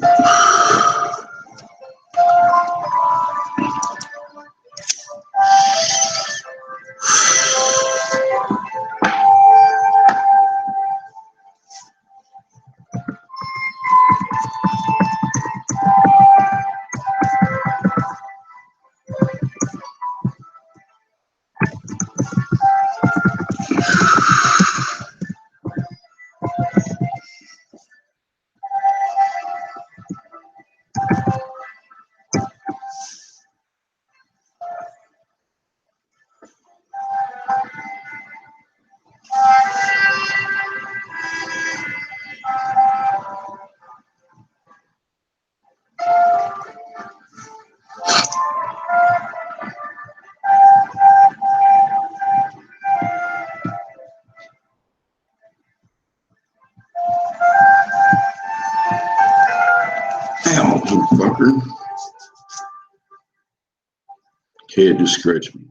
Ow, motherfucker. Kid just scratched me.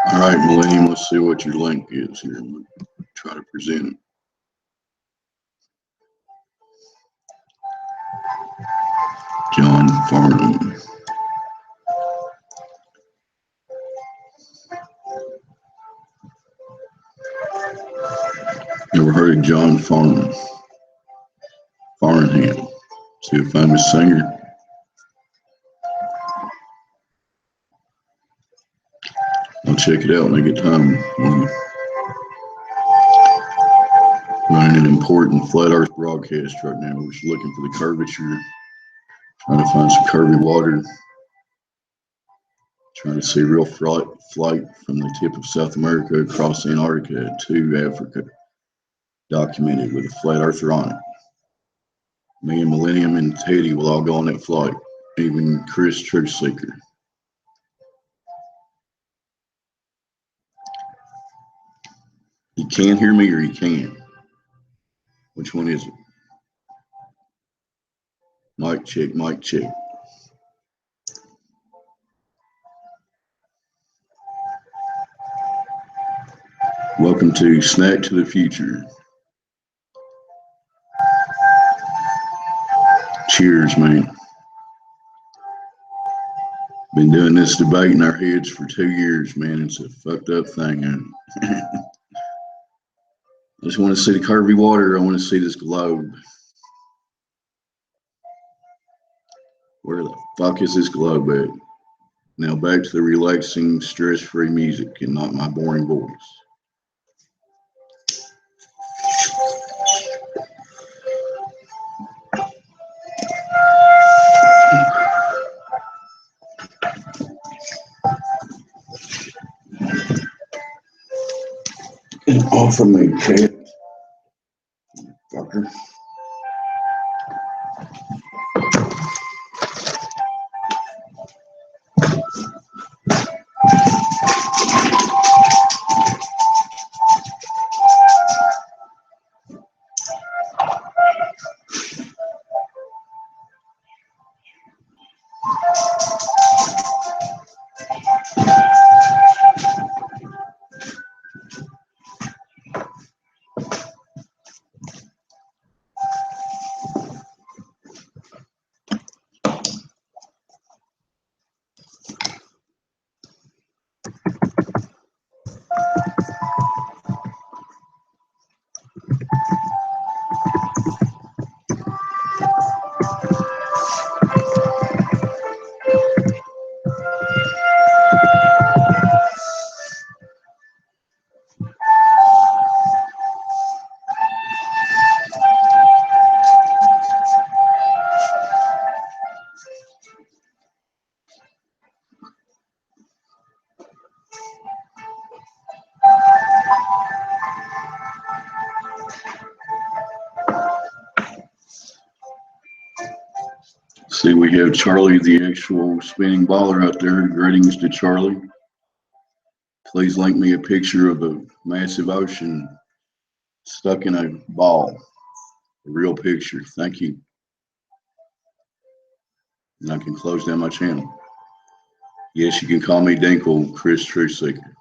All right, Millennium, let's see what your link is here. I'm going to try to present it. John Farnham. Never heard of John Farnham? Farnham. See a famous singer. I'll check it out when I get time. Running an important flat earth broadcast right now. We're just looking for the curvature. Trying to find some curvy water. Trying to see real flight from the tip of South America across Antarctica to Africa. Documented with a flat earther on it. Me and Millennium and Teddy will all go on that flight. Even Chris Truth Seeker. You can't hear me or you can? Which one is it? Mic check, mic check. Welcome to Snack to the Future. Cheers, man. Been doing this debate in our heads for 2 years, man. It's a fucked up thing. I just want to see the curvy water. I want to see this globe. Where the fuck is this globe at? Now back to the relaxing, stress-free music and not my boring voice. Off of me, cat. Fucker. See, we have Charlie, the actual spinning baller out there. Greetings to Charlie. Please link me a picture of a massive ocean stuck in a ball. A real picture. Thank you. And I can close down my channel. Yes, you can call me Dinkle, Chris Truthseeker.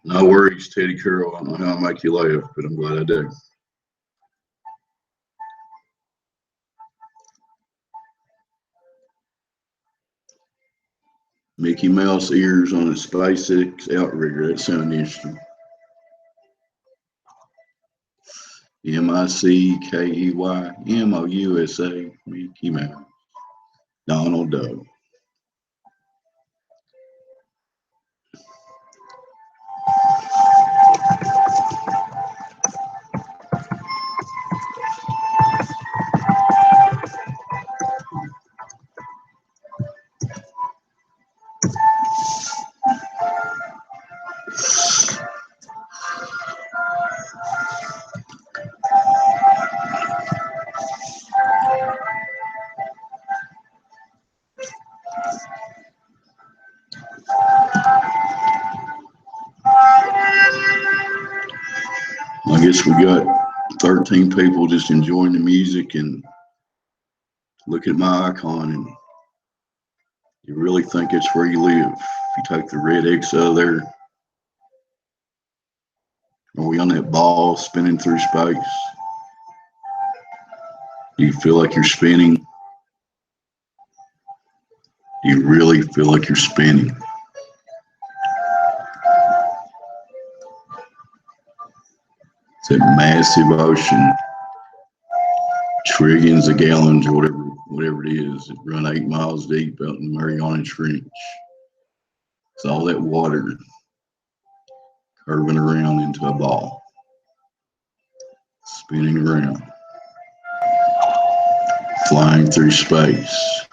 No worries, Teddy Curl. I don't know how I make you laugh, but I'm glad I do. Mickey Mouse ears on a SpaceX outrigger. That sounded interesting. MICKEY MOUSA, Mickey Mouse. Donald Duck. I guess we got 13 people just enjoying the music and look at my icon, and you really think it's where you live. If you take the red X out of there, are we on that ball spinning through space? Do you feel like you're spinning? Do you really feel like you're spinning? It's that massive ocean, trillions of gallons or whatever it is, that run 8 miles deep out in the Mariana Trench. It's all that water curving around into a ball, spinning around, flying through space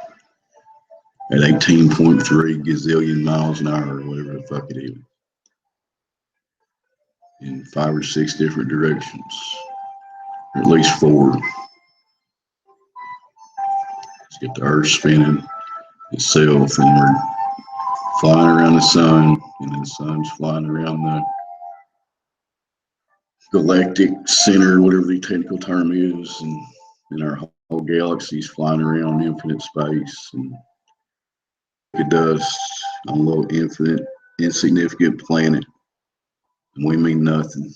at 18.3 gazillion miles an hour, or whatever the fuck it is, in 5 or 6 different directions, or at least 4. Let's get the Earth spinning itself, and we're flying around the sun, and then the sun's flying around the galactic center, whatever the technical term is, and our whole galaxy's flying around infinite space, and it dust on a little infinite, insignificant planet, and we mean nothing.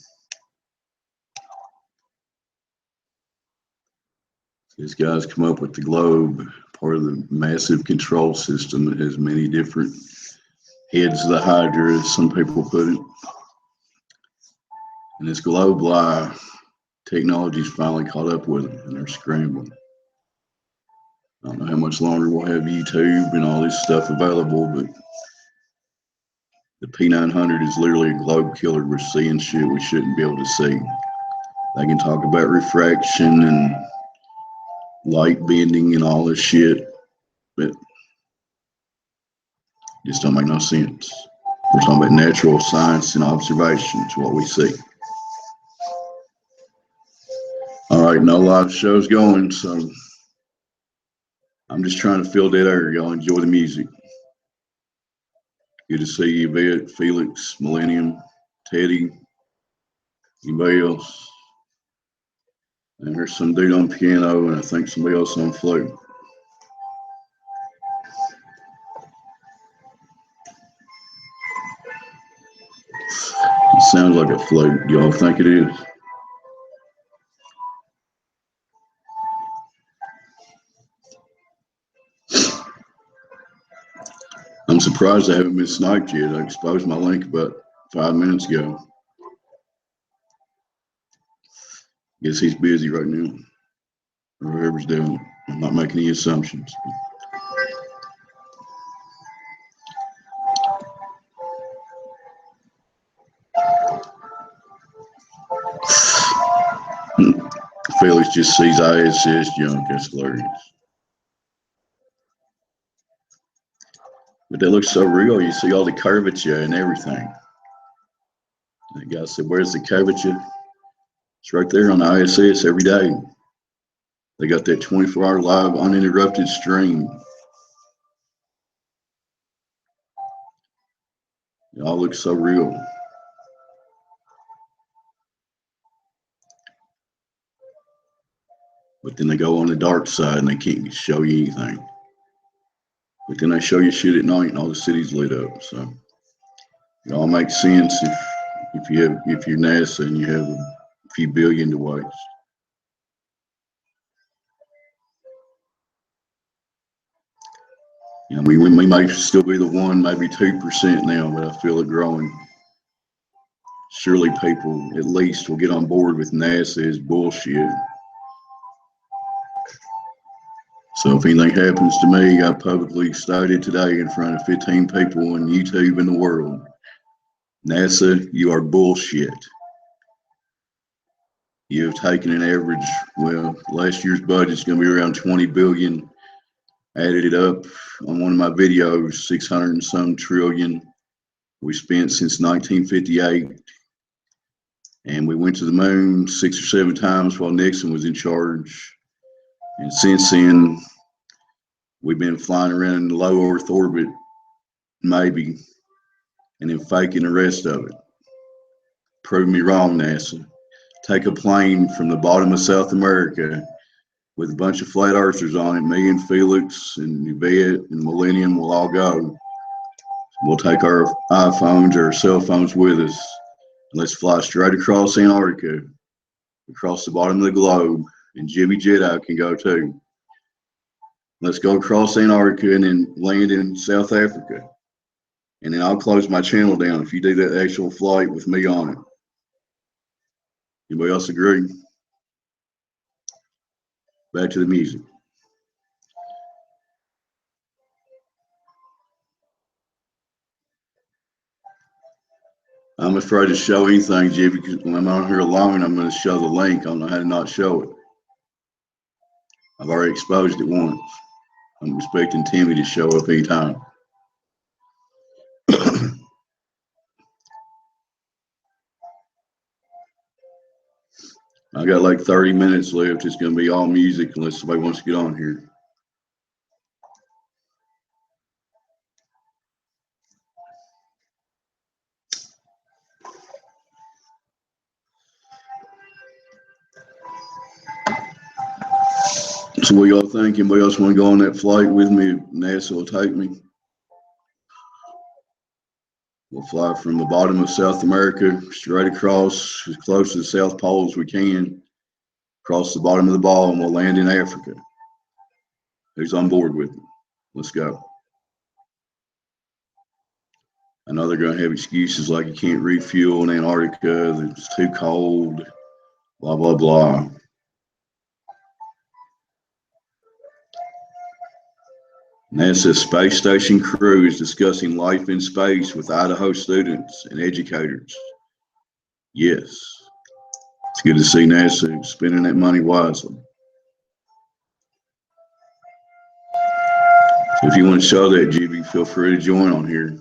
This guy's come up with the globe, part of the massive control system that has many different heads of the Hydra, as some people put it. And this globe lie, technology's finally caught up with them, and they're scrambling. I don't know how much longer we'll have YouTube and all this stuff available, but the P900 is literally a globe killer. We're seeing shit we shouldn't be able to see. They can talk about refraction and light bending and all this shit, but it just don't make no sense. We're talking about natural science and observations, what we see. All right, no live shows going, so I'm just trying to fill that air. Y'all enjoy the music. Good to see you, Yvette, Felix, Millennium, Teddy, anybody else. And there's some dude on piano, and I think somebody else on flute. It sounds like a flute. Y'all think it is? I'm surprised I haven't been sniped yet. I exposed my link about 5 minutes ago. Guess he's busy right now, or whoever's doing it. I'm not making any assumptions. Felix just sees ISS junk. That's hilarious. But that looks so real. You see all the curvature and everything. That guy said, "Where's the curvature?" It's right there on the ISS every day. They got that 24-hour live uninterrupted stream. It all looks so real. But then they go on the dark side and they can't show you anything. But then they show you shit at night and all the city's lit up. So it all makes sense if you're NASA and you have a few billion to waste. You know, we may still be the 1, maybe 2% now, but I feel it growing. Surely people at least will get on board with NASA's bullshit. So if anything happens to me, I publicly stated today in front of 15 people on YouTube in the world, NASA, you are bullshit. You have taken an average, well, last year's budget is going to be around 20 billion. Added it up on one of my videos, 600 and some trillion we spent since 1958. And we went to the moon 6 or 7 times while Nixon was in charge. And since then, we've been flying around in low Earth orbit, maybe, and then faking the rest of it. Prove me wrong, NASA. Take a plane from the bottom of South America with a bunch of flat earthers on it. Me and Felix and Yvette and Millennium will all go. We'll take our iPhones or our cell phones with us. Let's fly straight across Antarctica, across the bottom of the globe, and Jimmy Jedi can go too. Let's go across Antarctica and then land in South Africa. And then I'll close my channel down if you do that actual flight with me on it. Anybody else agree? Back to the music. I'm afraid to show anything, Jimmy, because when I'm on here alone, I'm going to show the link. I don't know how to not show it. I've already exposed it once. I'm expecting Timmy to show up anytime. I got like 30 minutes left. It's going to be all music unless somebody wants to get on here. So what y'all think? Anybody else want to go on that flight with me? NASA will take me. We'll fly from the bottom of South America straight across as close to the South Pole as we can, across the bottom of the ball, and we'll land in Africa. Who's on board with me? Let's go. I know they're going to have excuses like you can't refuel in Antarctica, it's too cold, blah, blah, blah. NASA Space Station crew is discussing life in space with Idaho students and educators. Yes, it's good to see NASA spending that money wisely. So if you want to show that, Jibby, feel free to join on here.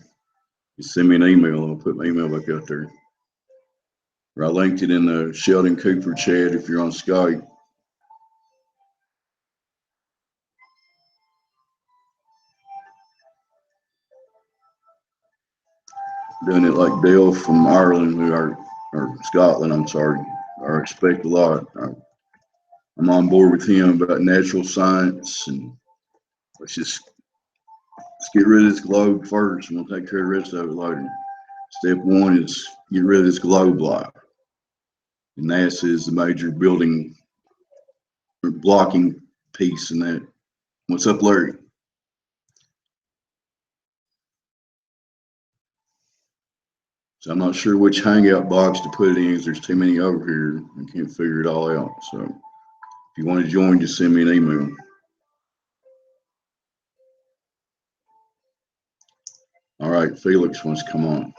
Just send me an email. I'll put my email back out there. Or I linked it in the Sheldon Cooper chat if you're on Skype. Doing it like Dale from Ireland, or Scotland, I'm sorry, I expect a lot. I'm on board with him about natural science, and let's get rid of this globe first, and we'll take care of the rest of it later. Step one is get rid of this globe block. And NASA is the major building or blocking piece in that. What's up, Larry? So I'm not sure which hangout box to put it in because there's too many over here. I can't figure it all out. So if you want to join, just send me an email. All right, Felix wants to come on.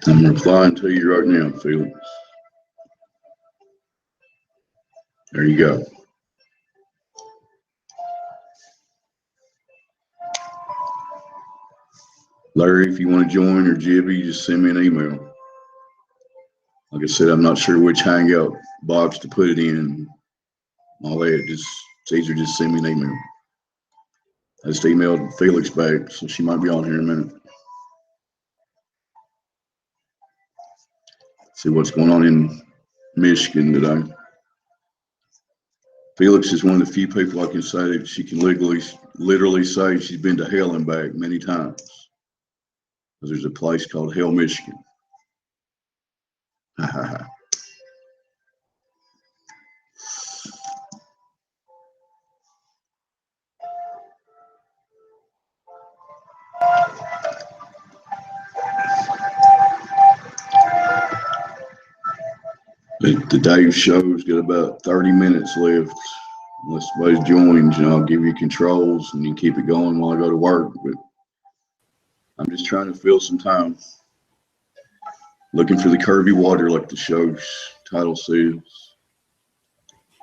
I'm replying to you right now, Felix. There you go. Larry, if you want to join, or Jibby, just send me an email. Like I said, I'm not sure which hangout box to put it in. All that, it's easier just send me an email. I just emailed Felix back, so she might be on here in a minute. See what's going on in Michigan today. Felix is one of the few people I can say that she can literally say she's been to hell and back many times. There's a place called Hell, Michigan. The Dave show's got about 30 minutes left. Unless somebody joins, I'll give you controls and you keep it going while I go to work. But I'm just trying to fill some time. Looking for the curvy water, like the show's title says.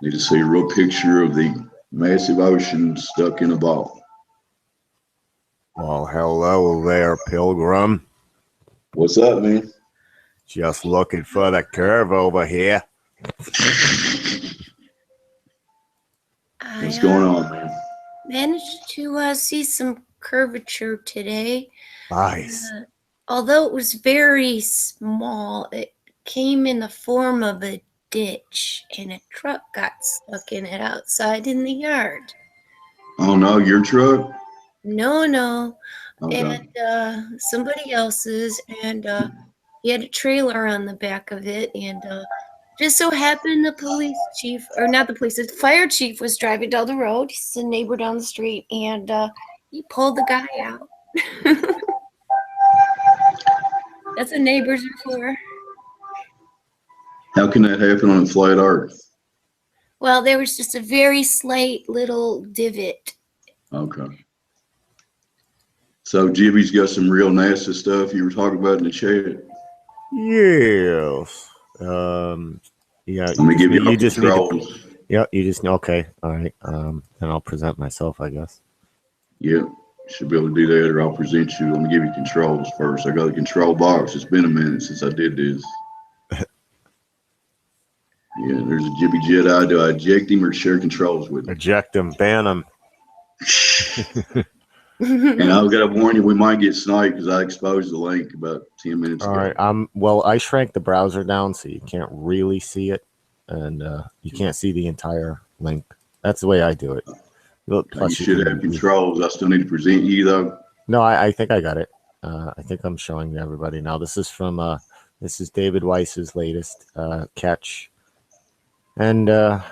Need to see a real picture of the massive ocean stuck in a ball. Well, hello there, Pilgrim. What's up, man? Just looking for the curve over here. What's going on, man? Managed to see some curvature today. Nice. Although it was very small, it came in the form of a ditch, and a truck got stuck in it outside in the yard. Oh, no, your truck? No. Okay. And somebody else's, and he had a trailer on the back of it, and just so happened the police chief, or not the police, the fire chief was driving down the road. He's a neighbor down the street, and he pulled the guy out. That's what neighbors are for. How can that happen on a flat earth? Well, there was just a very slight little divot. Okay. So Jibby's got some real NASA stuff you were talking about in the chat. Yes. Yeah. Let me give you all controls. Yeah, you just okay. All right. Then I'll present myself, I guess. Yeah, you should be able to do that, or I'll present you. Let me give you controls first. I got the control box. It's been a minute since I did this. Yeah, there's a Jibby Jedi. Do I eject him or share controls with him? Eject him, ban him. And I've got to warn you, we might get sniped because I exposed the link about 10 minutes ago. All right. Well, I shrank the browser down so you can't really see it. and you can't see the entire link. That's the way I do it. Look, You plus should have controls. I still need to present you though. No, I think I got it. I think I'm showing everybody now. This is from this is David Weiss's latest catch, and I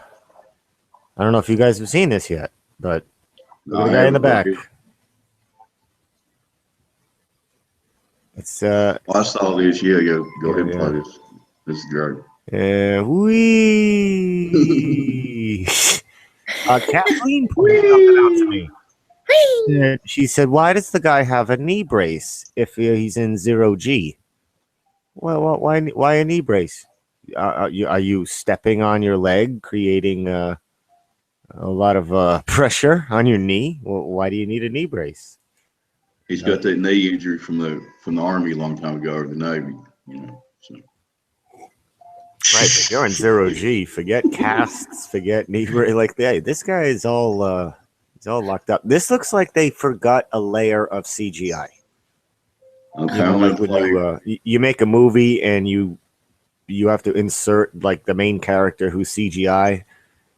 don't know if you guys have seen this yet, but look at the guy in the back. It's I saw this. Yeah, go ahead and yeah. play this. This is great. Wee. Kathleen pointed something out to me. She said, "Why does the guy have a knee brace if he's in 0G? Well, why a knee brace? Are you stepping on your leg, creating a lot of pressure on your knee? Well, why do you need a knee brace?" He's got that knee injury from the Army a long time ago, or the Navy. You know. So. Right, but you're in 0G. Forget casts. Forget knee brace. Like, hey, this guy is all he's all locked up. This looks like they forgot a layer of CGI. Okay, You know, like when you make a movie and you have to insert like the main character who's CGI,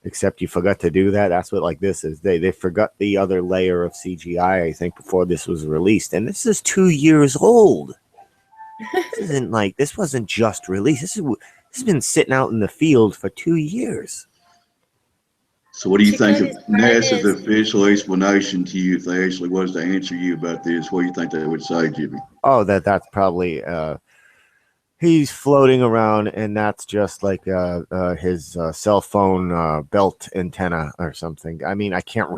except you forgot to do that. That's what like this is. They forgot the other layer of CGI, I think, before this was released. And this is 2 years old. This isn't like this wasn't just released. This has been sitting out in the field for 2 years. So what do you think of NASA's official explanation to you if they actually was to answer you about this? What do you think they would say, Jimmy? Oh, that's probably he's floating around, and that's just like his cell phone belt antenna or something. I mean, I can't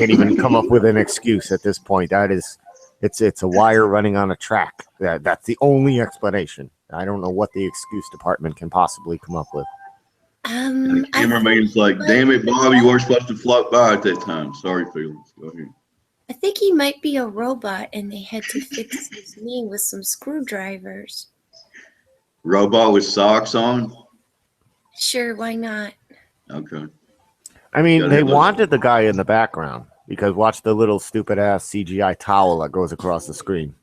even come up with an excuse at this point. That is, it's a wire running on a track. That's the only explanation. I don't know what the excuse department can possibly come up with. And the cameraman's like, "Damn it, Bob, you weren't supposed to float by at that time." Sorry, Felix. Go ahead. I think he might be a robot, and they had to fix his knee with some screwdrivers. Robot with socks on? Sure, why not? Okay. I mean, they wanted the guy in the background because watch the little stupid ass CGI towel that goes across the screen.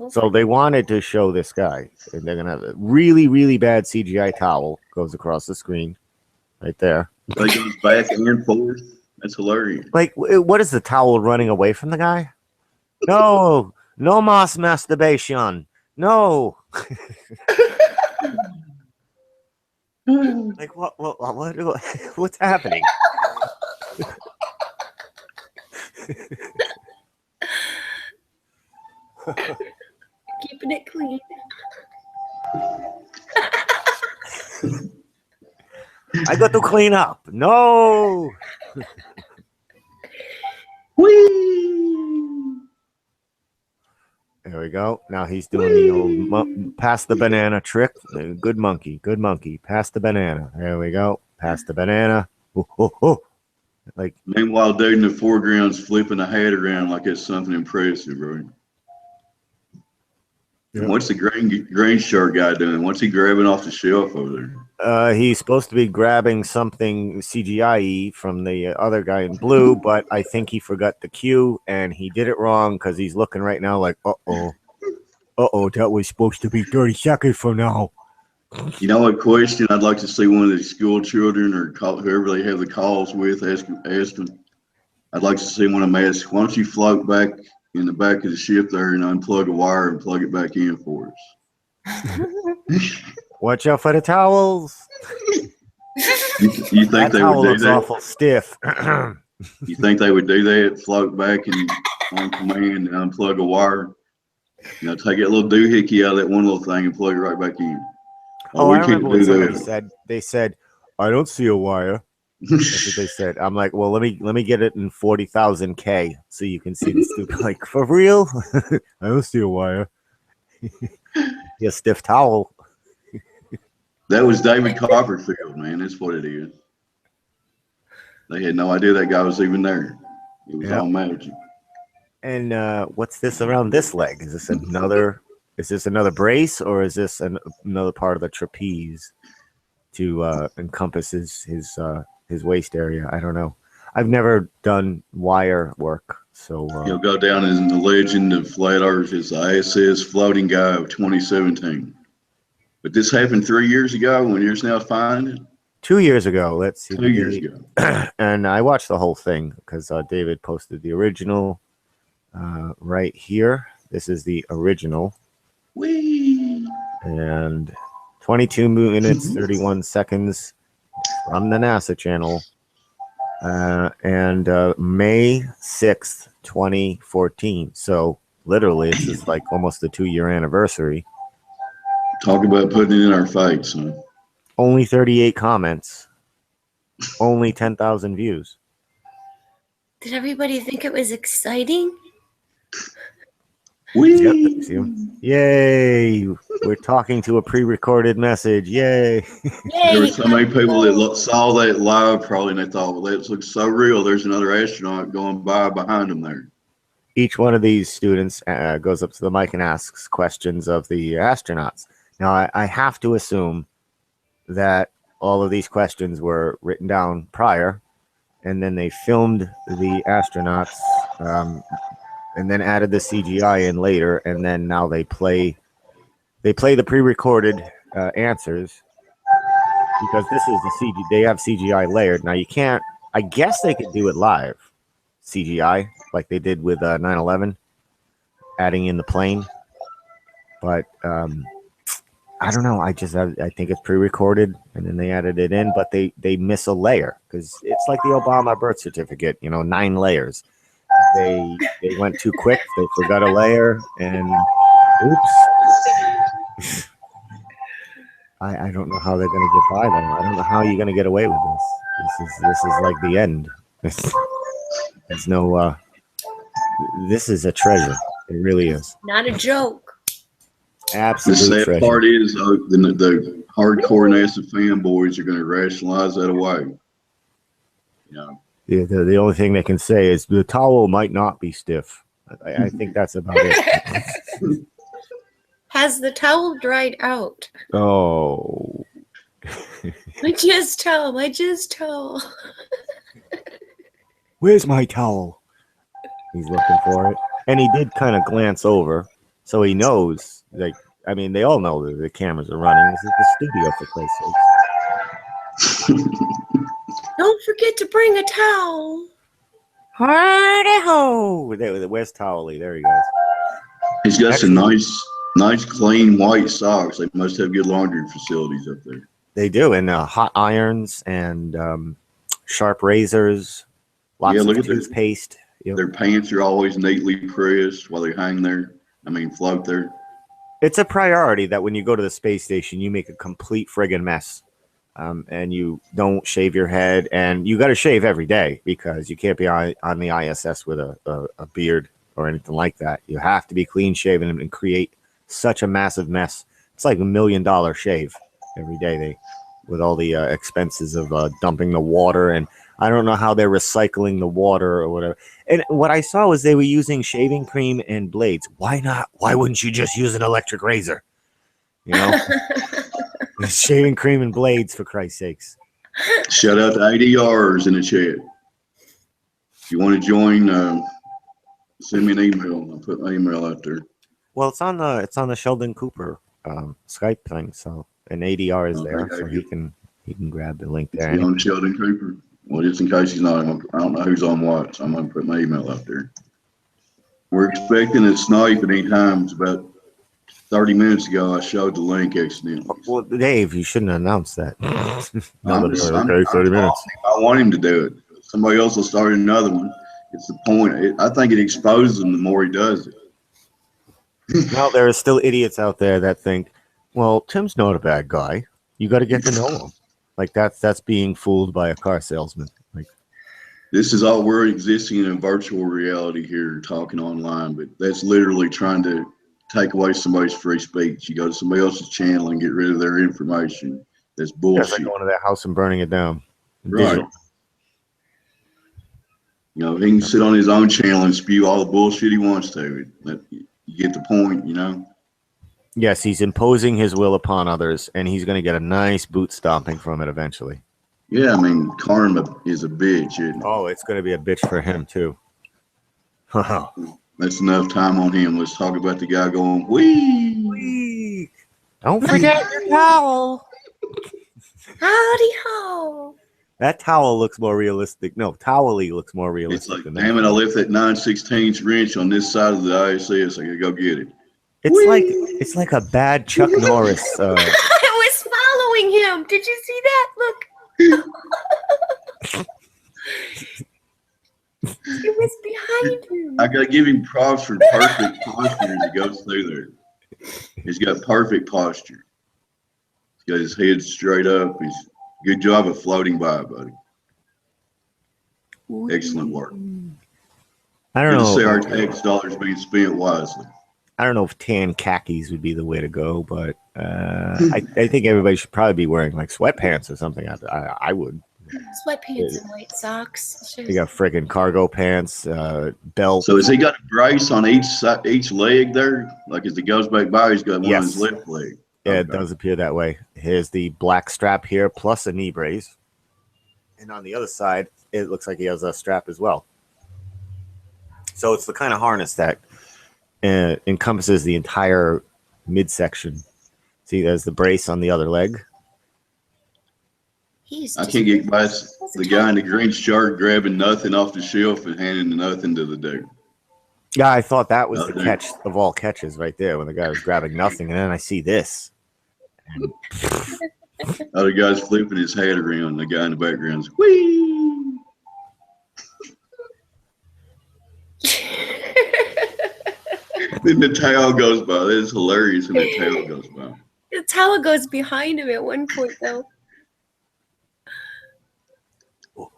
So they wanted to show this guy, and they're gonna have a really, really bad CGI towel goes across the screen, right there. So he goes back and forth. That's hilarious. Like, what is the towel running away from the guy? No mass masturbation. No. Like what's happening? Keeping it clean. I got to clean up. No. Whee! There we go. Now he's doing the old pass the banana trick. Good monkey. Pass the banana. There we go. Pass the banana. Oh. Like, meanwhile, dude in the foreground's flipping a hat around like it's something impressive, right? Yeah. What's the green shirt guy doing? What's he grabbing off the shelf over there? He's supposed to be grabbing something CGI from the other guy in blue, but I think he forgot the cue and he did it wrong because he's looking right now like, uh-oh, that was supposed to be 30 seconds from now. You know what question I'd like to see one of the school children or whoever they have the calls with ask them? I'd like to see one of them ask, "Why don't you float back in the back of the ship there and unplug a wire and plug it back in for us?" Watch out for the towels. You think that they towel would do looks that? Awful stiff. You think they would do that? Float back and on command and unplug a wire? You know, take that little doohickey out of that one little thing and plug it right back in. Oh, I remember what somebody said. They said, "I don't see a wire." That's what they said. I'm like, well, let me get it in 40,000K so you can see the stupid. Like, for real? I don't see a wire. Yeah, stiff towel. That was David Copperfield, man. That's what it is. They had no idea that guy was even there. It was all magic. And what's this around this leg? Is this another brace, or is this another part of the trapeze to encompass his waist area? I don't know. I've never done wire work, so he'll go down in the legend of flat Earth as the ISS floating guy of 2017. But this happened 3 years ago, and you're just now finding it. 2 years ago. Let's see. 2 years ago. And I watched the whole thing because David posted the original right here. This is the original. Whee! And 22 minutes, 31 seconds from the NASA channel. And May 6th, 2014. So literally, this is like almost the 2-year anniversary. Talk about putting it in our face, huh? Only 38 comments. Only 10,000 views. Did everybody think it was exciting? Whee! Yep, see 'em? Yay! We're talking to a pre-recorded message. Yay! There were Yay! so many people that saw that live probably, and they thought, well, that looks so real. There's another astronaut going by behind them there. Each one of these students goes up to the mic and asks questions of the astronauts. Now, I have to assume that all of these questions were written down prior, and then they filmed the astronauts, and then added the CGI in later, and then now they play the pre-recorded answers, because this is the CG. They have CGI layered. Now you can't. I guess they could do it live, CGI, like they did with 9/11, adding in the plane. But I don't know. I think it's pre-recorded, and then they added it in, but they miss a layer, because it's like the Obama birth certificate. 9 layers. They went too quick. They forgot a layer, and oops. I don't know how they're gonna get by them. I don't know how you're gonna get away with this. This is like the end. There's no. This is a treasure. It really is. Not a joke. Absolute The sad treasure. part is the hardcore NASA fanboys are going to rationalize that away. The only thing they can say is the towel might not be stiff. I think that's about it. Has the towel dried out? Oh. My jizz towel. My jizz towel. Where's my towel? He's looking for it. And he did kind of glance over, so he knows. They all know that the cameras are running. This is the studio, for Christ's sake. Don't forget to bring a towel. Hardy ho! Where's Towley? There he goes. He's got some nice, clean white socks. They must have good laundry facilities up there. They do, and hot irons and sharp razors, lots of toothpaste. Their pants are always neatly pressed while they float there. It's a priority that when you go to the space station, you make a complete friggin' mess. And you don't shave your head, and you got to shave every day, because you can't be on the ISS with a beard or anything like that. You have to be clean shaven and create such a massive mess. It's like $1 million shave every day, with all the expenses of dumping the water, and I don't know how they're recycling the water or whatever. And what I saw was they were using shaving cream and blades. Why not? Why wouldn't you just use an electric razor? Shaving cream and blades, for Christ's sakes. Shout out to ADRs in the chat. If you want to join, send me an email. I'll put my email out there. Well, it's on the Sheldon Cooper Skype thing, so an ADR is there, so he can grab the link there. On Sheldon Cooper. Well, just in case he's not, I don't know who's on what, so I'm going to put my email out there. We're expecting a snipe at any time. It's about 30 minutes ago, I showed the link accidentally. Well, Dave, you shouldn't announce that. 30 minutes. I want him to do it. Somebody else will start another one. It's the point. I think it exposes him the more he does it. Now, there are still idiots out there that think, well, Tim's not a bad guy. You got to get to know him. Like that's being fooled by a car salesman. Like, this is all, we're existing in a virtual reality here, talking online, but that's literally trying to take away somebody's free speech. You go to somebody else's channel and get rid of their information. That's bullshit. It's like going to their house and burning it down. Right. He can sit on his own channel and spew all the bullshit he wants to. You get the point, Yes, he's imposing his will upon others, and he's going to get a nice boot stomping from it eventually. Yeah, karma is a bitch, isn't it? Oh, it's going to be a bitch for him, too. That's enough time on him. Let's talk about the guy going, wee! Wee! Don't forget your towel. Howdy ho! That towel looks more realistic. No, towel-y looks more It's realistic like, than damn it, I that. left that 9/16 wrench on this side of the ISS. I gotta go get it. It's like a bad Chuck Norris. I was following him. Did you see that? Look. It was behind him. I gotta give him props for perfect posture as he goes through there. He's got perfect posture. He's got his head straight up. He's good job of floating by, buddy. Excellent work. I don't Good to see know. our tax dollars being spent wisely. I don't know if tan khakis would be the way to go, but I think everybody should probably be wearing like sweatpants or something. I would. Sweatpants and white socks. You got friggin' cargo pants, belt. So has he got a brace on each leg there? Like as he goes back by, he's got one on his left leg. Yeah, it does appear that way. Here's the black strap here, plus a knee brace. And on the other side, it looks like he has a strap as well. So it's the kind of harness that encompasses the entire midsection. See, there's the brace on the other leg. I can't get past the guy in the green shirt grabbing nothing off the shelf and handing nothing to the dude. Yeah, I thought that was the catch of all catches right there when the guy was grabbing nothing. And then I see this. And other guy's flipping his hat around. The guy in the background's whee. Then the towel goes by. That is hilarious when the towel goes by. The towel goes behind him at one point, though.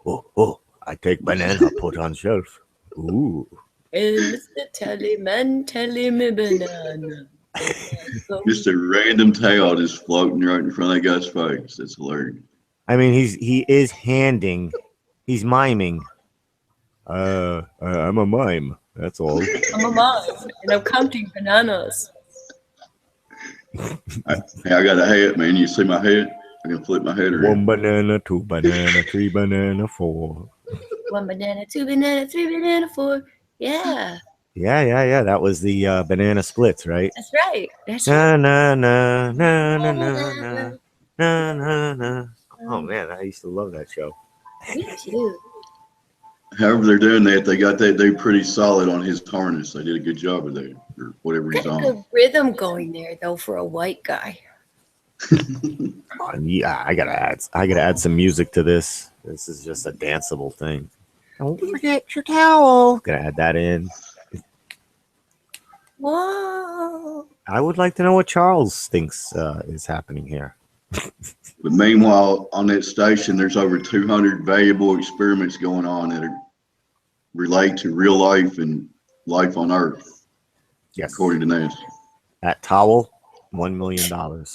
Oh, I take banana, put on shelf. Ooh. And Mr. Tellyman, telly me banana. Just a random towel just floating right in front of that guy's face. That's hilarious. I mean, he is he's miming. I'm a mime. That's all. I'm a mime, and I'm counting bananas. I got a hat, man. You see my hat? I can flip my head around. 1 banana, 2 banana, 3 banana, 4. 1 banana, 2 banana, 3 banana, 4. Yeah. Yeah. That was the banana splits, right? That's right. Na na na na na na na na na. Oh man, I used to love that show. Me too. However they're doing that, they got that dude pretty solid on his harness. They did a good job of that, or whatever he's Got on. good rhythm going there, though, for a white guy. Yeah, I gotta add some music to this. This is just a danceable thing. Don't forget your towel. Gonna add that in. Whoa. I would like to know what Charles thinks is happening here. But meanwhile, on that station, there's over 200 valuable experiments going on that relate to real life and life on Earth. Yes. According to NASA. That towel, $1 million.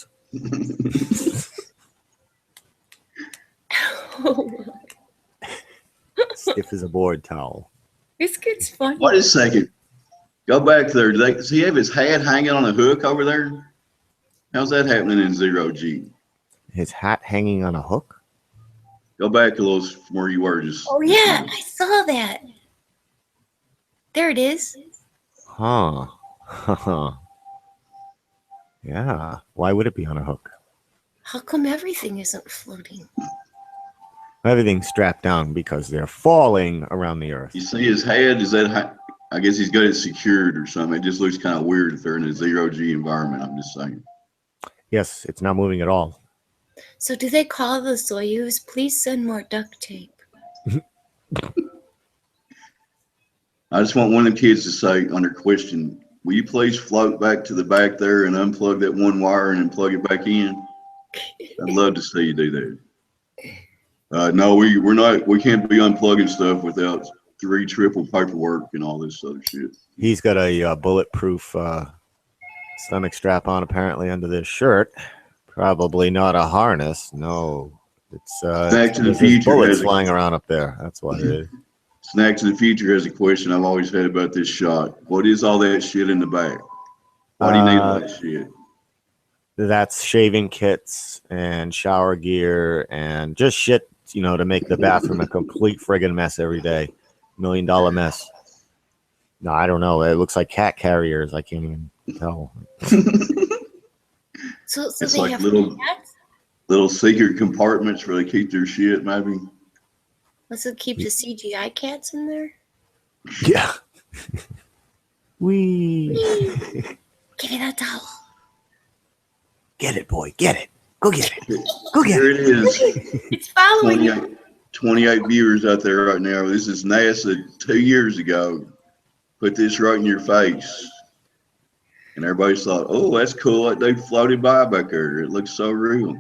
Stiff as a board towel. This gets funny. Wait a second. Go back there. Does he have his hat hanging on a hook over there? How's that happening in 0G? His hat hanging on a hook? Go back a little from where you were. Oh, yeah. I saw that. There it is. Huh. Yeah. Why would it be on a hook? How come everything isn't floating? Everything's strapped down because they're falling around the earth. You see his head? Is that? I guess he's got it secured or something. It just looks kind of weird if they're in a 0G environment. I'm just saying. Yes, it's not moving at all. So do they call the Soyuz, please send more duct tape? I just want one of the kids to say under question, will you please float back to the back there and unplug that one wire and then plug it back in? I'd love to see you do that. No, we're not. We can't be unplugging stuff without 3 triple paperwork and all this other shit. He's got a bulletproof stomach strap on apparently under this shirt. Probably not a harness. No, it's Back to the Future bullets flying around up there. That's what it is. Snack to the Future has a question I've always had about this shot. What is all that shit in the back? Why do you need all that shit? That's shaving kits and shower gear and just shit, to make the bathroom a complete friggin' mess every day. $1 million mess. No, I don't know. It looks like cat carriers. I can't even tell. So It's they like have little- cats? little secret compartments where they keep their shit, maybe. Let's keep the CGI cats in there. Yeah. We Give me that towel. get it, boy. Get it. Go get it. Go get Here it. it is. It's following you. 28 viewers out there right now. This is NASA 2 years ago. Put this right in your face. And everybody thought, oh, that's cool. Like they floated by back there. It looks so real.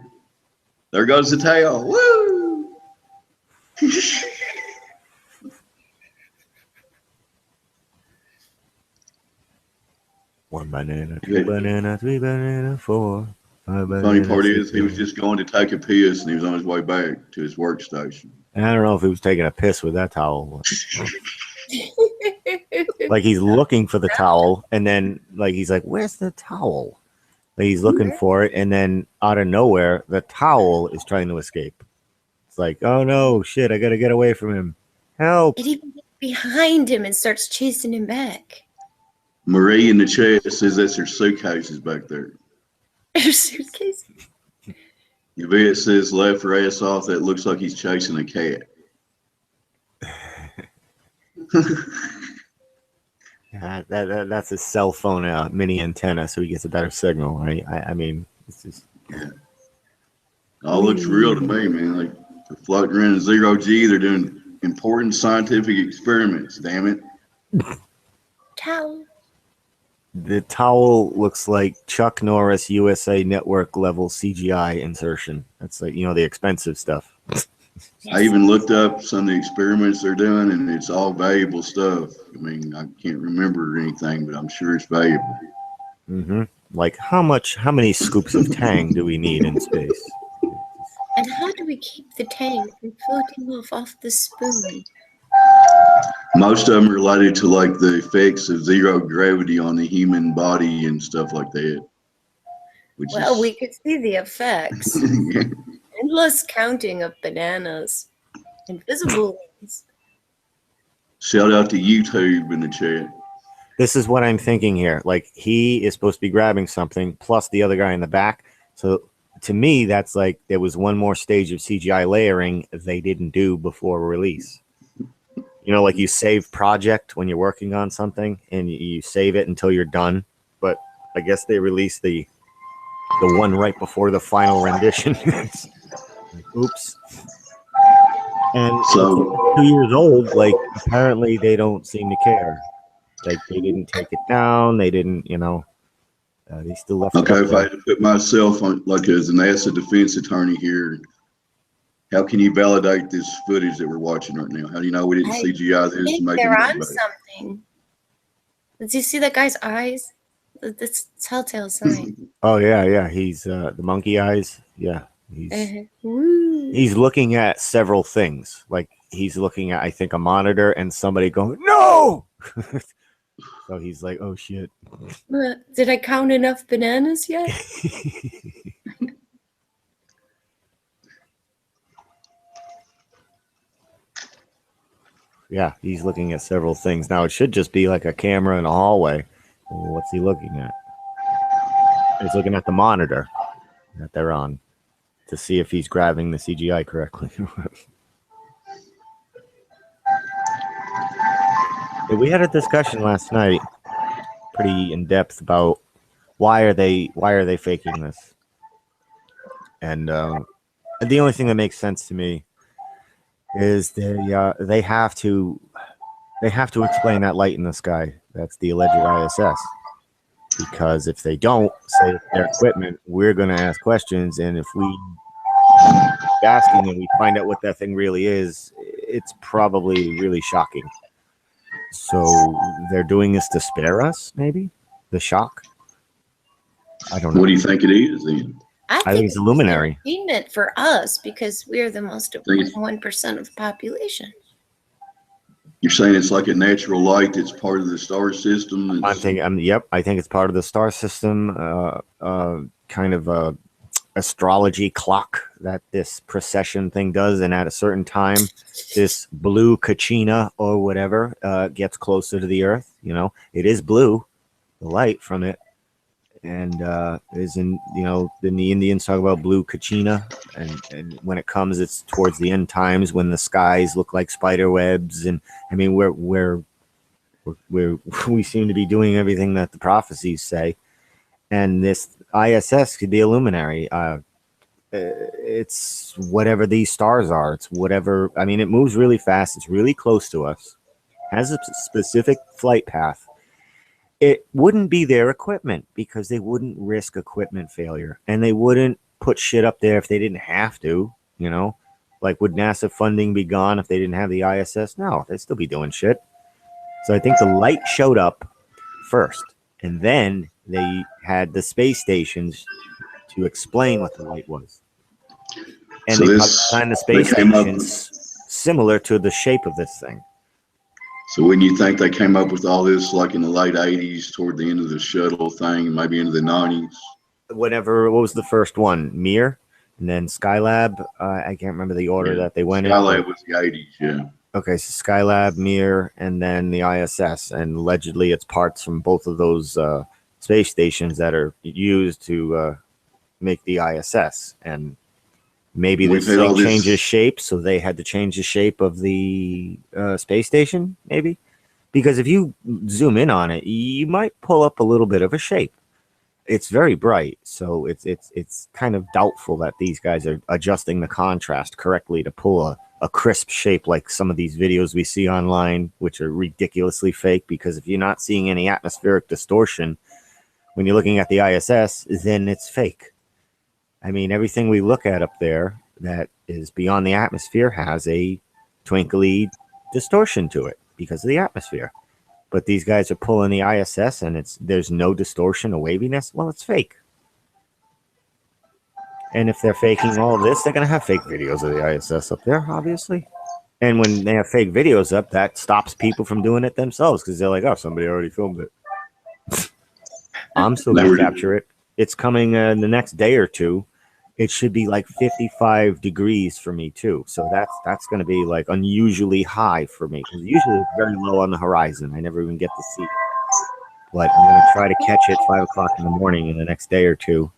There goes the tail. Woo! One banana, two banana, three banana, four. Five banana, Funny part six is he was banana. just going to take a piss and he was on his way back to his workstation. I don't know if he was taking a piss with that towel. Like he's looking for the towel, and then like he's like, "Where's the towel?" Like he's looking for it, and then out of nowhere, the towel is trying to escape. It's like, "Oh no, shit! I gotta get away from him! Help!" It even gets behind him and starts chasing him back. Marie in the chat says that's her suitcases back there. Suitcase. Yvette says left her ass off. That looks like he's chasing a cat. That's his cell phone mini antenna, so he gets a better signal, right? I mean, it's just All looks real to me, man. Like they're floating around in zero G. They're doing important scientific experiments. Damn it! Towel. the towel looks like Chuck Norris USA Network level CGI insertion. That's like the expensive stuff. I even looked up some of the experiments they're doing, and it's all valuable stuff. I mean, I can't remember anything, but I'm sure it's valuable. Mm-hmm. Like how many scoops of Tang do we need in space? And how do we keep the tang from floating off the spoon? Most of them are related to like the effects of zero gravity on the human body and stuff like that. Well, we could see the effects. Endless counting of bananas. Invisible ones. Shout out to YouTube in the chat. This is what I'm thinking here. Like he is supposed to be grabbing something plus the other guy in the back. So to me, that's like there was one more stage of CGI layering they didn't do before release. Like you save project when you're working on something and you save it until you're done. But I guess they released the one right before the final rendition. Oops. And So 2 years old, like apparently they don't seem to care. Like they didn't take it down. They didn't, they still left okay, it if I had to put myself on like as an NASA defense attorney here, how can you validate this footage that we're watching right now? How do you know we didn't CGI this and make they're him go on back? something. Did you see that guy's eyes? That's telltale sign. Oh yeah. He's the monkey eyes. Yeah, he's looking at several things. Like he's looking at, I think, a monitor and somebody going no. So he's like, oh shit. Did I count enough bananas yet? Yeah, he's looking at several things. Now, it should just be like a camera in a hallway. Well, what's he looking at? He's looking at the monitor that they're on to see if he's grabbing the CGI correctly. We had a discussion last night, pretty in depth, about why are they faking this? And the only thing that makes sense to me is they have to explain that light in the sky. That's the alleged ISS. Because if they don't say it's their equipment, we're going to ask questions, and if we keep asking and we find out what that thing really is, it's probably really shocking. So they're doing this to spare us, maybe the shock. I don't know. What do you think it is then? I think it's a luminary. Entertainment for us because we're the most important 1% of the population. You're saying it's like a natural light that's part of the star system? Yep, I think it's part of the star system, kind of a astrology clock that this precession thing does, and at a certain time, this blue kachina or whatever gets closer to the Earth. It is blue, the light from it, and is in, then the Indians talk about blue kachina, and when it comes, it's towards the end times when the skies look like spider webs, and I mean we seem to be doing everything that the prophecies say, and this ISS could be a luminary. It's whatever these stars are. It's whatever. I mean, it moves really fast. It's really close to us. Has a specific flight path. It wouldn't be their equipment because they wouldn't risk equipment failure, and they wouldn't put shit up there if they didn't have to. Like, would NASA funding be gone if they didn't have the ISS? No, they'd still be doing shit. So I think the light showed up first, and then they had the space stations to explain what the light was. And So they this- designed the they space came up- stations similar to the shape of this thing. So when you think they came up with all this, like in the late 80s, toward the end of the shuttle thing, maybe into the 90s? What was the first one? Mir, and then Skylab. I can't remember the order that they went Skylab in. was the 80s, yeah. Okay, so Skylab, Mir, and then the ISS, and allegedly it's parts from both of those space stations that are used to make the ISS. And maybe this We've had all thing this- changes shape, so they had to change the shape of the space station, maybe. Because if you zoom in on it, you might pull up a little bit of a shape. It's very bright, so it's kind of doubtful that these guys are adjusting the contrast correctly to pull a crisp shape like some of these videos we see online, which are ridiculously fake. Because if you're not seeing any atmospheric distortion when you're looking at the ISS, then it's fake. I mean, everything we look at up there that is beyond the atmosphere has a twinkly distortion to it because of the atmosphere. But these guys are pulling the ISS and there's no distortion or waviness. Well, it's fake. And if they're faking all of this, they're going to have fake videos of the ISS up there, obviously. And when they have fake videos up, that stops people from doing it themselves because they're like, oh, somebody already filmed it. I'm still going to capture it. It's coming in the next day or two. It should be like 55 degrees for me too. So that's going to be like unusually high for me because usually it's very low on the horizon. I never even get to see it. But I'm going to try to catch it 5 o'clock in the morning in the next day or two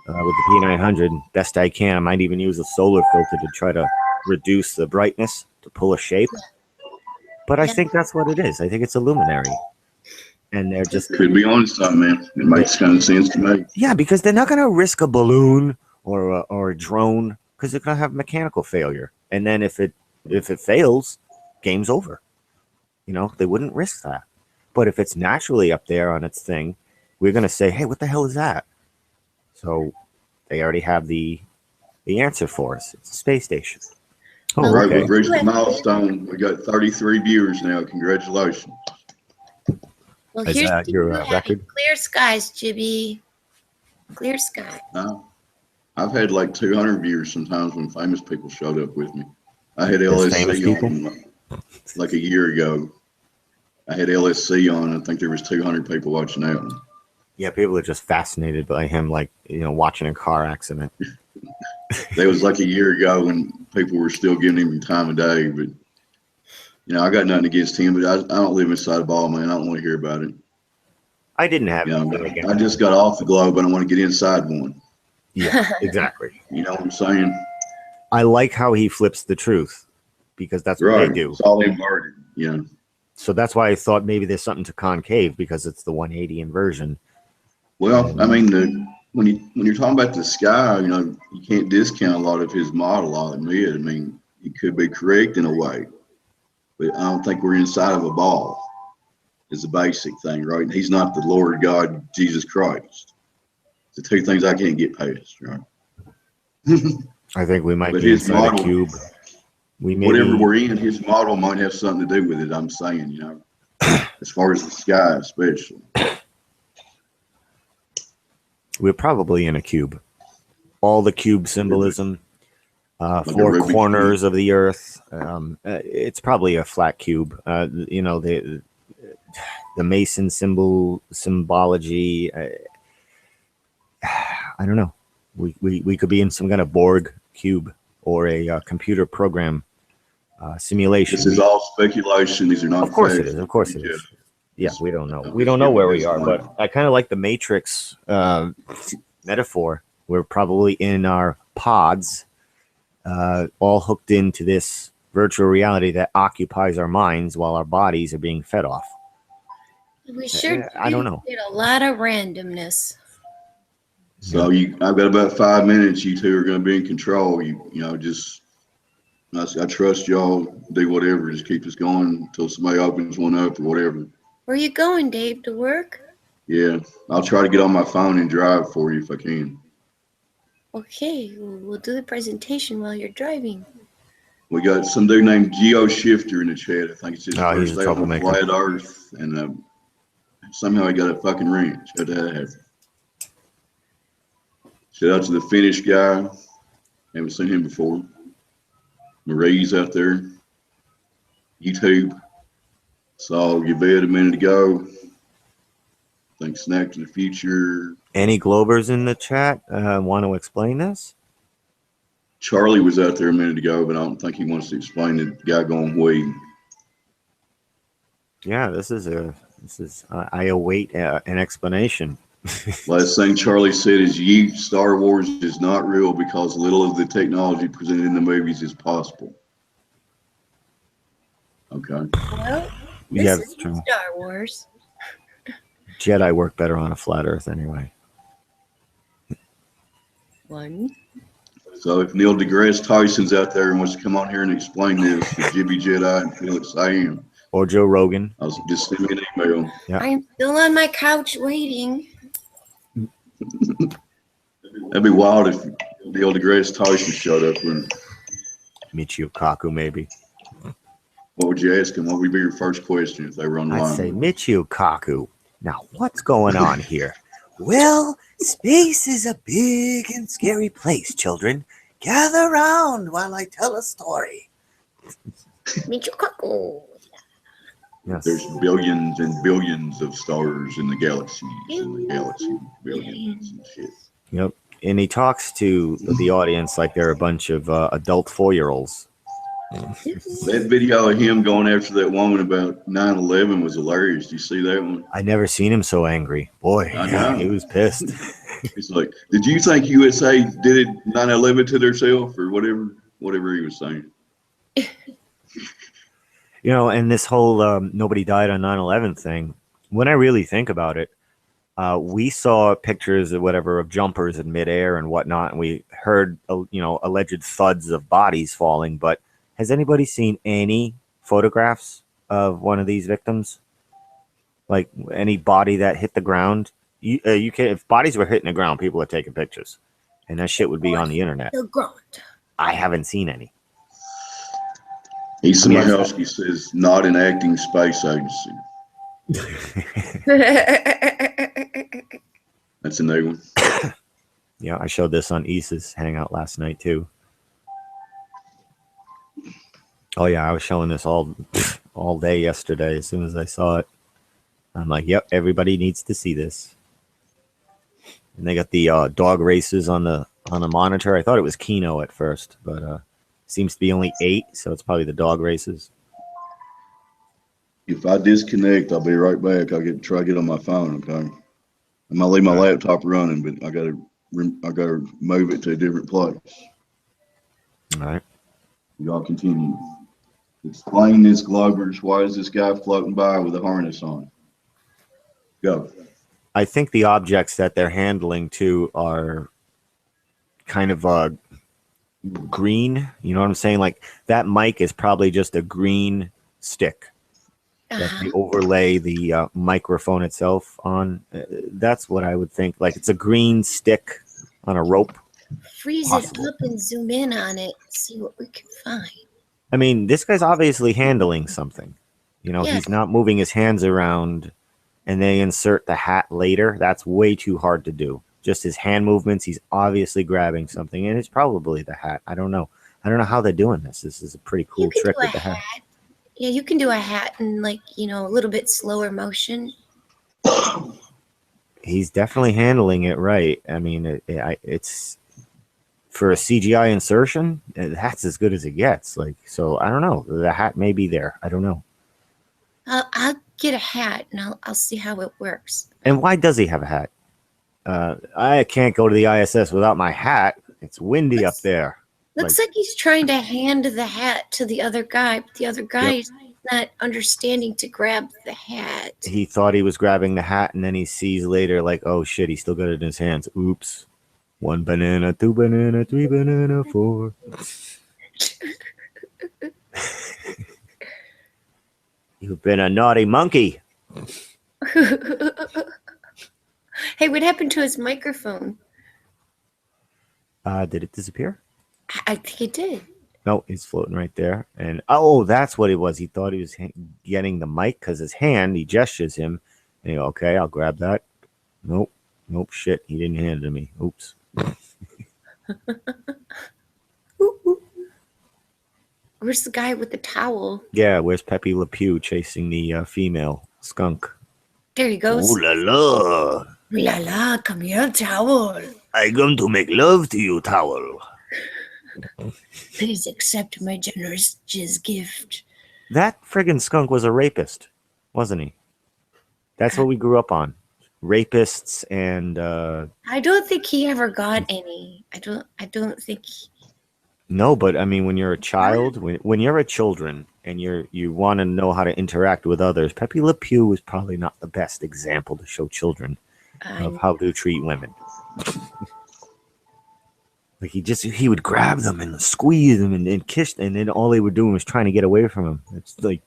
with the P900 best I can. I might even use a solar filter to try to reduce the brightness to pull a shape. But I think that's what it is. I think it's a luminary. And they're just Could be on something, man. It makes kind of sense to me. yeah, because they're not going to risk a balloon or a drone because they're going to have mechanical failure. And then if it fails, game's over. They wouldn't risk that. But if it's naturally up there on its thing, we're going to say, hey, what the hell is that? So they already have the answer for us. It's a space station. Oh, All right, okay. we've reached the milestone. We got 33 viewers now. Congratulations. Well, Is here's that to your you having record? Clear skies, Jibby. Clear sky. No, I've had like 200 viewers sometimes when famous people showed up with me. I had There's famous LSC people? on like a year ago. I had LSC on. I think there was 200 people watching that one. Yeah, people are just fascinated by him, like, watching a car accident. That was like a year ago when people were still giving him time of day. But, I got nothing against him, but I don't live inside a ball, man. I don't want to hear about it. I didn't have anything I against just got off the globe, but I want to get inside one. Yeah, exactly. You know what I'm saying? I like how he flips the truth because that's what Right. they do. It's all inverted, So that's why I thought maybe there's something to concave because it's the 180 inversion. Well, I mean, when you're talking about the sky, you can't discount a lot of his model. I'll admit. I mean, he could be correct in a way, but I don't think we're inside of a ball. Is the basic thing, right? And he's not the Lord God, Jesus Christ. The two things I can't get past, right? I think we might But be his inside a model- cube. We may Whatever be, we're in, his model might have something to do with it. I'm saying, as far as the sky, especially. we're probably in a cube. All the cube symbolism, a 4 Rubik's corners of the earth. It's probably a flat cube. The Mason symbology. I don't know. We could be in some kind of Borg cube or a computer program simulation. This is all speculation. These are not Of course it facts. is. Of course it is. Yeah, we don't know. We don't know where we are, but I kind of like the Matrix metaphor. We're probably in our pods, all hooked into this virtual reality that occupies our minds while our bodies are being fed off. We sure I don't know. did a lot of randomness. So I've got about 5 minutes. You two are going to be in control. I trust y'all. Do whatever. Just keep us going until somebody opens one up or whatever. Where you going, Dave? To work? Yeah, I'll try to get on my phone and drive for you if I can. Okay, we'll do the presentation while you're driving. We got some dude named Geo Shifter in the chat. I think it's his Oh, he's first a day on troublemaker. flat Earth, and somehow he got a fucking wrench. How'd that happen? Shout out to the Finnish guy. Haven't seen him before. Marie's out there. YouTube. Saw your bed a minute ago. I think Snack to the Future. Any Globers in the chat want to explain this? Charlie was out there a minute ago, but I don't think he wants to explain the guy going weed. Yeah, I await an explanation. Last thing Charlie said is, Star Wars is not real because little of the technology presented in the movies is possible. Okay. Well, Yeah, this it's is true. Star Wars. Jedi work better on a flat Earth anyway. One. So if Neil deGrasse Tyson's out there and wants to come on here and explain this to Jibby Jedi and Felix I am, Or Joe Rogan. I'll just send me an email. Yeah. I'm still on my couch waiting. That'd be wild if Neil deGrasse Tyson showed up. Michio Kaku, maybe. What would you ask him? What would be your first question if they were on the I'd line? say, Michio Kaku, now what's going on here? Well, space is a big and scary place, children. Gather round while I tell a story. Michokaku. Yes. There's billions and billions of stars in the galaxies and the galaxy billions and shit. Yep. And he talks to the audience like they're a bunch of adult 4-year-olds. That video of him going after that woman about 9/11 was hilarious. Do you see that one? I never seen him so angry. Boy, I know. he was pissed. It's like, did you think USA did it 9/11 to themselves or whatever he was saying? You know, and this whole nobody died on 9/11 thing, when I really think about it, we saw pictures of whatever of jumpers in midair and whatnot, and we heard, alleged thuds of bodies falling. But has anybody seen any photographs of one of these victims? Like any body that hit the ground? You can, if bodies were hitting the ground, people are taking pictures, and that shit would be on the internet. The ground. I haven't seen any. Issa Mahowski says, not an acting space agency. That's a new one. Yeah, I showed this on Issa's Hangout last night too. Oh yeah, I was showing this all day yesterday. As soon as I saw it, I'm like, "Yep, everybody needs to see this." And they got the dog races on the monitor. I thought it was Keno at first, but seems to be only 8, so it's probably the dog races. If I disconnect, I'll be right back. Try to get on my phone. Okay. I'm gonna leave my laptop running, but I gotta move it to a different place. All right. Y'all continue. Explain this, Globers. Why is this guy floating by with a harness on? Go. I think the objects that they're handling too are kind of green. You know what I'm saying? Like that mic is probably just a green stick that they overlay the microphone itself on. That's what I would think. Like it's a green stick on a rope. Freeze it up and zoom in on it. See what we can find. I mean, this guy's obviously handling something. You know, he's not moving his hands around and they insert the hat later. That's way too hard to do. Just his hand movements, he's obviously grabbing something, and it's probably the hat. I don't know. I don't know how they're doing this. This is a pretty cool trick with the hat. Yeah, you can do a hat in a little bit slower motion. He's definitely handling it right. I mean, it's for a CGI insertion, that's as good as it gets. Like, so I don't know. The hat may be there. I don't know. I'll get a hat and I'll see how it works. And why does he have a hat? I can't go to the ISS without my hat. It's windy up there. Looks like he's trying to hand the hat to the other guy, but the other guy is not understanding to grab the hat. He thought he was grabbing the hat, and then he sees later, like, oh shit, he still got it in his hands. Oops. 1 banana, 2 banana, 3 banana, 4. You've been a naughty monkey. Hey, what happened to his microphone? Did it disappear? I think it did. No, it's floating right there. And oh, that's what it was. He thought he was getting the mic because his hand, he gestures him. And you go, okay, I'll grab that. Nope. Shit. He didn't hand it to me. Oops. Where's the guy with the towel? Yeah, where's Pepe Le Pew chasing the female skunk? There he goes. Ooh la la. Ooh la la, come here, towel. I come to make love to you, towel. Please accept my generous jizz gift. That friggin' skunk was a rapist, wasn't he? That's what we grew up on. Rapists and I don't think he ever got any. I don't think No, but I mean when you're a child, when you're a children and you want to know how to interact with others, Pepe Le Pew was probably not the best example to show children of how to treat women. Like he would grab them and squeeze them and kiss, and then all they were doing was trying to get away from him. It's like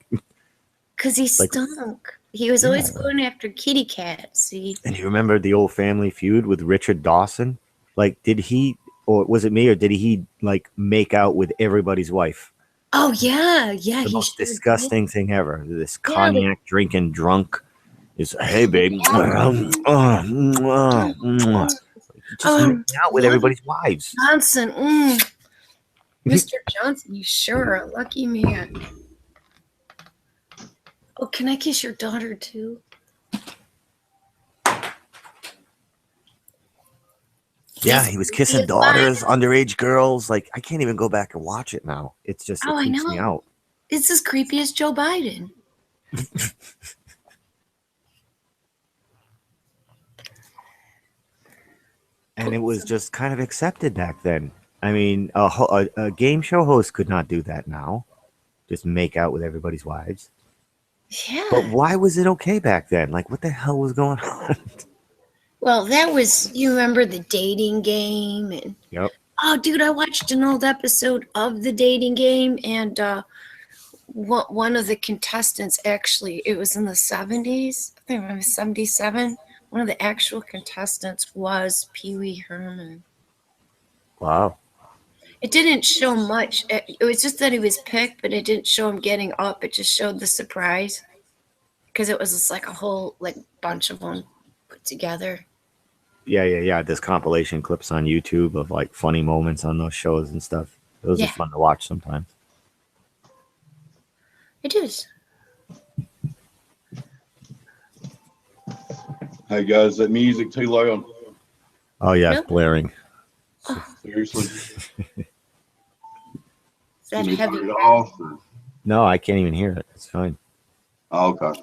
because he stunk. He was always going after kitty cats. See, and you remember the old Family Feud with Richard Dawson? Like, did he, or was it me, or did he like make out with everybody's wife? Oh yeah. The most disgusting thing ever. This cognac drinking drunk is, hey babe, just making out with everybody's wives. Johnson, Mr. Johnson, you sure are a lucky man. Oh, can I kiss your daughter too? Yeah, he was kissing daughters, underage girls. Like, I can't even go back and watch it now. It's just, it creeps me out. It's as creepy as Joe Biden. And it was just kind of accepted back then. I mean, a game show host could not do that now. Just make out with everybody's wives. Yeah. But why was it okay back then? Like, what the hell was going on? Well, that was, you remember the dating game? And Yep. Oh, dude, I watched an old episode of the dating game, and one of the contestants, actually, it was in the 70s. I think it was 77. One of the actual contestants was Pee Wee Herman. Wow. It didn't show much. It was just that he was picked, but it didn't show him getting up. It just showed the surprise. Because it was just like a whole bunch of them put together. Yeah. There's compilation clips on YouTube of like funny moments on those shows and stuff. Those are fun to watch sometimes. It is. Hey guys, that music too loud? Oh yeah, it's blaring. Seriously? Is that heavy? Turn it off, or? No, I can't even hear it. It's fine. Oh, okay.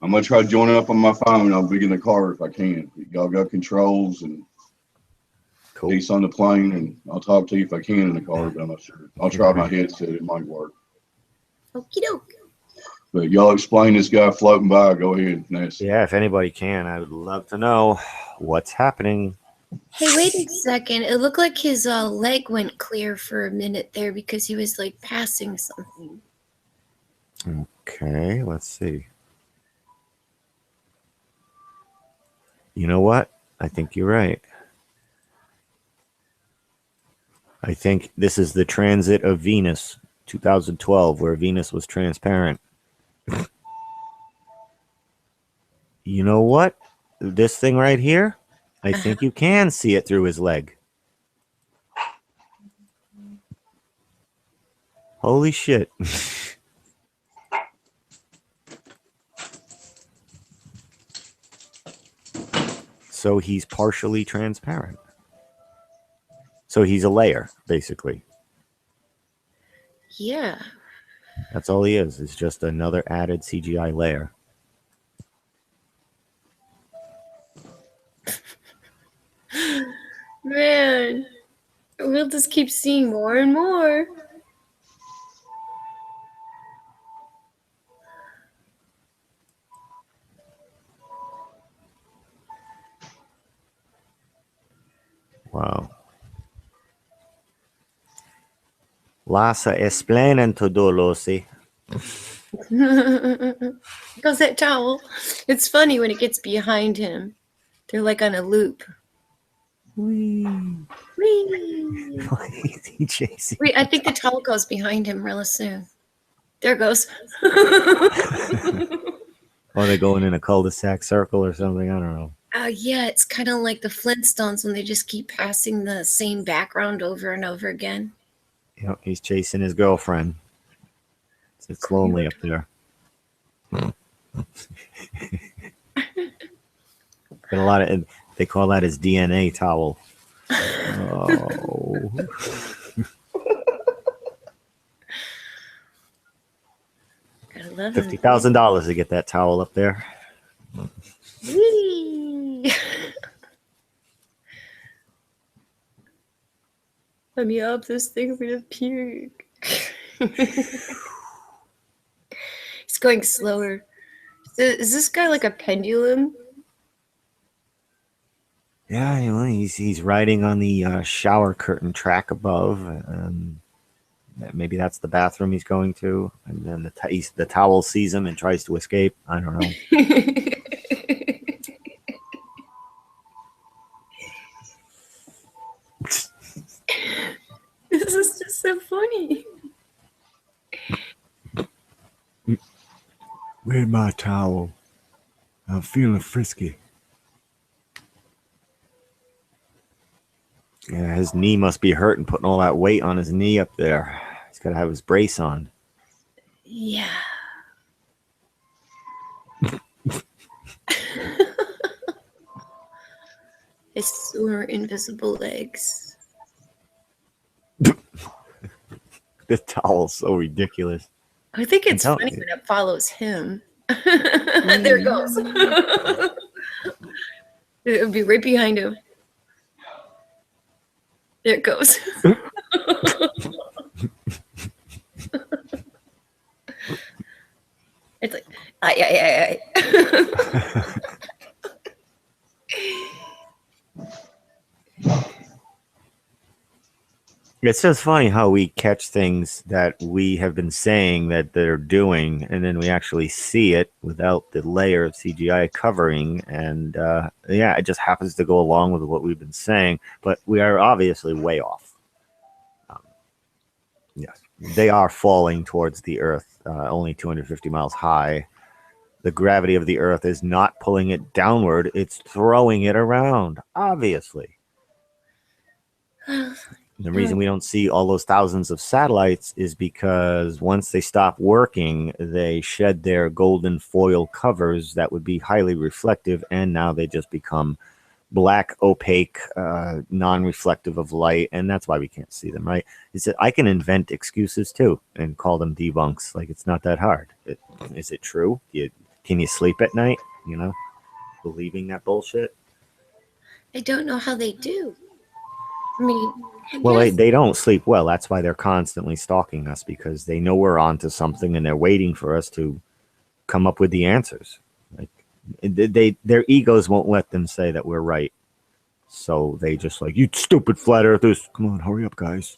I'm gonna try joining up on my phone. I'll be in the car if I can. Y'all got controls and peace on the plane, and I'll talk to you if I can in the car, but I'm not sure. I'll try my headset. It might work. Okie doke. But y'all explain this guy floating by. Go ahead, Nancy. Yeah, if anybody can, I would love to know what's happening. Hey, wait a second. It looked like his leg went clear for a minute there because he was like passing something. Okay, let's see. You know what? I think you're right. I think this is the transit of Venus, 2012, where Venus was transparent. You know what? This thing right here, I think you can see it through his leg. Holy shit. So he's partially transparent. So he's a layer, basically. Yeah. That's all he is. It's just another added CGI layer. Man, we'll just keep seeing more and more. Wow. Lassa explaining to do, Lucy. How's that towel? It's funny when it gets behind him. They're like on a loop. Whee. Whee! Why is he chasing? Wait, I think the towel goes behind him real soon. There it goes. Or they're going in a cul-de-sac circle or something. I don't know. Yeah, it's kind of like the Flintstones when they just keep passing the same background over and over again. Yep, he's chasing his girlfriend. It's lonely up there. Got a lot of. They call that his DNA towel. Oh. Gotta love him. $50,000 to get that towel up there. Whee! Let me up this thing for the puke. He's going slower. Is this guy like a pendulum? Yeah, you know, he's riding on the shower curtain track above. Maybe that's the bathroom he's going to, and then the towel sees him and tries to escape. I don't know. This is just so funny. Where's my towel? I'm feeling frisky. Yeah, his knee must be hurting, putting all that weight on his knee up there. He's got to have his brace on. Yeah. His sore invisible legs. The towel's so ridiculous. I think it's funny when it follows him. There it goes. It would be right behind him. There it goes. It's like, aye. It's just funny how we catch things that we have been saying that they're doing, and then we actually see it without the layer of CGI covering. And yeah, it just happens to go along with what we've been saying, but we are obviously way off. Yes, they are falling towards the Earth, only 250 miles high. The gravity of the Earth is not pulling it downward, it's throwing it around, obviously. The reason we don't see all those thousands of satellites is because once they stop working, they shed their golden foil covers that would be highly reflective, and now they just become black, opaque, non-reflective of light, and that's why we can't see them, right? Is that I can invent excuses too and call them debunks. Like, it's not that hard. Is it true? Can you sleep at night, you know, believing that bullshit? I don't know how they do. I mean, well, they don't sleep well. That's why they're constantly stalking us, because they know we're onto something and they're waiting for us to come up with the answers. Like, their egos won't let them say that we're right. So they just like, you stupid flat earthers. Come on, hurry up, guys.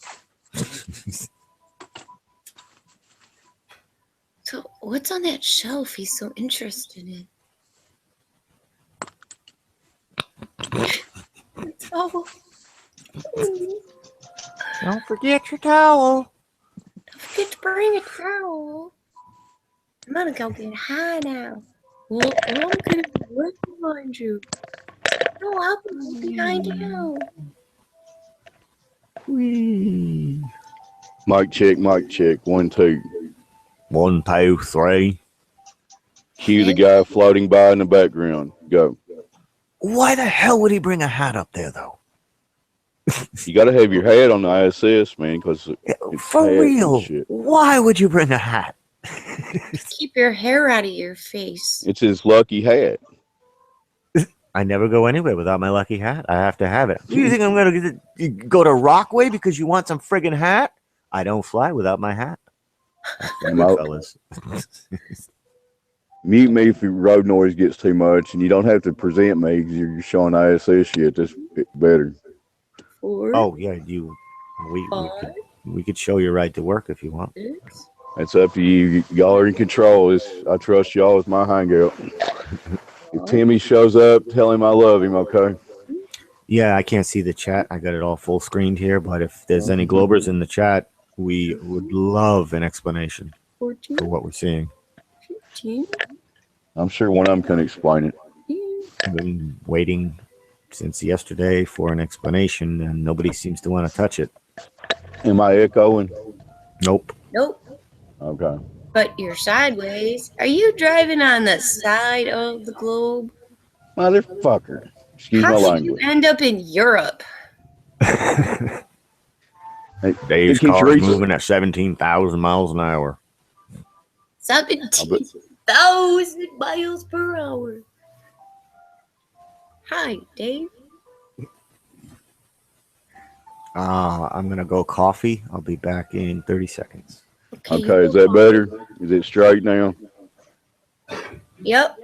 So what's on that shelf he's so interested in? Oh. Don't forget your towel. Don't forget to bring a towel. I'm gonna go get high now. Well, I'm gonna look behind you. No, I'll be behind you. Whee. Mic check, 1, 2. 1, 2, 3. Cue the guy floating by in the background. Go. Why the hell would he bring a hat up there, though? You got to have your hat on the ISS, man, because for real. Why would you bring a hat? Keep your hair out of your face. It's his lucky hat. I never go anywhere without my lucky hat. I have to have it. Do you think I'm going to go to Rockaway because you want some friggin' hat? I don't fly without my hat. Fellas. Mute me if your road noise gets too much, and you don't have to present me because you're showing ISS shit. That's better. Oh yeah, we could show you right to work if you want. That's up to you. Y'all are in control. I trust y'all with my hangout. If Timmy shows up, tell him I love him, okay? Yeah, I can't see the chat. I got it all full screened here, but if there's any Globers in the chat, we would love an explanation 14, for what we're seeing. 15. I'm sure one of them can explain it. I've been waiting since yesterday for an explanation, and nobody seems to want to touch it. Am I echoing? Nope. Okay. But you're sideways. Are you driving on the side of the globe? Motherfucker. Excuse my How did language. you end up in Europe? Dave's car's moving at 17,000 miles an hour. 17,000 miles per hour. Hi, Dave. I'm going to go coffee. I'll be back in 30 seconds. Okay, is that better? Is it straight now? Yep.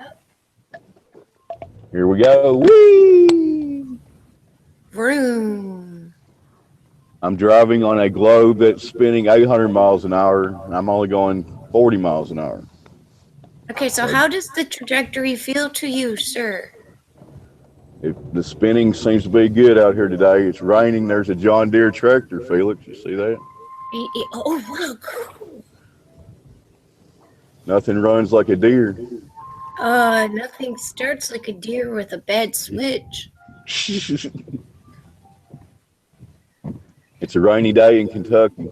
Here we go. Whee! Vroom. I'm driving on a globe that's spinning 800 miles an hour, and I'm only going 40 miles an hour. Okay, so how does the trajectory feel to you, sir? The spinning seems to be good out here today. It's raining. There's a John Deere tractor, Felix. You see that? Oh, wow, cool. Nothing runs like a deer. Nothing starts like a deer with a bad switch. It's a rainy day in Kentucky.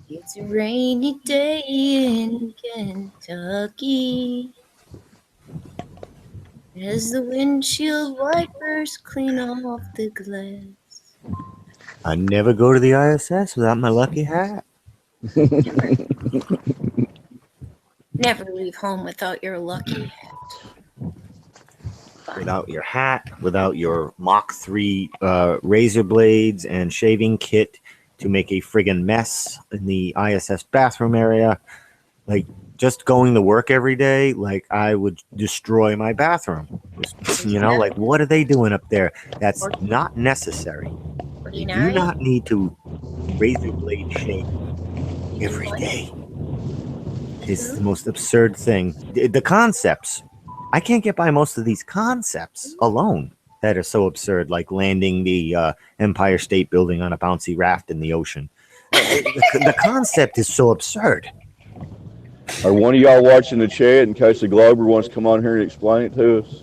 It's a rainy day in Kentucky. As the windshield wipers clean off the glass. I never go to the ISS without my lucky hat. Never leave home without your lucky hat. Without your hat, without your Mach 3 razor blades and shaving kit to make a friggin' mess in the ISS bathroom area. Like, just going to work every day, like, I would destroy my bathroom. You know, like, what are they doing up there? That's not necessary. You do not need to razor blade shave every day. It's the most absurd thing. The concepts. I can't get by most of these concepts alone that are so absurd, like landing the Empire State Building on a bouncy raft in the ocean. The concept is so absurd. Are one of y'all watching the chat in case the Glober wants to come on here and explain it to us?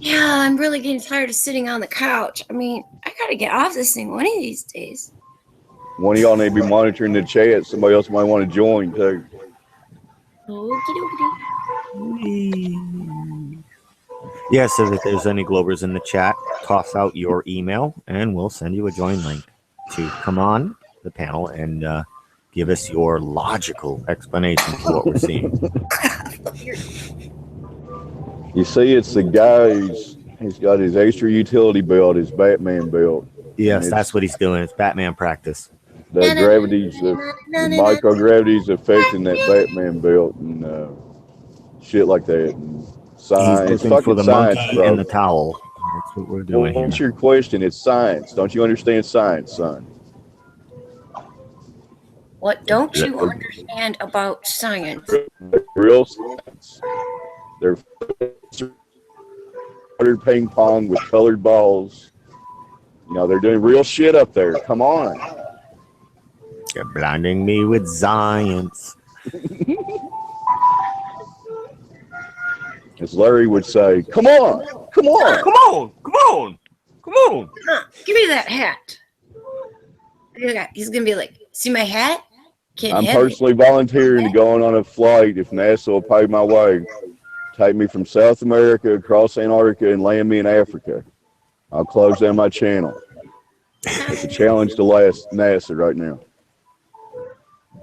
Yeah, I'm really getting tired of sitting on the couch. I mean, I gotta get off this thing one of these days. One of y'all need to be monitoring the chat. Somebody else might want to join too. Yeah, so if there's any Globers in the chat, toss out your email and we'll send you a join link to come on the panel and give us your logical explanation for what we're seeing. You see, it's the guy he's got his extra utility belt, his Batman belt. Yes, that's what he's doing. It's Batman practice. The gravity's, the microgravity's affecting that Batman belt and shit like that. And science. He's looking for the monkey and the towel. That's what we're doing here. What's your question? It's science. Don't you understand science, son? What don't you understand about science? Real science. They're ping pong with colored balls. You know, they're doing real shit up there. Come on. You're blinding me with science. As Larry would say, come on, come on, come on, come on, come on. Give me that hat. He's going to be like, see my hat? I'm personally volunteering to go on a flight if NASA will pay my way. Take me from South America across Antarctica and land me in Africa. I'll close down my channel. It's a challenge to NASA right now.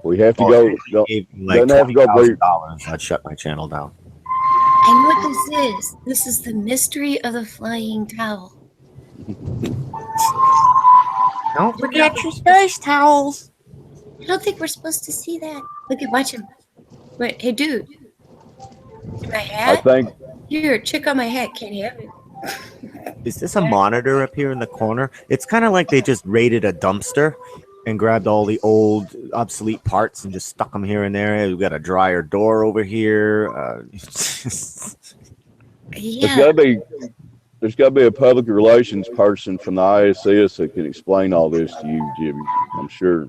We have to Oh, go. if you gave me like Doesn't have to go very. $20,000, I'd shut my channel down. I know what this is. This is the mystery of the flying towel. Don't forget your space towels. I don't think we're supposed to see that. Look at, watch him. Wait, hey, dude. See my I hat? think Here, check out my hat. Can't have it. Is this a monitor up here in the corner? It's kind of like they just raided a dumpster and grabbed all the old obsolete parts and just stuck them here and there. We've got a dryer door over here. Yeah. there's got to be a public relations person from the ISS that can explain all this to you, Jimmy. I'm sure.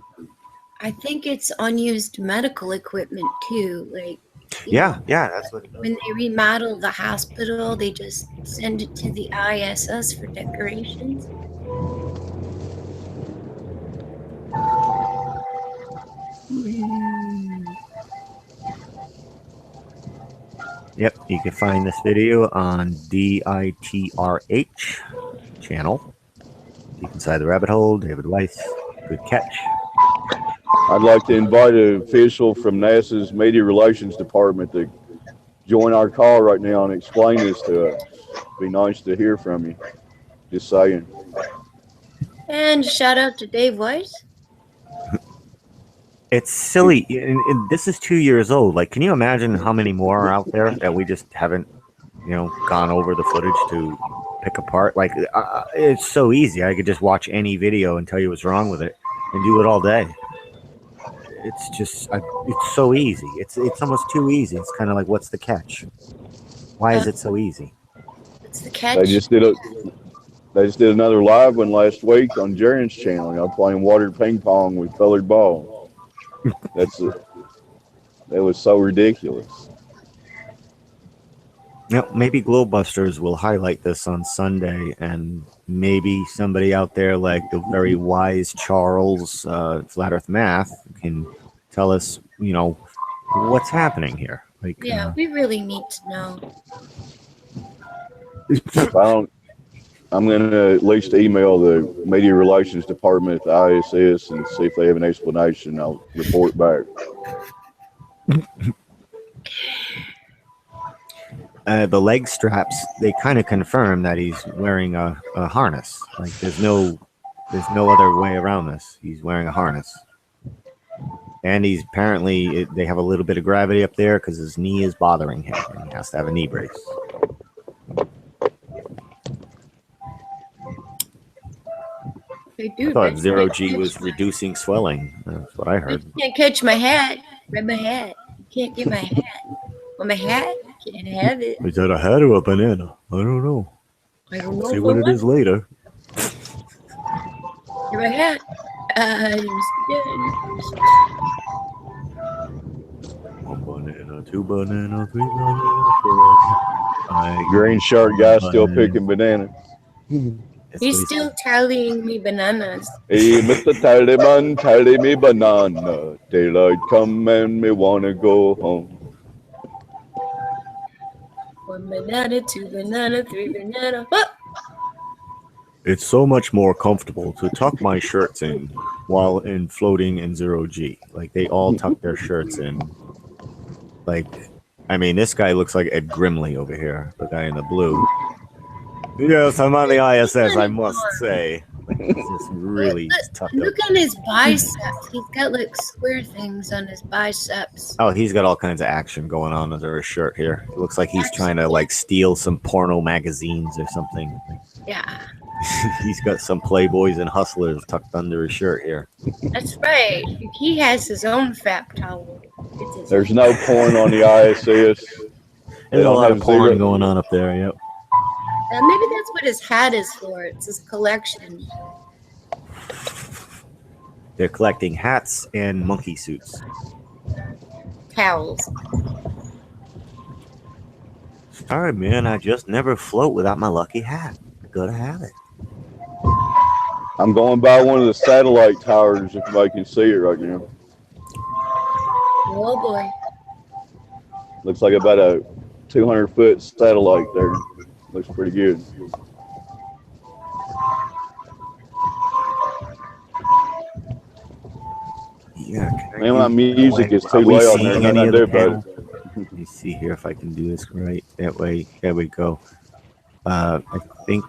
I think it's unused medical equipment too. Like, yeah, that's what. When they remodel the hospital, they just send it to the ISS for decorations. Yep, you can find this video on DITRH channel. Deep Inside the Rabbit Hole, David Weiss. Good catch. I'd like to invite an official from NASA's Media Relations Department to join our call right now and explain this to us. Be nice to hear from you. Just saying. And shout out to Dave Weiss. It's silly. And this is 2 years old. Like, can you imagine how many more are out there that we just haven't, gone over the footage to pick apart? Like, it's so easy. I could just watch any video and tell you what's wrong with it and do it all day. It's just, it's so easy. It's almost too easy. It's kind of like, what's the catch? Why is it so easy? What's the catch? They just did another live one last week on Jaren's channel. Playing water ping pong with colored balls. That was so ridiculous. Maybe Globebusters will highlight this on Sunday, and maybe somebody out there like the very wise Charles, Flat Earth Math, can tell us, what's happening here. Like, we really need to know. If I don't, I'm going to at least email the Media Relations Department at the ISS and see if they have an explanation. I'll report back. The leg straps, they kind of confirm that he's wearing a harness. Like, there's no other way around this. He's wearing a harness. And he's apparently, they have a little bit of gravity up there because his knee is bothering him and he has to have a knee brace. I thought Zero G was reducing swelling. That's what I heard. You can't catch my hat. Grab my hat. You can't get my hat. Want my hat? Can't have it. Is that a hat or a banana? I don't know. I don't know. See what it is later. Get my hat. One banana, two banana, three banana, four. Green shirt guy still picking bananas. He's still tallying me bananas. Hey, Mr. Tallyman, tally me banana. Daylight come and me wanna go home. One banana, two banana, three banana. What? It's so much more comfortable to tuck my shirts in while floating in Zero G. Like, they all tuck their shirts in. Like, I mean, this guy looks like Ed Grimley over here, the guy in the blue. Yes, I'm on the ISS, I must say. Like, he's just really tucked up. Look on his biceps. He's got like square things on his biceps. Oh, he's got all kinds of action going on under his shirt here. It looks like he's trying to like steal some porno magazines or something. Yeah. He's got some Playboys and Hustlers tucked under his shirt here. That's right. He has his own fap towel. There's no porn on the ISS. There's a lot of porn going on up there, yep. Maybe that's what his hat is for. It's his collection. They're collecting hats and monkey suits. Towels. Sorry, man. I just never float without my lucky hat. Gotta have it. I'm going by one of the satellite towers if I can see it right now. Oh boy. Looks like about a 200-foot satellite there. Looks pretty good. Yeah. Man, my music is too loud and there's nothing I do about it. Let me see here if I can do this right. That way, there we go. I think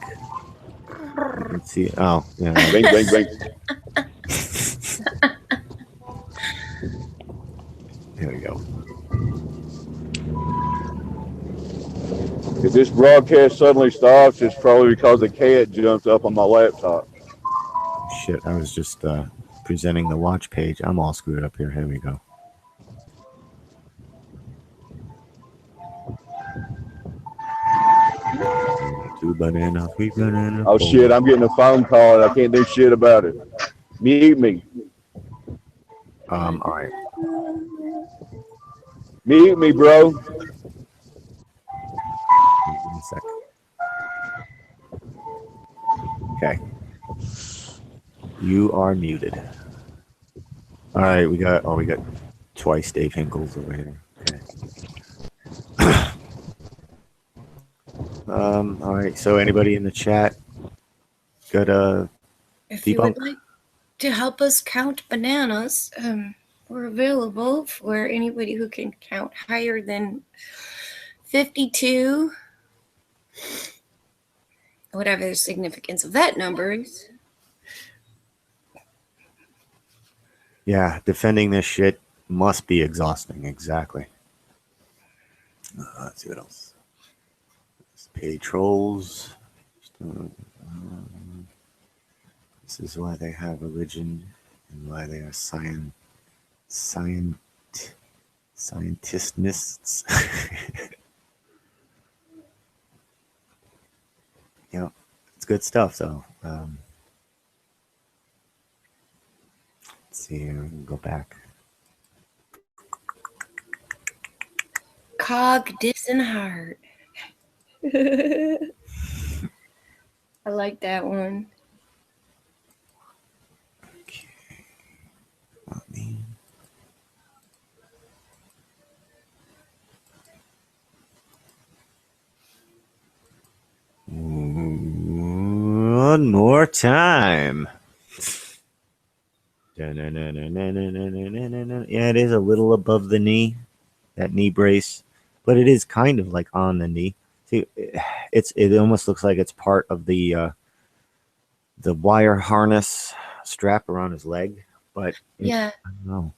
you can see. Oh, yeah. Bing, bing, bing. There we go. If this broadcast suddenly stops, it's probably because the cat jumped up on my laptop. Shit, I was just presenting the watch page. I'm all screwed up here. Here we go. Two bananas, three bananas. Oh shit, I'm getting a phone call and I can't do shit about it. Mute me. All right. Mute me, bro. Give me a sec. Okay. You are muted. All right, we got twice Dave Hinkles over here. Okay. All right. So anybody in the chat got a If you debunk? would like to help us count bananas, we're available for anybody who can count higher than 52, whatever the significance of that number is. Yeah, defending this shit must be exhausting. Exactly. Let's see what else. Pay trolls. This is why they have religion and why they are scientists. Yeah, it's good stuff. So let's see here. We can go back. Cog Disenheart. I like that one. Okay. Not me. One more time. Yeah, it is a little above the knee, that knee brace, but it is kind of like on the knee. See, it almost looks like it's part of the wire harness strap around his leg, but Yeah. I don't know.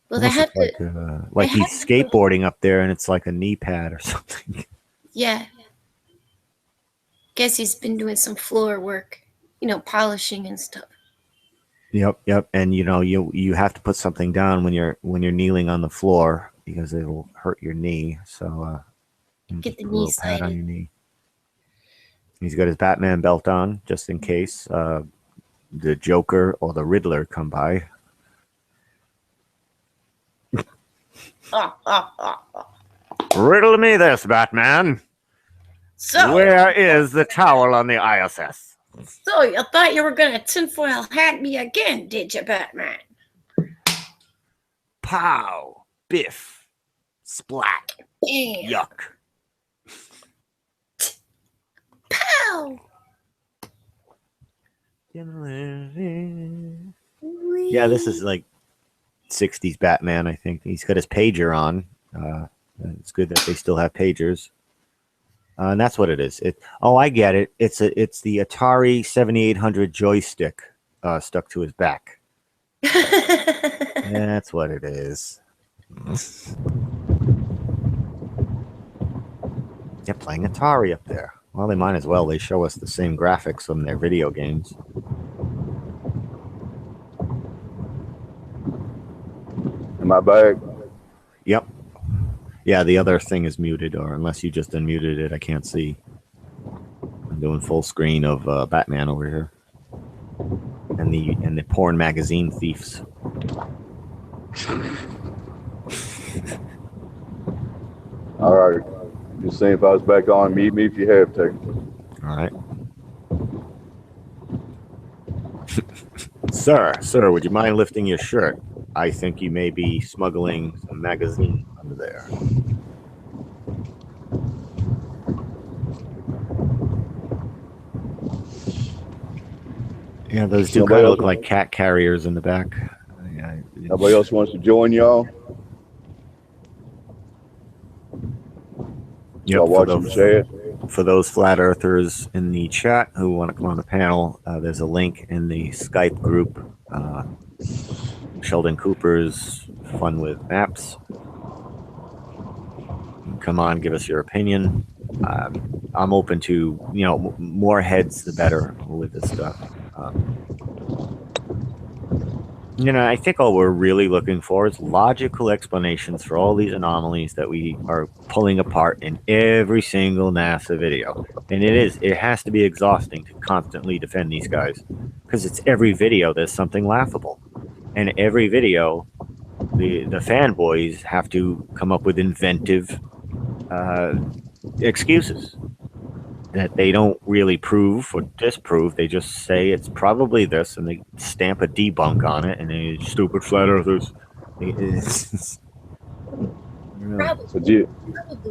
Well, they Almost had looks like he's skateboarding up there, and it's like a knee pad or something. Yeah. Guess he's been doing some floor work, polishing and stuff. Yep. And you have to put something down when you're kneeling on the floor because it'll hurt your knee. So Get the put a knee little pad on sighted. your knee. He's got his Batman belt on just in case the Joker or the Riddler come by. Riddle me this, Batman. So, where is the towel on the ISS? So you thought you were gonna tinfoil hat me again, did you, Batman? Pow! Biff! Splat! Damn. Yuck! Pow! Yeah, this is like 60s Batman, I think. He's got his pager on. It's good that they still have pagers. And that's what it is. I get it. It's the Atari 7800 joystick stuck to his back. That's what it is. They're playing Atari up there. Well, they might as well. They show us the same graphics from their video games. Am I back? Yep. Yeah, the other thing is muted, or unless you just unmuted it, I can't see. I'm doing full screen of Batman over here, and the porn magazine thieves. All right. Just saying if I was back on, mute me if you have to. All right. Sir, would you mind lifting your shirt? I think you may be smuggling some magazine under there. Yeah, those do Nobody kind of else, look like cat carriers in the back. Yeah, nobody else wants to join y'all. Yep, Y'all watching the chat. for those flat earthers in the chat who want to come on the panel, there's a link in the Skype group. Sheldon Cooper's Fun with Maps. Come on, give us your opinion. I'm open to, more heads the better with this stuff. I think all we're really looking for is logical explanations for all these anomalies that we are pulling apart in every single NASA video. And it has to be exhausting to constantly defend these guys, because it's every video there's something laughable. And every video, the fanboys have to come up with inventive excuses that they don't really prove or disprove. They just say it's probably this, and they stamp a debunk on it, and they stupid flat earthers. So do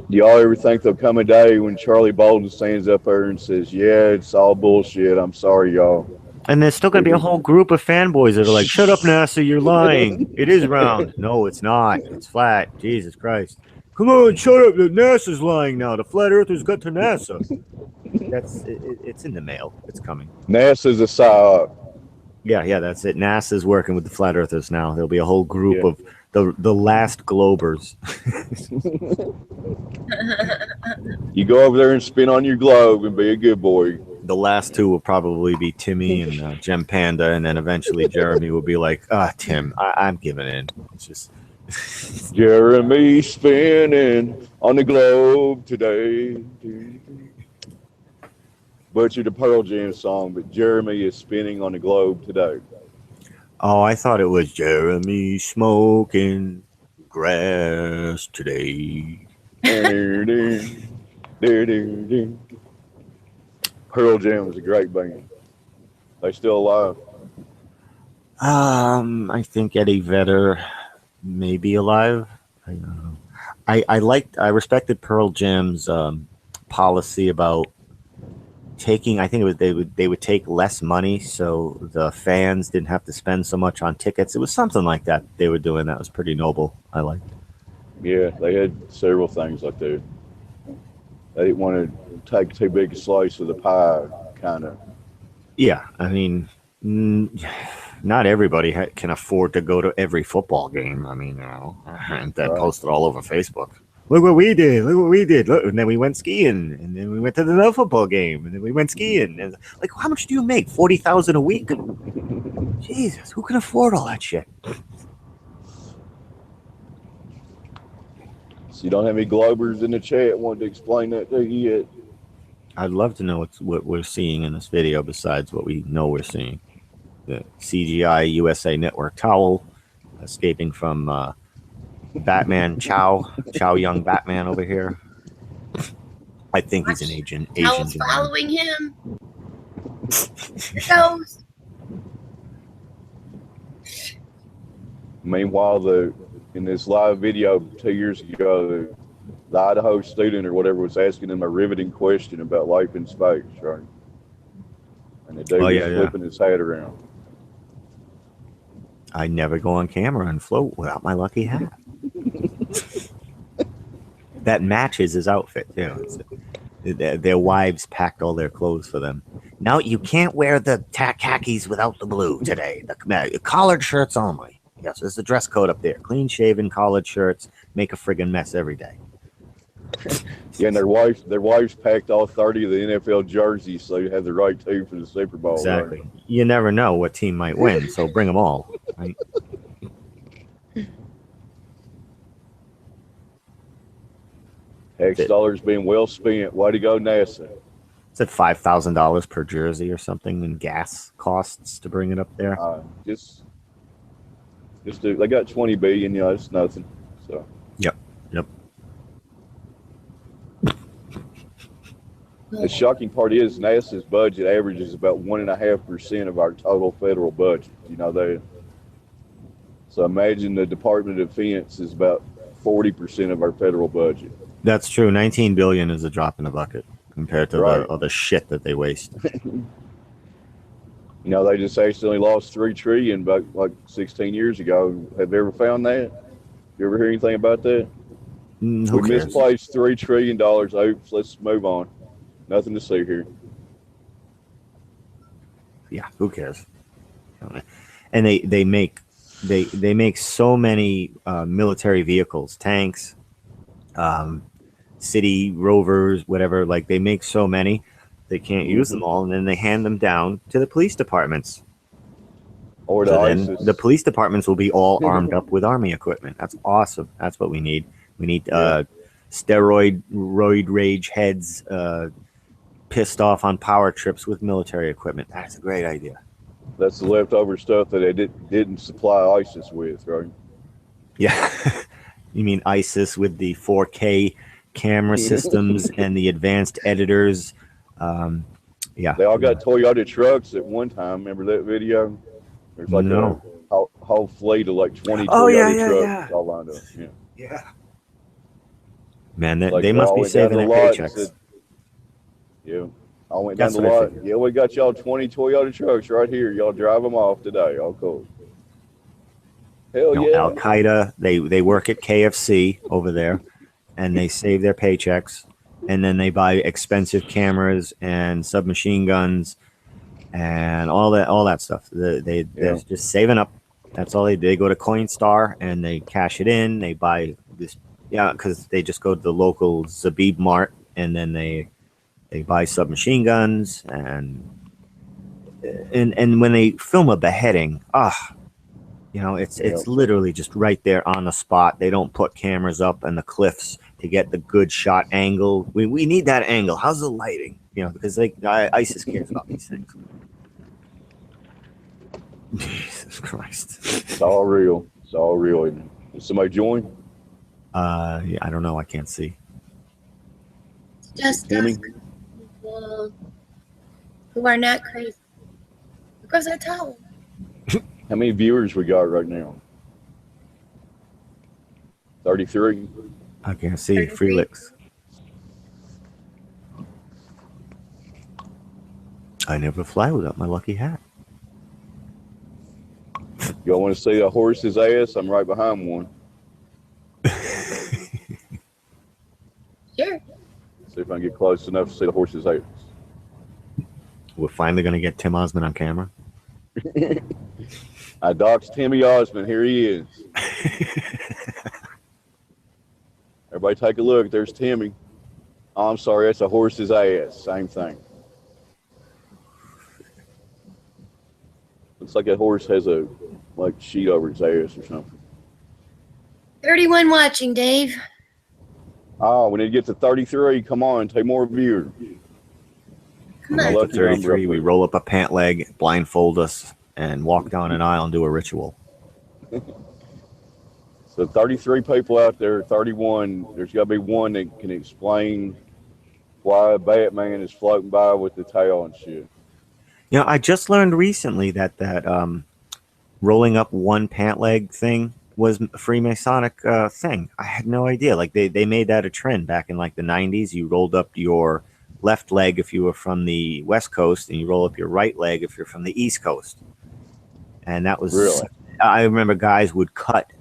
y'all ever think there'll come a day when Charlie Bolden stands up there and says, "Yeah, it's all bullshit. I'm sorry, y'all." And there's still going to be a whole group of fanboys that are like, "Shut up, NASA! You're lying. It is round. No, it's not. It's flat. Jesus Christ! Come on, shut up! The NASA's lying now. The flat earthers got to NASA." It's in the mail. It's coming. NASA's a psyop. Yeah, that's it. NASA's working with the flat earthers now. There'll be a whole group of the last globers. You go over there and spin on your globe and be a good boy. The last two will probably be Timmy and Gem Panda, and then eventually Jeremy will be like, Tim, I'm giving in. It's just Jeremy spinning on the globe today. Butchered the Pearl Jam song, but Jeremy is spinning on the globe today. Oh, I thought it was Jeremy smoking grass today. Pearl Jam was a great band. They still alive? I think Eddie Vedder may be alive. I don't know. I respected Pearl Jam's policy about taking. I think it was they would take less money so the fans didn't have to spend so much on tickets. It was something like that they were doing. That was pretty noble. I liked. Yeah, they had several things like that. They didn't want to take too big a slice of the pie, kind of. Yeah, I mean, not everybody can afford to go to every football game. I mean, and then post it all over Facebook. Look what we did! Look what we did! Look, and then we went skiing, and then we went to the football game, and then we went skiing. And like, how much do you make? $40,000 a week? Jesus, who can afford all that shit? So you don't have any Globers in the chat wanting to explain that to you yet? I'd love to know what we're seeing in this video besides what we know we're seeing. The CGI USA Network towel escaping from Batman Chow Young Batman over here. I think he's an Asian. Howl's following him. Here goes. Meanwhile, in this live video 2 years ago, the Idaho student or whatever was asking him a riveting question about life in space, right? And the dude was flipping his hat around. I never go on camera and float without my lucky hat. That matches his outfit, too. Their wives packed all their clothes for them. Now you can't wear the khakis without the blue today. The collared shirts only. Yes, there's the dress code up there. Clean shaven collared shirts make a friggin' mess every day. Yeah, and their wives packed all 30 of the NFL jerseys so you have the right team for the Super Bowl. Exactly. Right? You never know what team might win, so bring them all. Right? Tax dollars being well spent. Way to go, NASA. It's at $5,000 per jersey or something in gas costs to bring it up there. Just do. They got 20 billion. It's nothing. So. Yep. The shocking part is NASA's budget averages about 1.5% of our total federal budget. You know that. So imagine the Department of Defense is about 40% of our federal budget. That's true. 19 billion is a drop in the bucket compared to the other shit that they waste. You know, they just accidentally lost 3 trillion back like 16 years ago. Have you ever found that? You ever hear anything about that? Who We cares? misplaced $3 trillion. Oops, let's move on. Nothing to see here. Yeah, who cares? And they make so many military vehicles, tanks, city rovers, whatever. Like they make so many, they can't use them all, and then they hand them down to the police departments. Or the So then ISIS. the police departments will be all armed up with army equipment. That's awesome. That's what we need. We need steroid roid rage heads pissed off on power trips with military equipment. That's a great idea. That's the leftover stuff that they didn't supply ISIS with, right? Yeah. You mean ISIS with the 4K camera systems and the advanced editors? Yeah. They all got Toyota trucks at one time. Remember that video? There's like No. a whole fleet of like 20 Oh, yeah, Toyota yeah, trucks yeah. all lined up. Yeah. Yeah. Man, Like they must all be went down saving to their the lot and paychecks. said, yeah. I went down That's the what I lot. figured. Yeah, we got y'all 20 Toyota trucks right here. Y'all drive them off today. All cool. Hell You know, yeah. Al Qaeda, they work at KFC over there, and they save their paychecks, and then they buy expensive cameras and submachine guns and all that stuff. They're just saving up. That's all they do. They go to Coinstar and they cash it in. They buy this, because they just go to the local Zabib Mart, and then they buy submachine guns and when they film a beheading, it's literally just right there on the spot. They don't put cameras up on the cliffs to get the good shot angle. We need that angle. How's the lighting? Because ISIS cares about these things. Jesus Christ. It's all real. It's all real. Did somebody join? Yeah, I don't know. I can't see. Just Timmy? us people who are not crazy. Because I told them. How many viewers we got right now? 33. I can't see. 33. Free licks. I never fly without my lucky hat. Y'all want to see a horse's ass? I'm right behind one. Sure. See if I can get close enough to see the horse's ass. We're finally going to get Tim Osmond on camera. I doxed Timmy Osmond. Here he is. Everybody take a look. There's Timmy. Oh, I'm sorry. That's a horse's ass. Same thing. Looks like a horse has a sheet over its ass or something. 31 watching, Dave. Oh, we need to get to 33. Come on, take more viewers. Come I on. love 33, we roll up a pant leg, blindfold us, and walk down an aisle and do a ritual. So 33 people out there, 31. There's got to be one that can explain why Batman is floating by with the tail and shit. I just learned recently that rolling up one pant leg thing was a Freemasonic thing. I had no idea. Like they made that a trend back in like the 90s. You rolled up your left leg if you were from the West Coast, and you roll up your right leg if you're from the East Coast. And that was Really? I remember guys would cut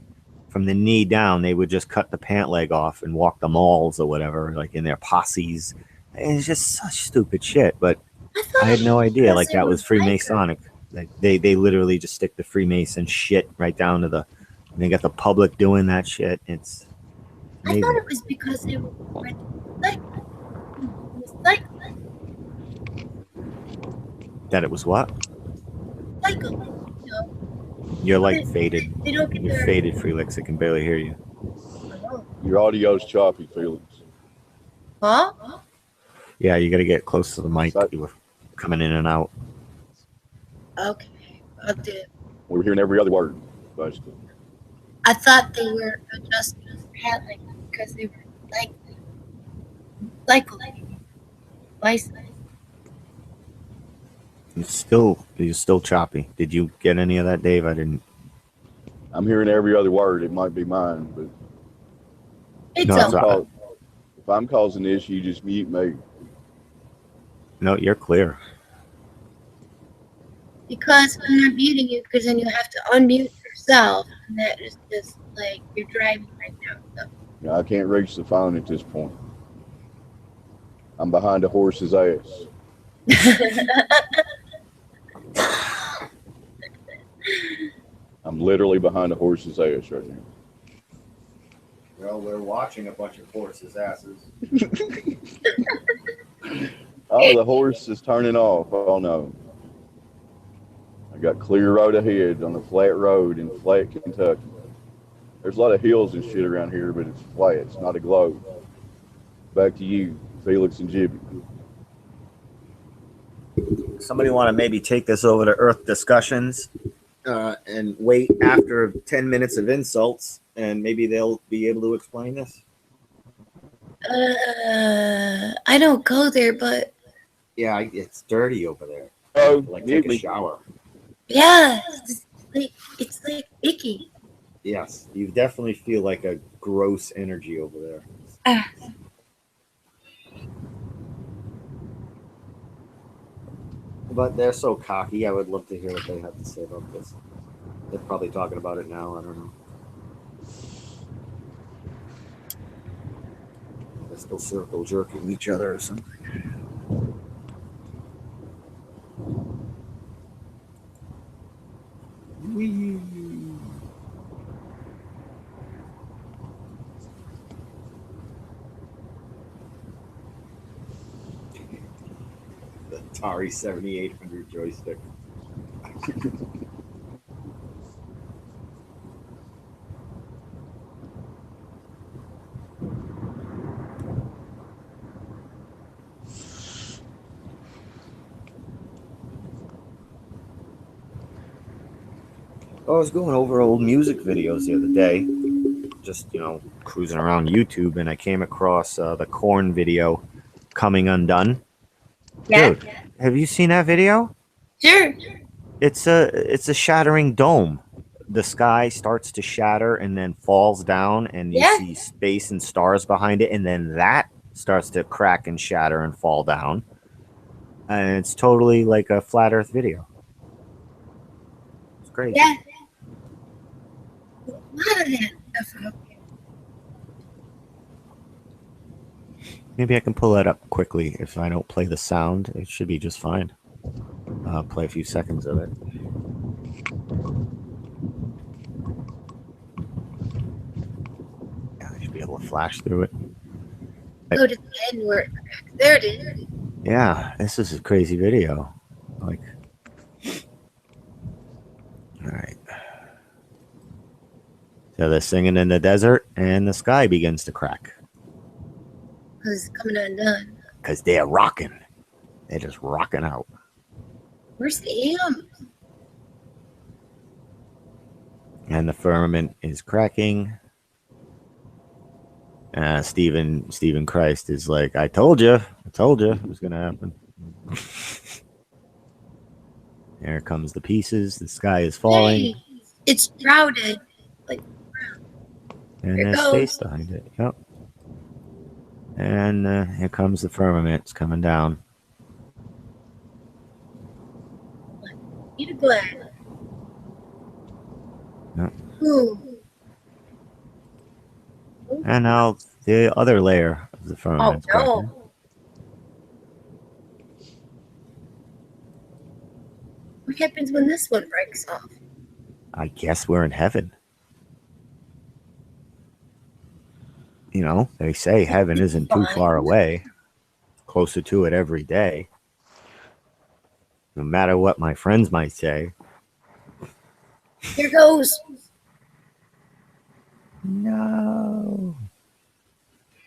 from the knee down. They would just cut the pant leg off and walk the malls or whatever, like in their posses. And it's just such stupid shit. But I had no idea. Like that was Freemasonic. Like they literally just stick the Freemason shit right down to the. They got the public doing that shit. It's amazing. I thought it was because they were That it was what? cycle. You're like faded. They don't get You're their faded, Felix. I can barely hear you. Your audio's choppy, Felix. Huh? Yeah, you got to get close to the mic. So- You were coming in and out. Okay, I'll do it. We're hearing every other word, basically. I thought they were just paddling because they were cycling. Bicycling. You're still choppy. Did you get any of that, Dave? I didn't. I'm hearing every other word. It might be mine, but It's No, it's okay. all right. if I'm causing this, you just mute me. No, you're clear. Because I'm not muting you, because then you have to unmute yourself, and that is just like you're driving right now. You know, I can't reach the phone at this point. I'm behind a horse's ass. I'm literally behind a horse's ass right now. Well, we're watching a bunch of horses' asses. Oh, the horse is turning off. Oh no. I got clear road ahead on a flat road in flat Kentucky. There's a lot of hills and shit around here, but it's flat. It's not a globe. Back to you, Felix and Jibby. Somebody want to maybe take this over to Earth discussions and wait after 10 minutes of insults, and maybe they'll be able to explain this? I don't go there, but Yeah, it's dirty over there. Oh, Like take a Jibby. shower. yeah, it's like icky. Yes, you definitely feel like a gross energy over there. Ah. But they're so cocky. I would love to hear what they have to say about this. They're probably talking about it now. I don't know. They're still circle jerking each other or something. Whee! The Atari 7800 joystick. I was going over old music videos the other day, just, cruising around YouTube, and I came across the Korn video, Coming Undone. Yeah, Dude, have you seen that video? sure. It's a shattering dome. The sky starts to shatter and then falls down, and you Yeah. see space and stars behind it, and then that starts to crack and shatter and fall down. And it's totally like a flat Earth video. It's crazy. Yeah. A lot of that stuff out there. Maybe I can pull that up quickly if I don't play the sound. It should be just fine. Play a few seconds of it. Yeah, I should be able to flash through it. Go to the end where it cracks. There it is. Yeah, this is a crazy video. Like, all right. So they're singing in the desert, and the sky begins to crack Because it's coming undone. because they're rocking. They're just rocking out. Where's the amp? And the firmament is cracking. Stephen Christ is like, I told you it was gonna happen. Here comes the pieces. The sky is falling, Hey, it's shrouded. and here there's goes. space behind it. Yep. And here comes the firmament. It's coming down. Eat a glass. Yep. Ooh. And now the other layer of the firmament. Oh, no. What happens when this one breaks off? I guess we're in heaven. They say heaven isn't too far away. Closer to it every day. No matter what my friends might say. Here goes. No.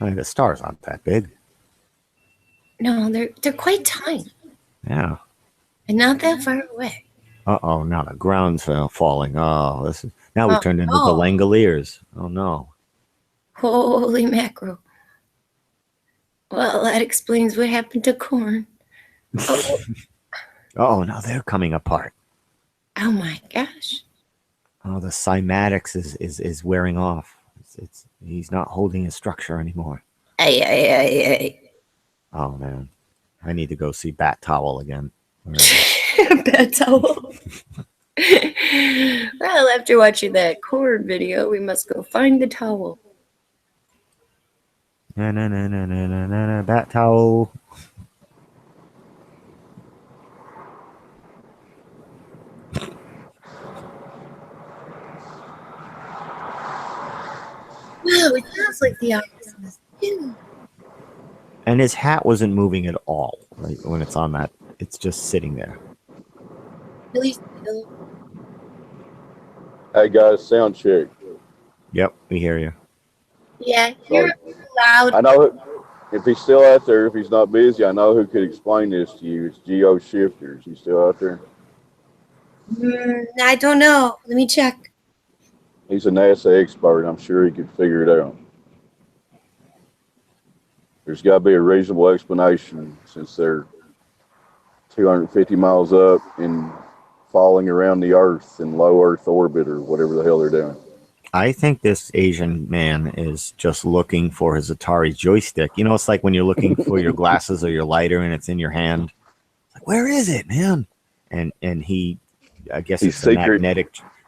I mean, the stars aren't that big. No, they're quite tiny Yeah. and not that far away. Uh-oh, now the ground's falling. Oh, now we Oh, turned into no. the Langoliers. Oh, no. Holy mackerel. Well, that explains what happened to corn. Oh, Oh, now they're coming apart. oh my gosh. Oh, the cymatics is wearing off. He's not holding his structure anymore. Ay. Oh, man. I need to go see Bat Towel again. Where is it? Bad towel. Well, after watching that cord video, we must go find the towel. Na na na na na na na. Bat towel. Wow, it sounds like the office. And his hat wasn't moving at all. Right when it's on that, it's just sitting there. Really still. Hey guys, sound check. Yep, we hear you. Yeah, you're loud. I know if he's still out there, if he's not busy, I know who could explain this to you. It's Geo Shifters. He's still out there. I don't know. Let me check. He's a NASA expert. I'm sure he could figure it out. There's got to be a reasonable explanation since they're 250 miles up and falling around the Earth in low Earth orbit or whatever the hell they're doing. I think this Asian man is just looking for his Atari joystick. You know, it's like when you're looking for your glasses or your lighter and it's in your hand. It's like, where is it, man? And he, I guess He's it's a secret.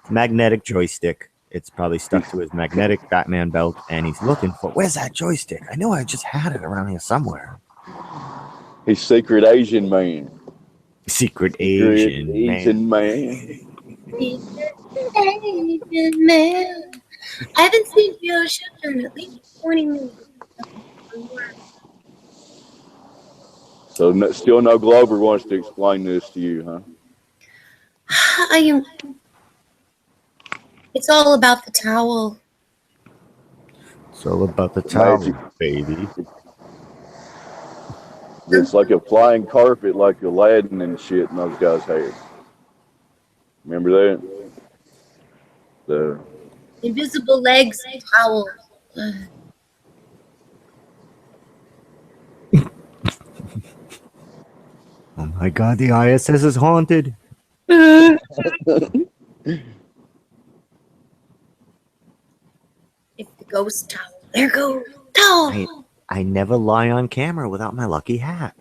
magnetic joystick. It's probably stuck to his magnetic Batman belt, and he's looking for, where's that joystick? I know I just had it around here somewhere. He's secret Asian man. Secret Asian man. Asian man. I haven't seen Joe Shifter in at least 20 minutes. So still no Glover wants to explain this to you, huh? It's all about the towel. It's all about the towel, Magic. baby. It's like a flying carpet like Aladdin and shit in those guys' heads. Remember that? The Invisible legs towel. Oh my god, the ISS is haunted. It's the ghost towel. There goes towel. I never lie on camera without my lucky hat.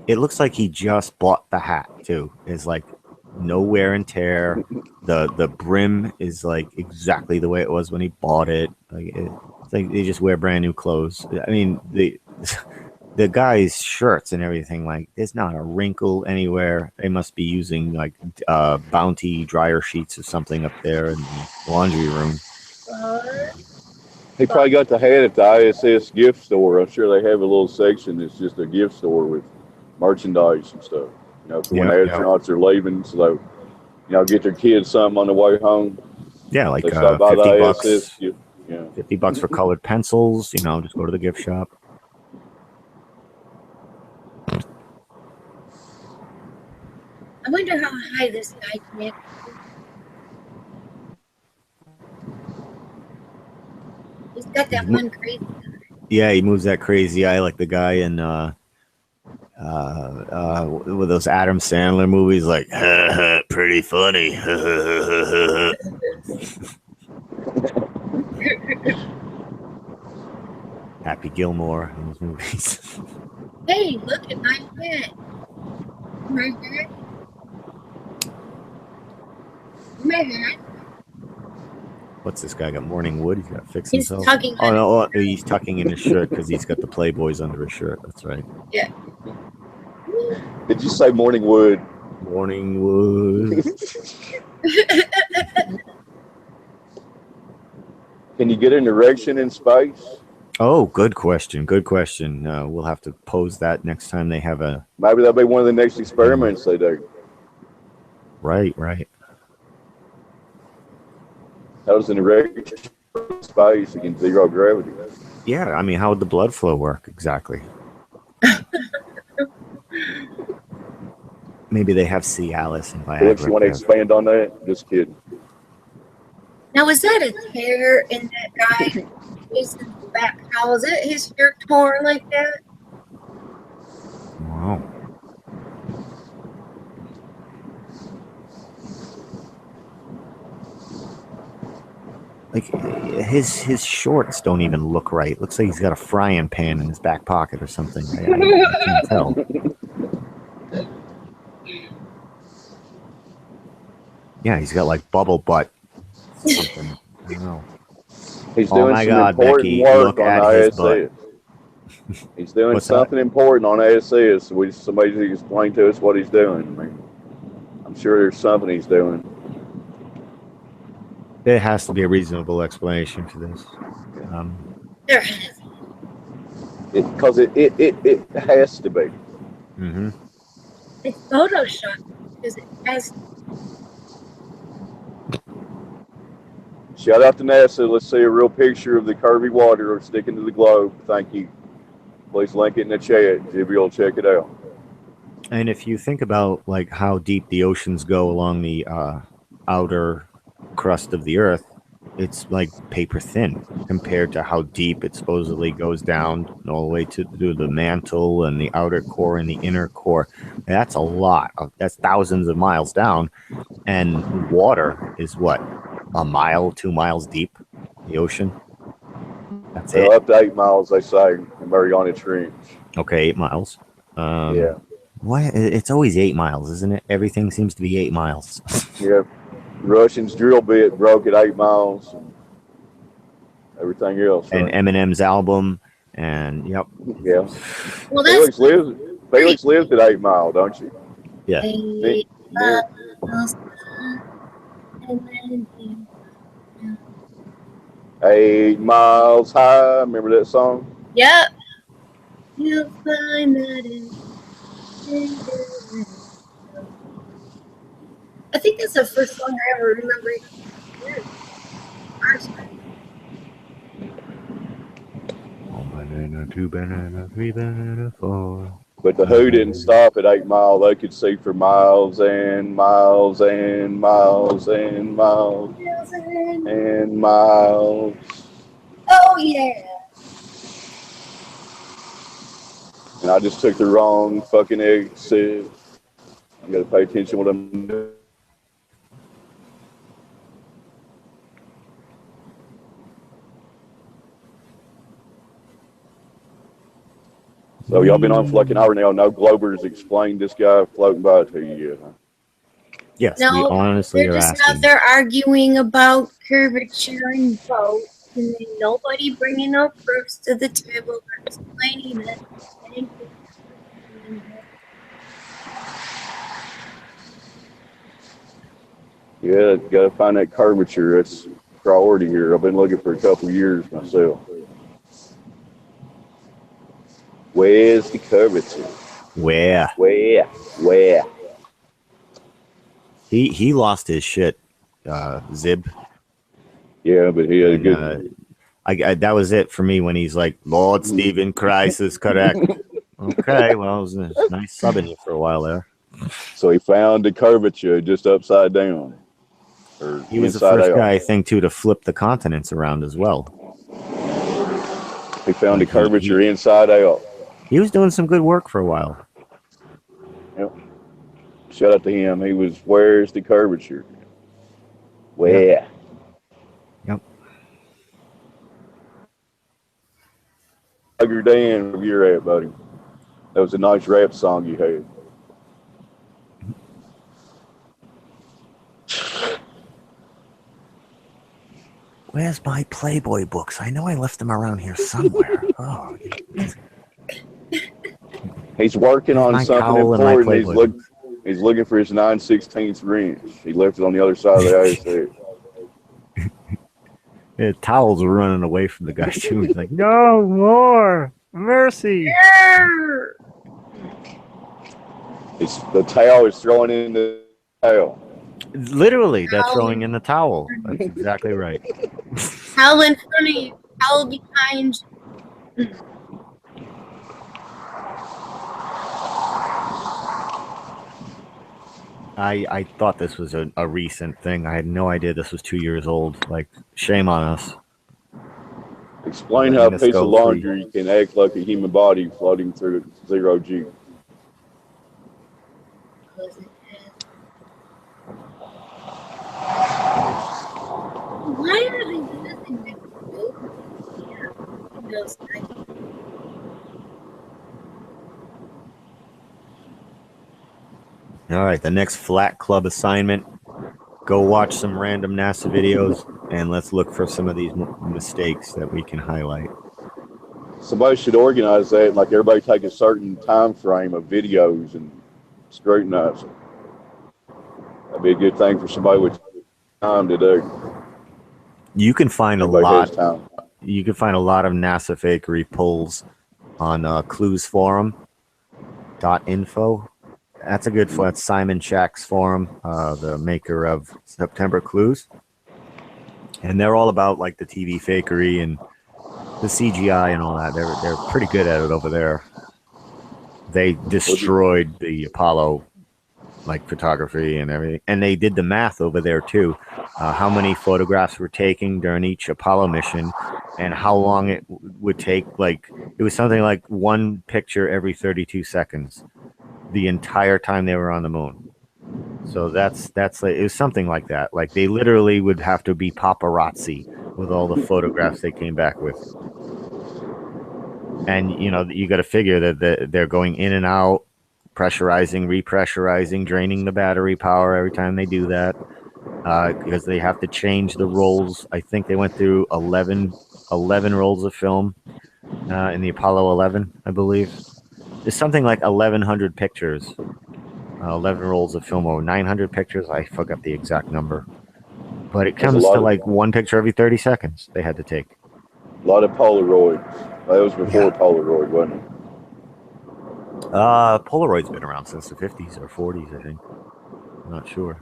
It looks like he just bought the hat too. It's like no wear and tear. The brim is like exactly the way it was when he bought it. It's like they just wear brand new clothes. I mean the guy's shirts and everything, like there's not a wrinkle anywhere. They must be using like Bounty dryer sheets or something up there in the laundry room. He probably got the hat at the ISS gift store. I'm sure they have a little section that's just a gift store with merchandise and stuff. You know, for when astronauts are leaving, so they, you know, get their kids something on the way home. Yeah, like They stop by 50 the bucks. ISS. Yeah. $50 for colored pencils. You know, just go to the gift shop. I wonder how high this guy can get. He's got that one crazy. Yeah, he moves that crazy eye like the guy in with those Adam Sandler movies, like pretty funny. Happy Gilmore in those movies. Hey, look at my hat. My hat. My hat. What's this guy got? Morning wood. He's got to fix He's himself. tucking. Oh no, he's tucking in his shirt because he's got the Playboys under his shirt. That's right. Yeah. Did you say morning wood? Morning wood. Can you get an erection in space? Oh, good question. Good question. We'll have to pose that next time they have a. Maybe that'll be one of the next experiments they do. Right. That was an erection in space against zero gravity. Yeah, I mean, how would the blood flow work exactly? Maybe they have Cialis and Viagra. If you want to expand on that, just kidding. Now, was that a tear in that guy? Jason's back? How was it? His shirt torn like that? Wow. like his shorts don't even look right. Looks like he's got a frying pan in his back pocket or something. I can't tell. Yeah, he's got like bubble butt. Something. I don't know. He's Oh doing my some God, important Becky, work look on at the his butt. ASS. He's doing What's that? something important on ASS. Somebody can explain to us what he's doing. I mean, I'm sure there's something he's doing. There has to be a reasonable explanation for this. There has. Because it has to be. Mm-hmm. It's Photoshop because it has. Shout out to NASA. Let's see a real picture of the curvy water sticking to the globe. Thank you. Please link it in the chat. Jibby will check it out. And if you think about like how deep the oceans go along the outer crust of the Earth, it's like paper thin compared to how deep it supposedly goes down all the way to the mantle and the outer core and the inner core. That's a lot. That's thousands of miles down. And water is what? A mile, 2 miles deep, the ocean. That's Well, it. up to 8 miles, they say, in Mariana Trench. Okay, 8 miles. Yeah. Why? It's always 8 miles, isn't it? Everything seems to be 8 miles. Yeah. Russians drill bit broke at 8 miles. And everything else. And Right? Eminem's album, and yep. Yeah. Well, that's Felix lived at 8 Mile, don't you? Yeah. 8 miles, and then 8 miles high. Remember that song? yep. You'll find that in. I think that's the first song I ever remember. One banana, 2 banana, 3 banana, 4. But the Who didn't stop at 8 Mile. They could see for miles and miles and miles and miles and miles. Oh yeah. And I just took the wrong fucking exit. I gotta pay attention to what I'm doing. So y'all been on for like an hour now. No Globers explained this guy floating by to you yet, huh? Yes, No, we honestly they're are just asking. out there arguing about curvature and boats, and then nobody bringing no proofs to the table or explaining it. Yeah, gotta find that curvature. That's priority here. I've been looking for a couple of years myself. Where's the curvature? Where? Where? He lost his shit, Zib. Yeah, but he had a And, good. I that was it for me when he's like, Lord Stephen Christ is correct. Okay, well, it was nice subbing you for a while there. So he found the curvature just upside down. Or He was the inside first out. guy, I think, too, to flip the continents around as well. He found Like the curvature inside out. He was doing some good work for a while. Yep. Shout out to him. He was, where's the curvature? Where? Yep. Hugger Dan, where you're at, buddy. That was a nice rap song you had. Where's my Playboy books? I know I left them around here somewhere. Oh, he's working on my something towel and my important. Playboy He's looking for his 9/16 wrench. He left it on the other side of the ASX. The towels were running away from the guy too. He's like, no more mercy. The towel is throwing in the towel. Literally, they're throwing in the towel. That's exactly right. Towel in front of you, towel behind you. I thought this was a recent thing. I had no idea this was 2 years old. Like, shame on us. Explain how a piece of laundry can act like a human body floating through 0G. Why are they doing All right, the next Flat Club assignment. Go watch some random NASA videos, and let's look for some of these mistakes that we can highlight. Somebody should organize that, like everybody take a certain time frame of videos and scrutinize them. That'd be a good thing for somebody with time to do. You can find Everybody a has lot. time. You can find a lot of NASA fakery polls on Clues Forum .info. That's a good for that's Simon Shack's forum, the maker of September Clues, and they're all about like the TV fakery and the CGI and all that. They're pretty good at it over there. They destroyed the Apollo like photography and everything, and they did the math over there too. How many photographs were taken during each Apollo mission, and how long it would take. Like it was something like one picture every 32 seconds. The entire time they were on the moon. So that's like, it was something like that. Like they literally would have to be paparazzi with all the photographs they came back with. And you know, you got to figure that they're going in and out, pressurizing, repressurizing, draining the battery power every time they do that, because they have to change the rolls. I think they went through 11 rolls of film in the Apollo 11, I believe. There's something like 1,100 pictures, 11 rolls of film, or 900 pictures. I forgot the exact number. But it comes to like one picture every 30 seconds they had to take. A lot of Polaroids. That was before Polaroid, wasn't it? Polaroid's been around since the 50s or 40s, I think. I'm not sure.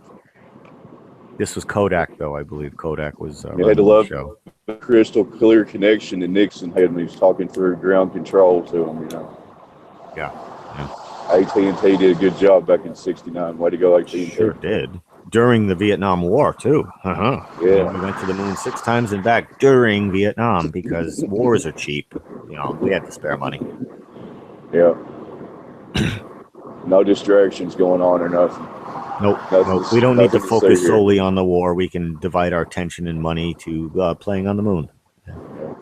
This was Kodak, though, I believe. Kodak was You had to love show. the crystal clear connection that Nixon had when he was talking through ground control to him, you know. Yeah. AT&T did a good job back in '69. Way to go, AT&T. Sure did. During the Vietnam War, too. Yeah. We went to the moon 6 times and back during Vietnam because wars are cheap. You know, we had to spare money. Yeah. No distractions going on or nothing. Nope. We don't need to focus solely on the war. We can divide our attention and money to playing on the moon. Yeah.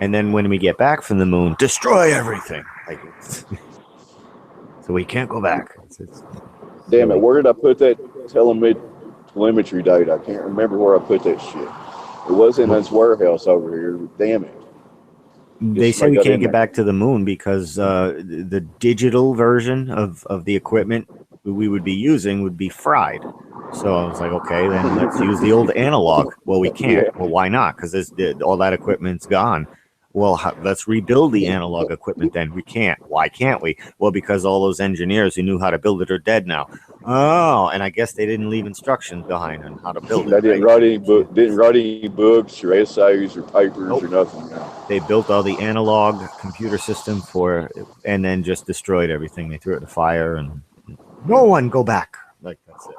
And then when we get back from the moon, destroy everything. Like, so we can't go back. Damn it! Where did I put that telemetry data? I can't remember where I put that shit. It was in this warehouse over here. Damn it! They say we can't get back to the moon because the digital version of the equipment we would be using would be fried. So I was like, okay, then let's use the old analog. Well, we can't. Yeah. Well, why not? Because all that equipment's gone. Well, let's rebuild the analog equipment then. We can't. Why can't we? Well, because all those engineers who knew how to build it are dead now. Oh, and I guess they didn't leave instructions behind on how to build it. They didn't write any didn't write any books or essays or papers or nothing. They built all the analog computer system and then just destroyed everything. They threw it in the fire and no one go back. Like that's it.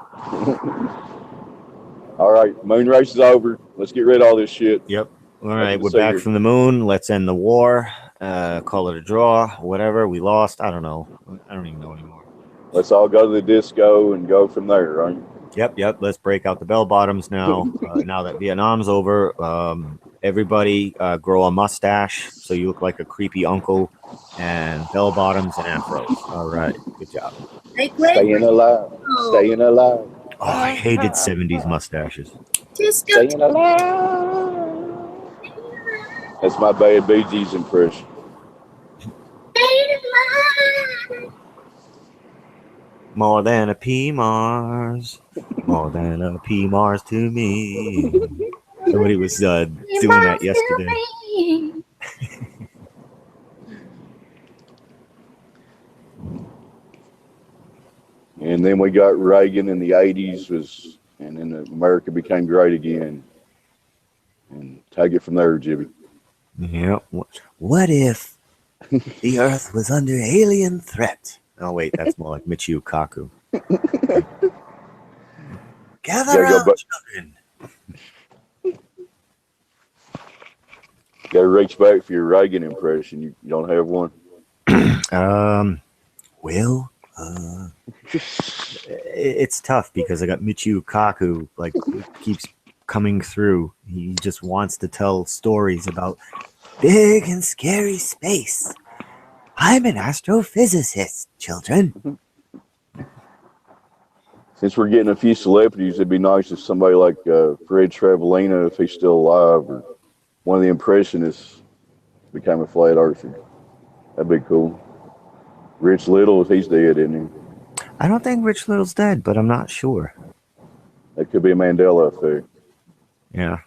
All right, moon race is over. Let's get rid of all this shit. Yep. All right, we're back from the moon. Let's end the war. Call it a draw. Whatever. We lost. I don't know. I don't even know anymore. Let's all go to the disco and go from there, right? Yep. Let's break out the bell bottoms now. Now that Vietnam's over, everybody grow a mustache so you look like a creepy uncle, and bell bottoms and afros. All right, good job. Staying alive. Staying alive. Oh, I hated 70s mustaches. Staying alive. That's my bad Bee Gees impression. More than a P-Mars. More than a P-Mars to me. Somebody was doing that yesterday. And then we got Reagan in the 80s, and then America became great again. And take it from there, Jimmy. Yeah. What if the Earth was under alien threat? Oh, wait, that's more like Michio Kaku. Gather round, children. Got to reach back for your Reagan impression. You don't have one? Well, it's tough because I got Michio Kaku, like, keeps coming through. He just wants to tell stories about big and scary space. I'm an astrophysicist, children. Since we're getting a few celebrities, it'd be nice if somebody like Fred Travelina, if he's still alive, or one of the Impressionists became a flat earther. That'd be cool. Rich Little, if he's dead, isn't he? I don't think Rich Little's dead, but I'm not sure. That could be a Mandela effect. Yeah.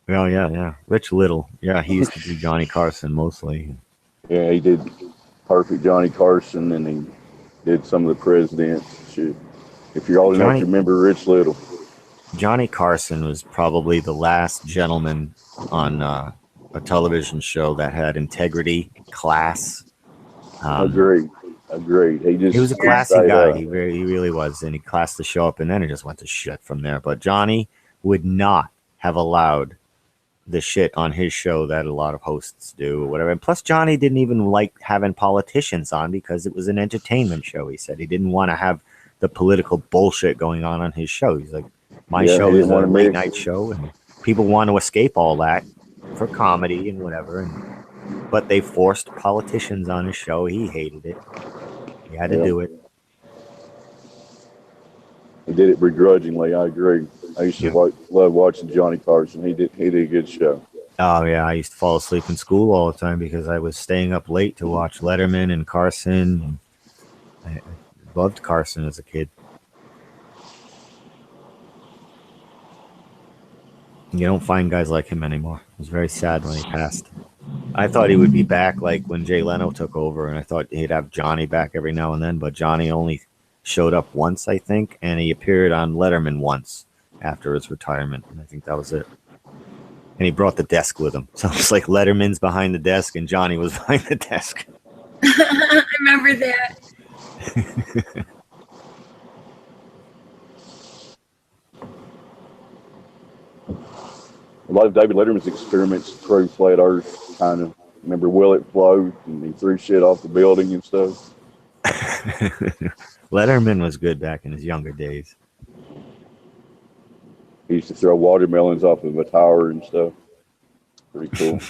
Well, yeah. Rich Little. Yeah, he used to do Johnny Carson mostly. Yeah, he did Perfect Johnny Carson, and he did some of the presidents. Shit. If you're old enough to remember Rich Little. Johnny Carson was probably the last gentleman on a television show that had integrity, class. Agreed. He was a classy guy. He really was, and he classed the show up, and then it just went to shit from there. But Johnny would not have allowed the shit on his show that a lot of hosts do or whatever. And plus, Johnny didn't even like having politicians on because it was an entertainment show. He said he didn't want to have the political bullshit going on his show. He's like, my show is a late night show, and people want to escape all that for comedy and whatever. But they forced politicians on his show. He hated it. He had to do it. He did it begrudgingly. I agree. I used to love watching Johnny Carson. He did a good show. Oh yeah, I used to fall asleep in school all the time because I was staying up late to watch Letterman and Carson. I loved Carson as a kid. You don't find guys like him anymore. It was very sad when he passed. I thought he would be back like when Jay Leno took over, and I thought he'd have Johnny back every now and then, but Johnny only showed up once, I think, and he appeared on Letterman once after his retirement, and I think that was it. And he brought the desk with him. So it's like Letterman's behind the desk and Johnny was behind the desk. I remember that. A lot of David Letterman's experiments prove flat Earth, kind of. Remember Will It Float, and he threw shit off the building and stuff. Letterman was good back in his younger days. He used to throw watermelons off of a tower and stuff. Pretty cool.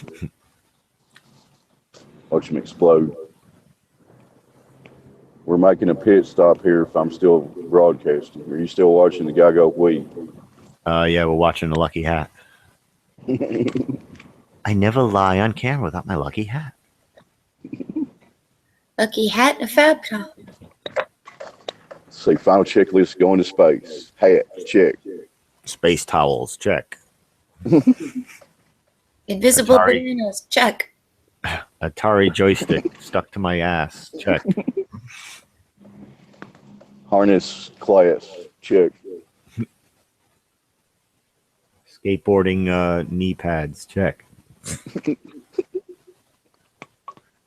Watch him explode. We're making a pit stop here if I'm still broadcasting. Are you still watching the guy go wee? Yeah, we're watching The Lucky Hat. I never lie on camera without my lucky hat. Lucky hat and a fab top. Say final checklist going to space. Hat, check. Space towels, check. Invisible bananas, check. Atari joystick stuck to my ass, check. Harness class, check. Skateboarding knee pads, check.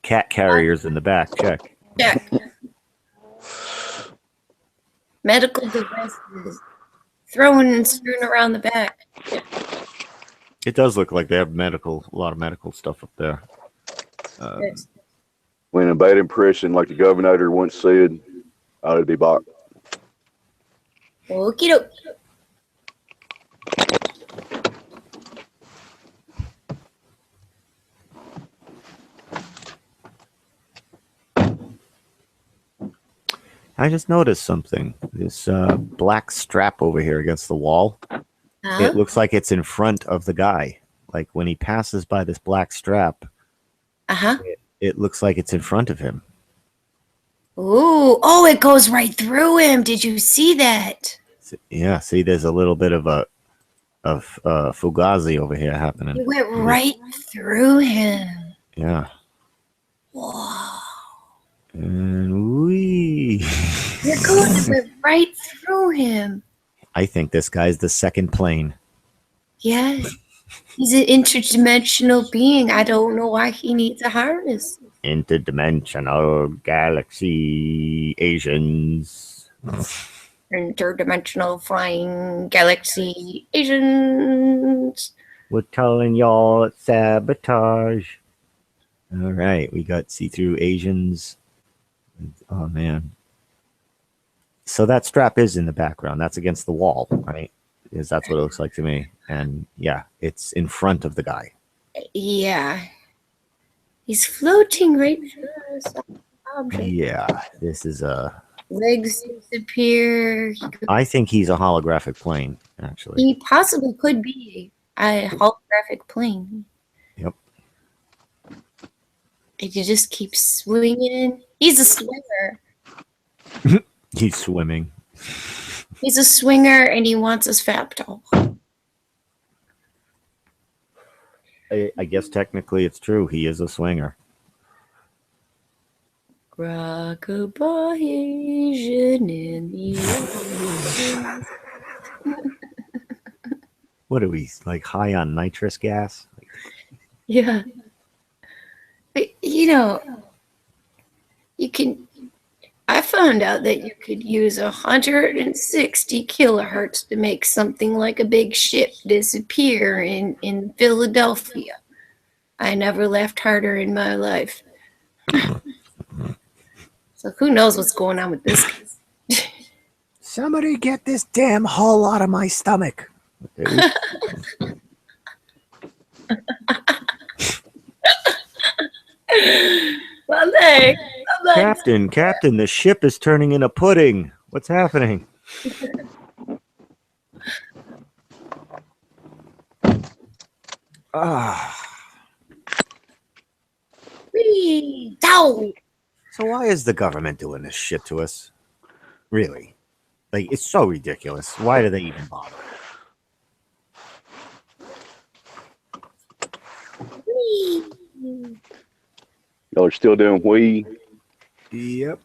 Cat carriers in the back, check. Check. Medical devices. Throwing and strewn around the back. It does look like they have a lot of medical stuff up there. When a bad impression, like the governor once said, ought to be bought. Okie doke. I just noticed something. This black strap over here against the wall. Huh? It looks like it's in front of the guy. Like when he passes by this black strap, it looks like it's in front of him. Ooh, oh, it goes right through him. Did you see that? Yeah, see, there's a little bit of fugazi over here happening. It went right through him. Yeah. Whoa. And It went right through him. I think this guy's the second plane. Yes. He's an interdimensional being. I don't know why he needs a harness. Interdimensional galaxy Asians. Interdimensional flying galaxy Asians. We're telling y'all it's sabotage. All right, we got see-through Asians. Oh, man. So that strap is in the background. That's against the wall, right? Because that's what it looks like to me. And, yeah, it's in front of the guy. Yeah. He's floating right through us. Object. Yeah, this is a. Legs disappear. I think he's a holographic plane, actually. He possibly could be a holographic plane. Yep. It could just keep swinging. He's a swinger. He's swimming. He's a swinger, and he wants his fap doll. I guess technically it's true. He is a swinger. Rockabye Asian in the ocean. What are we, like, high on nitrous gas? Yeah. But, you know, I found out that you could use 160 kilohertz to make something like a big ship disappear in Philadelphia. I never laughed harder in my life. So who knows what's going on with this guy? Somebody get this damn hull out of my stomach. Well, thanks. Captain, the ship is turning into pudding. What's happening? Whee! Down! So why is the government doing this shit to us? Really? Like, it's so ridiculous. Why do they even bother? Whee! Y'all are still doing wee. Yep.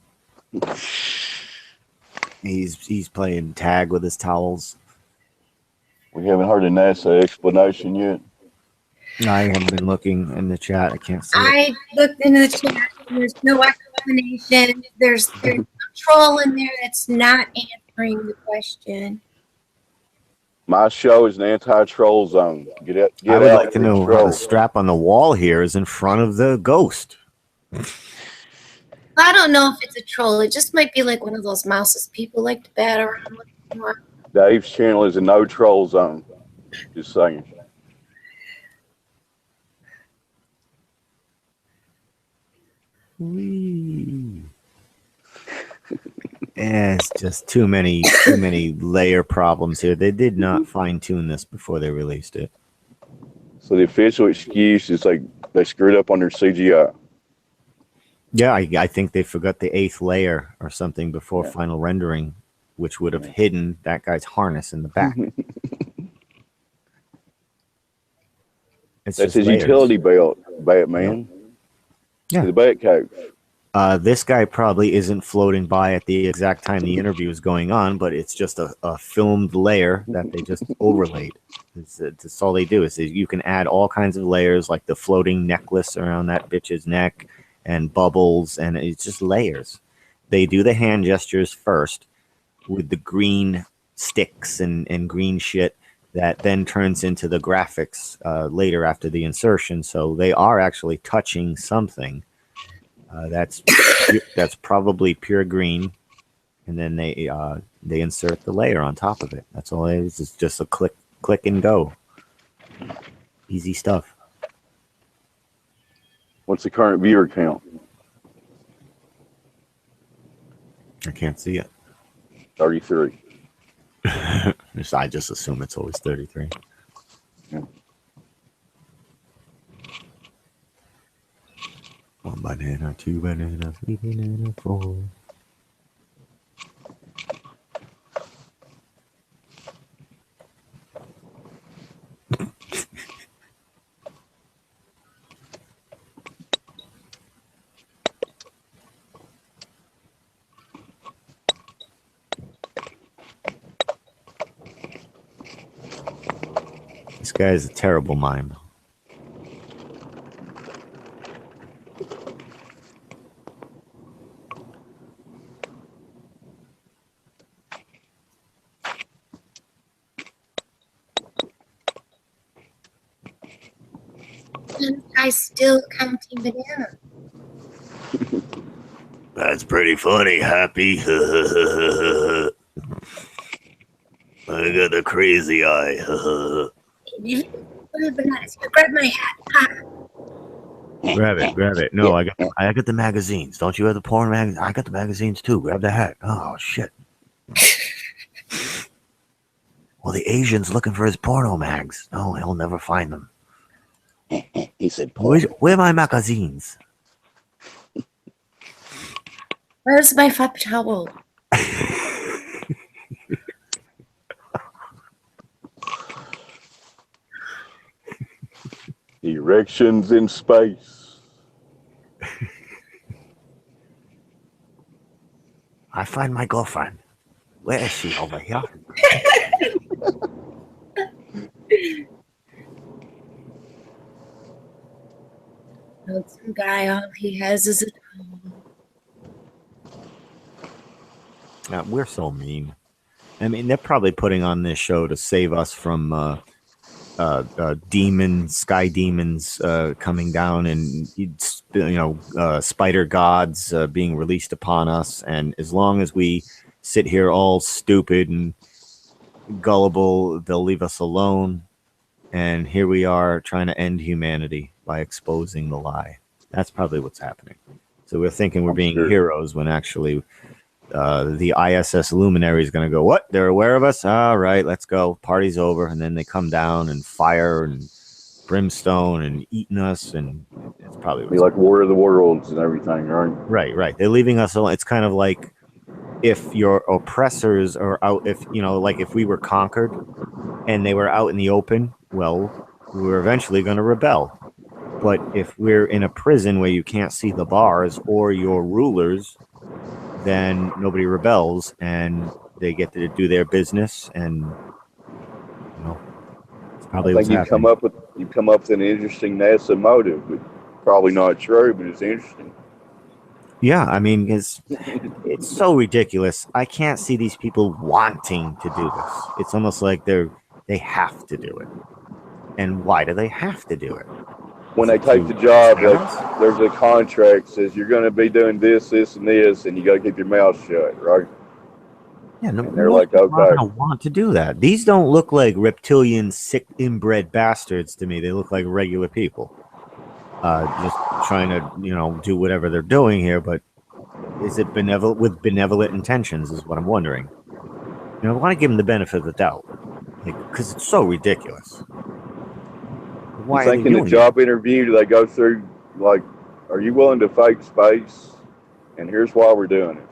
He's playing tag with his towels. We haven't heard a NASA explanation yet. I haven't been looking in the chat. I can't see it. I looked into the chat and there's no explanation. There's a troll in there that's not answering the question. My show is an anti-troll zone. Get out. I would out like to know how the strap on the wall here is in front of the ghost. I don't know if it's a troll. It just might be like one of those mouses people like to bat around with. Dave's channel is a no troll zone. Just saying. Whee. It's just too many layer problems here. They did not fine tune this before they released it. So the official excuse is like they screwed up on their CGI. Yeah, I think they forgot the 8th layer or something before final rendering, which would have hidden that guy's harness in the back. That's his utility belt, Batman. Yeah. To the Batcave. This guy probably isn't floating by at the exact time the interview is going on, but it's just a filmed layer that they just overlaid. That's all they do is you can add all kinds of layers, like the floating necklace around that bitch's neck and bubbles, and it's just layers. They do the hand gestures first with the green sticks and green shit that then turns into the graphics later after the insertion. So they are actually touching something. That's probably pure green, and then they insert the layer on top of it. That's all it is. It's just a click and go. Easy stuff. What's the current viewer count? I can't see it. 33. I just assume it's always 33. Yeah. 1 banana, 2 banana, 3 banana, 4. This guy is a terrible mime. I still counting bananas. That's pretty funny, Happy. I got the crazy eye. Bananas. Grab my hat. Ha. Grab it, grab it. No, I got the magazines. Don't you have the porn magazines? I got the magazines too. Grab the hat. Oh shit. Well, the Asian's looking for his porno mags. No, he'll never find them. He said, Where are my magazines? Where's my flap towel? Erections in space. I find my girlfriend. Where is she? Over here? Some guy, all he has is a We're so mean. I mean, they're probably putting on this show to save us from sky demons coming down, and spider gods being released upon us. And as long as we sit here all stupid and gullible, they'll leave us alone. And here we are trying to end humanity by exposing the lie. That's probably what's happening. So we're thinking we're being heroes when actually the ISS luminary is going to go, what? They're aware of us? All right, let's go. Party's over. And then they come down and fire and brimstone and eating us. And it's probably be like War of the Worlds and everything, right? Right. They're leaving us alone. It's kind of like if your oppressors are out, if we were conquered and they were out in the open, well, we're eventually going to rebel. But if we're in a prison where you can't see the bars or your rulers, then nobody rebels and they get to do their business. And it's probably I think you come up with an interesting NASA motive, but probably not true, but it's interesting. Yeah, I mean, it's so ridiculous. I can't see these people wanting to do this. It's almost like they have to do it. And why do they have to do it? When they take the job, there's a contract that says you're going to be doing this, this, and this, and you got to keep your mouth shut, right? Yeah, they're like, okay. I don't want to do that. These don't look like reptilian, sick, inbred bastards to me. They look like regular people, just trying to, do whatever they're doing here. But is it with benevolent intentions? Is what I'm wondering. I want to give them the benefit of the doubt, because it's so ridiculous. Why you think in the job interview, do they go through, are you willing to fake space? And here's why we're doing it.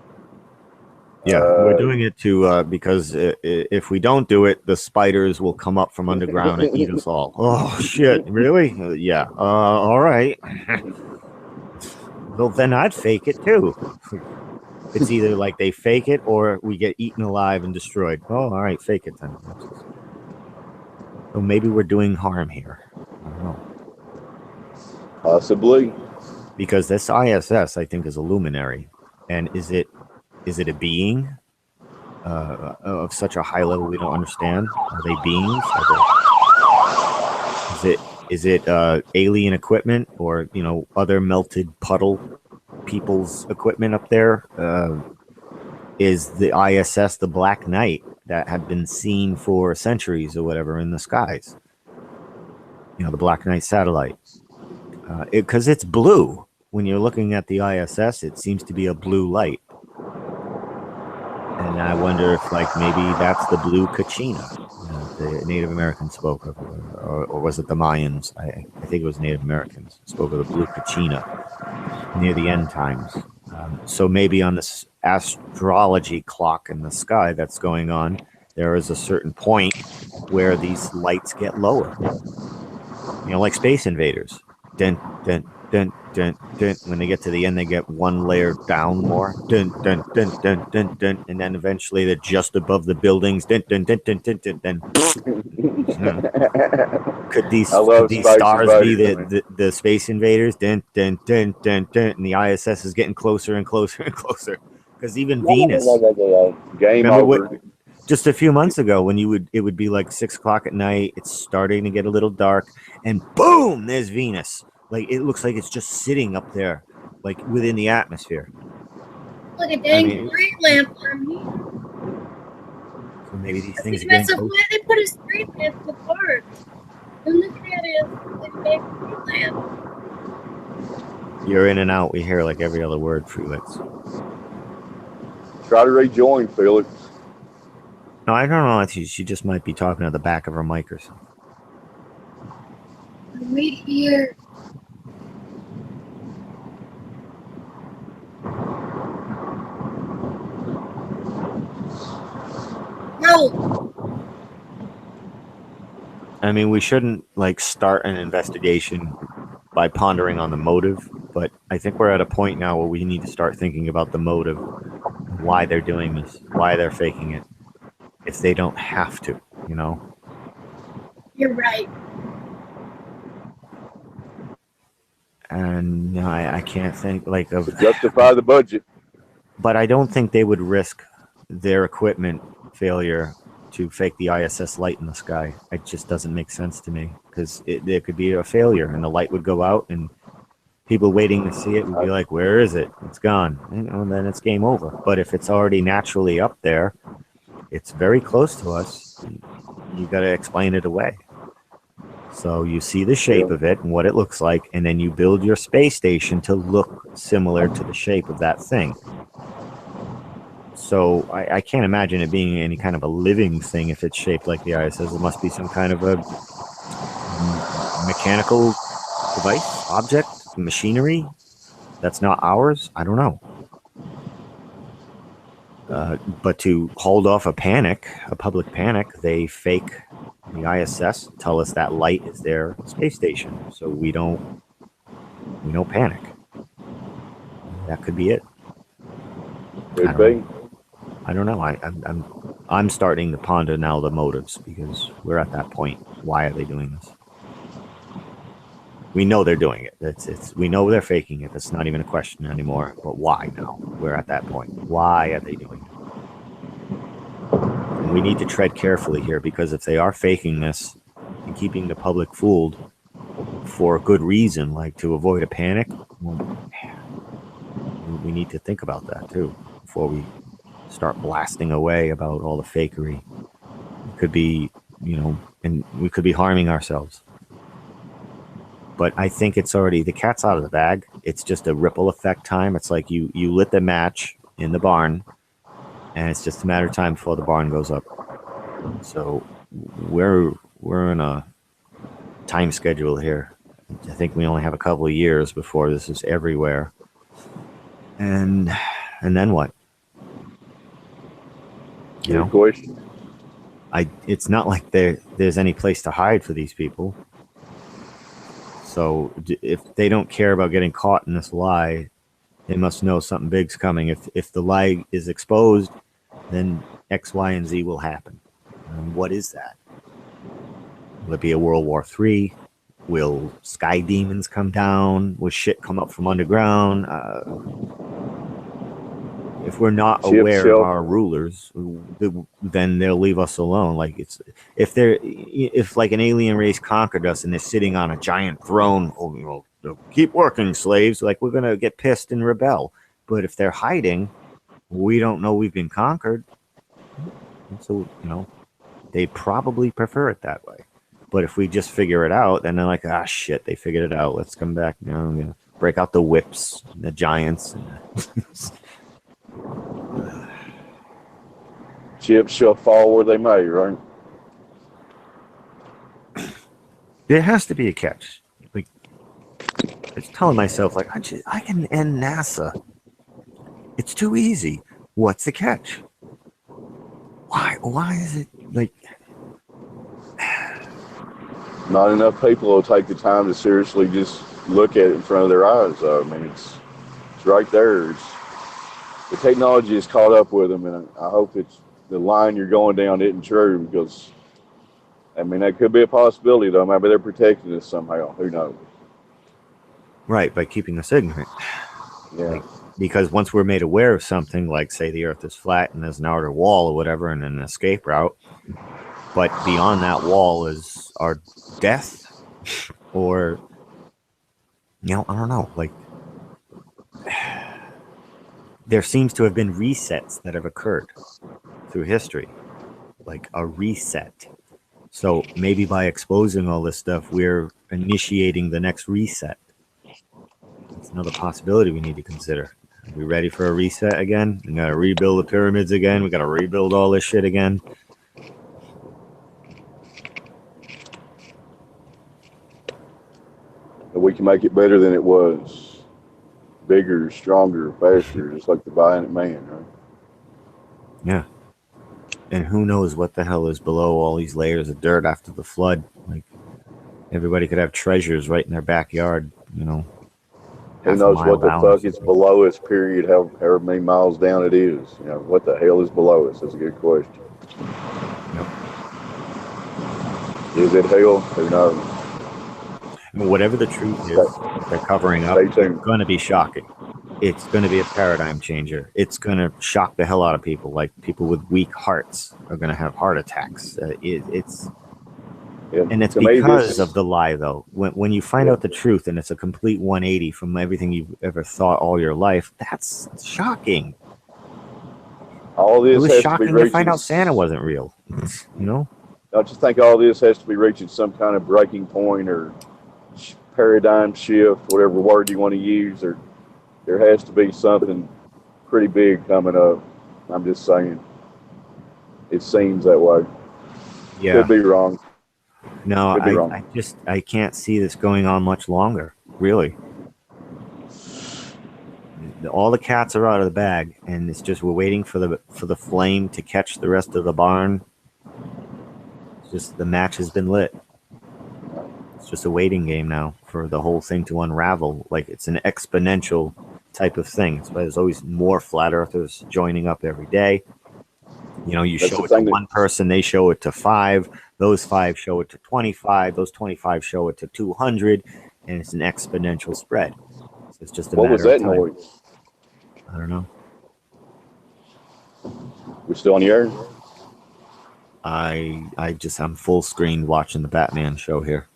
Yeah, we're doing it because if we don't do it, the spiders will come up from underground and eat us all. Oh, shit. Really? Yeah. All right. Well, then I'd fake it, too. It's either like they fake it or we get eaten alive and destroyed. Oh, all right. Fake it then. So maybe we're doing harm here. I don't know. Possibly. Because this ISS, I think, is a luminary. And is it a being of such a high level we don't understand? Are they beings? Is it alien equipment or other melted puddle people's equipment up there? Is the ISS the Black Knight that had been seen for centuries or whatever in the skies? The Black Knight satellite. Because it's blue. When you're looking at the ISS, it seems to be a blue light. And I wonder if, maybe that's the blue Kachina the Native Americans spoke of, or was it the Mayans? I think it was Native Americans spoke of the blue Kachina near the end times. So maybe on this astrology clock in the sky that's going on, there is a certain point where these lights get lower. Like Space Invaders. Dun, dun, dun, dun, dun. When they get to the end, they get one layer down more. Dun, dun, dun, dun, dun, dun. And then eventually they're just above the buildings. Dun, dun, dun, dun, dun, dun, dun. Could these stars be the Space Invaders? Dun, dun, dun, dun, dun. And the ISS is getting closer and closer and closer. Because even Venus. Game over. Just a few months ago, when it would be like 6 o'clock at night, it's starting to get a little dark, and boom, there's Venus. It looks like it's just sitting up there, within the atmosphere. Look at dang street lamp from here. So maybe these things are getting close. Why they put a street lamp in the park? And look at it, it's a big street lamp. You're in and out. We hear like every other word, Felix. Try to rejoin, Felix. No, I don't know. She just might be talking to the back of her mic or something. I'm right here. No. I mean, we shouldn't like start an investigation by pondering on the motive, but I think we're at a point now where we need to start thinking about the motive, why they're doing this, why they're faking it, if they don't have to, you know? You're right. And I can't think like of, To justify the budget. but I don't think they would risk their equipment failure to fake the ISS light in the sky. It just doesn't make sense to me because there could be a failure and the light would go out and people waiting to see it would be like, where is it? It's gone. And then it's game over. But if it's already naturally up there, it's very close to us. You got to explain it away. So you see the shape of it and what it looks like, and then you build your space station to look similar to the shape of that thing. So I can't imagine it being any kind of a living thing if it's shaped like the ISS. It must be some kind of a mechanical device, object, machinery that's not ours. I don't know. But to hold off a panic, a public panic, they fake the ISS, tell us that light is their space station, so we don't panic. That could be it. Could be. I don't know. I'm starting to ponder now the motives because we're at that point. Why are they doing this? We know they're doing it. It's we know they're faking it. That's not even a question anymore. But why now? We're at that point. Why are they doing it? And we need to tread carefully here because if they are faking this and keeping the public fooled for a good reason, like to avoid a panic, well, we need to think about that too before we start blasting away about all the fakery. It could be, and we could be harming ourselves. But I think it's already, the cat's out of the bag. It's just a ripple effect time. It's like you lit the match in the barn, and it's just a matter of time before the barn goes up. So we're in a time schedule here. I think we only have a couple of years before this is everywhere. And then what? Good question. It's not like there's any place to hide for these people. So if they don't care about getting caught in this lie, they must know something big's coming. If the lie is exposed, then X, Y, and Z will happen. And what is that? Will it be a World War III? Will sky demons come down? Will shit come up from underground? If we're not aware of our rulers, then they'll leave us alone. Like if like an alien race conquered us and they're sitting on a giant throne, keep working, slaves. Like we're gonna get pissed and rebel. But if they're hiding, we don't know we've been conquered. So they probably prefer it that way. But if we just figure it out, then they're like, shit, they figured it out. Let's come back. I'm gonna break out the whips, the giants. Chips shall fall where they may, right? There has to be a catch. Like, I was telling myself, like, I can end NASA. It's too easy. What's the catch? Why is it like? Not enough people will take the time to seriously just look at it in front of their eyes. I mean, it's right there. The technology is caught up with them, and I hope it's the line you're going down isn't true because, I mean, that could be a possibility, though. Maybe they're protecting us somehow. Who knows? Right, by keeping us ignorant. Yeah. Because once we're made aware of something, like, say, the Earth is flat and there's an outer wall or whatever and an escape route, but beyond that wall is our death or, I don't know, like, there seems to have been resets that have occurred through history, like a reset. So maybe by exposing all this stuff, we're initiating the next reset. another possibility we need to consider. Are we ready for a reset again? We got to rebuild the pyramids again. We got to rebuild all this shit again. And we can make it better than it was. Bigger, stronger, faster, just like the Bionic Man, right? Yeah. And who knows what the hell is below all these layers of dirt after the flood. Like, everybody could have treasures right in their backyard, you know. Who half a knows mile what the down or fuck is something. below us, period, however many miles down it is. You know, what the hell is below us? That's a good question. Yep. Is it hell? Who knows? I mean, whatever the truth is they're covering up, Stay tuned. it's going to be shocking. It's going to be a paradigm changer. It's going to shock the hell out of people. Like, people with weak hearts are going to have heart attacks. Yeah, And it's to me, because of the lie, though. When you find out the truth and it's a complete 180 from everything you've ever thought all your life, that's shocking. all It this was has to be shocking to reaching. find out Santa wasn't real. You know? Don't you think all this has to be reaching some kind of breaking point or paradigm shift, whatever word you want to use, or there has to be something pretty big coming up. I'm just saying. It seems that way. Yeah. Could be wrong. No, Could be wrong. I can't see this going on much longer, really. All the cats are out of the bag, and it's just we're waiting for the flame to catch the rest of the barn. It's just the match has been lit. It's just a waiting game now for the whole thing to unravel. Like, it's an exponential type of thing. It's why there's always more flat earthers joining up every day. You know, you That's show the it to thing that- one person, they show it to 5. Those 5 show it to 25. Those 25 show it to 200, and it's an exponential spread. So it's just a What matter was that of time. noise? I don't know. We're still on the air? I'm full screen watching the Batman show here.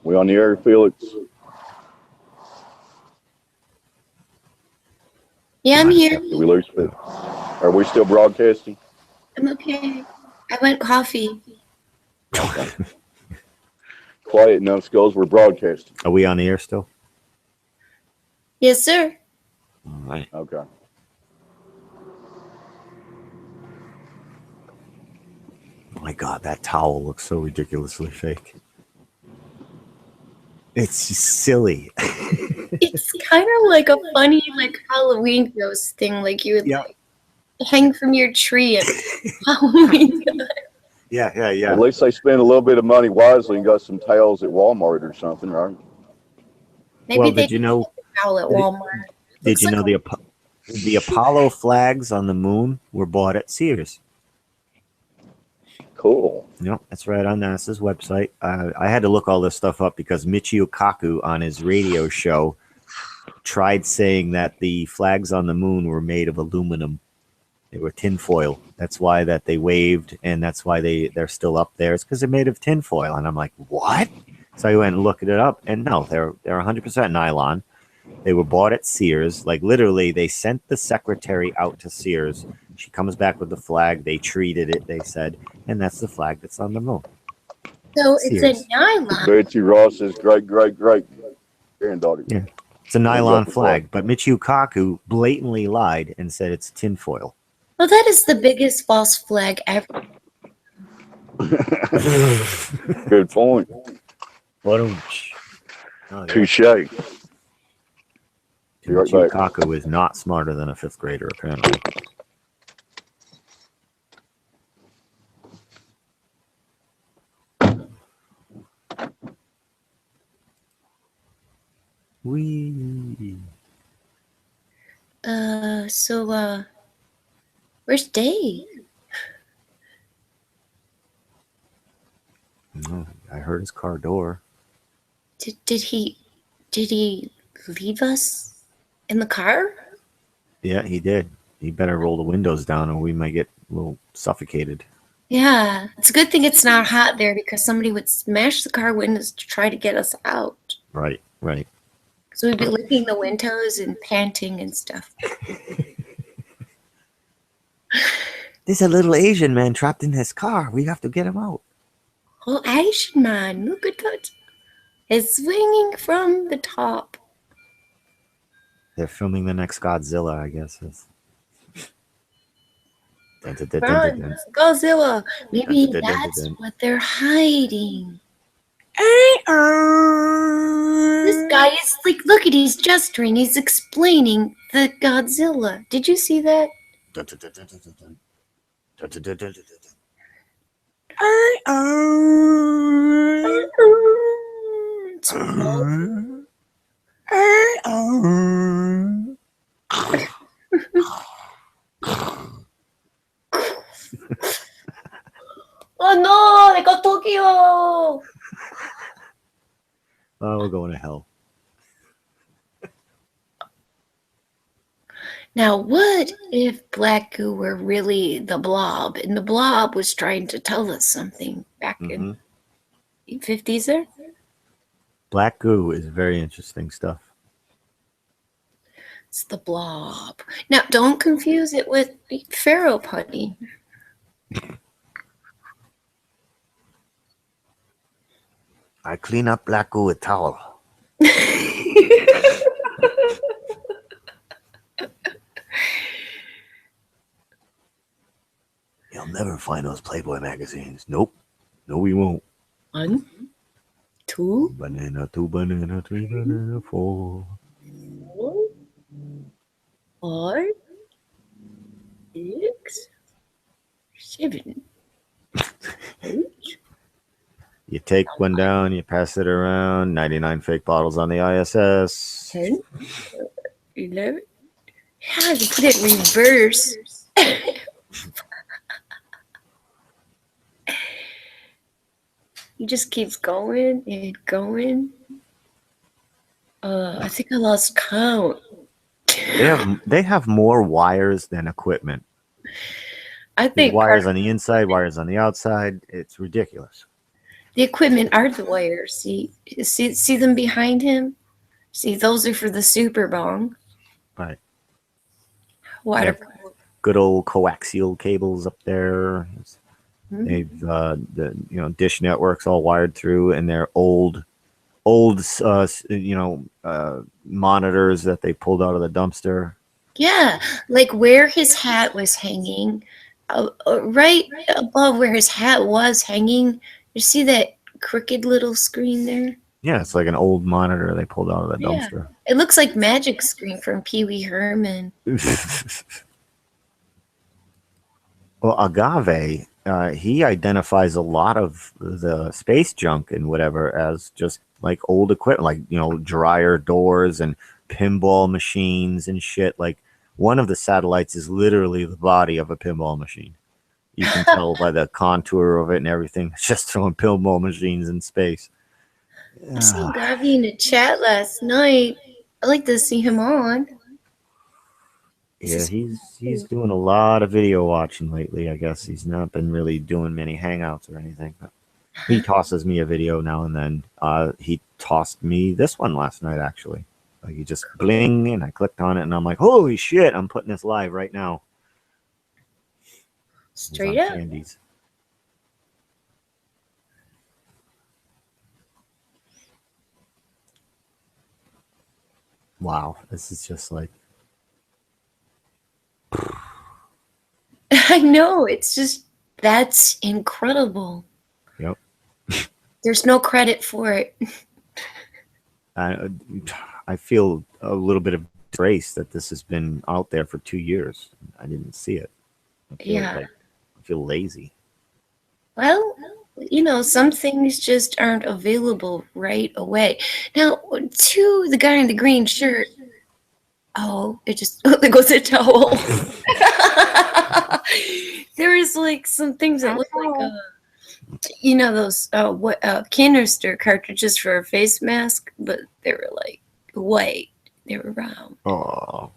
We on the air, Felix? Yeah, I'm here. Did we lose it? Are we still broadcasting? I'm okay. I went coffee. Quiet numbskulls, we're broadcasting. Are we on the air still? Yes, sir. All right. Okay. Oh my God, that towel looks so ridiculously fake. It's just silly. It's kind of like a funny, like, Halloween ghost thing, like you would Yeah. hang from your tree at Halloween. Yeah. At least they spend a little bit of money wisely and got some towels at Walmart or something, right? Maybe Well, they did you know? get the towel at Walmart. Did Looks you know like the Apollo flags on the moon were bought at Sears? Cool. Yep, that's right on NASA's website. I had to look all this stuff up because Michio Kaku on his radio show tried saying that the flags on the moon were made of aluminum. They were tinfoil. That's why that they waved, and that's why they're still up there. It's because they're made of tinfoil. And I'm like, what? So I went and looked it up, and no, they're 100% nylon. They were bought at Sears. Like, literally, they sent the secretary out to Sears. She comes back with the flag. They treated it, they said, and that's the flag that's on the moon. so Sears. it's a nylon. Betsy Ross's great granddaughter. Yeah. It's a nylon flag, but Michio Kaku blatantly lied and said it's tinfoil. Well, that is the biggest false flag ever. Good point. Oh, yeah. Touche. Be right Michio back. Kaku is not smarter than a 5th grader, apparently. Wee. Where's Dave? No, I heard his car door. Did he leave us in the car? Yeah, he did. He better roll the windows down or we might get a little suffocated. Yeah, it's a good thing it's not hot there because somebody would smash the car windows to try to get us out. Right. So we'd be licking the windows and panting and stuff. There's a little Asian man trapped in his car. We have to get him out. Oh, Asian man, look at that. It's swinging from the top. They're filming the next Godzilla, I guess. Dun, dun, dun, dun, Run, dun, dun. Godzilla. Maybe Dun, dun, dun, dun, that's dun. what they're hiding. This guy is like, look at, he's gesturing. He's explaining the Godzilla. Did you see that? Dun, dun, dun, dun, dun, dun, dun. Dun, dun, dun, dun, dun, dun. It's real. Oh no, they got Tokyo. Oh, we're going to hell. Now, what if Black Goo were really the Blob, and the Blob was trying to tell us something back in the 50s there? Black goo is very interesting stuff. It's the Blob. Now, don't confuse it with Pharaoh Putty. I clean up black goo with towel. You'll never find those Playboy magazines. Nope. No, we won't. 1, 2, Banana, 2 banana, 3 banana, 4. 4, 5, 6, 7, 8. You take one down, you pass it around. 99 fake bottles on the ISS. 10, 11. Yeah, you put it in reverse. He just keeps going and going. I think I lost count. They have more wires than equipment. I There's think wires on the inside, wires on the outside. It's ridiculous. the equipment are the wires. See them behind him? See, those are for the super bong. Right. Water. Good old coaxial cables up there. Mhm. They've the Dish Network's all wired through, and they're old monitors that they pulled out of the dumpster. Yeah, like where his hat was hanging, right above where his hat was hanging. You see that crooked little screen there? Yeah, it's like an old monitor they pulled out of the Yeah. dumpster. It looks like Magic Screen from Pee Wee Herman. Well, Agave, he identifies a lot of the space junk and whatever as just like old equipment, like, dryer doors and pinball machines and shit. Like one of the satellites is literally the body of a pinball machine. You can tell by the contour of it and everything. It's just throwing pinball machines in space. I saw Gavi in the chat last night. I'd like to see him on. Yeah, he's doing a lot of video watching lately. I guess he's not been really doing many hangouts or anything. But he tosses me a video now and then. He tossed me this one last night, actually. Like he just bling, and I clicked on it, and I'm like, holy shit, I'm putting this live right now. Straight up. Candies. Wow, this is just like... I know, it's just, that's incredible. Yep. There's no credit for it. I feel a little bit of disgrace that this has been out there for 2 years. I didn't see it. I feel lazy. Well, some things just aren't available right away. Now, to the guy in the green shirt. Oh, there goes a towel. There was like some things that look like those canister cartridges for a face mask, but they were like white. They were round. Oh,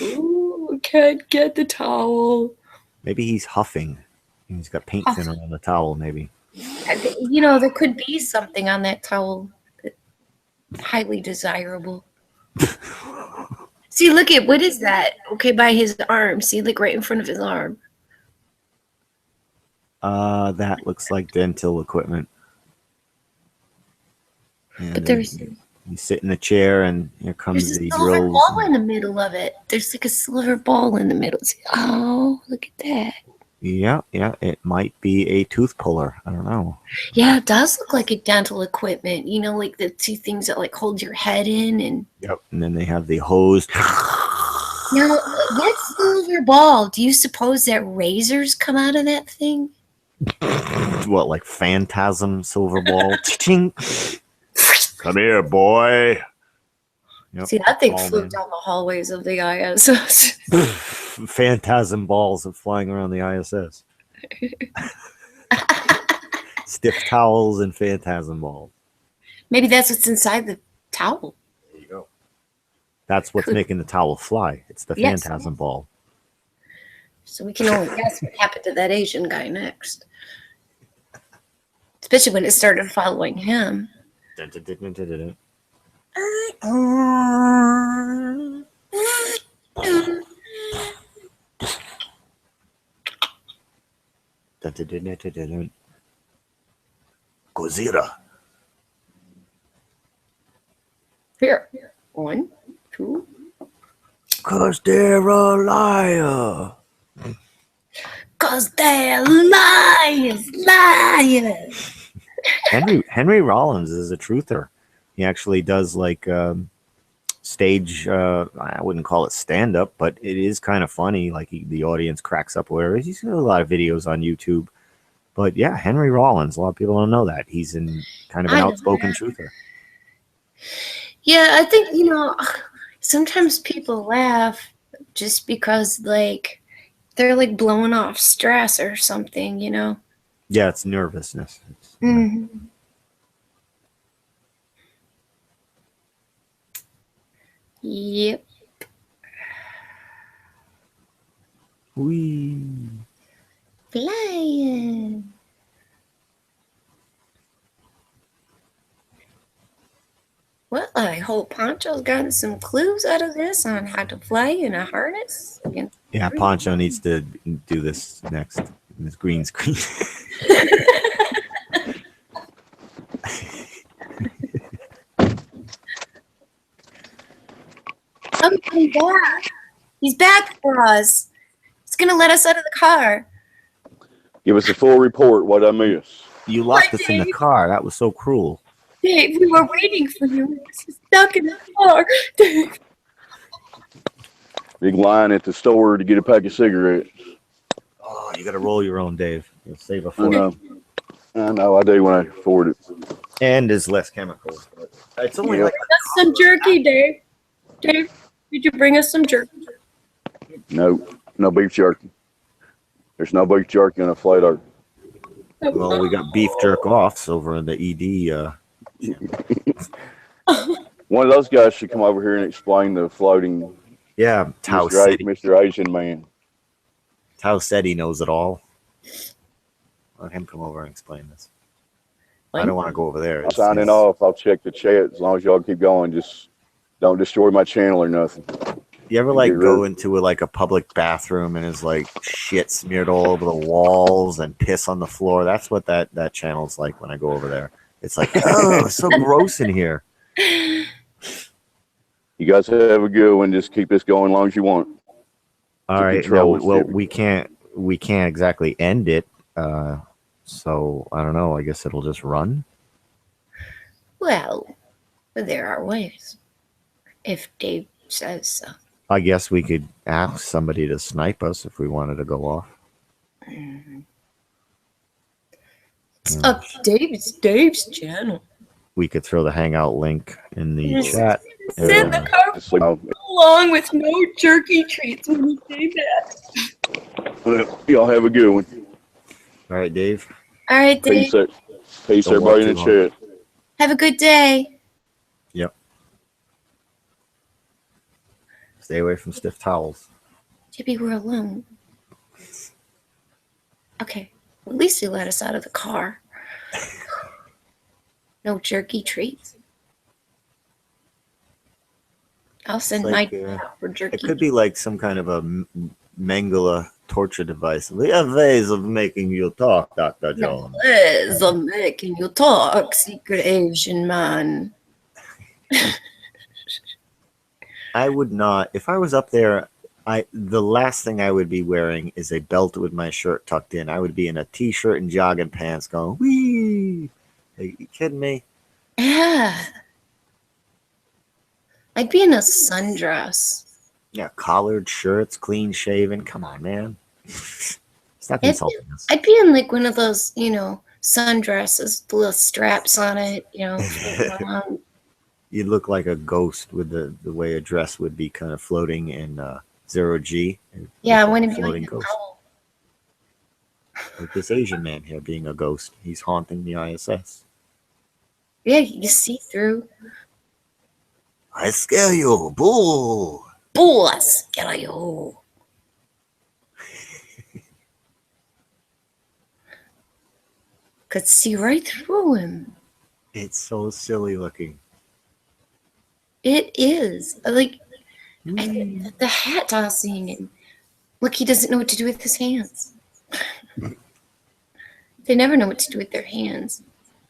Ooh, can't get the towel. maybe he's huffing. He's got paint thinner on the towel. Maybe. There could be something on that towel that's highly desirable. See, look at, what is that? Okay, by his arm. See, like right in front of his arm. That looks like dental equipment. Yeah, But there's You sit in the chair, and here comes There's a the silver droves. ball in the middle of it. There's like a silver ball in the middle. Oh, look at that. Yeah, it might be a tooth puller. I don't know. Yeah, it does look like a dental equipment. You know, like the two things that like hold your head in and. Yep. And then they have the hose. Now, that silver ball, do you suppose that razors come out of that thing? What, like phantasm silver ball? Ching. Come here, boy. Yep. See, that thing Oh, flew man. down the hallways of the ISS. Phantasm balls are flying around the ISS. Stiff towels and phantasm balls. Maybe that's what's inside the towel. There you go. That's what's making the towel fly. It's the Yes. phantasm ball. So we can only guess what happened to that Asian guy next. Especially when it started following him. Dun, dun, dun, dun, dun, dun. Dun, dun, dun, dun, dun, dun. Gozira. Here. 1, 2. 'Cause they're a liar. 'Cause they're liars. Henry Rollins is a truther. He actually does like stage. I wouldn't call it stand up, but it is kind of funny. Like the audience cracks up. Or whatever. He's got a lot of videos on YouTube. But yeah, Henry Rollins. A lot of people don't know that he's in kind of an I know outspoken that. truther. Yeah, I think, sometimes people laugh just because, like, they're, like, blowing off stress or something, Yeah, it's nervousness. Mhm. Yep. Whee. Flying. Well, I hope Poncho's gotten some clues out of this on how to fly in a harness. Yeah, Poncho needs to do this next. This green screen. Oh, he's back. He's back for us. He's going to let us out of the car. Give us a full report. What I miss? You locked us in the car. That was so cruel. Dave, we were waiting for you. We were stuck in the car. Dave. Big line at the store to get a pack of cigarettes. Oh, you got to roll your own, Dave. You'll save a I fork. know. I do when I afford it. And there's less chemicals. But it's only Yeah. like That's some jerky, Dave. Dave, did you bring us some jerky? No beef jerky. There's no beef jerky on a flight earth. well, we got beef jerk offs over in the ED. One of those guys should come over here and explain the floating. Yeah, Tao said, Mr. Asian man. Tao said he knows it all. Let him come over and explain this. I don't want to go over there. I'm signing off. I'll check the chat as long as y'all keep going. Just don't destroy my channel or nothing. You ever like go into a public bathroom and is like shit smeared all over the walls and piss on the floor? That's what that channel's like when I go over there. It's like, oh, it's so gross in here. You guys have a good one. Just keep this going as long as you want. All right. control Well, is we can't exactly end it. So I don't know. I guess it'll just run. Well, there are ways. If Dave says so. I guess we could ask somebody to snipe us if we wanted to go off. It's up to Dave. It's Dave's channel. We could throw the Hangout link in the chat. Sit in the car Just so you know. along with no jerky treats when you came back. Well, y'all have a good one. All right, Dave. All right, Dave. Peace, Don't everybody in walk the too chat. Have a good day. Yep. Stay away from stiff towels. Chippy, we're alone. Okay. Well, at least he let us out of the car. No jerky treats. I'll send It's my like, dad out for jerky. It could be like some kind of a Mengele torture device. We have ways of making you talk, Dr. Jones. Yes, I'm making you talk, secret Asian man. I would not. If I was up there, the last thing I would be wearing is a belt with my shirt tucked in. I would be in a t-shirt and jogging pants going, wee. Are you kidding me? Yeah. I'd be in a sundress. Yeah, collared shirts, clean shaven. Come on, man. Stop I'd insulting us. I'd be in like one of those, sundresses, with little straps on it, floating around. You look like a ghost with the way a dress would be kind of floating in zero G. Yeah, I Look like want a to be floating like a ghost. owl. Like this Asian man here being a ghost. He's haunting the ISS. Yeah, you see through. I scare you, boo! Boss, get you. Could see right through him. It's so silly looking. It is. Like, the hat tossing, and look, he doesn't know what to do with his hands. They never know what to do with their hands.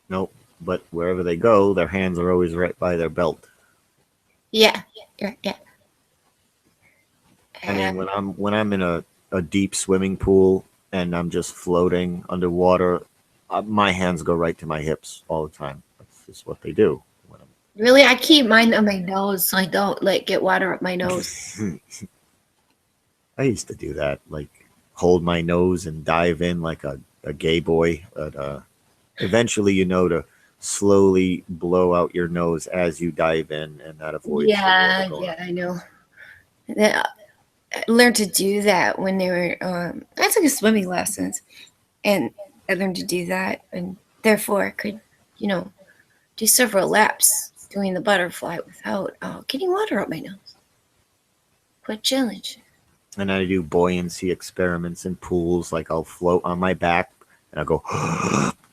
Nope. But wherever they go, their hands are always right by their belt. Yeah. I mean, when I'm in a deep swimming pool and I'm just floating underwater, my hands go right to my hips all the time. That's just what they do. Really, I keep mine on my nose so I don't get water up my nose. I used to do that, like hold my nose and dive in like a gay boy. But eventually, to slowly blow out your nose as you dive in, and that avoids. Yeah, I know. I learned to do that when they were. I took a swimming lessons, and I learned to do that, and therefore I could, do several laps doing the butterfly without getting water up my nose. Quite challenge. And I do buoyancy experiments in pools. Like I'll float on my back and I'll go,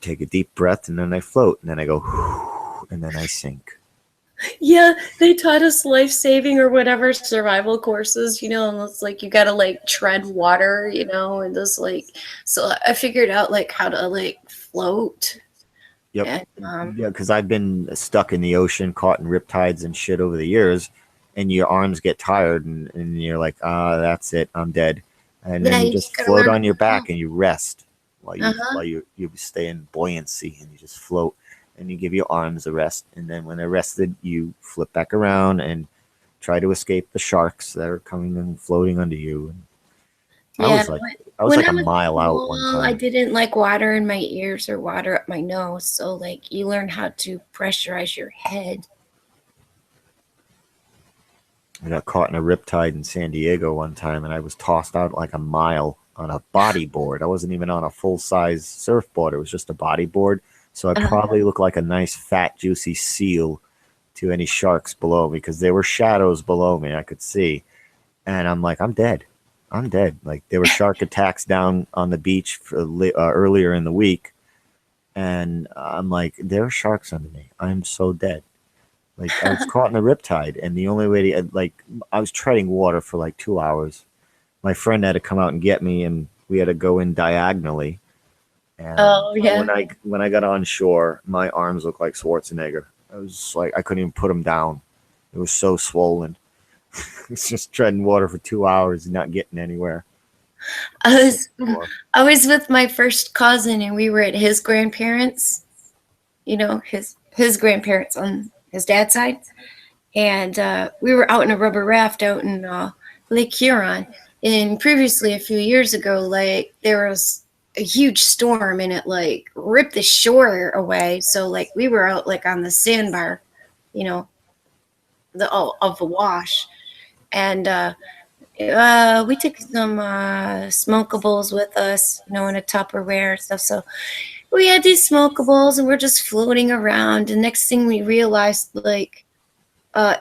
take a deep breath, and then I float, and then I go, and then I sink. Yeah, they taught us life-saving or whatever survival courses, and it's like you gotta tread water, and just so I figured out how to float. Yep. And, Yeah, because I've been stuck in the ocean, caught in riptides and shit over the years, and your arms get tired, and you're like, that's it, I'm dead. And then you just gotta float learn on your to back float. and you rest while Uh-huh. you stay in buoyancy, and you just float, and you give your arms a rest, and then when they're rested, you flip back around and try to escape the sharks that are coming and floating under you. And I Yeah, was like when a I was mile out one small, I time. didn't like water in my ears or water up my nose, so you learn how to pressurize your head. I got caught in a riptide in San Diego one time, and I was tossed out like a mile on a bodyboard. I wasn't even on a full-size surfboard. It was just a bodyboard. So I probably looked like a nice, fat, juicy seal to any sharks below me, because there were shadows below me I could see. And I'm like, I'm dead. I'm dead. Like, there were shark attacks down on the beach earlier in the week. And I'm like, there are sharks under me. I'm so dead. Like, I was caught in a riptide, and the only way to, I was treading water for like 2 hours. My friend had to come out and get me, and we had to go in diagonally. And Oh, yeah. when I got on shore, my arms looked like Schwarzenegger. I was just like, I couldn't even put them down. It was so swollen. It's just treading water for 2 hours and not getting anywhere. I was with my first cousin, and we were at his grandparents, his grandparents on his dad's side. And we were out in a rubber raft out in Lake Huron. And previously, a few years ago, there was a huge storm, and it ripped the shore away. So we were out on the sandbar, of the wash. And we took some smokables with us, in a Tupperware and stuff. So we had these smokables, and we're just floating around. And next thing we realized,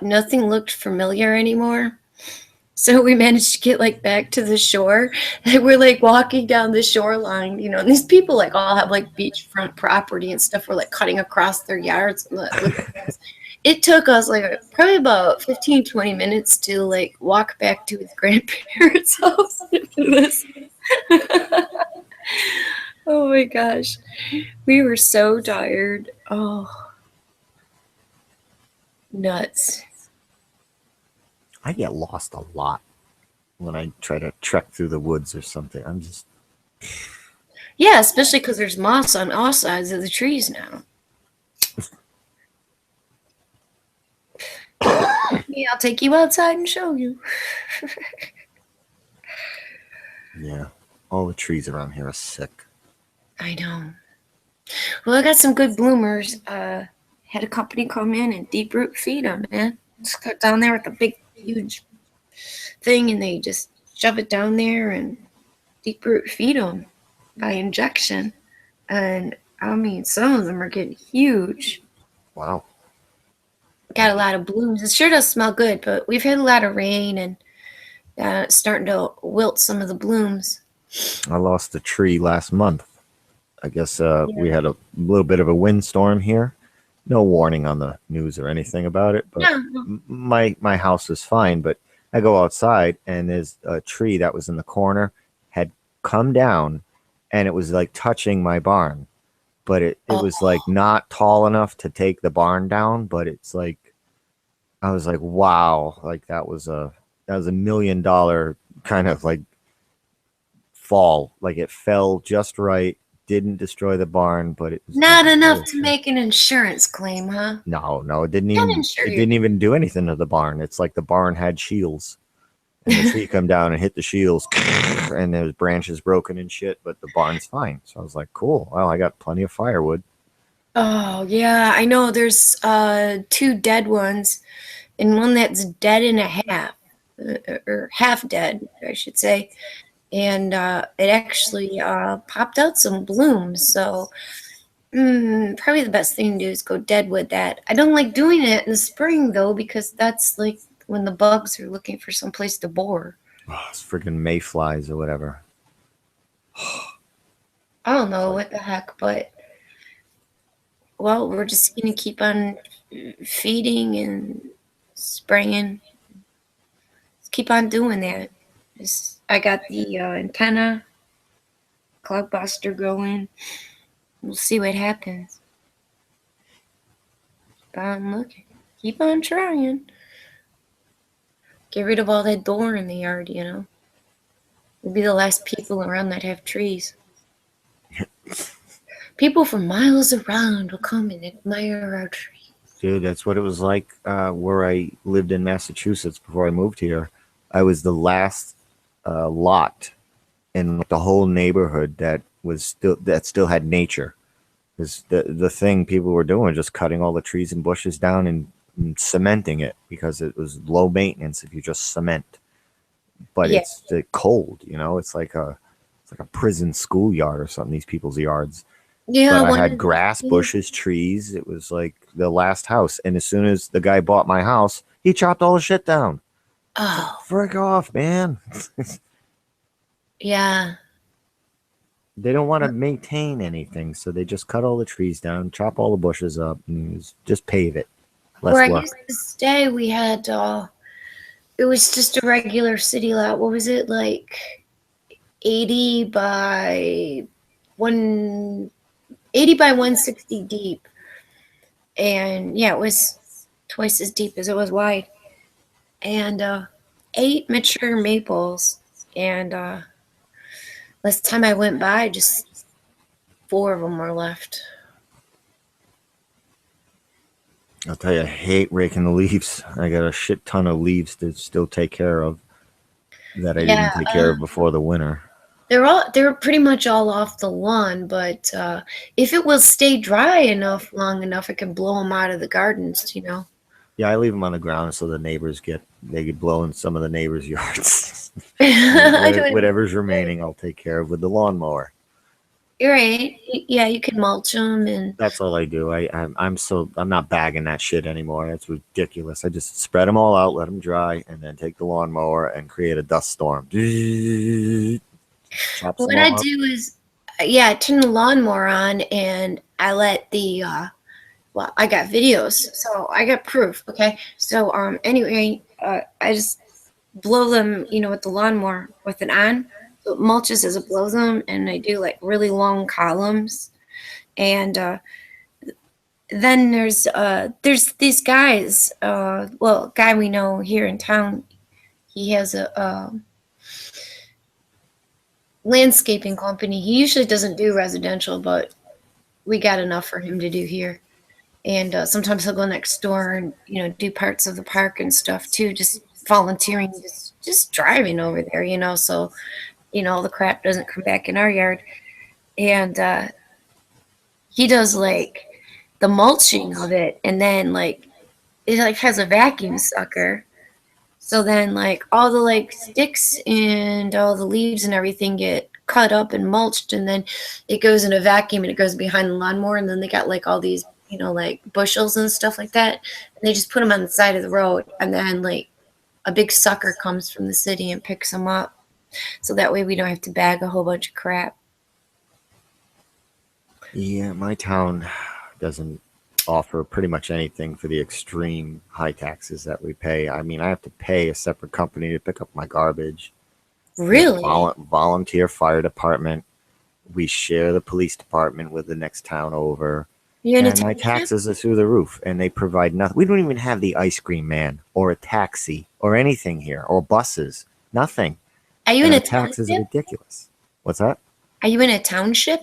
nothing looked familiar anymore. So we managed to get back to the shore. And we're walking down the shoreline, and these people all have beachfront property and stuff. We're cutting across their yards. It took us probably about 15, 20 minutes to walk back to his grandparents' house after this. Oh my gosh. We were so tired. Oh. Nuts. I get lost a lot when I try to trek through the woods or something. I'm just Yeah, especially because there's moss on all sides of the trees now. Yeah, I'll take you outside and show you. yeah. All the trees around here are sick. I know. Well, I got some good bloomers. Had a company come in and deep root feed them, man. Just cut down there with a big, huge thing, and they just shove it down there and deep root feed them by injection. And I mean, some of them are getting huge. Wow. Got a lot of blooms. It sure does smell good, but we've had a lot of rain and it's starting to wilt some of the blooms. I lost a tree last month. I guess we Yeah. had a little bit of a windstorm here. No warning on the news or anything about it, but No. my house is fine. But I go outside and there's a tree that was in the corner had come down, and it was like touching my barn, but it was like not tall enough to take the barn down. But it's like I was like, wow, like that was a $1 million kind of like fall. Like it fell just right, didn't destroy the barn, but it was Not like, enough oh, to shit. make an insurance claim, huh? No, it didn't Can't even insure it you. didn't even do anything to the barn. It's like the barn had shields, and the tree come down and hit the shields, and there was branches broken and shit, but the barn's fine. So I was like, cool. Well, I got plenty of firewood. Oh, yeah, I know there's 2 dead ones and one that's dead and a half, or half dead, I should say. And it actually popped out some blooms. So probably the best thing to do is go dead with that. I don't like doing it in the spring, though, because that's like when the bugs are looking for some place to bore. Oh, it's freaking mayflies or whatever. I don't know what the heck, but well, we're just gonna keep on feeding and spraying. Let's keep on doing that. I got the antenna cloudbuster going. We'll see what happens. Keep on looking. Keep on trying. Get rid of all that door in the yard, you know. We'll be the last people around that have trees. People from miles around will come and admire our trees. Dude, that's what it was like where I lived in Massachusetts before I moved here. I was the last lot in the whole neighborhood that still had nature. Because the thing people were doing was just cutting all the trees and bushes down and cementing it because it was low maintenance if you just cement. But Yeah. it's cold, you know. It's like a prison schoolyard or something. These people's yards. Yeah, But I one had of grass, the- bushes, trees. It was like the last house. And as soon as the guy bought my house, he chopped all the shit down. Oh, Frick off, man. yeah. They don't want to maintain anything, so they just cut all the trees down, chop all the bushes up, and just pave it. Less Where I work. used to stay, we had it was just a regular city lot. What was it, like 80 by 160 deep? And yeah, it was twice as deep as it was wide. And 8 mature maples. And last time I went by, just 4 of them were left. I'll tell you, I hate raking the leaves. I got a shit ton of leaves to still take care of that I Yeah, didn't take care of before the winter. They're pretty much all off the lawn, but if it will stay dry enough long enough, I can blow them out of the gardens, you know. Yeah, I leave them on the ground so the neighbors they get blow in some of the neighbors' yards. I don't- Whatever's remaining, I'll take care of with the lawnmower. You're right. Yeah, you can mulch them, and That's all I do. I'm not bagging that shit anymore. That's ridiculous. I just spread them all out, let them dry, and then take the lawnmower and create a dust storm. Chops what them I all up. do is, yeah, I turn the lawnmower on, and I let the well, I got videos, so I got proof. Okay, so anyway, I just blow them, you know, with the lawnmower with it on. So it mulches as it blows them, and I do like really long columns. And then there's these guys. Well, a guy we know here in town. He has a landscaping company. He usually doesn't do residential, but we got enough for him to do here. And sometimes he'll go next door and do parts of the park and stuff too, just volunteering, just driving over there, so all the crap doesn't come back in our yard. And he does like the mulching of it, and then like it like has a vacuum sucker. So then like all the like sticks and all the leaves and everything get cut up and mulched, and then it goes in a vacuum and it goes behind the lawnmower, and then they got like all these like bushels and stuff like that, and they just put them on the side of the road, and then like a big sucker comes from the city and picks them up, so that way we don't have to bag a whole bunch of crap. Yeah, my town doesn't offer pretty much anything for the extreme high taxes that we pay. I mean, I have to pay a separate company to pick up my garbage. Really? Volunteer fire department. We share the police department with the next town over. And my taxes are through the roof, and they provide nothing. We don't even have the ice cream man or a taxi or anything here, or buses. Nothing. Are you in a taxes township? are ridiculous. What's that? Are you in a township?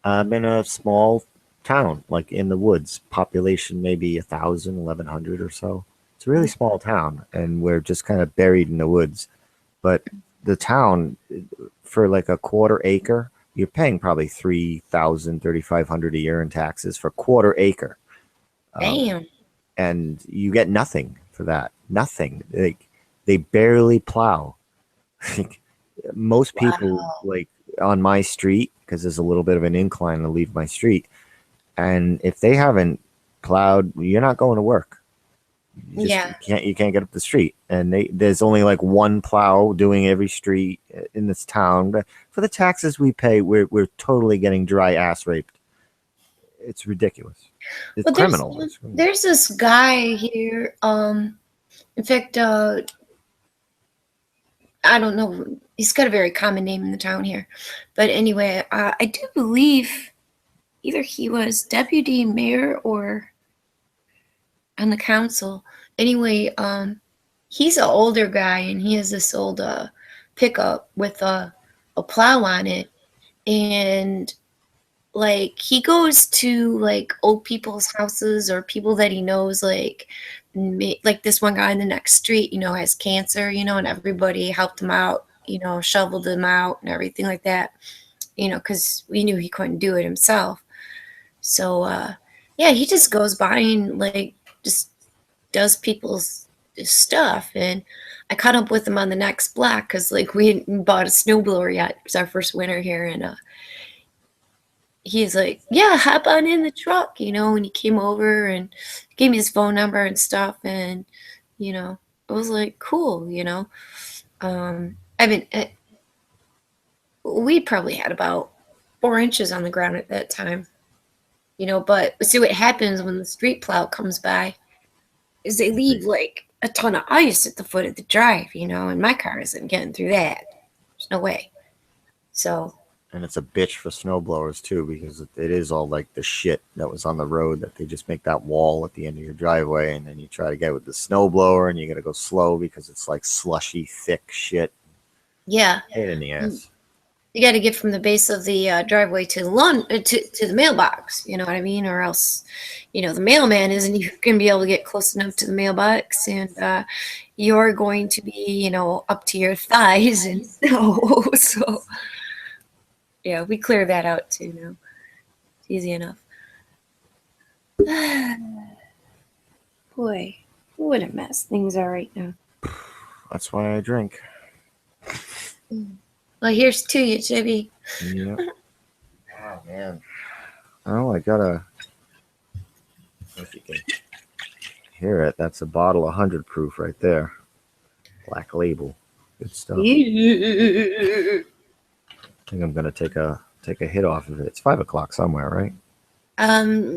I'm in a small town, like in the woods. Population maybe 1,000, 1,100 or so. It's a really small town, and we're just kind of buried in the woods. But the town, for like a quarter acre, you're paying probably $3,000, $3,500 a year in taxes for a quarter acre. Damn. And you get nothing for that. Nothing. Like they barely plow. Most people like on my street, because there's a little bit of an incline to leave my street, and if they haven't plowed, you're not going to work. You can't get up the street, and there's only like one plow doing every street in this town. But for the taxes we pay, we're totally getting dry ass raped. It's ridiculous. It's criminal. There's this guy here. In fact, I don't know. He's got a very common name in the town here, but anyway, I do believe either he was deputy mayor or on the council. Anyway, he's an older guy, and he has this old pickup with a plow on it, and like he goes to like old people's houses or people that he knows, like this one guy in the next street, has cancer, and everybody helped him out, shoveled him out and everything like that, because we knew he couldn't do it himself. So yeah, he just goes by and like just does people's stuff. And I caught up with him on the next block because like we hadn't bought a snowblower yet. It was our first winter here, and he's like, yeah, hop on in the truck, and he came over and gave me his phone number and stuff, and it was like cool. We probably had about 4 inches on the ground at that time, but see what happens when the street plow comes by is they leave like a ton of ice at the foot of the drive, and my car isn't getting through that. There's no way. So. And it's a bitch for snowblowers too, because it is all like the shit that was on the road that they just make that wall at the end of your driveway, and then you try to get with the snowblower, and you got to go slow because it's like slushy, thick shit. Yeah. Pain in the ass. You got to get from the base of the driveway to the mailbox. You know what I mean? Or else, the mailman isn't even going to be able to get close enough to the mailbox, and you're going to be, up to your thighs in snow. So. Yeah, we clear that out too now. It's easy enough. Boy, what a mess things are right now. That's why I drink. Well, here's to you, Jibby. Yeah. Oh, man. Oh, I gotta... If you can hear it, that's a bottle of 100 proof right there. Black label. Good stuff. I think I'm gonna take a hit off of it. It's 5 o'clock somewhere, right?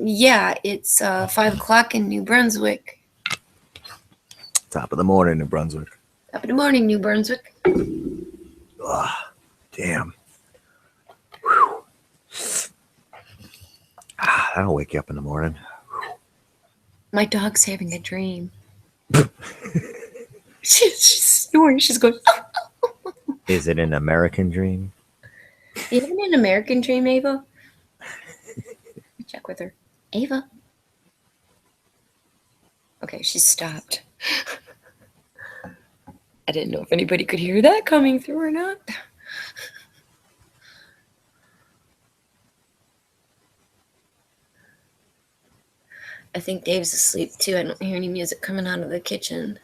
Yeah, it's 5 o'clock in New Brunswick. Top of the morning, New Brunswick. Top of the morning, New Brunswick. Ugh, damn. Whew. That'll wake you up in the morning. My dog's having a dream. She's snoring. She's going, oh. Is it an American dream? You having an American dream, Ava? Check with her. Ava? Okay, she stopped. I didn't know if anybody could hear that coming through or not. I think Dave's asleep too. I don't hear any music coming out of the kitchen.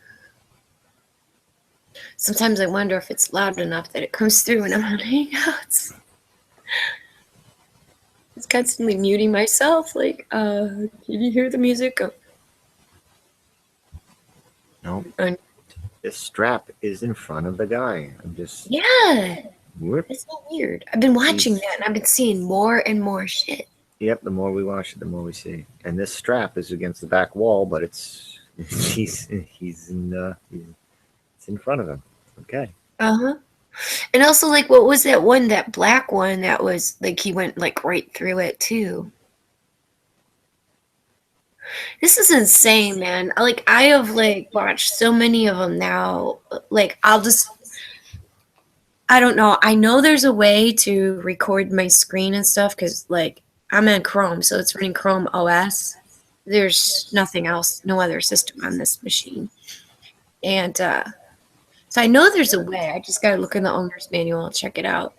Sometimes I wonder if it's loud enough that it comes through when I'm on Hangouts. It's constantly muting myself. Like, can you hear the music? No. And- This strap is in front of the guy. I'm just. Yeah. Whoop. It's so weird. I've been watching that and I've been seeing more and more shit. Yep, the more we watch it, the more we see. And this strap is against the back wall, but he's in front of him. Okay. Uh-huh. And also, like, what was that one, that black one that was, like, he went, like, right through it, too. This is insane, man. Like, I have, like, watched so many of them now. Like, I don't know. I know there's a way to record my screen and stuff because, like, I'm in Chrome, so it's running Chrome OS. There's nothing else, no other system on this machine. And so I know there's a way. I just got to look in the owner's manual and check it out.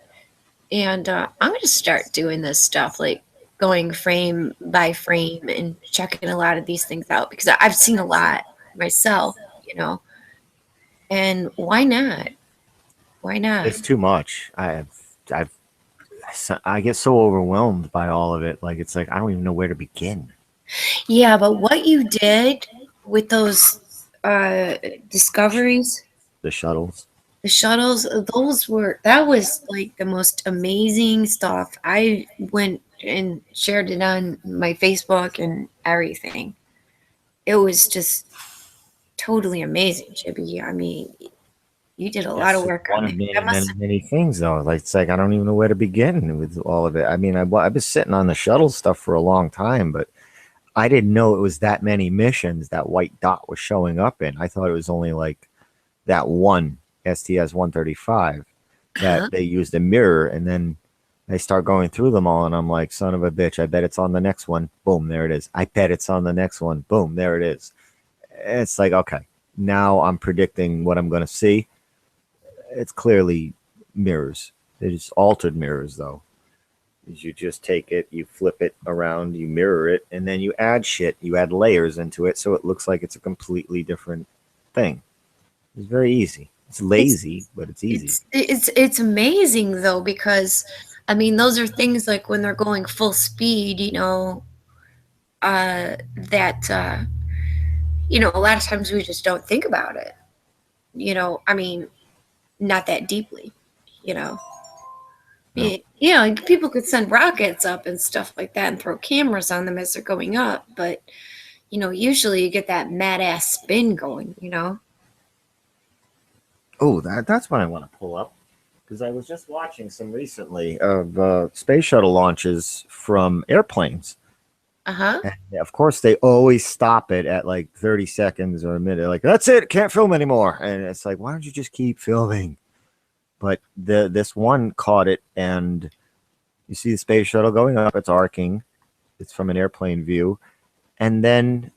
And I'm going to start doing this stuff, like going frame by frame and checking a lot of these things out because I've seen a lot myself, you know. And why not? Why not? It's too much. I get so overwhelmed by all of it. Like, it's like I don't even know where to begin. Yeah, but what you did with those discoveries, The shuttles. the shuttles, that was like the most amazing stuff. I went and shared it on my Facebook and everything. It was just totally amazing, Chibi. I mean, you did a lot of work one on of it. many things, though. Like, it's like I don't even know where to begin with all of it. I mean, I've been sitting on the shuttle stuff for a long time, but I didn't know it was that many missions that white dot was showing up in. I thought it was only like that one STS-135 that they used a mirror, and then they start going through them all, and I'm like, son of a bitch, I bet it's on the next one. Boom, there it is. I bet it's on the next one. Boom, there it is. It's like, okay, now I'm predicting what I'm going to see. It's clearly mirrors. They're just altered mirrors, though. You just take it, you flip it around, you mirror it, and then you add shit. You add layers into it, so it looks like it's a completely different thing. It's very easy. It's lazy, but it's easy. It's amazing though, because I mean those are things like when they're going full speed, you know, that you know, a lot of times we just don't think about it. You know, I mean, not that deeply, you know. No. You know, people could send rockets up and stuff like that and throw cameras on them as they're going up, but you know, usually you get that mad ass spin going, you know. Oh, that's what I want to pull up, because I was just watching some recently of space shuttle launches from airplanes. Uh-huh. And of course, they always stop it at like 30 seconds or a minute. Like, that's it, can't film anymore. And it's like, why don't you just keep filming? But this one caught it, and you see the space shuttle going up. It's arcing. It's from an airplane view, and then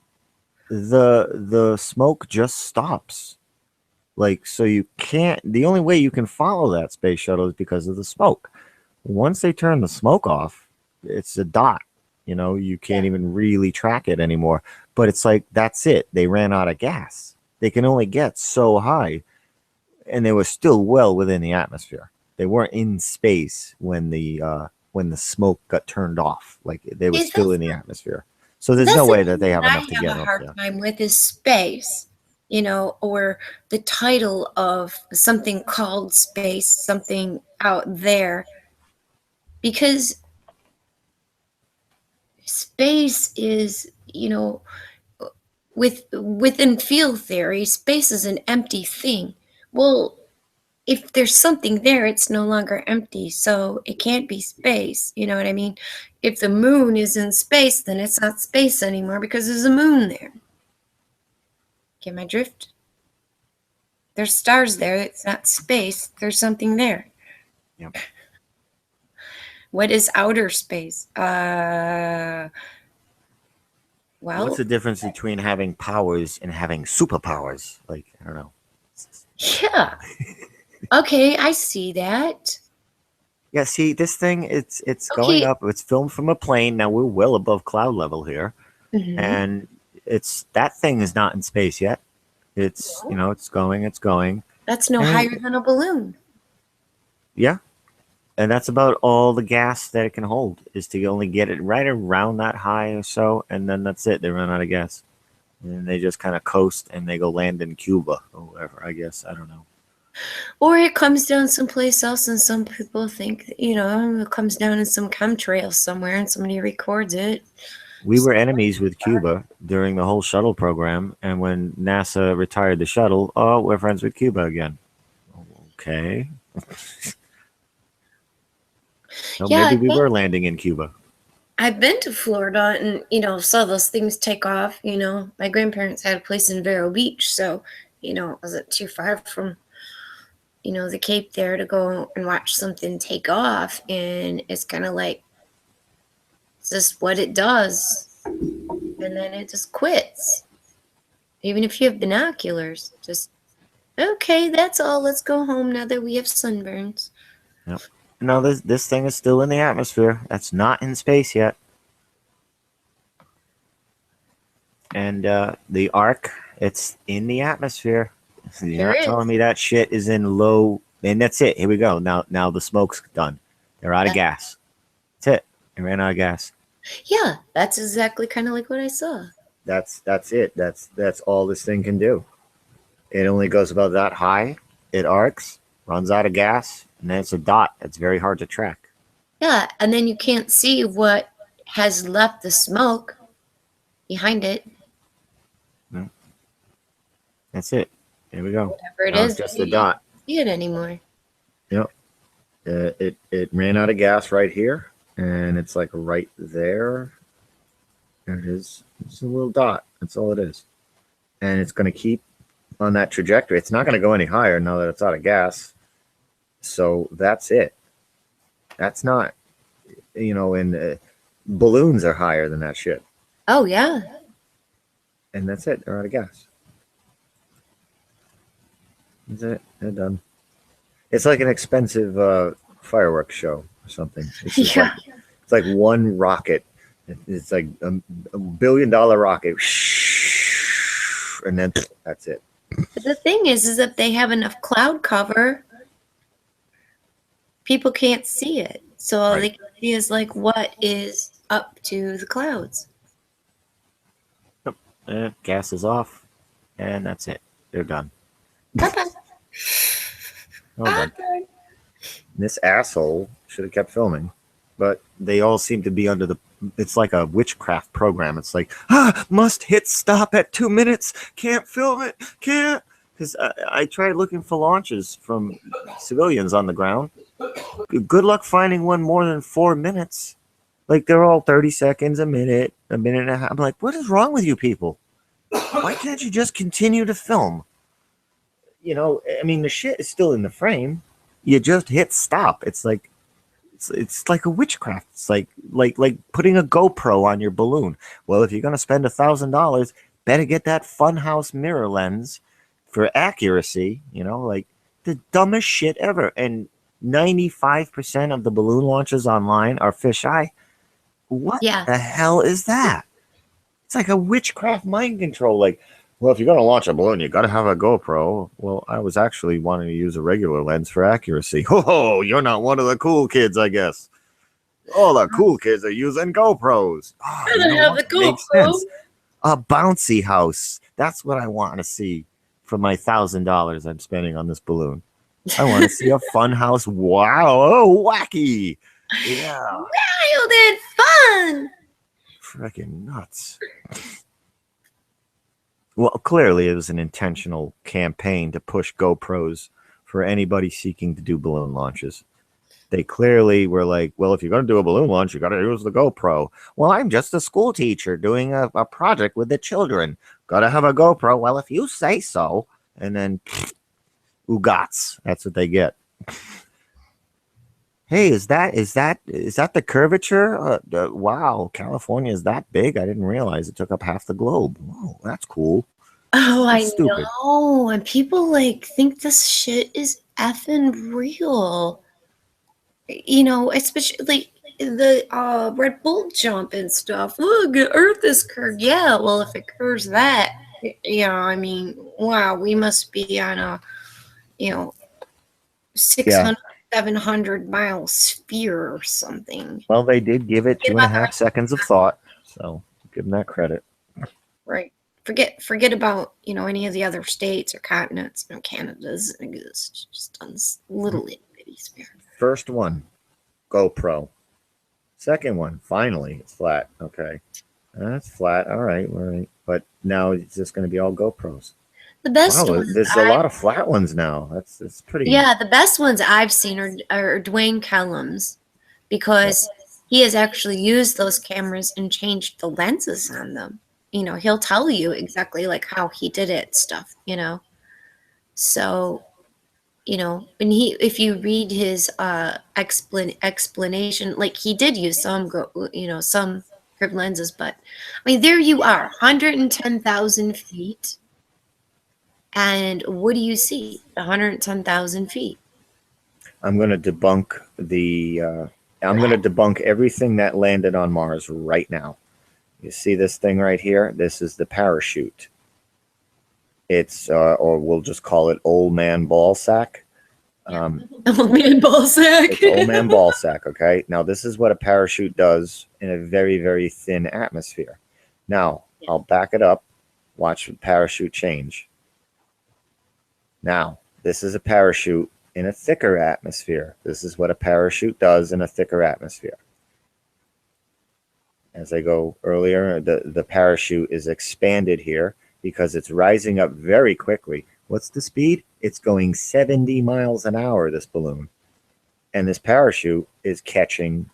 the smoke just stops. Like, so you can't. The only way you can follow that space shuttle is because of the smoke. Once they turn the smoke off, it's a dot. You know, you can't even really track it anymore. But it's like, that's it. They ran out of gas. They can only get so high. And they were still well within the atmosphere. They weren't in space when the smoke got turned off. Like, they were still in the atmosphere. So there's no way that they have enough to get up there. I have a hard time with is space, you know, or the title of something called space, something out there, because space is, you know, within field theory, space is an empty thing. Well, if there's something there, it's no longer empty, so it can't be space. You know what I mean? If the moon is in space, then it's not space anymore because there's a moon there. Get my drift? There's stars there. It's not space. There's something there. Yep. What is outer space? Well, What's the difference between having powers and having superpowers? Like, I don't know. yeah. Okay, I see that. Yeah, see, this thing, it's going Okay. up. It's filmed from a plane. Now we're well above cloud level here, Mhm. and that thing is not in space yet. It's it's going. That's no And- higher than a balloon. Yeah, and that's about all the gas that it can hold is to only get it right around that high or so, and then that's it. They run out of gas, and they just kind of coast and they go land in Cuba or whatever. I guess I don't know. Or it comes down someplace else, and some people think, it comes down in some chemtrail somewhere, and somebody records it. We were enemies with Cuba during the whole shuttle program, and when NASA retired the shuttle, oh, we're friends with Cuba again. Okay. So Yeah, maybe we I were landing in Cuba. I've been to Florida and, saw those things take off. My grandparents had a place in Vero Beach, so, it wasn't too far from, the Cape there to go and watch something take off. And it's kind of like, it's just what it does. And then it just quits. Even if you have binoculars, just, okay, that's all. Let's go home now that we have sunburns. No, this thing is still in the atmosphere. That's not in space yet. And the arc, it's in the atmosphere. You're There not is. telling me that shit is in low. And that's it. Here we go. Now the smoke's done. They're out of gas. That's it. They ran out of gas. Yeah, that's exactly kind of like what I saw. That's it. That's all this thing can do. It only goes about that high. It arcs, runs out of gas, and then it's a dot. It's very hard to track. Yeah, and then you can't see what has left the smoke behind it. That's it. There we go. Whatever it Now is, it's just you a dot. can't see it anymore. Yep. It ran out of gas right here, and it's like right there. There it is. It's a little dot. That's all it is. And it's going to keep on that trajectory. It's not going to go any higher now that it's out of gas. So that's it. That's not, and balloons are higher than that shit. Oh, yeah. And that's it. They're out of gas. That's it. They're done. It's like an expensive fireworks show or something. It's just Yeah. it's like one rocket. It's like a $1 billion rocket. And then that's it. But the thing is if they have enough cloud cover, people can't see it. So all they can see is like what is up to the clouds. Gas is off. And that's it. They're done. Bye-bye. All done. This asshole should have kept filming, but they all seem to be under the. It's like a witchcraft program. It's like, must hit stop at 2 minutes. Can't film it. Can't. Because I tried looking for launches from civilians on the ground. Good luck finding one more than 4 minutes. Like they're all 30 seconds, a minute and a half. I'm like, what is wrong with you people? Why can't you just continue to film? The shit is still in the frame. You just hit stop. It's like a witchcraft. It's like putting a GoPro on your balloon. Well, if you're gonna spend $1,000, better get that Funhouse mirror lens for accuracy. Like the dumbest shit ever. And 95% of the balloon launches online are fisheye. What the hell is that? It's like a witchcraft mind control. Like, well, if you're going to launch a balloon, you got to have a GoPro. Well, I was actually wanting to use a regular lens for accuracy. Oh, you're not one of the cool kids, I guess. All the cool kids are using GoPros. Oh, I don't have the Makes GoPro. sense. A bouncy house. That's what I want to see for my $1,000 I'm spending on this balloon. I want to see a fun house. Wow. Oh, wacky. Yeah. Wild and fun. Freaking nuts. Well, clearly it was an intentional campaign to push GoPros for anybody seeking to do balloon launches. They clearly were like, well, if you're going to do a balloon launch, you got to use the GoPro. Well, I'm just a school teacher doing a project with the children. Gotta have a GoPro. Well, if you say so. And then, ugats. That's what they get. Hey, is that the curvature? Wow, California is that big? I didn't realize it took up half the globe. Whoa, that's cool. Oh, I That's stupid. know. And people like think this shit is effing real. You know, especially like the Red Bull jump and stuff. Look, Earth is curved. Yeah, well, if it curves that, I mean, wow, we must be on a, you know, 600, 700 mile sphere or something. Well, they did give it 2.5 seconds of thought, so give them that credit. Right. Forget about, any of the other states or continents. No, Canada doesn't exist. Just on this little itty bitty sphere. First one, GoPro. Second one, finally, it's flat. Okay, that's flat. All right. But now it's just going to be all GoPros. The best Wow, ones there's a lot of flat ones now. That's pretty. Yeah, the best ones I've seen are Dwayne Kellum's, because he has actually used those cameras and changed the lenses on them. He'll tell you exactly like how he did it stuff, So, when if you read his explanation, like he did use some curved lenses, but I mean, there you are, 110,000 feet. And what do you see? 110,000 feet. I'm going to debunk I'm going to debunk everything that landed on Mars right now. You see this thing right here? This is the parachute. It's, or we'll just call it old man ball sack. Old man ball sack. It's old man ball sack, okay? Now, this is what a parachute does in a very, very thin atmosphere. Now, I'll back it up. Watch the parachute change. Now, this is a parachute in a thicker atmosphere. This is what a parachute does in a thicker atmosphere. As I go earlier, the parachute is expanded here because it's rising up very quickly. What's the speed? It's going 70 miles an hour, this balloon. And this parachute is catching,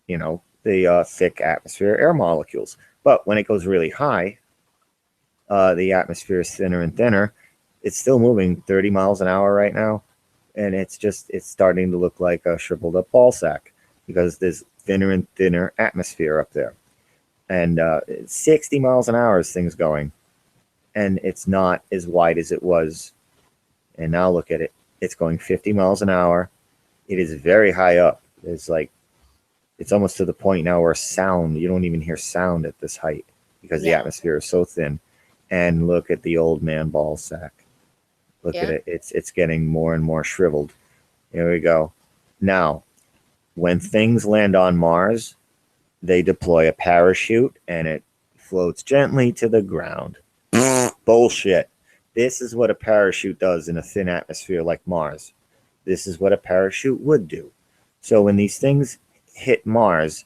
the thick atmosphere air molecules. But when it goes really high, the atmosphere is thinner and thinner. It's still moving 30 miles an hour right now. And it's starting to look like a shriveled up ball sack because there's thinner and thinner atmosphere up there. And 60 miles an hour this thing's going. And it's not as wide as it was. And now look at it. It's going 50 miles an hour. It is very high up. It's almost to the point now where you don't even hear sound at this height because the atmosphere is so thin. And look at the old man ball sack. Look at it. It's getting more and more shriveled. Here we go. Now, when things land on Mars, they deploy a parachute and it floats gently to the ground. Bullshit. This is what a parachute does in a thin atmosphere like Mars. This is what a parachute would do. So when these things hit Mars,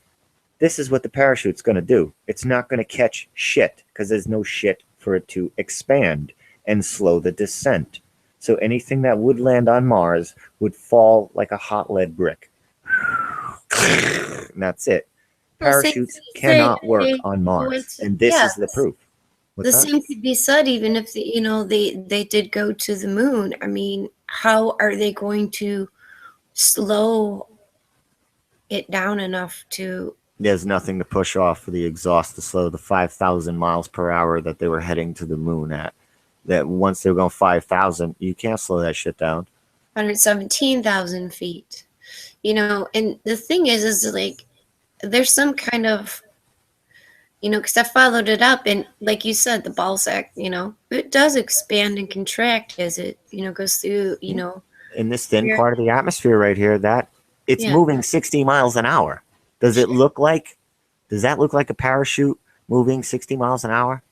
this is what the parachute's going to do. It's not going to catch shit because there's no shit for it to expand and slow the descent. So anything that would land on Mars would fall like a hot lead brick. And that's it. Parachutes cannot work on Mars. And this is the proof. The same could be said even if they did go to the moon. I mean, how are they going to slow it down enough to... There's nothing to push off for the exhaust to slow the 5,000 miles per hour that they were heading to the moon at. That once they were going 5,000, you can't slow that shit down. 117,000 feet. And the thing is like, there's some kind of, because I followed it up, and like you said, the ball sack, it does expand and contract as it, goes through, In this thin part of the atmosphere right here, that it's moving 60 miles an hour. Does that look like a parachute moving 60 miles an hour?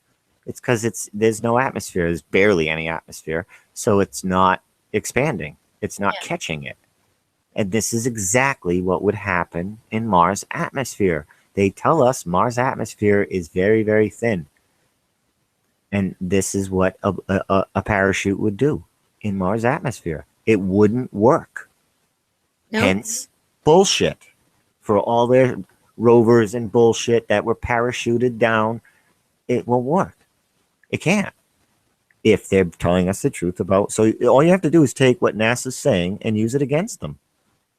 It's because there's no atmosphere. There's barely any atmosphere. So it's not expanding. It's not catching it. And this is exactly what would happen in Mars' atmosphere. They tell us Mars' atmosphere is very, very thin. And this is what a parachute would do in Mars' atmosphere. It wouldn't work. No. Hence, bullshit. For all their rovers and bullshit that were parachuted down, it won't work. It can't. If they're telling us the truth about, so all you have to do is take what NASA's saying and use it against them.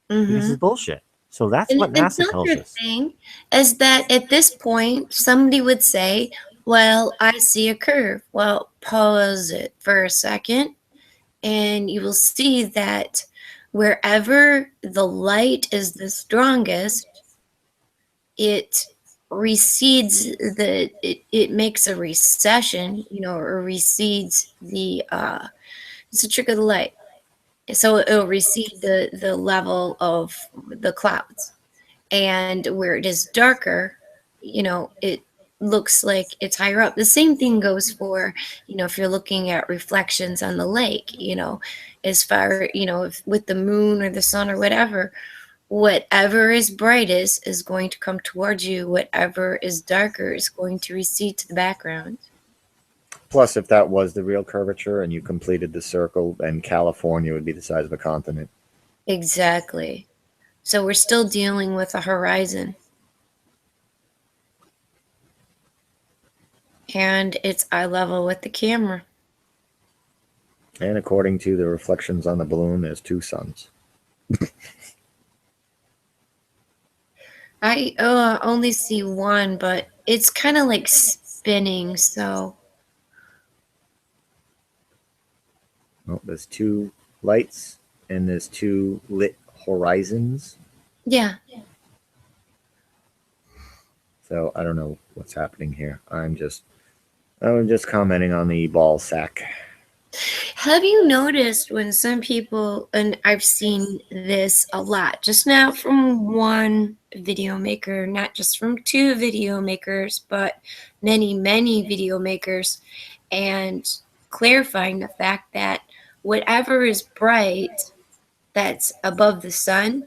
This is bullshit. So that's what And NASA tells another us. thing is that at this point, somebody would say, well, I see a curve. Well, pause it for a second, and you will see that wherever the light is the strongest, it recedes it makes a recession, or recedes it's a trick of the light. So it'll recede the level of the clouds. And where it is darker, it looks like it's higher up. The same thing goes for, if you're looking at reflections on the lake, as far, if with the moon or the sun or whatever is brightest is going to come towards you. Whatever is darker is going to recede to the background. Plus, if that was the real curvature and you completed the circle, then California would be the size of a continent. Exactly. So we're still dealing with a horizon. And it's eye level with the camera. And according to the reflections on the balloon, there's 2 suns. I only see one, but it's kind of like spinning, so. Well, there's 2 lights and there's 2 lit horizons. Yeah. So I don't know what's happening here. I'm just commenting on the ball sack. Have you noticed when some people, and I've seen this a lot, just not from one video maker, not just from 2 video makers, but many, many video makers, and clarifying the fact that whatever is bright that's above the sun,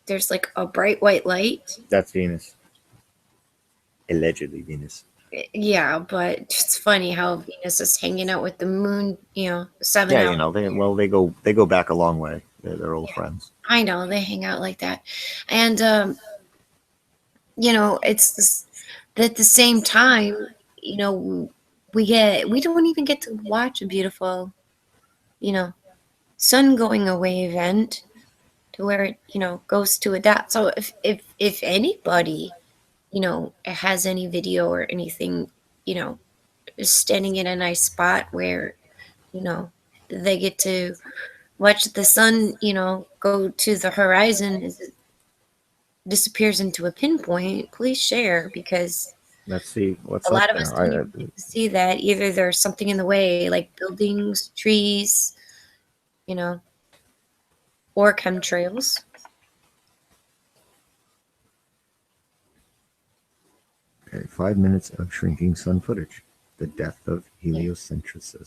there's like a bright white light. That's Venus. Allegedly Venus. Yeah, but it's funny how Venus is hanging out with the moon, 7 Yeah, hours. they go back a long way. They're old friends. I know they hang out like that. And it's this, at the same time, we don't even get to watch a beautiful, sun going away event to where it, goes to a dot. So if anybody, has any video or anything, is standing in a nice spot where, they get to watch the sun, go to the horizon as it disappears into a pinpoint, please share, because Let's see what's a lot up of us there. don't even get to see that. Either there's something in the way, like buildings, trees, or chemtrails. Okay, 5 minutes of shrinking sun footage. The death of heliocentrism.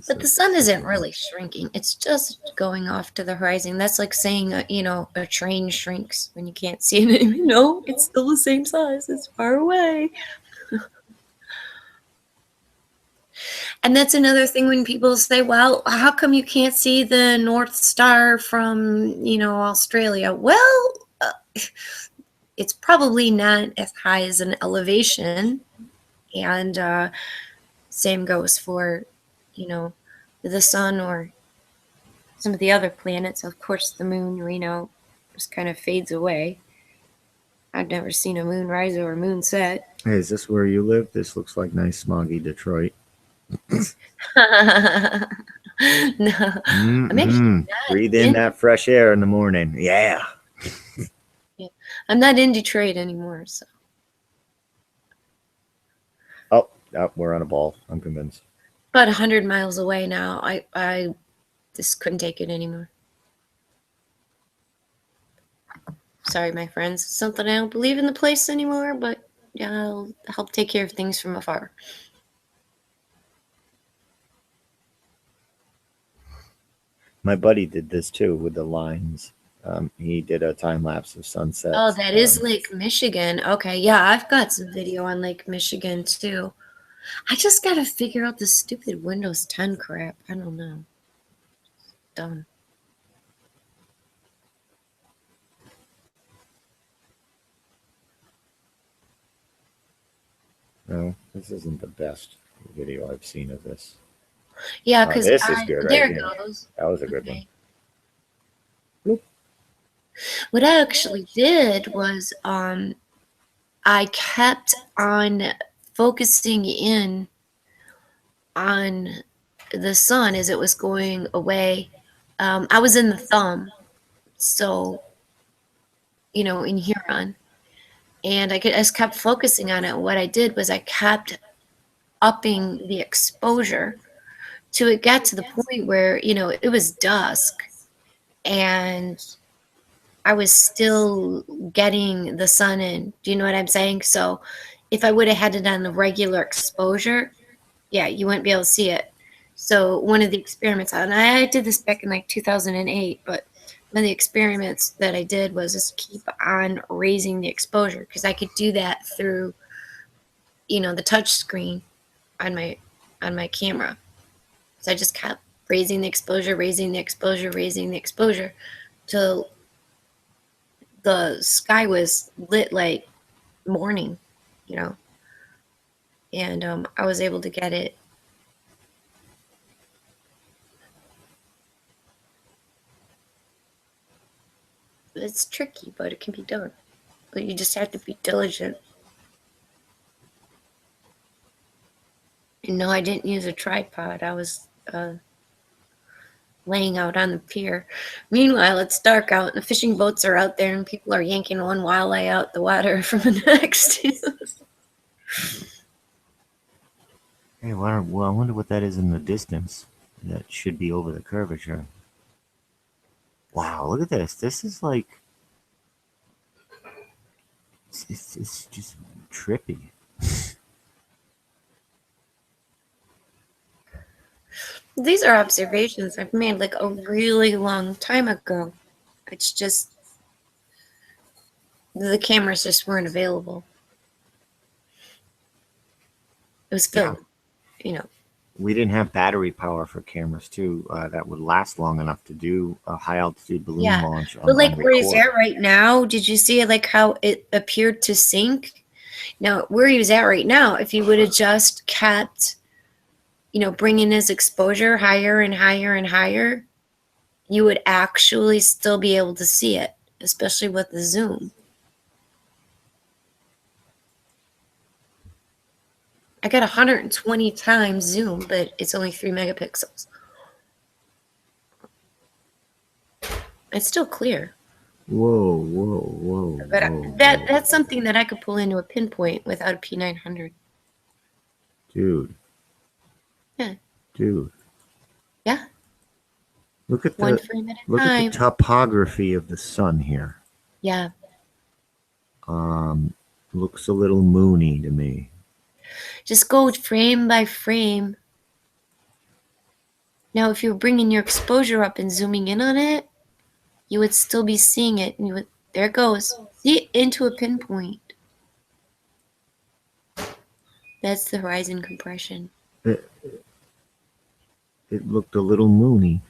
But the sun isn't really shrinking. It's just going off to the horizon. That's like saying, a train shrinks when you can't see it anymore. No, it's still the same size. It's far away. And that's another thing when people say, well, how come you can't see the North Star from, Australia? Well, it's probably not as high as an elevation. And same goes for, the sun or some of the other planets. Of course, the moon, just kind of fades away. I've never seen a moon rise or a moon set. Hey, is this where you live? This looks like nice smoggy Detroit. No. I'm actually not Breathe in that fresh air in the morning. Yeah. I'm not in Detroit anymore, so. Oh, we're on a ball. I'm convinced. About 100 miles away now. I just couldn't take it anymore. Sorry, my friends. It's something I don't believe in the place anymore, but I'll help take care of things from afar. My buddy did this too with the lines. He did a time lapse of sunsets. Oh, that is Lake Michigan. Okay, yeah, I've got some video on Lake Michigan too. I just gotta figure out this stupid Windows 10 crap. I don't know. Dumb. No, this isn't the best video I've seen of this. Yeah, Oh, because this is good there right it here. goes. That was a good one. Okay. What I actually did was I kept on focusing in on the sun as it was going away. I was in the thumb, so in Huron, and I just kept focusing on it. What I did was I kept upping the exposure to it got to the point where it was dusk, and I was still getting the sun in. Do you know what I'm saying? So if I would have had it on the regular exposure, yeah, you wouldn't be able to see it. So one of the experiments, and I did this back in like 2008, but one of the experiments that I did was just keep on raising the exposure because I could do that through, the touch screen on my camera. So I just kept raising the exposure, raising the exposure, raising the exposure till the sky was lit like morning, and I was able to get it. It's tricky, but it can be done. But you just have to be diligent. And no, I didn't use a tripod. I was laying out on the pier. Meanwhile, it's dark out, and the fishing boats are out there, and people are yanking one walleye out the water from the next. Hey, well, I wonder what that is in the distance. That should be over the curvature. Wow, look at this. This is like... It's just trippy. These are observations I've made like a really long time ago. It's just the cameras just weren't available. It was film, We didn't have battery power for cameras too that would last long enough to do a high altitude balloon launch. But like where he's record. at right now, did you see like how it appeared to sink? Now where he was at right now, if he would have just kept, bringing his exposure higher and higher and higher, you would actually still be able to see it, especially with the zoom. I got 120 times zoom, but it's only 3 megapixels. It's still clear. Whoa. But that's something that I could pull into a pinpoint without a P900. Dude. Yeah. Dude. Yeah. Look at One frame at a look time. at the topography of the sun here. Yeah. Looks a little moony to me. Just go frame by frame. Now, if you're bringing your exposure up and zooming in on it, you would still be seeing it. And there it goes. See it into a pinpoint. That's the horizon compression. It looked a little moony.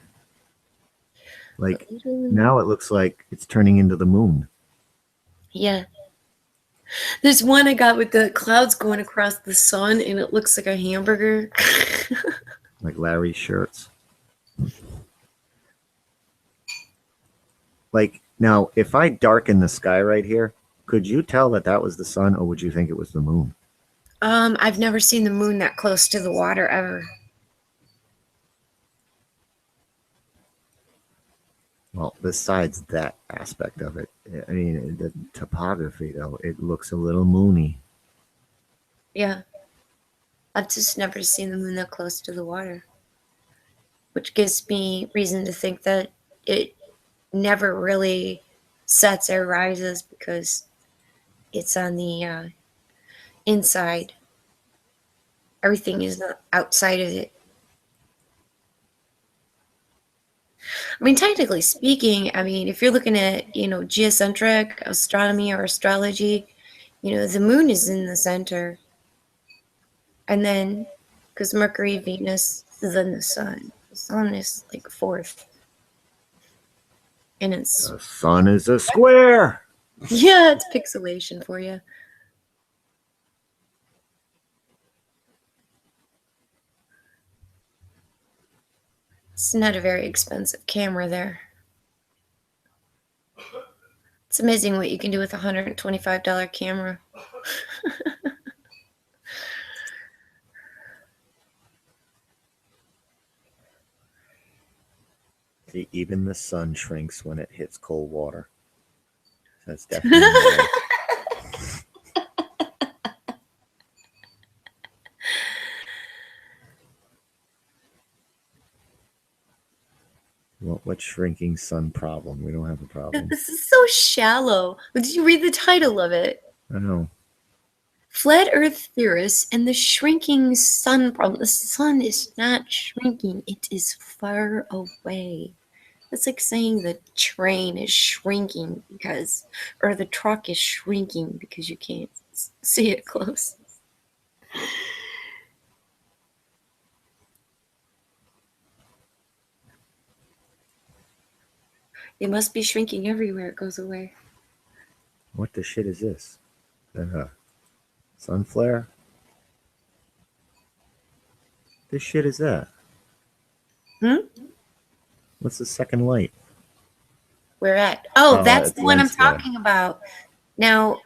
Like now it looks like it's turning into the moon. Yeah. There's one I got with the clouds going across the sun, and it looks like a hamburger. Like Larry's shirts. Like, now, if I darken the sky right here, could you tell that that was the sun, or would you think it was the moon? I've never seen the moon that close to the water ever. Well, besides that aspect of it, I mean, the topography, though, it looks a little moony. Yeah. I've just never seen the moon that close to the water, which gives me reason to think that it never really sets or rises because it's on the inside. Everything is outside of it. I mean, technically speaking, if you're looking at, geocentric astronomy or astrology, the moon is in the center. And then, because Mercury, Venus, then the sun. The sun is like fourth. And it's... The sun is a square! Yeah, it's pixelation for you. It's not a very expensive camera there. It's amazing what you can do with a $125 camera. See, even the sun shrinks when it hits cold water. That's definitely what shrinking sun problem? We don't have a problem. This is so shallow. Did you read the title of it? I know. Flat Earth theorists and the shrinking sun problem. The sun is not shrinking, it is far away. It's like saying the train is shrinking because, or the truck is shrinking because you can't see it close. It must be shrinking everywhere it goes away. What the shit is this? Sun flare? This shit is that? What's the second light? Where at? Oh, that's it's the one I'm lens flare. talking about. Now,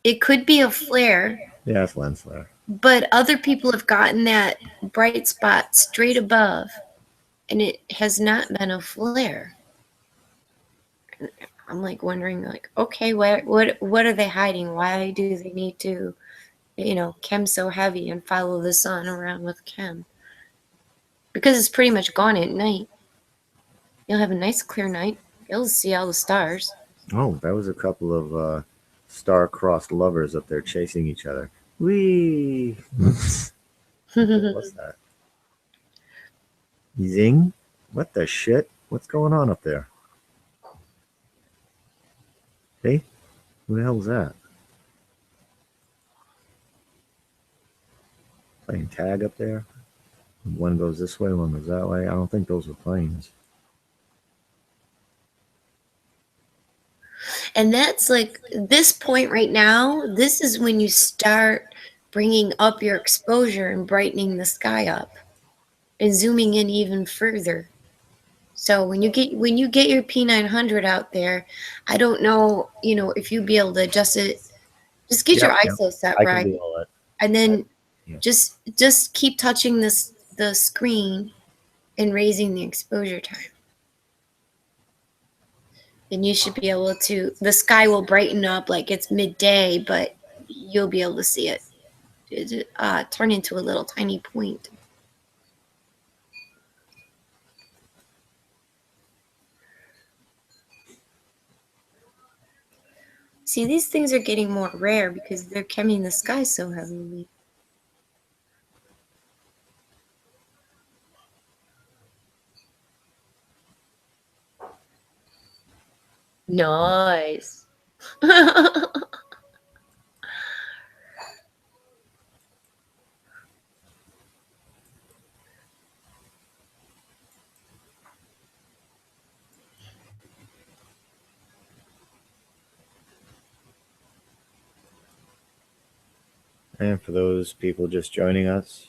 it could be a flare, Yeah, it's lens flare. but other people have gotten that bright spot straight above, and it has not been a flare. I'm like wondering, like, okay, what are they hiding? Why do they need to, chem so heavy and follow the sun around with chem? Because it's pretty much gone at night. You'll have a nice clear night. You'll see all the stars. Oh, that was a couple of star-crossed lovers up there chasing each other. Whee! What was that? Zing? What the shit? What's going on up there? Hey? Who the hell is that? Playing tag up there? One goes this way, one goes that way. I don't think those were planes. And that's like this point right now, this is when you start bringing up your exposure and brightening the sky up and zooming in even further. So when you get your P900 out there, I don't know, if you'd be able to adjust it. Just get your ISO set I right, can do all that. and then Yeah. just keep touching the screen and raising the exposure time. And you should be able to. The sky will brighten up like it's midday, but you'll be able to see it turn into a little tiny point. See, these things are getting more rare because they're chemming the sky so heavily. Nice. And for those people just joining us,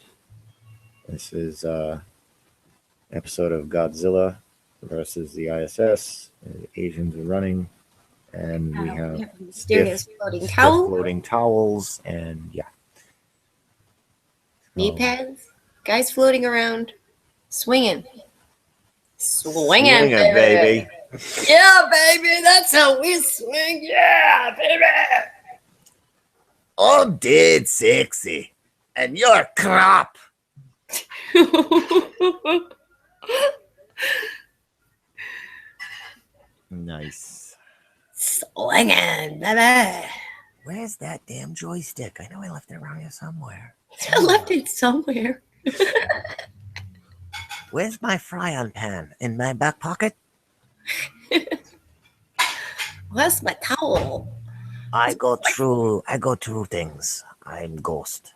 this is episode of Godzilla versus the ISS. The Asians are running, and we have a mysterious stiff floating towel, floating towels, and yeah. knee pads, guys floating around, swinging, baby. Yeah, baby, that's how we swing. Yeah, baby. I'm dead sexy, and you're crap. Nice. Swinging, baby. Where's that damn joystick? I know I left it around here somewhere. I left it somewhere. Where's my fry-on pan? In my back pocket? Where's my towel? I go through things. I'm ghost.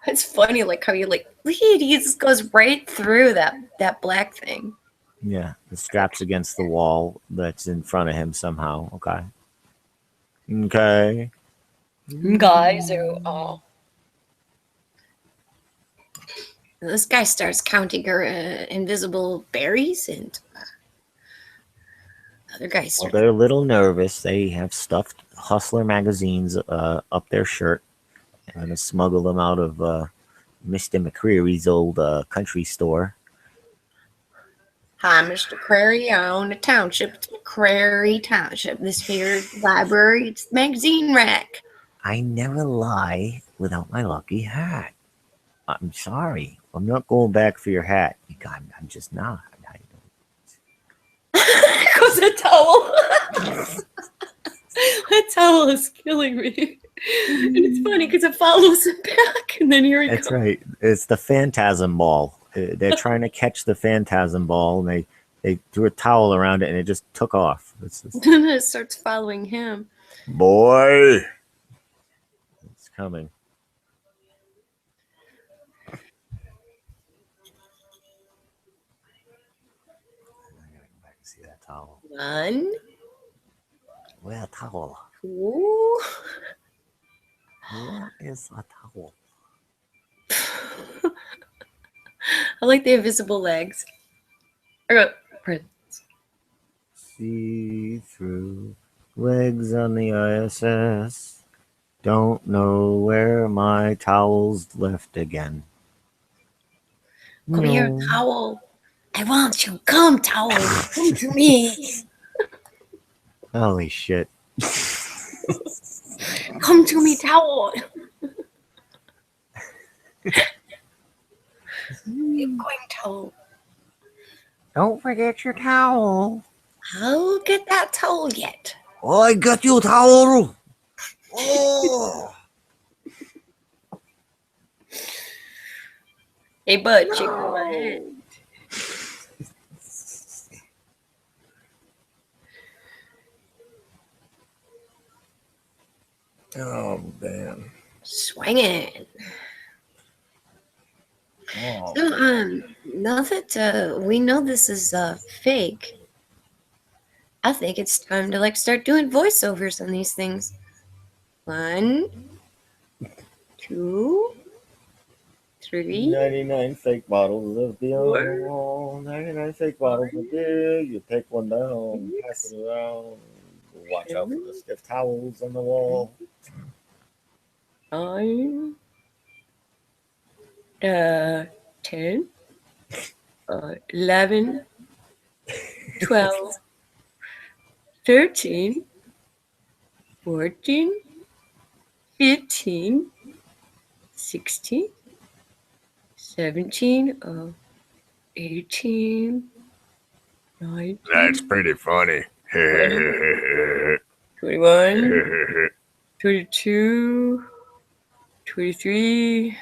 It's funny, like how you he just goes right through that black thing. Yeah, the strap's against the wall that's in front of him somehow. Okay. Guys, oh. This guy starts counting her invisible berries, and the other guy Well, starts. they're a little nervous. They have stuffed Hustler magazines up their shirt and gonna smuggle them out of Mr. McCreary's old country store. Hi, Mr. Crary. I own a township. It's McCrary Township. This here library, it's the magazine rack. I never lie without my lucky hat. I'm sorry. I'm not going back for your hat. I'm just not. Goes a towel. That towel is killing me. And it's funny because it follows him back, and then here he That's comes. right. It's the phantasm ball. They're trying to catch the phantasm ball, and they threw a towel around it, and it just took off. And then it starts following him. Boy, it's coming. I gotta go back and see that towel. 1, Where a towel? 2. Where is a towel? I like the invisible legs. See through legs on the ISS. Don't know where my towel's left again. Come here, No. towel. I want you. Come, towel. Come to me. Holy shit. Come to me, towel. Keep going, towel. Don't forget your towel. I'll get that towel yet. I got you towel. Oh. Hey, bud, check my head. Oh, damn. Swinging. Oh. So, now that we know this is fake, I think it's time to start doing voiceovers on these things. 1, 2, 3. 99 fake bottles of the Four. alcohol. 99 fake bottles of beer. You take one down, pass it around. Watch out for the stiff towels on the wall. 9, 10, 11, 12, 13, 14, 15, 16, 17, 18, 19. That's pretty funny. 21, 22, 23,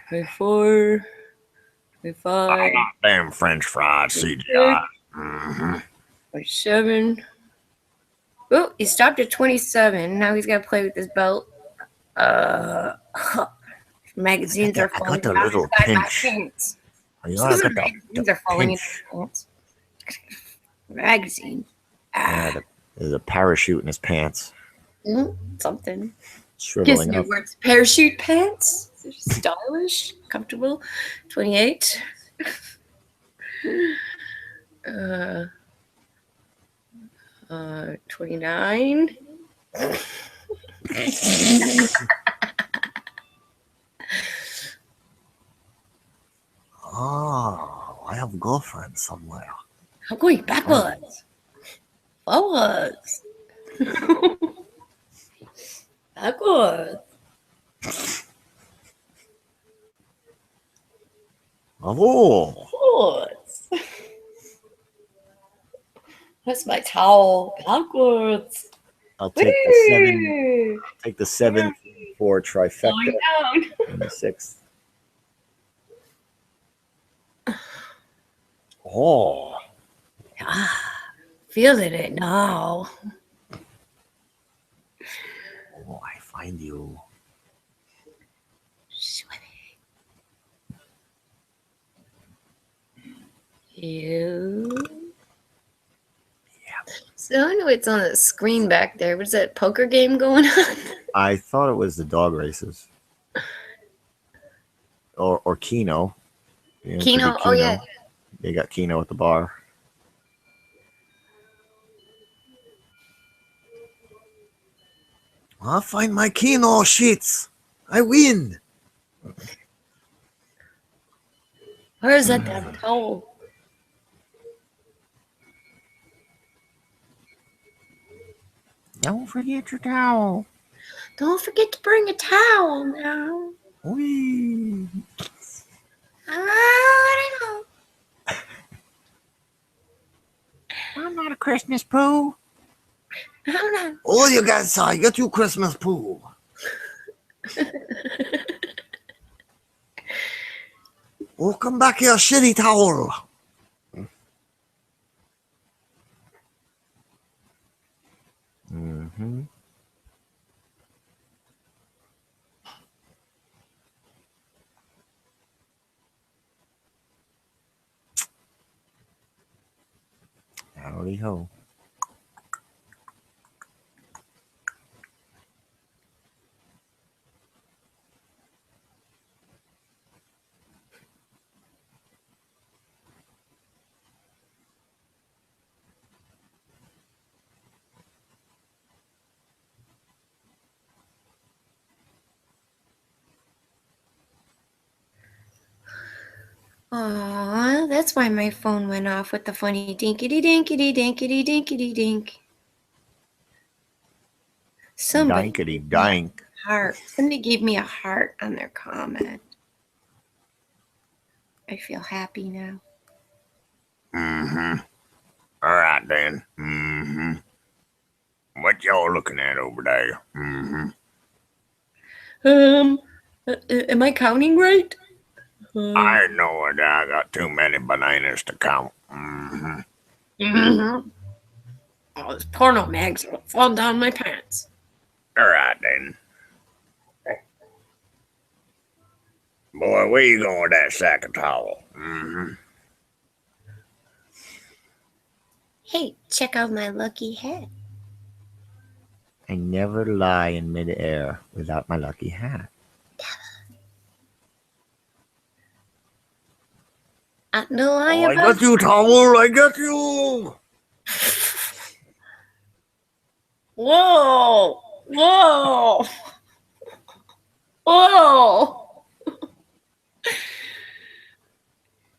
24, 25, Damn French fries, CGI. Mm-hmm. 27. Oh, he stopped at 27. Now he's got to play with his belt. Magazines are I falling got the down little inside my pinch. pants. You know, I got Magazines are falling into pinch. my pants. Magazine. Yeah, there's a parachute in his pants. Something. His Shriveling new up. words. Parachute pants. They're stylish, comfortable. 28. 29. Oh, I have a girlfriend somewhere. I'm going backwards. Forwards. Backwards. Oh, Forwards. That's my towel. Backwards. I'll take the seven. Whee! Take the 7-4 trifecta Going down. and the 6th. Oh, Feeling it now. oh, I find you. Swimming. You. Yeah. So I know it's on the screen back there. What's that poker game going on? I thought it was the dog races. Or Keno. Yeah, it could be Keno. Oh yeah. They got Keno at the bar. I'll find my Keno sheets. I win. Where's that damn towel? Don't forget your towel. Don't forget to bring a towel now. Whee. I don't know. I'm not a Christmas poo. I don't know. Oh, you guys saw, you got your Christmas poo. Oh, come back here, shitty towel. Mm-hmm. Howdy ho. Aw, that's why my phone went off with the funny dinkity dinkity dinkity dinkity dink. Somebody Dankety gave me a dank. heart. Somebody gave me a heart on their comment. I feel happy now. Mm-hmm. All right, then. Mm-hmm. What y'all looking at over there? Mm-hmm. Am I counting right? I know it. I got too many bananas to count. Mm-hmm. Mm-hmm. Oh, this porno mag's gonna fall down my pants. All right, then. Boy, where you going with that sack of towel? Mm-hmm. Hey, check out my lucky hat. I never lie in midair without my lucky hat. No, I got you, towel. I got you. Whoa! Whoa! Whoa!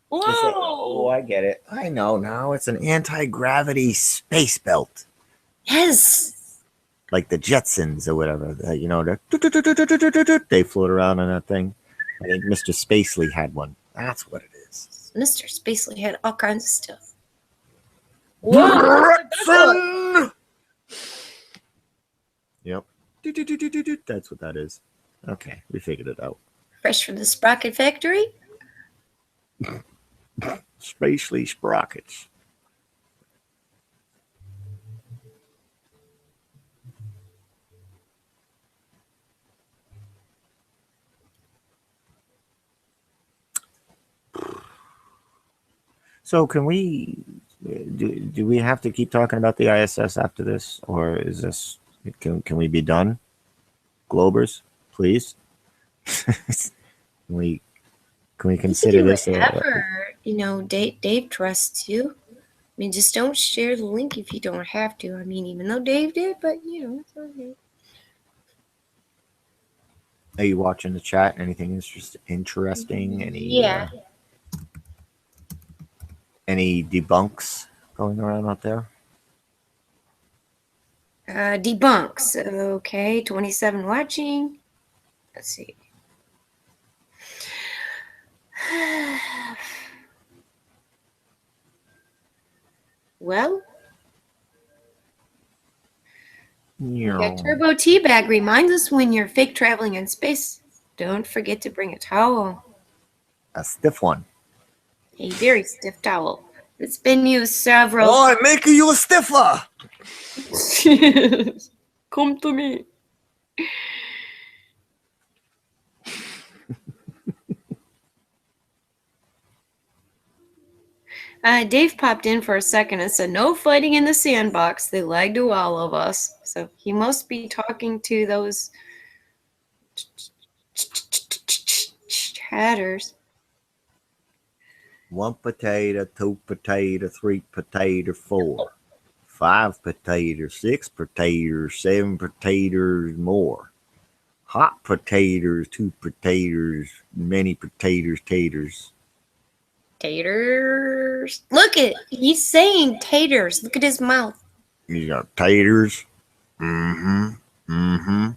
Whoa! I get it. I know now. It's an anti-gravity space belt. Yes! Like the Jetsons or whatever. You know, they float around on that thing. I think Mr. Spacely had one. That's what it is. Mr. Spacely had all kinds of stuff. Whoa! Jetson! Yep. That's what that is. Okay, we figured it out. Fresh from the Sprocket Factory? Spacely sprockets. So can we do we have to keep talking about the ISS after this, or is this can we be done? Globers, please. Can we consider this whatever, Dave trusts you. I mean, just don't share the link if you don't have to. I mean, even though Dave did, but it's okay. Are you watching the chat? Anything interesting? Any debunks going around out there? Debunks. Okay, 27 watching. Let's see. Well, yeah, Turbo Teabag reminds us when you're fake traveling in space, don't forget to bring a towel. A stiff one. A very stiff towel. It's been used several. Oh, I'm making you a stiffer. Come to me. Dave popped in for a second and said, no fighting in the sandbox. They lied to all of us. So he must be talking to those chatters. 1 potato, 2 potato, 3 potato, 4, 5 potatoes, 6 potatoes, 7 potatoes more. Hot potatoes, 2 potatoes, many potatoes, taters. Taters. Look at he's saying taters. Look at his mouth. You got taters. Mm-hmm. Mm-hmm.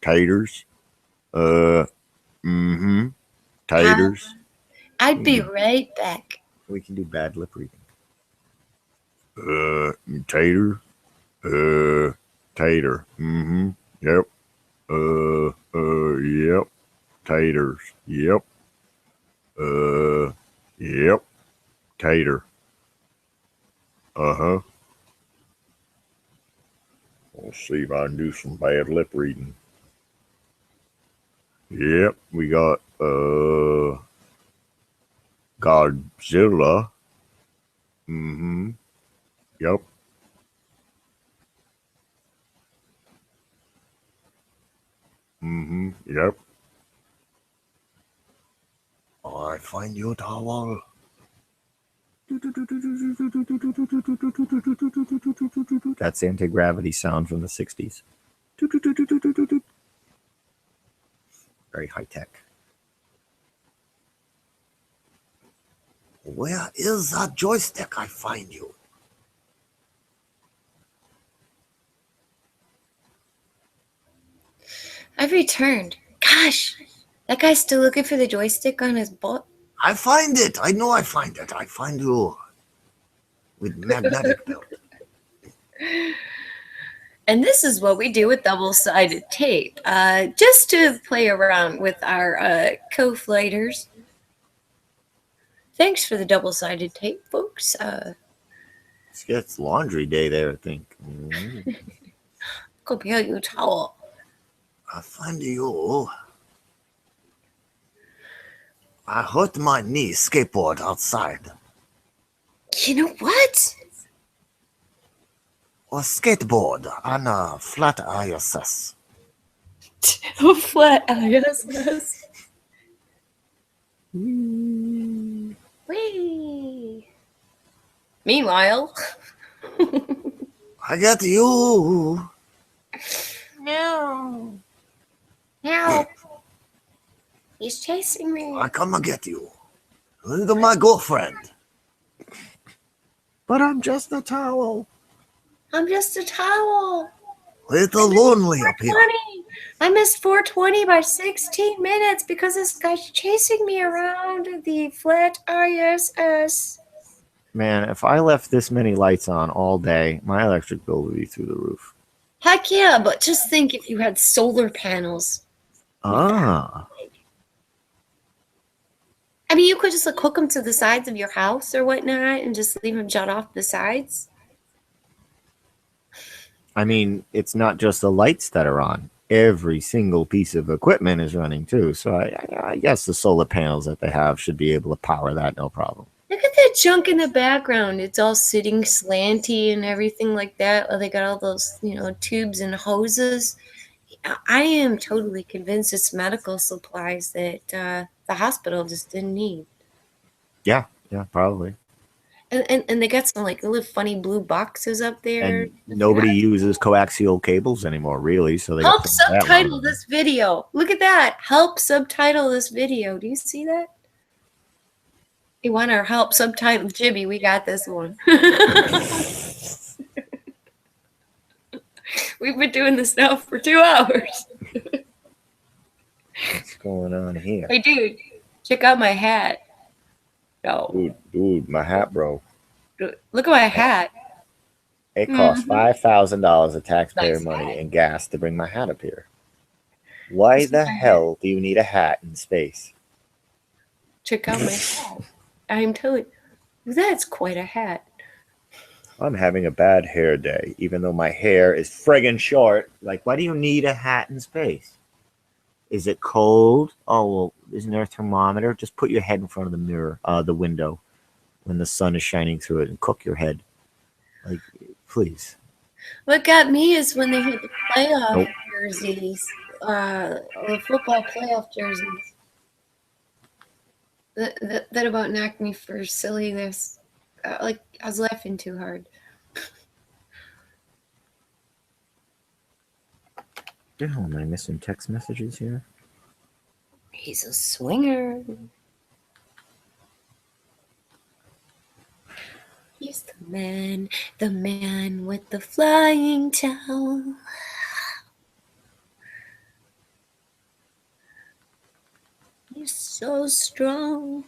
Taters. Mm-hmm. Taters. I'd be right back. We can do bad lip reading. Tater. Tater. Mm-hmm. Yep. Yep. Taters. Yep. Yep. Tater. Uh-huh. Let's see if I can do some bad lip reading. Yep, we got Godzilla. Mm-hmm. Yep. Mm-hmm. Yep. I find your towel. That's anti-gravity sound from the 60s. Very high tech. Where is that joystick? I find you. I've returned. Gosh, that guy's still looking for the joystick on his butt. I find it. I know I find it. I find you with magnetic belt. And this is what we do with double-sided tape. Just to play around with our co-flighters. Thanks for the double-sided tape, folks. It's laundry day there, I think. Mm-hmm. Go get you a towel. I find you. I hurt my knee skateboard outside. You know what? Or skateboard on a flat ISS. Flat ISS. Whee! Meanwhile. I get you. No. Help. He's chasing me. I come and get you. Look at my girlfriend. But I'm just a towel. I'm just a towel. Little lonely up here. I missed 420 by 16 minutes because this guy's chasing me around the flat ISS. Man, if I left this many lights on all day, my electric bill would be through the roof. Heck yeah, but just think if you had solar panels. Ah. I mean, you could just like hook them to the sides of your house or whatnot and just leave them shut off the sides. I mean, it's not just the lights that are on. Every single piece of equipment is running too. So I guess the solar panels that they have should be able to power that no problem. Look at that junk in the background. It's all sitting slanty and everything like that. Oh, they got all those, tubes and hoses. I am totally convinced it's medical supplies that the hospital just didn't need. Yeah, probably. And they got some like little funny blue boxes up there. And nobody uses coaxial cables anymore, really. So they help subtitle this video. Look at that. Help subtitle this video. Do you see that? You want our help subtitle, Jimmy? We got this one. We've been doing this now for 2 hours. What's going on here? Hey, dude, check out my hat. No. Dude, my hat broke. Look at my hat. It cost $5,000 of taxpayer money and gas to bring my hat up here. Why the hell do you need a hat in space? Check out my hat. I'm telling you, that's quite a hat. I'm having a bad hair day, even though my hair is friggin' short. Like, why do you need a hat in space? Is it cold? Oh, well, isn't there a thermometer? Just put your head in front of the mirror, the window, when the sun is shining through it and cook your head. Like, please. What got me is when they had the playoff jerseys, the football playoff jerseys. That about knocked me for silliness. Like I was laughing too hard. Oh, am I missing text messages here? He's a swinger. He's the man with the flying towel. He's so strong.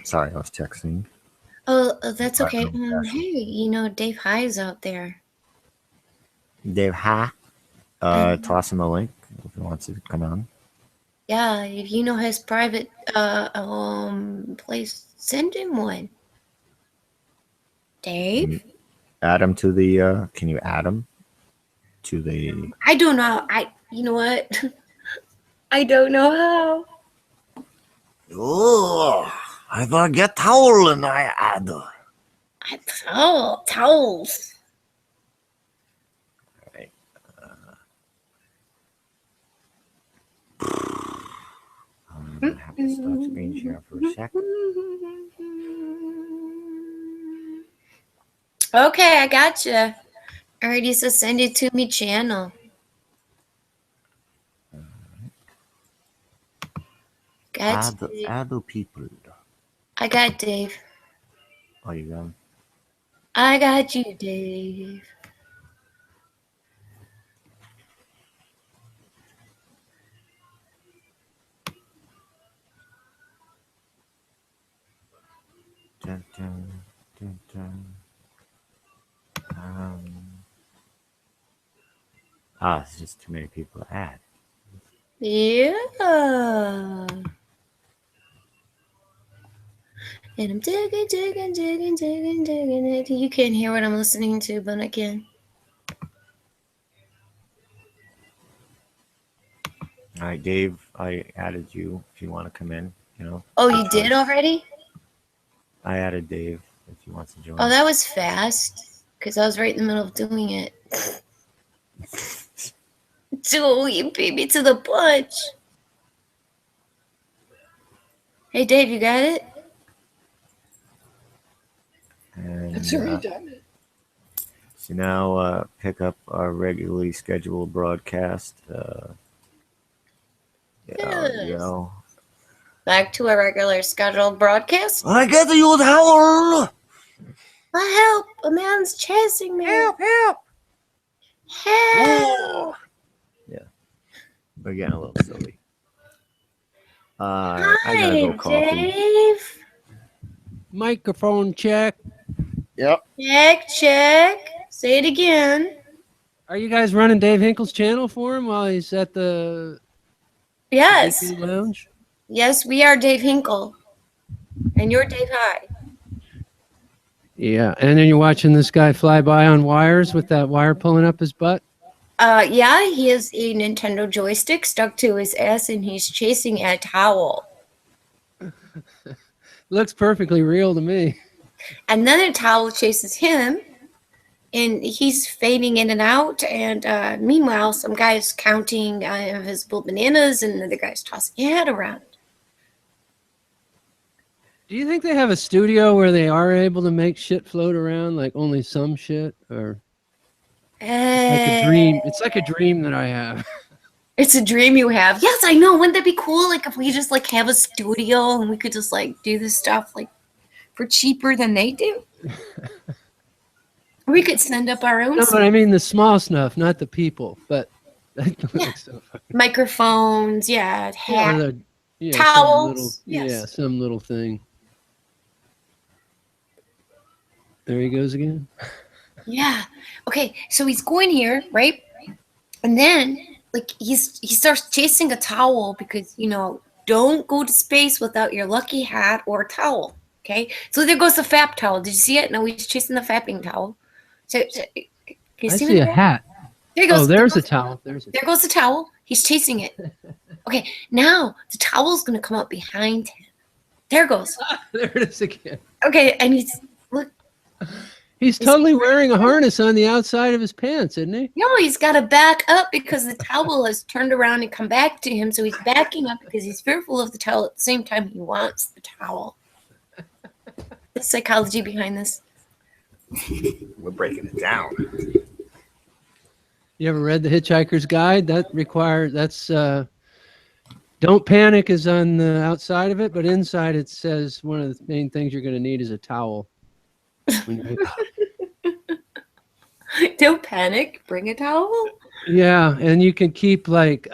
Sorry, I was texting. Oh, that's okay. Hey, Dave High's out there. Dave, hi. Toss him a link if he wants to come on. Yeah, if you know his private place, send him one. Dave? Add him to the. Can you add him to the? I don't know. You know what? I don't know how. Oh, I forget towel and I add. Towels. Right. I'm gonna have to start screen share for a sec. Okay, I gotcha. Alrighty, so send it to me channel. Add the people. I got Dave. Oh, you got him? I got you, Dave. Dun, dun, dun, dun. It's just too many people to add. Yeah. And I'm digging it. You can't hear what I'm listening to, but I can. All right, Dave, I added you if you want to come in. Oh, you did already? I added Dave if he wants to join. Oh, that was fast. Because I was right in the middle of doing it. So you beat me to the punch. Hey, Dave, you got it? And, It's already done. So now pick up our regularly scheduled broadcast. Back to a regular scheduled broadcast. I get the old howl. Help! A man's chasing me. Help! Whoa. Yeah, we're getting a little silly. I gotta go coffee. Dave. Microphone check. Yep. Check. Say it again. Are you guys running Dave Hinkle's channel for him while he's at the Yes. Dickie Lounge? Yes, we are Dave Hinkle. And you're Dave High. Yeah, and then you're watching this guy fly by on wires with that wire pulling up his butt? Yeah, he has a Nintendo joystick stuck to his ass and he's chasing a towel. Looks perfectly real to me. And then a towel chases him and he's fading in and out. And meanwhile, some guy's counting invisible bananas and the other guy's tossing a head around. Do you think they have a studio where they are able to make shit float around, like only some shit? Or like a dream? It's like a dream that I have. It's a dream you have. Yes, I know. Wouldn't that be cool? Like if we just like have a studio and we could just like do this stuff like for cheaper than they do. We could send up our own No, but I mean the small stuff, not the people. But Yeah. Microphones, yeah, or hat, the, towels. Yes. some little thing. There he goes again. Yeah. Okay, so he's going here, right? And then like he starts chasing a towel because don't go to space without your lucky hat or towel. Okay, so there goes the FAP towel. Did you see it? No, he's chasing the fapping towel. So can you I see see a what that- hat. There he goes. Oh, there's a towel. There's a There goes the towel. He's chasing it. Okay, now the towel's gonna come up behind him. There it goes. there it is again. Okay, and look. He's totally wearing a harness on the outside of his pants, isn't he? No, he's got to back up because the towel has turned around and come back to him. So he's backing up because he's fearful of the towel. At the same time, he wants the towel. The psychology behind this. We're breaking it down. You ever read The Hitchhiker's Guide? That's don't panic is on the outside of it, but inside it says one of the main things you're going to need is a towel. Don't panic. Bring a towel. Yeah, and you can keep like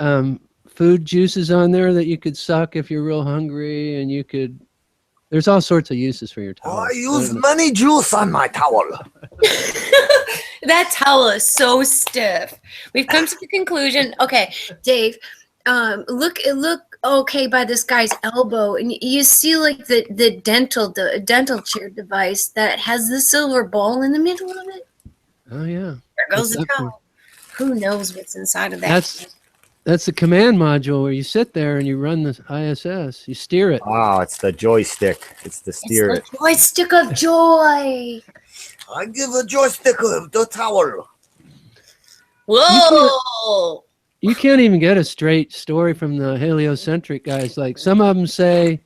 food juices on there that you could suck if you're real hungry, and you could. There's all sorts of uses for your towel. I use money juice on my towel. That towel is so stiff. We've come to the conclusion. Okay, Dave, look okay by this guy's elbow, and you see like the dental chair device that has the silver ball in the middle of it. Oh yeah. There goes the What's that for? towel. Who knows what's inside of that? That's the command module where you sit there and you run the ISS. You steer it. Oh, it's the joystick. It's the steer It's the joystick of joy. I give a joystick of the towel. Whoa! You can't even get a straight story from the heliocentric guys. Like some of them say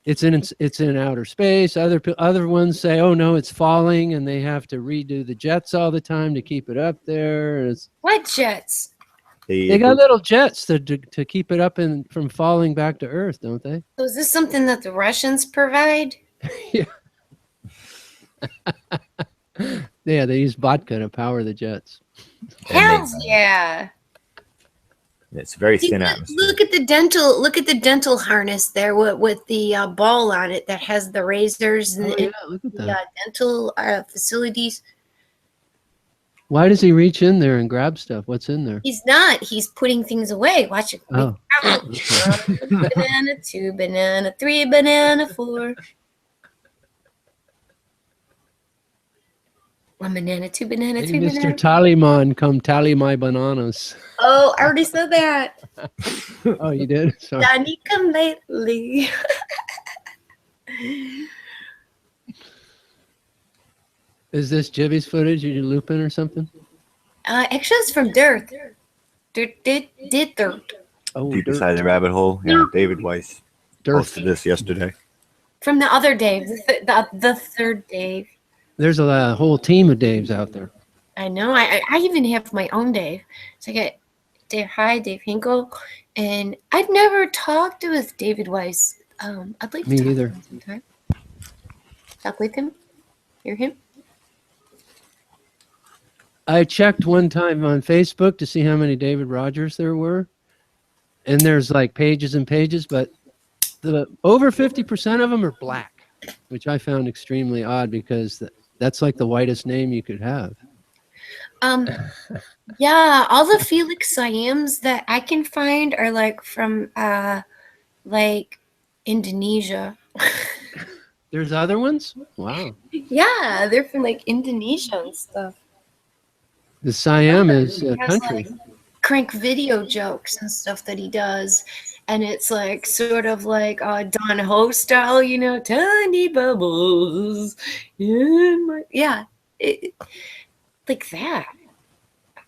it's in outer space. Other ones say, oh no, it's falling, and they have to redo the jets all the time to keep it up there. And What jets? they got little jets to keep it up and from falling back to Earth, don't they? So is this something that the Russians provide? Yeah. Yeah, they use vodka to power the jets. Hell yeah! It's very See, thin atmosphere. look at the dental harness there with the ball on it that has the razors and, Oh, yeah, look at the that. dental facilities. Why does he reach in there and grab stuff? What's in there? He's not. He's putting things away. Watch it. Oh. 1 banana, 2 banana, 3 banana, 4. 1 banana, 2 banana, Hey, 3 Mr. banana. Tallyman, come tally my bananas. Oh, I already said that. Oh, you did? Sorry. Johnny come lately. Is this Jibby's footage? Are you looping or something? Actually, it's from Dirt. Dirt. Oh, Deep dirt. inside the rabbit hole. Yeah, David Weiss Dirt. posted this yesterday. From the other Dave, the third Dave. There's a whole team of Daves out there. I know. I even have my own Dave. So I got Dave High, Dave Hinkle, and I've never talked with David Weiss. I'd like to Me talk either. to him sometime. Talk with him. Hear him. I checked one time on Facebook to see how many David Rogers there were. And there's like pages and pages, but the over 50% of them are black, which I found extremely odd because that's like the whitest name you could have. Yeah, all the Felix Siams that I can find are like from like Indonesia. There's other ones? Wow. Yeah, they're from like Indonesia and stuff. The Siam is a He has, country. like, crank video jokes and stuff that he does, and it's like sort of like Don Ho style, tiny bubbles in my like that.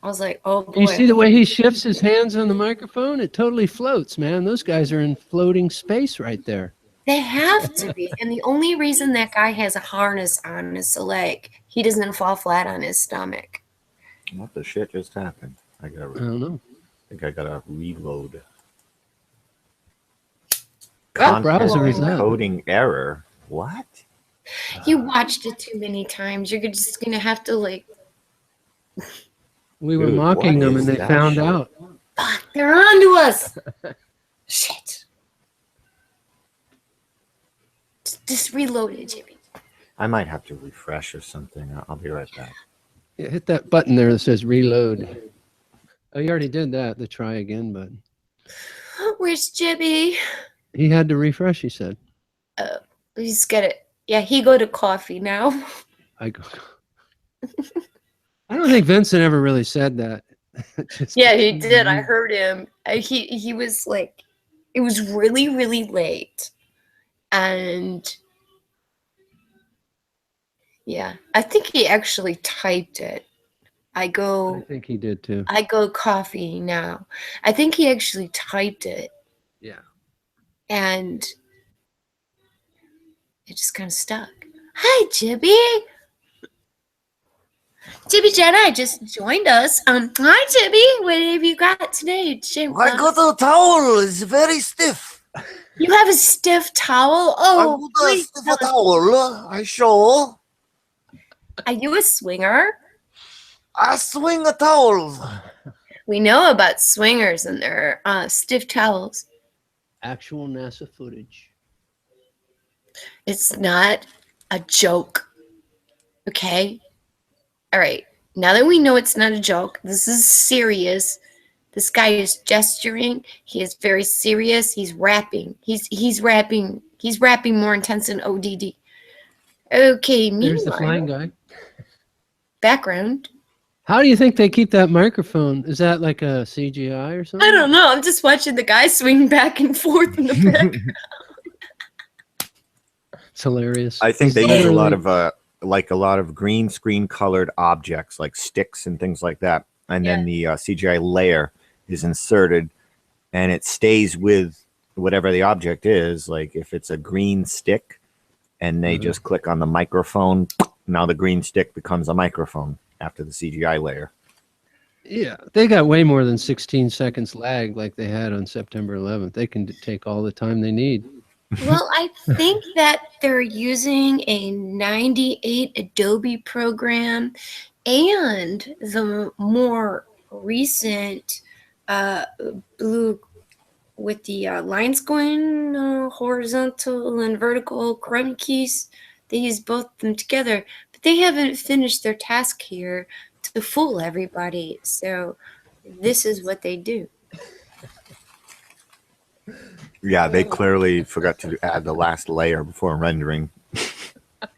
I was like, oh boy. You see the way he shifts his hands on the microphone? It totally floats, man. Those guys are in floating space right there. They have to be, and the only reason that guy has a harness on is so like he doesn't fall flat on his stomach. What the shit just happened? I don't know. think I gotta reload. What browser is that? Coding error. What? You watched it too many times. You're just gonna have to like. We were Dude, mocking what them, is and they that found shit? out. Fuck, they're on to us. Shit. Just reload it, Jimmy. I might have to refresh or something. I'll be right back. Yeah, hit that button there that says reload. Oh, you already did that. The try again button. Where's Jimmy? He had to refresh. He said. He's got it. Yeah, he go to coffee now. I go. I don't think Vincent ever really said that. Just- Yeah, he did. I heard him. He was like, it was really, really late. And yeah, I think he actually typed it. I I think he did too. go coffee now. I think he actually typed it Yeah. and it just kind of stuck. Hi, Jibby. Jibby Jedi just joined us. Hi, Jibby. What have you got today? I got a towel. It's very stiff. You have a stiff towel? I Oh, got a please stiff tell us. towel. I show. Are you a swinger? I swing a towel. We know about swingers and their stiff towels. Actual NASA footage. It's not a joke. Okay? All right. Now that we know it's not a joke, this is serious. This guy is gesturing. He is very serious. He's rapping. He's rapping. He's rapping more intense than ODD. Okay, There's the meanwhile, flying guy. background. How do you think they keep that microphone? Is that like a CGI or something? I don't know. I'm just watching the guy swing back and forth in the back. It's hilarious. I think He's they use a lot literally- of a lot of green screen colored objects like sticks and things like that, and then the CGI layer is inserted, and it stays with whatever the object is. Like if it's a green stick, and they just click on the microphone, now the green stick becomes a microphone after the CGI layer. Yeah, they got way more than 16 seconds lag like they had on September 11th. They can take all the time they need. Well, I think that they're using a 98 Adobe program and the more recent blue with the lines going horizontal and vertical chroma keys. They use both of them together, but they haven't finished their task here to fool everybody. So this is what they do. Yeah, they clearly forgot to add the last layer before rendering.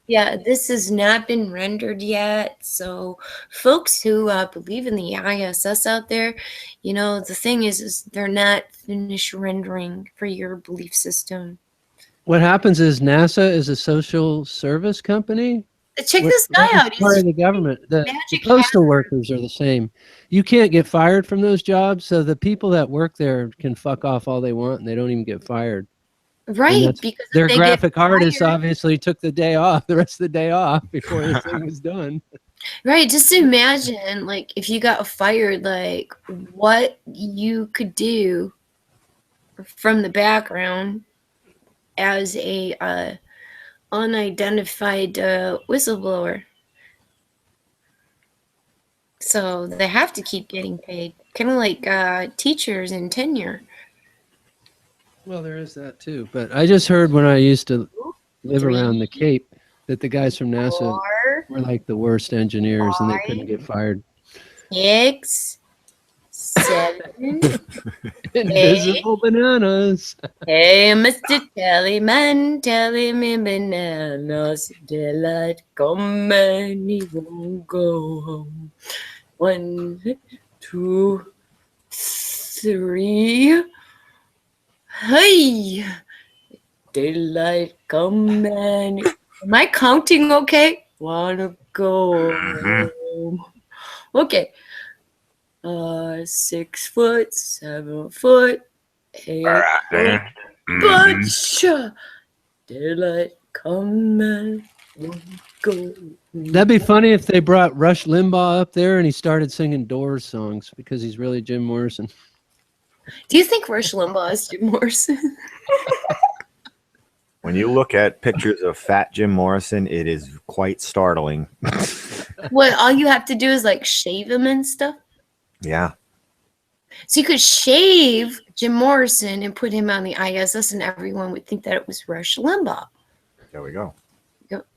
Yeah, this has not been rendered yet. So folks who believe in the ISS out there, you know, the thing is they're not finished rendering for your belief system. What happens is NASA is a social service company. Check this guy out. Part of He's the government. The magic postal workers are the same. You can't get fired from those jobs, so the people that work there can fuck off all they want, and they don't even get fired. right that's- because if Their they get graphic artist fired- obviously took the day off, the rest of the day off before this thing was done. Right, just imagine like if you got fired, like what you could do from the background as a unidentified whistleblower. So they have to keep getting paid, kind of like teachers in tenure. Well, there is that too. But I just heard when I used to live around the Cape that the guys from NASA 4, were like the worst engineers and they couldn't get fired. 6, 7. Invisible bananas. Hey, Mr. Tellyman, tell me bananas, daylight come and he won't go home. 1, 2, 3. Hey, daylight come and am I counting okay? Wanna go home. Okay. 6 foot, 7 foot, 8 foot. Bunch. Daylight come and won't go. That'd be funny if they brought Rush Limbaugh up there and he started singing Doors songs because he's really Jim Morrison. Do you think Rush Limbaugh is Jim Morrison? When you look at pictures of fat Jim Morrison, it is quite startling. What, all you have to do is like shave him and stuff? Yeah. So you could shave Jim Morrison and put him on the ISS and everyone would think that it was Rush Limbaugh. There we go.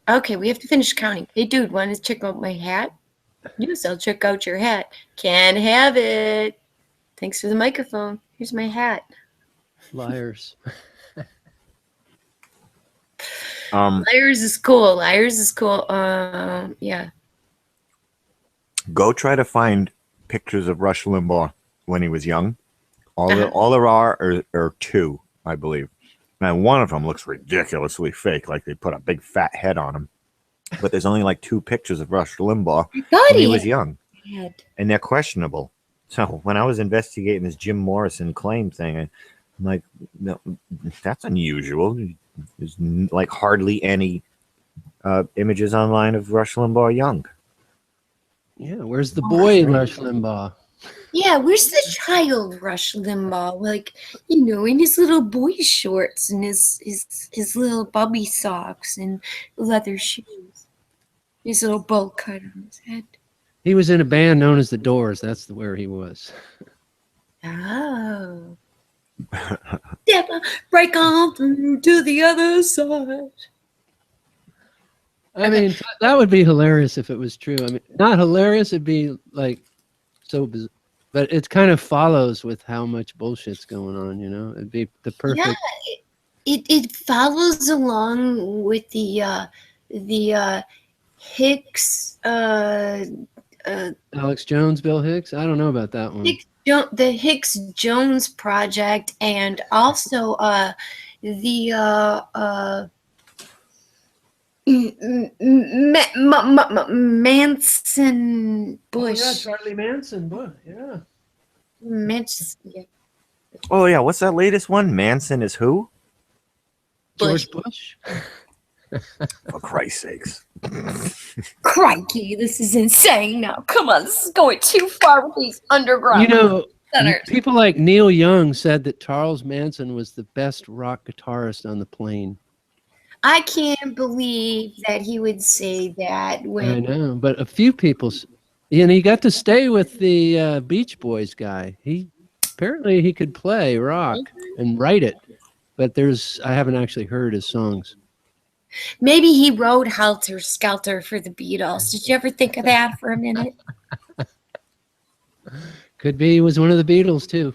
Okay, we have to finish counting. Hey, dude, want to check out my hat? Yes, I'll check out your hat. Can't have it. Thanks for the microphone. Here's my hat. Liars. Liars is cool. Liars is cool. Yeah. Go try to find pictures of Rush Limbaugh when he was young. All there are two, I believe. Now, one of them looks ridiculously fake, like they put a big fat head on him. But there's only like two pictures of Rush Limbaugh when he was young. And they're questionable. So when I was investigating this Jim Morrison claim thing, I'm like, no, that's unusual. There's like hardly any images online of Rush Limbaugh young. Yeah, where's the boy Rush Limbaugh? Yeah, where's the child Rush Limbaugh? Like, you know, in his little boy shorts and his little bubby socks and leather shoes. His little bowl cut on his head. He was in a band known as the Doors. That's where he was. Oh. Step break on through to the other side. I mean, that would be hilarious if it was true. I mean, not hilarious. It'd be like so bizarre. But it kind of follows with how much bullshit's going on, you know? It'd be the perfect. Yeah, it follows along with the Hicks Alex Jones, Bill Hicks? I don't know about that one. the Hicks Jones project, and also the Manson Bush. Oh, yeah, Charlie Manson. Boy, yeah. Manson, yeah. Oh, yeah. What's that latest one? Manson is who? George Bush? For Christ's sakes. Crikey, this is insane now. Come on, this is going too far with these underground. You know, centers. people like Neil Young said that Charles Manson was the best rock guitarist on the plane. I can't believe that he would say that I when know, but a few people, you know, he got to stay with the Beach Boys guy. Apparently he could play rock and write it, but I haven't actually heard his songs. maybe he wrote Helter Skelter for the Beatles. Did you ever think of that for a minute? Could be he was one of the Beatles too.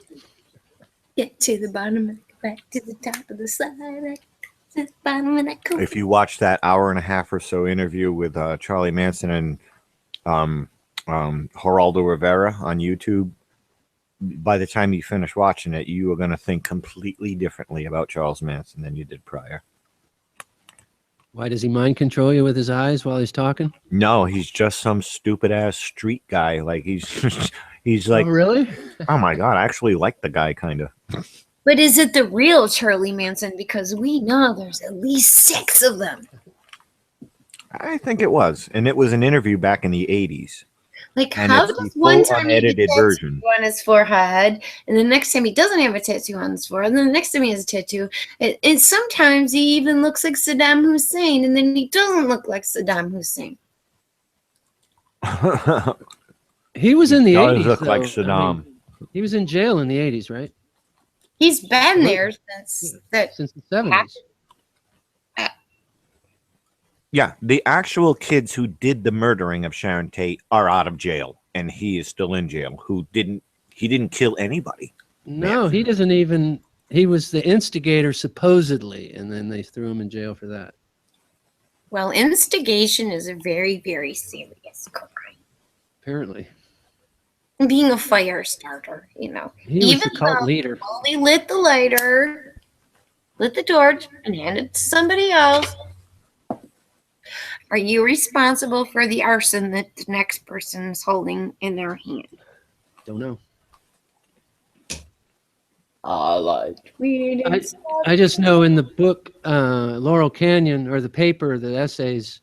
Get to the bottom, back to the top of the slide. Back to the bottom of that cool. If you watch that hour and a half or so interview with Charlie Manson and Geraldo Rivera on YouTube, by the time you finish watching it, you are going to think completely differently about Charles Manson than you did prior. Why does he mind control you with his eyes while he's talking? No, he's just some stupid ass street guy. Like he's like, oh, really? oh my God, I actually like the guy kind of. But is it the real Charlie Manson? Because we know there's at least 6 of them. I think it was. And it was an interview back in the 80s. Like, And how it's does the one full time he has a unedited tattoo version. on his forehead, and the next time he doesn't have a tattoo on his forehead, and then the next time he has a tattoo, and sometimes he even looks like Saddam Hussein, and then he doesn't look like Saddam Hussein. He was in the does 80s. look though. like I Saddam. mean, he was in jail in the 80s, right? He's been there since that. Since the 70s. Yeah, the actual kids who did the murdering of Sharon Tate are out of jail, and he is still in jail. He didn't kill anybody. No, he doesn't even. He was the instigator, supposedly, and then they threw him in jail for that. Well, instigation is a very, very serious crime. Apparently. Being a fire starter, you know. He was Even the cult though leader. Only lit the lighter, lit the torch, and handed it to somebody else. Are you responsible for the arson that the next person is holding in their hand? Don't know. I like reading. I just know in the book, Laurel Canyon, or the paper, the essays,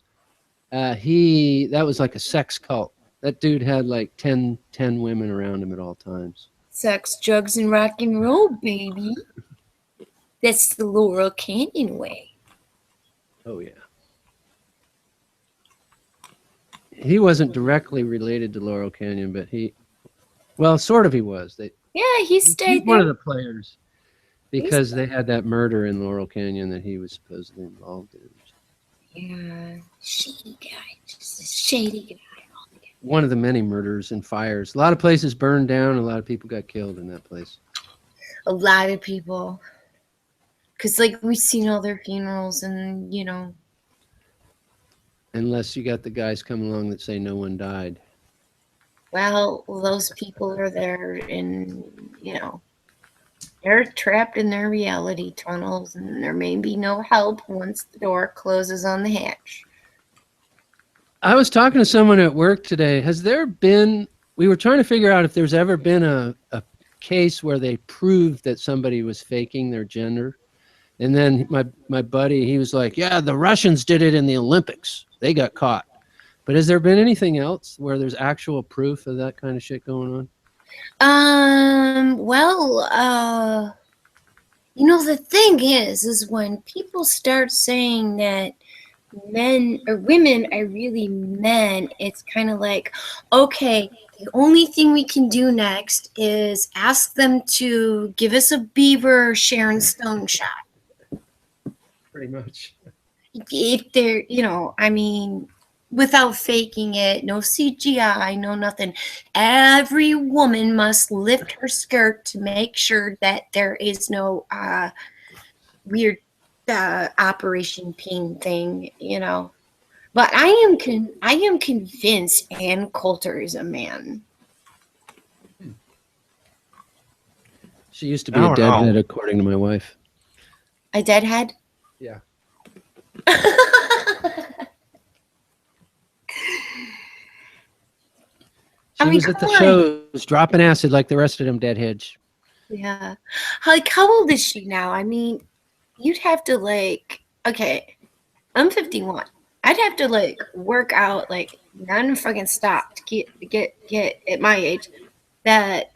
that was like a sex cult. That dude had like 10 women around him at all times. Sex, drugs, and rock and roll, baby. That's the Laurel Canyon way. Oh yeah. He wasn't directly related to Laurel Canyon, but well, sort of he was. Yeah, he He's stayed one of there. the players because they had that murder in Laurel Canyon that he was supposedly involved in. Yeah, shady guy. Just a shady guy. One of the many murders and fires. A lot of places burned down. A lot of people got killed in that place. A lot of people. Because, like, we've seen all their funerals and, you know. Unless you got the guys come along that say no one died. Well, those people are there and, you know, they're trapped in their reality tunnels and there may be no help once the door closes on the hatch. I was talking to someone at work today. We were trying to figure out if there's ever been a case where they proved that somebody was faking their gender. And then my buddy, he was like, yeah, the Russians did it in the Olympics. They got caught. But has there been anything else where there's actual proof of that kind of shit going on? You know, the thing is when people start saying that men or women are really men, it's kind of like, okay, the only thing we can do next is ask them to give us a Beaver Sharon Stone shot. Pretty much. If they're, you know, I mean, without faking it, no CGI, no nothing. Every woman must lift her skirt to make sure that there is no weird Operation Pain thing, you know. But I am convinced Ann Coulter is a man. She used to be a deadhead, according to my wife. A deadhead? Yeah. She was at the shows dropping acid like the rest of them deadheads. Yeah. Like, how old is she now? I mean, you'd have to, like, okay, I'm 51. I'd have to, like, work out, like, non-fucking stop to get at my age that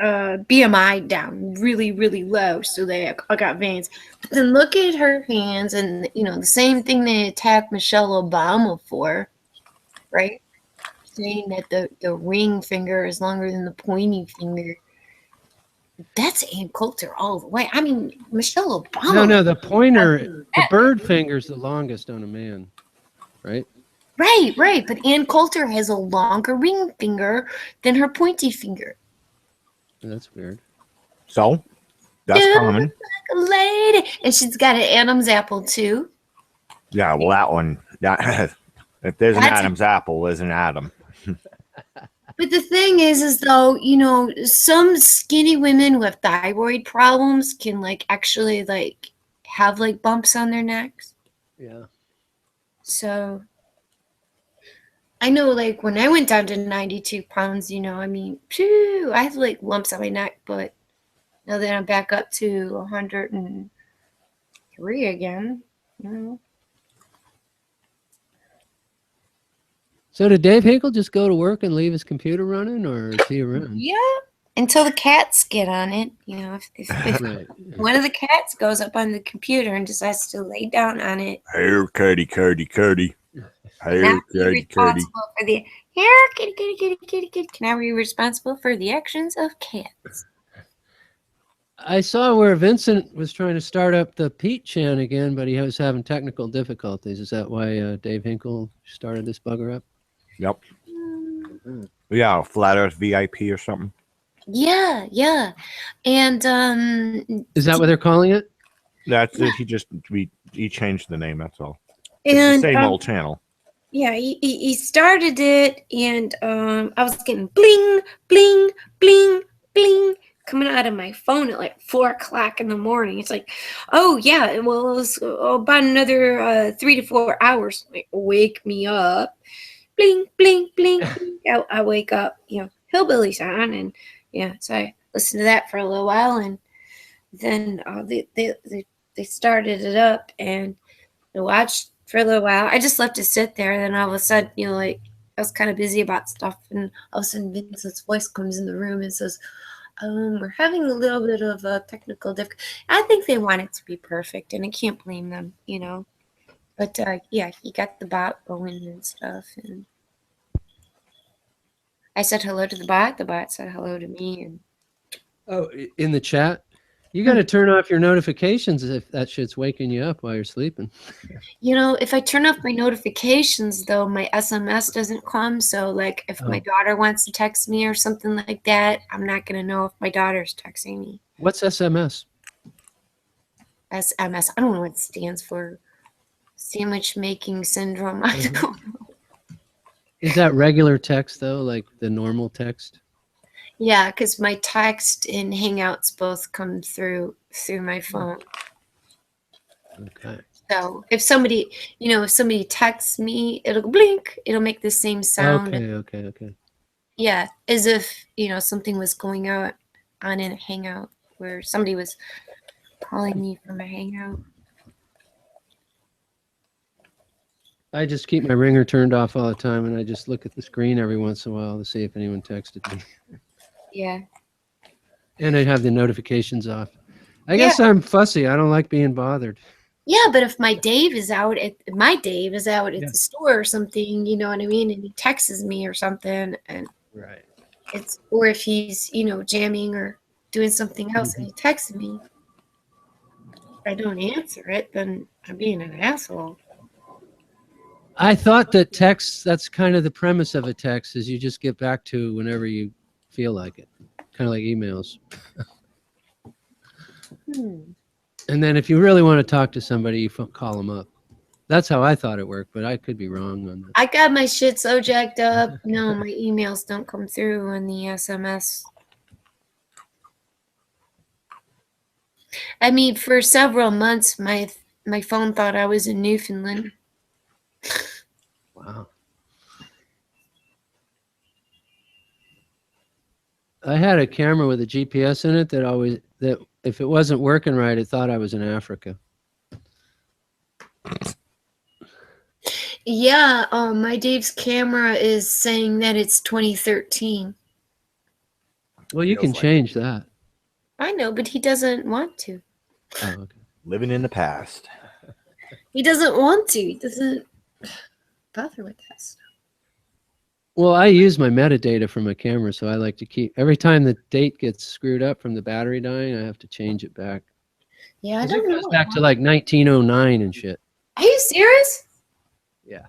BMI down really, really low so that I got veins. But then look at her hands and, you know, the same thing they attacked Michelle Obama for, right? Saying that the ring finger is longer than the pointy finger. That's Ann Coulter all the way. I mean, Michelle Obama. No, the pointer, the bird finger's the longest on a man, right? Right. But Ann Coulter has a longer ring finger than her pointy finger. That's weird. So, that's common. Like a lady. And she's got an Adam's apple, too. Yeah, well, that one. If there's an Adam's apple, there's an Adam. But the thing is though, you know, some skinny women with thyroid problems can, like, actually, like, have, like, bumps on their necks. Yeah. So, I know, like, when I went down to 92 pounds, you know, I mean, phew, I have, like, lumps on my neck, but now that I'm back up to 103 again, you know. So did Dave Hinkle just go to work and leave his computer running, or is he around? Yeah, until the cats get on it. You know, if Right. one of the cats goes up on the computer and decides to lay down on it. Here, Cuddy. Here, Can I be Cuddy. responsible for the here, kitty. Can I be responsible for the actions of cats? I saw where Vincent was trying to start up the Pete Chan again, but he was having technical difficulties. Is that why Dave Hinkle started this bugger up? Yep. Yeah, Flat Earth VIP or something. Yeah. And Is that what they're calling it? That's it. He changed the name. That's all. and It's the same old channel. Yeah, he started it, and I was getting bling, bling, bling, bling coming out of my phone at like 4:00 in the morning. It's like, oh yeah, well, it was about another 3 to 4 hours. Like, wake me up, bling, bling, bling. I wake up, you know, Hillbillies on, and yeah, so I listened to that for a little while, and then they started it up, and I watched for a little while. I just left it sit there, and then all of a sudden, you know, like, I was kind of busy about stuff, and all of a sudden Vincent's voice comes in the room and says, We're having a little bit of a technical difficulty. I think they want it to be perfect, and I can't blame them, you know. But yeah, he got the bot going and stuff, and I said hello to the bot. The bot said hello to me, and Oh, in the chat, you got to turn off your notifications if that shit's waking you up while you're sleeping. you know, if I turn off my notifications, though, my SMS doesn't come. So, like, if my daughter wants to text me or something like that, I'm not gonna know if my daughter's texting me. What's SMS? SMS. I don't know what it stands for. Sandwich making syndrome. I don't know. Is that regular text though, like the normal text? Yeah, because my text and Hangouts both come through my phone. Okay. So if somebody, if somebody texts me, it'll go blink. It'll make the same sound. Okay. Yeah, as if something was going out on a Hangout where somebody was calling me from a Hangout. I just keep my ringer turned off all the time, and I just look at the screen every once in a while to see if anyone texted me. Yeah. And I have the notifications off. I guess I'm fussy. I don't like being bothered. Yeah, but if my Dave is out at the store or something, you know what I mean, and he texts me or something, and Right. or if he's jamming or doing something else and he texts me, if I don't answer it, then I'm being an asshole. I thought that that's kind of the premise of a text, is you just get back to whenever you feel like it. Kind of like emails. And then if you really want to talk to somebody, you call them up. That's how I thought it worked, but I could be wrong on that. I got my shit so jacked up. No, my emails don't come through on the SMS. I mean, for several months, my phone thought I was in Newfoundland. Wow. I had a camera with a GPS in it that if it wasn't working right, it thought I was in Africa. Yeah, my Dave's camera is saying that it's 2013. Well, you can change that. I know, but he doesn't want to. Oh, okay. Living in the past. He doesn't want to. He doesn't bother with that stuff. Well, I use my metadata from my camera, so I like to keep every time the date gets screwed up from the battery dying, I have to change it back. Yeah, I don't know. It goes back to like 1909 and shit. Are you serious? Yeah.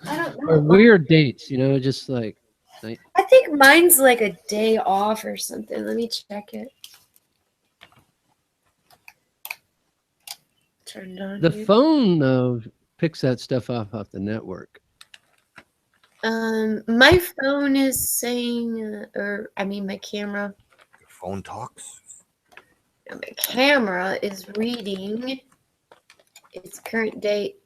I don't Or know. weird dates, just like. I think mine's like a day off or something. Let me check it. Turned on. The here. phone though picks that stuff off the network. My phone is saying, my camera. Your phone talks. My camera is reading its current date.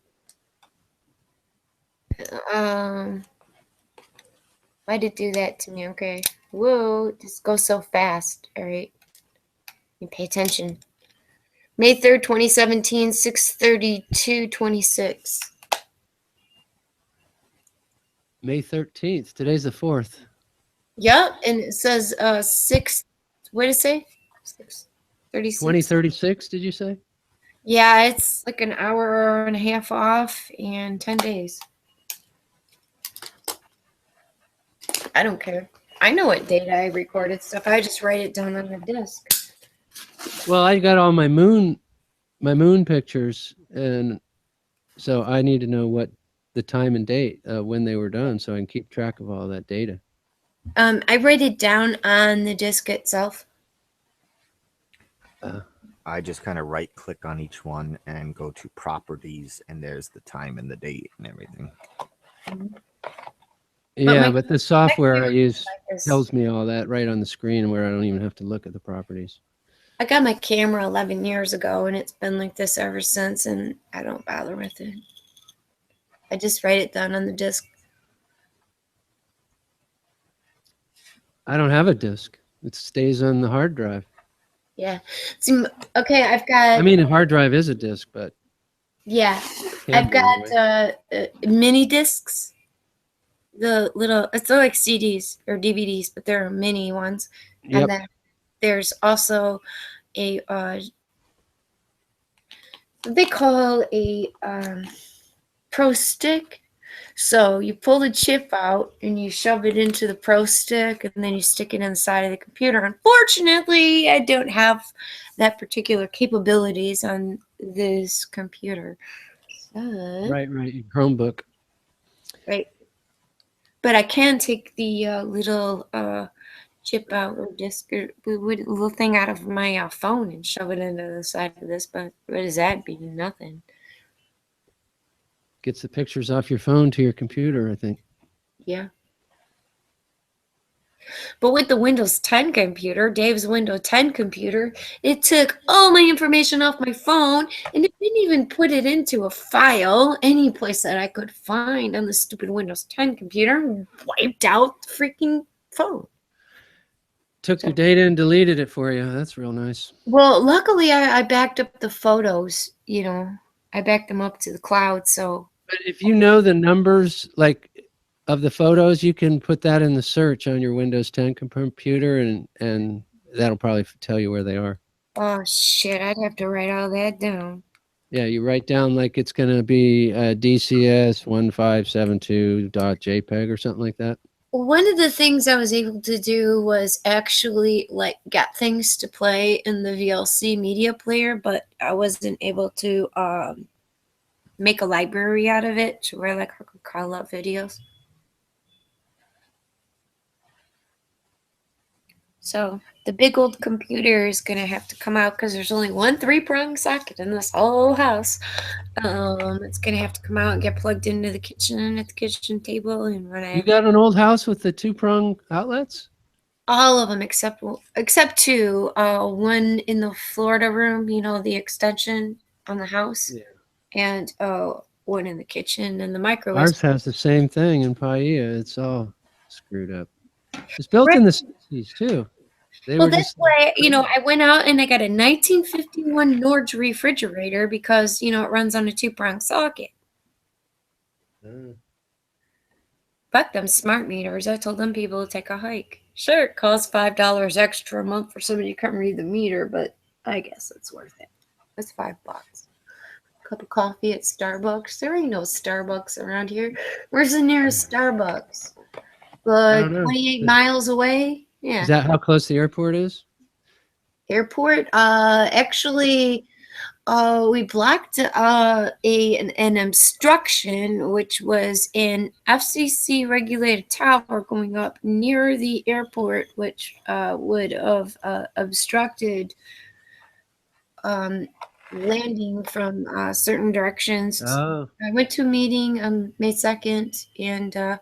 Why did it do that to me? Okay. Whoa, this goes so fast. All right. You pay attention. May 3rd, 2017, 6:32:26. May 13th. Today's the 4th. Yep, and it says 6. What did it say? 6:36. 2036, did you say? Yeah, it's like an hour and a half off and 10 days. I don't care. I know what date I recorded stuff. I just write it down on the disc. Well, I got all my moon pictures, and so I need to know what the time and date when they were done, so I can keep track of all that data. I write it down on the disc itself. I just kind of right click on each one and go to properties, and there's the time and the date and everything. Yeah, but the software I use tells me all that right on the screen, where I don't even have to look at the properties. I got my camera 11 years ago, and it's been like this ever since, and I don't bother with it. I just write it down on the disc. I don't have a disk. It stays on the hard drive. Yeah. See, okay, I've got... I mean, a hard drive is a disk, but... Yeah. I've got mini discs. The little... It's like CDs or DVDs, but they're mini ones. Yep. And then there's also a what they call a pro stick. So you pull the chip out and you shove it into the pro stick, and then you stick it inside of the computer. Unfortunately, I don't have that particular capabilities on this computer. Right. Your Chromebook. Right. But I can take the little chip out or disk or little thing out of my phone and shove it into the side of this. But what does that be? Nothing. Gets the pictures off your phone to your computer, I think. Yeah. But with the Windows 10 computer, Dave's Windows 10 computer, it took all my information off my phone and it didn't even put it into a file any place that I could find on the stupid Windows 10 computer and wiped out the freaking phone. Took your data and deleted it for you. That's real nice. Well, luckily I backed up the photos, I backed them up to the cloud. So, But if you know the numbers, like of the photos, you can put that in the search on your Windows 10 computer, and that'll probably tell you where they are. oh shit, I'd have to write all that down. Yeah, you write down like it's going to be DCS1572.jpg or something like that. One of the things I was able to do was actually get things to play in the VLC media player, but I wasn't able to make a library out of it to where I could call up videos. So the big old computer is gonna have to come out because there's only one 3-prong socket in this whole house. It's gonna have to come out and get plugged into the kitchen at the kitchen table and run. You got an old house with the 2-prong outlets? All of them except two. One in the Florida room, the extension on the house, Yeah. and one in the kitchen and the microwave. Ours has the same thing in Paia. It's all screwed up. It's built in the 60s too. That's why I went out and I got a 1951 Norge refrigerator because it runs on a 2-prong socket. Fuck them smart meters. I told them people to take a hike. Sure, it costs $5 extra a month for somebody to come read the meter, but I guess it's worth it. It's $5. Cup of coffee at Starbucks. There ain't no Starbucks around here. Where's the nearest Starbucks? I don't know. 28 miles away. Yeah. Is that how close the airport is? Airport? Actually, we blocked an obstruction, which was an FCC regulated tower going up near the airport, which would have obstructed landing from certain directions. Oh. I went to a meeting on May 2nd, and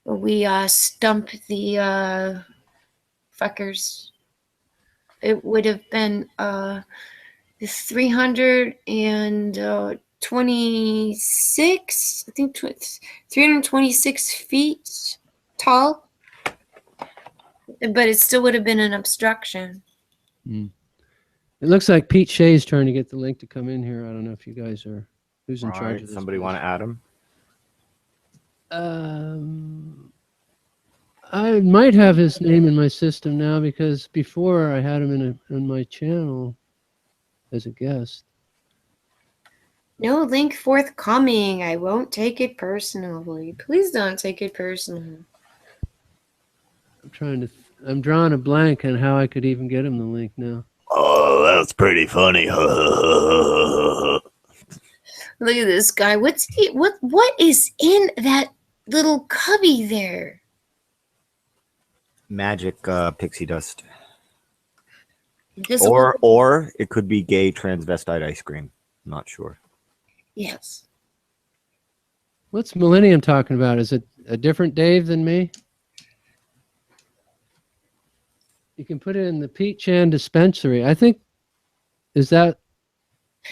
we stumped the fuckers. It would have been 326, I think 326 feet tall, but it still would have been an obstruction. It looks like Pete Shea's trying to get the link to come in here. I don't know if you guys are, who's in charge of this. Somebody want to add him? I might have his name in my system now because before I had him in my channel as a guest. No link forthcoming. I won't take it personally. Please don't take it personally. I'm drawing a blank on how I could even get him the link now. Oh, that's pretty funny. Look at this guy. What is in that little cubby there? Magic pixie dust. Invisible- Or it could be gay transvestite ice cream. I'm not sure. Yes. What's Millennium talking about? Is it a different Dave than me? You can put it in the Pete Chan dispensary. I think,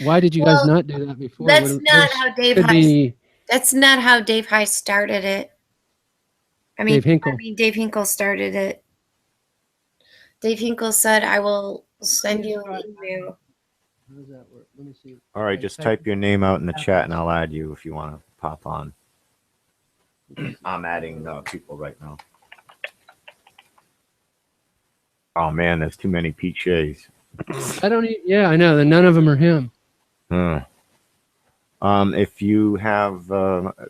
why did you guys not do that before? That's not how Dave Heiss. That's not how Dave Heiss started it. Dave Hinkle. Dave Hinkle started it. Dave Hinkle said, "I will send you an email." How does that work? Let me see. All right, just type your name out in the chat and I'll add you if you want to pop on. I'm adding people right now. Oh man, there's too many Pete Shays. Yeah, I know that none of them are him. Huh. If you have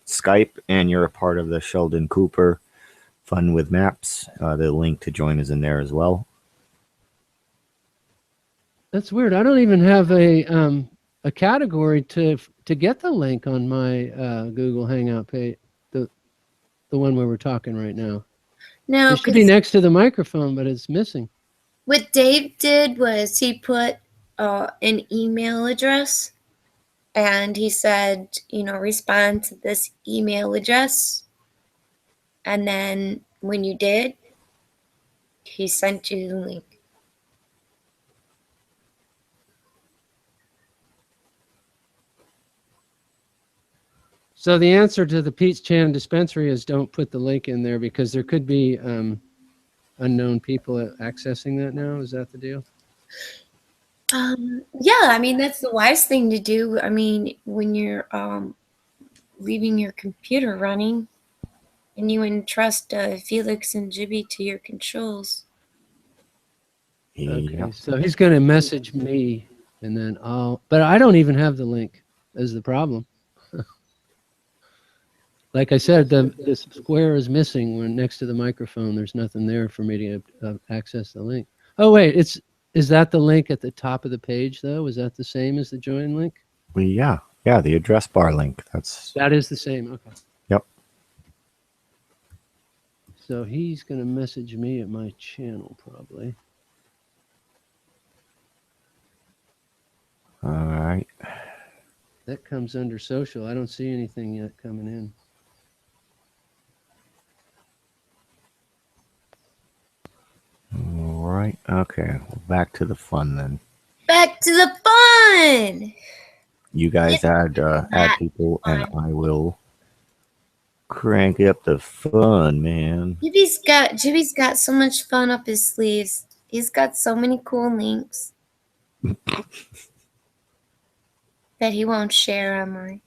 Skype and you're a part of the Sheldon Cooper Fun with Maps, the link to join is in there as well. That's weird. I don't even have a category to get the link on my Google Hangout page. The one where we're talking right now. No, It should be next to the microphone, but it's missing. what Dave did was he put an email address, and he said, respond to this email address. And then when you did, he sent you the link. So the answer to the Pete's Chan dispensary is don't put the link in there because there could be unknown people accessing that now. Is that the deal? Yeah, I mean, that's the wise thing to do. I mean, when you're leaving your computer running and you entrust Felix and Jibby to your controls. Okay, Yep. so he's going to message me and then but I don't even have the link is the problem. Like I said, the square is missing when next to the microphone. There's nothing there for me to access the link. Oh, wait, is that the link at the top of the page, though? Is that the same as the join link? Yeah, the address bar link. That is the same, okay. Yep. So he's going to message me at my channel, probably. All right. That comes under social. I don't see anything yet coming in. All right. Okay. Well, back to the fun then. Back to the fun! You guys add people, and I will crank up the fun, man. Jibby's got so much fun up his sleeves. He's got so many cool links that he won't share, Emery.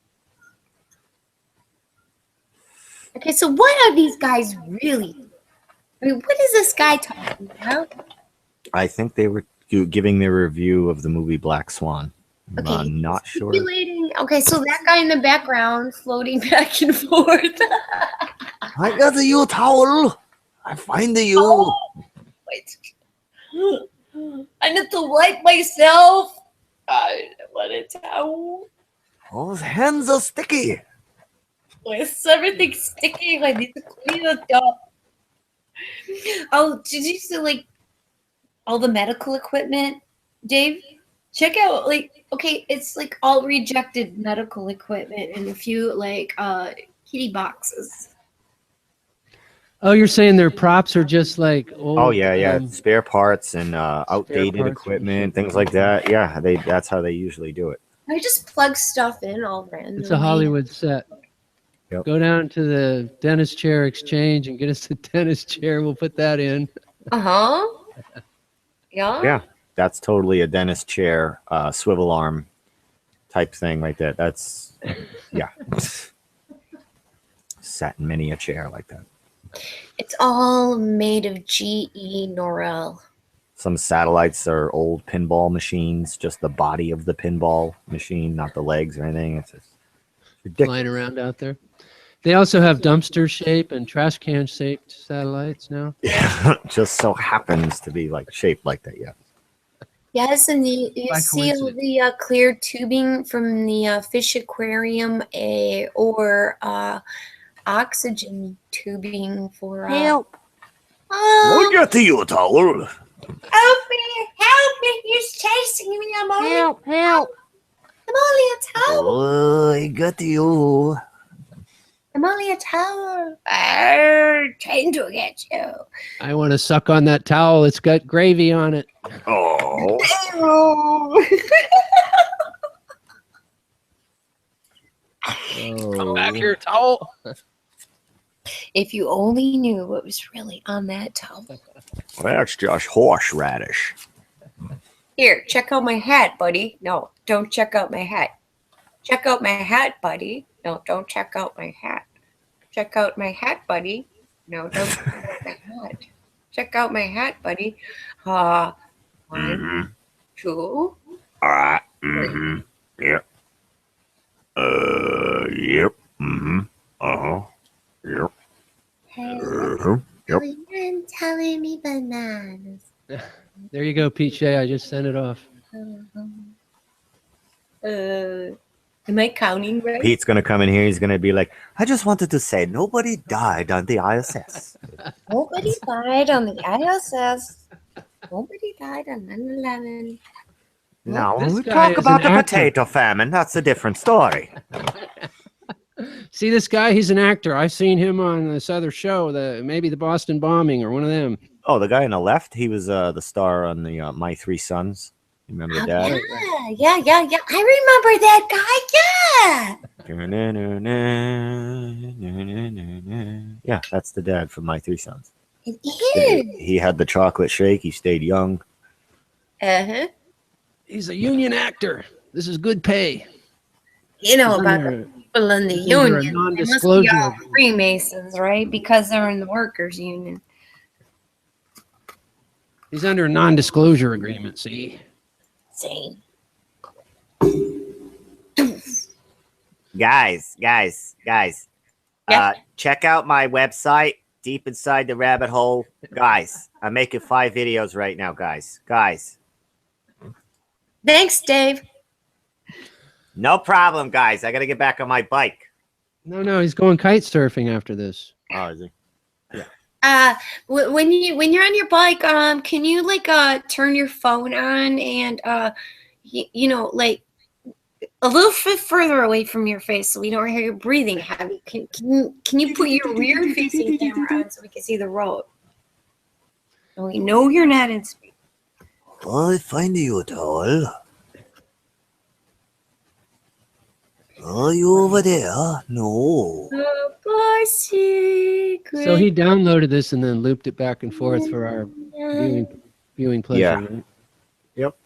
Okay, so what are these guys really? I mean, what is this guy talking about? I think they were giving their review of the movie Black Swan. Okay, I'm not sure. Okay, so that guy in the background floating back and forth. I got you towel. I find you. Oh, wait. I need to wipe myself. I want a towel. Those hands are sticky. Is everything sticky? I need to clean it up. Oh, did you see like all the medical equipment, Dave? Check out okay, it's like all rejected medical equipment and a few kitty boxes. Oh, you're saying their props are just like old? Oh yeah, spare parts and outdated parts equipment, things like that. Yeah, that's how they usually do it. I just plug stuff in all randomly. It's a Hollywood set. Yep. Go down to the dentist chair exchange and get us a dentist chair. We'll put that in. Uh-huh. Yeah? Yeah, that's totally a dentist chair, swivel arm type thing right there. That's, yeah. Sat in many a chair like that. It's all made of GE Norel. Some satellites are old pinball machines, just the body of the pinball machine, not the legs or anything. It's just ridiculous. Flying around out there. They also have dumpster shape and trash can shaped satellites now. Yeah, just so happens to be shaped like that. Yeah. Yes, and you By see all coincidence. the clear tubing from the fish aquarium or oxygen tubing for Help. Oh, I got you towel. help me, he's chasing me. I'm only Help. a towel. Oh, I got you. I'm only a towel. Trying to get you. I want to suck on that towel. It's got gravy on it. Oh. Come back here, towel. If you only knew what was really on that towel. That's just horseradish. Here, check out my hat, buddy. No, don't check out my hat. Check out my hat, buddy. No, don't check out my hat. Check out my hat, buddy. No, don't check out my hat. Check out my hat, buddy. One, Mm-hmm. 2. All right. Mm-hmm. Yep. Yep. Mm-hmm. Uh-huh. Yep. Uh-huh. Yep. Telling me bananas. There you go, Pete Shea. I just sent it off. Am I counting right? Pete's gonna come in here. He's gonna be like, I just wanted to say nobody died on the ISS. Nobody died on the ISS. Nobody died on 9/11. Now, when This we guy talk is about an the actor. potato famine, that's a different story. See this guy? He's an actor. I've seen him on this other show, maybe the Boston Bombing or one of them. Oh, the guy on the left, he was the star on the My Three Sons. You remember the dad? Yeah. I remember that guy. Yeah, that's the dad from My Three Sons. Yeah. It is. He had the chocolate shake. He stayed young. Uh-huh. He's a union actor. This is good pay. You know He's about under- the people in the he's under a union. They must be non-disclosure all agreement. Freemasons, right? Because they're in the workers' union. He's under a non-disclosure agreement. See, Same. Guys. Yeah. Check out my website, Deep Inside the Rabbit Hole. Guys, I'm making 5 videos right now, guys. Thanks, Dave. No problem, guys. I got to get back on my bike. no, he's going kite surfing after this. Oh, is he? When you're on your bike, can you turn your phone on and like a little bit further away from your face so we don't hear you breathing heavy? Can you put your rear facing camera on so we can see the road? And we know you're not in speed. I find you, towel. Are you over there? No. Oh, secret. So he downloaded this and then looped it back and forth for our viewing pleasure. Yeah. Right? Yep.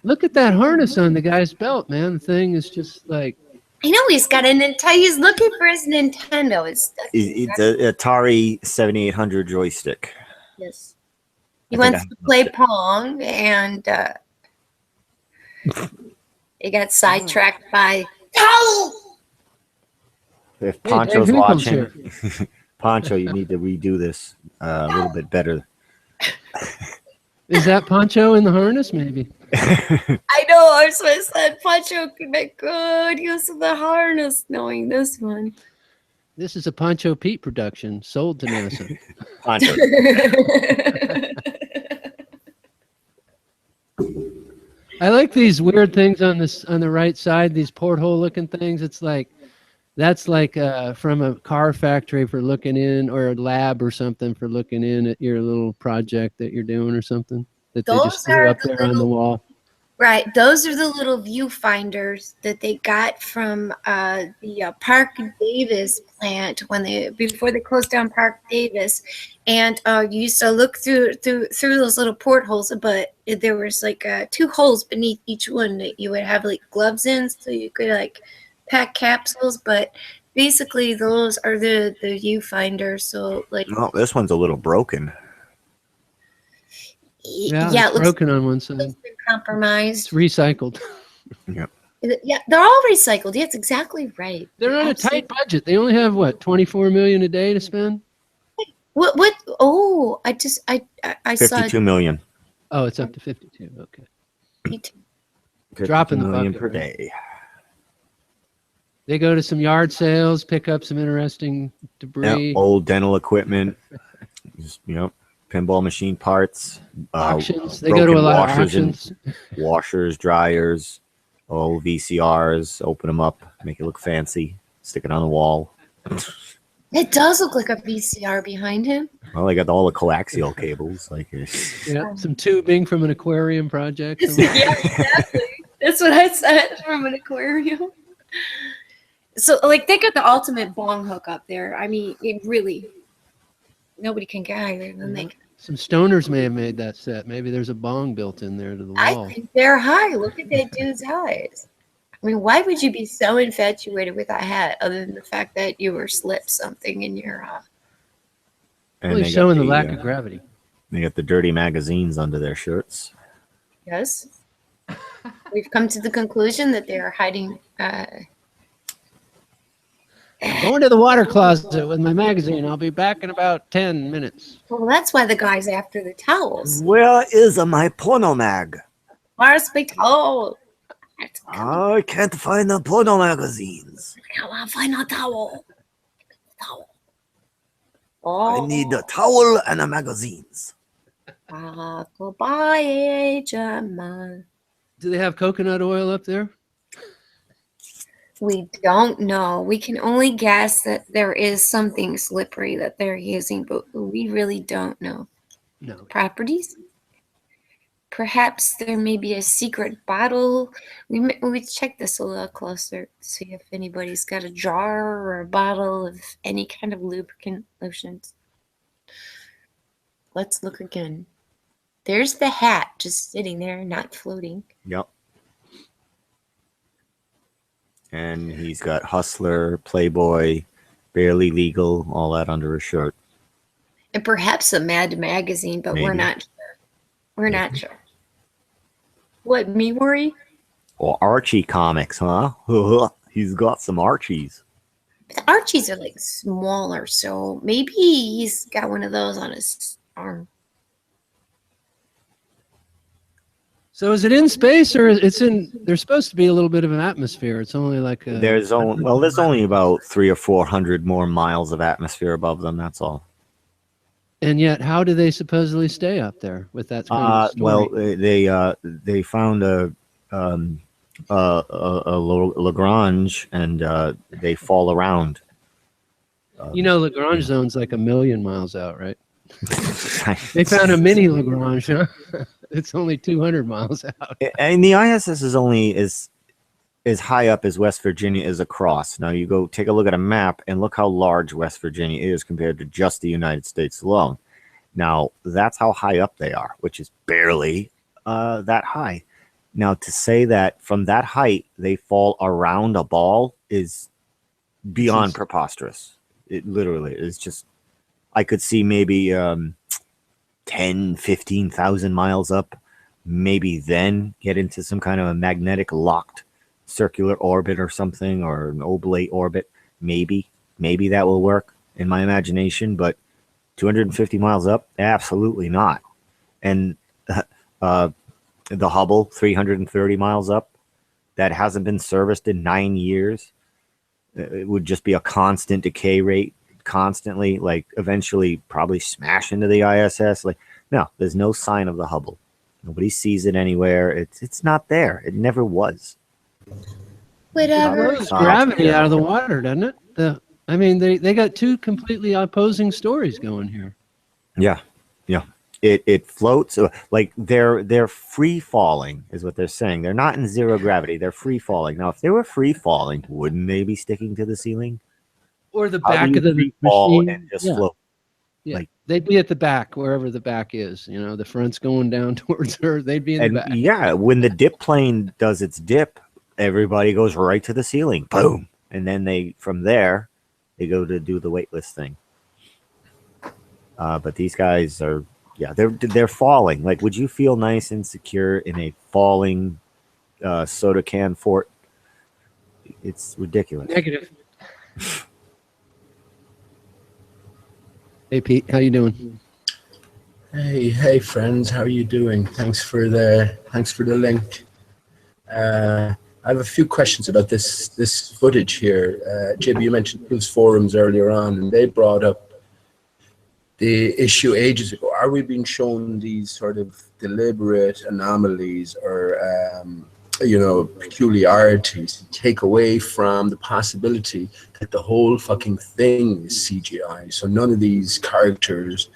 Look at that harness on the guy's belt, man. The thing is just like I know he's got a Nintendo. He's looking for his Nintendo. It's It's an Atari 7800 joystick. yes. He I think wants I to play Pong, and he got sidetracked by towel. If Hey, Poncho's Dave Hinkle's watching, Poncho, you need to redo this a little bit better. is that Poncho in the harness? Maybe. I know. I said Pancho could make good use of the harness, knowing this one. This is a Poncho Pete production sold to NASA. Poncho. I like these weird things on the right side, these porthole looking things. It's like that's like from a car factory for looking in, or a lab or something for looking in at your little project that you're doing or something that they Those just threw are up the there on the wall. Right. Those are the little viewfinders that they got from the Park Davis plant before they closed down Park Davis, and you used to look through those little portholes, but there was like 2 holes beneath each one that you would have like gloves in, so you could like pack capsules. But basically, those are the viewfinders. So like, Oh, this one's a little broken. Yeah, yeah, it's it looks broken on one side. like it's been compromised. It's recycled. Yeah, they're all recycled. Yeah, that's exactly right. They're on a tight budget. They only have what, 24 million a day to spend? What? Oh, I saw 52 million. Oh, it's up to 52. Okay. it. Dropping the 52 million bucket, per right? day. They go to some yard sales, pick up some interesting Yeah, debris. old dental equipment. Just, pinball machine parts. Auctions. They go to a broken lot of washers and- auctions. Washers, dryers, old VCRs. Open them up, make it look fancy. Stick it on the wall. It does look like a VCR behind him. Well, they got all the coaxial cables. Yeah, some tubing from an aquarium project. Yeah, exactly. That's what I said, from an aquarium. So, like, they got the ultimate bong hook up there. I mean, it really, nobody can get higher than they can. Some stoners may have made that set. Maybe there's a bong built in there to the wall. I think they're high. Look at that dude's eyes. I mean, why would you be so infatuated with that hat other than the fact that you were slipped something in your Really showing the lack of gravity. They got the dirty magazines under their shirts. Yes. We've come to the conclusion that they are hiding. Going to the water closet with my magazine. I'll be back in about 10 minutes. Well, that's why the guy's after the towels. Where is my porno mag? Where's my towel? I can't find the porno magazines. I want to find a towel. Towel. I Oh. need a towel and a magazines. Goodbye, Jamal. Do they have coconut oil up there? We don't know. We can only guess that there is something slippery that they're using, but we really don't know. No. Properties? Perhaps there may be a secret bottle. We check this a little closer, see if anybody's got a jar or a bottle of any kind of lubricant lotions. Let's look again. There's the hat just sitting there, not floating. Yep. And he's got Hustler, Playboy, Barely Legal, all that under his shirt. And perhaps a Mad magazine, but we're Maybe. not sure. We're not sure. What, me worry? Or Archie comics, huh? He's got some Archies. The Archies are like smaller, so maybe he's got one of those on his arm. So is it in space or it's in? There's supposed to be a little bit of an atmosphere. It's only like a. There's only about 300 or 400 more miles of atmosphere above them. That's all. And yet, how do they supposedly stay up there with that kind of story? Well, they found a Lagrange, and they fall around. You know, Lagrange zone's like 1,000,000 miles out, right? They found a mini Lagrange, huh? It's only 200 miles out. And the ISS is only as high up as West Virginia is across. Now you go take a look at a map and look how large West Virginia is compared to just the United States alone. Now that's how high up they are, which is barely that high. Now to say that from that height they fall around a ball is beyond preposterous. It literally is just, I could see maybe 10, 15,000 miles up, maybe then get into some kind of a magnetic locked circular orbit or something, or an oblate orbit. Maybe that will work in my imagination, but 250 miles up, absolutely not. And the Hubble, 330 miles up, that hasn't been serviced in 9 years. It would just be a constant decay rate, constantly, like eventually probably smash into the ISS. Like, no, there's no sign of the Hubble. Nobody sees it anywhere. It's not there. It never was. Whatever. It blows gravity out of the water, doesn't it? I mean, they got two completely opposing stories going here. Yeah. It floats like they're free falling is what they're saying. They're not in zero gravity. They're free falling. Now, if they were free falling, wouldn't they be sticking to the ceiling? Or the How back do of you the free fall machine. and just Yeah. float? Yeah, Like- they'd be at the back, wherever the back is. You know, the front's going down towards her. They'd be in And the back. yeah, when the dip plane does its dip, everybody goes right to the ceiling. Boom. And then from there, they go to do the weightless thing. But these guys are, they're falling. Like, would you feel nice and secure in a falling soda can fort? It's ridiculous. Negative. Hey Pete, how you doing? Hey friends, how are you doing? Thanks for the link. I have a few questions about this footage here. JB, you mentioned those forums earlier on, and they brought up the issue ages ago. Are we being shown these sort of deliberate anomalies or peculiarities to take away from the possibility that the whole fucking thing is CGI? So none of these characters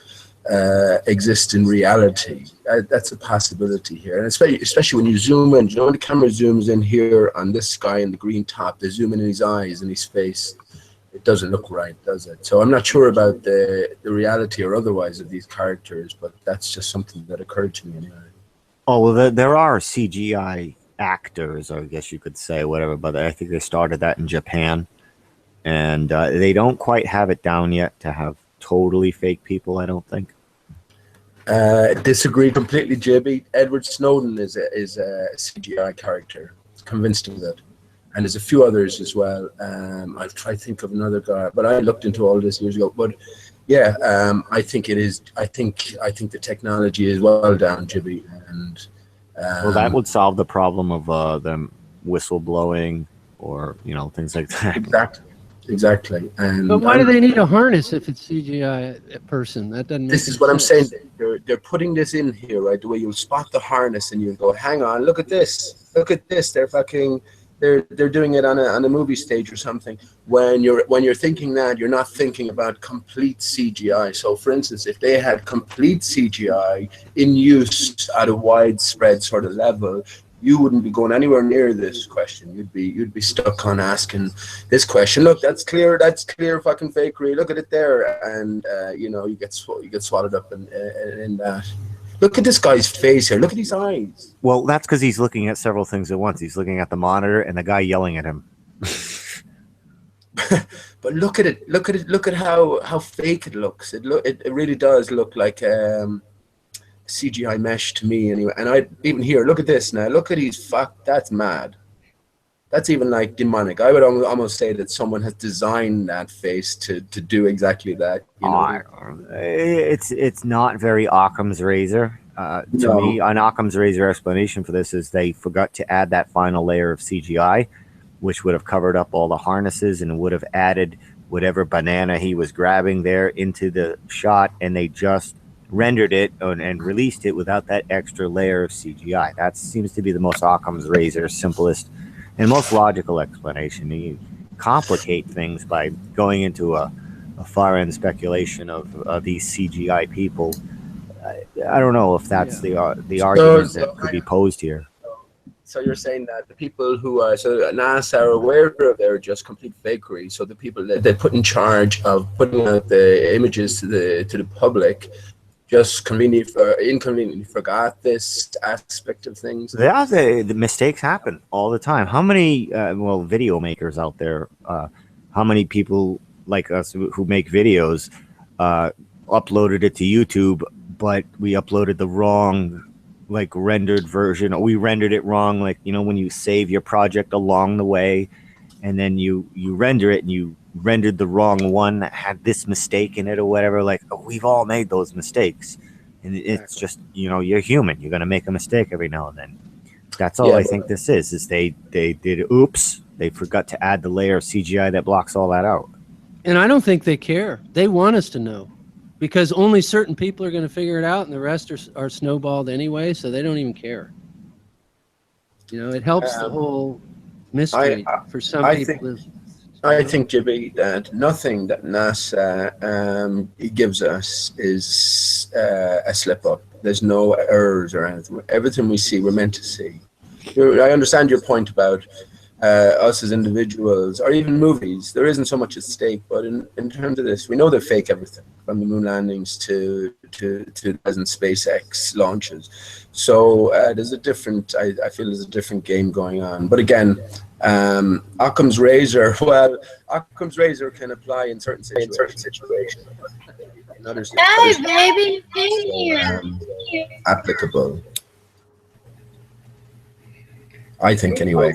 exist in reality. That's a possibility here, and especially when you zoom in. You know, when the camera zooms in here on this guy in the green top, they zoom in his eyes and his face. It doesn't look right, does it? So I'm not sure about the reality or otherwise of these characters, but that's just something that occurred to me. Oh, well, there are CGI actors, I guess you could say, whatever, but I think they started that in Japan, and they don't quite have it down yet to have totally fake people, I don't think. Disagree completely, JB. Edward Snowden is a CGI character. Convinced of that. And there's a few others as well. I'll try to think of another guy, but I looked into all this years ago. But yeah, I think it is. I think the technology is well down, Jibby, and Well, that would solve the problem of them whistleblowing or things like that. exactly. And But why do they need a harness if it's CGI person? That doesn't make this is any what I'm sense. saying. They're putting this in here, right? The way you'll spot the harness and you'll go, hang on, look at this. Look at this. They're doing it on a movie stage or something. When you're thinking that, you're not thinking about complete CGI. So for instance, if they had complete CGI in use at a widespread sort of level, you wouldn't be going anywhere near this question. You'd be stuck on asking this question. Look, that's clear fucking fakery. Look at it there, and you get swallowed up in that. Look at this guy's face here. Look at his eyes. Well, that's because he's looking at several things at once. He's looking at the monitor and the guy yelling at him. But look at it. Look at how fake it looks. It really does look like CGI mesh to me anyway. And I even here, look at this now. Look at his fuck. That's mad. That's even like demonic. I would almost say that someone has designed that face to do exactly that. It's not very Occam's razor. To me, an Occam's razor explanation for this is they forgot to add that final layer of CGI, which would have covered up all the harnesses and would have added whatever banana he was grabbing there into the shot, and they just rendered it and released it without that extra layer of CGI. That seems to be the most Occam's razor, simplest and most logical explanation. You complicate things by going into a far-end speculation of these CGI people. I don't know if that's the argument that could be posed here. So you're saying that the people who NASA are aware of they're just complete fakery. So the people that they put in charge of putting out the images to the public just inconveniently forgot this aspect of things. Yeah, the mistakes happen all the time. How many video makers out there? How many people like us who make videos uploaded it to YouTube, but we uploaded the wrong rendered version, or we rendered it wrong, when you save your project along the way and then you render it and you rendered the wrong one that had this mistake in it or whatever. We've all made those mistakes, and it's just you're human, you're going to make a mistake every now and then. That's all. I think this is they did oops, they forgot to add the layer of CGI that blocks all that out. And I don't think they care. They want us to know, because only certain people are going to figure it out, and the rest are snowballed anyway, so they don't even care. It helps the whole mystery for some people. I think, Jimmy, that nothing that NASA gives us is a slip up. There's no errors or anything. Everything we see, we're meant to see. I understand your point about us as individuals, or even movies. There isn't so much at stake, but in terms of this, we know they fake everything, from the moon landings to present SpaceX launches. So there's a different, I feel there's a different game going on. But again, Occam's razor, well, Occam's razor can apply in certain situations. In others, Hey, baby, in here. Applicable. I think anyway.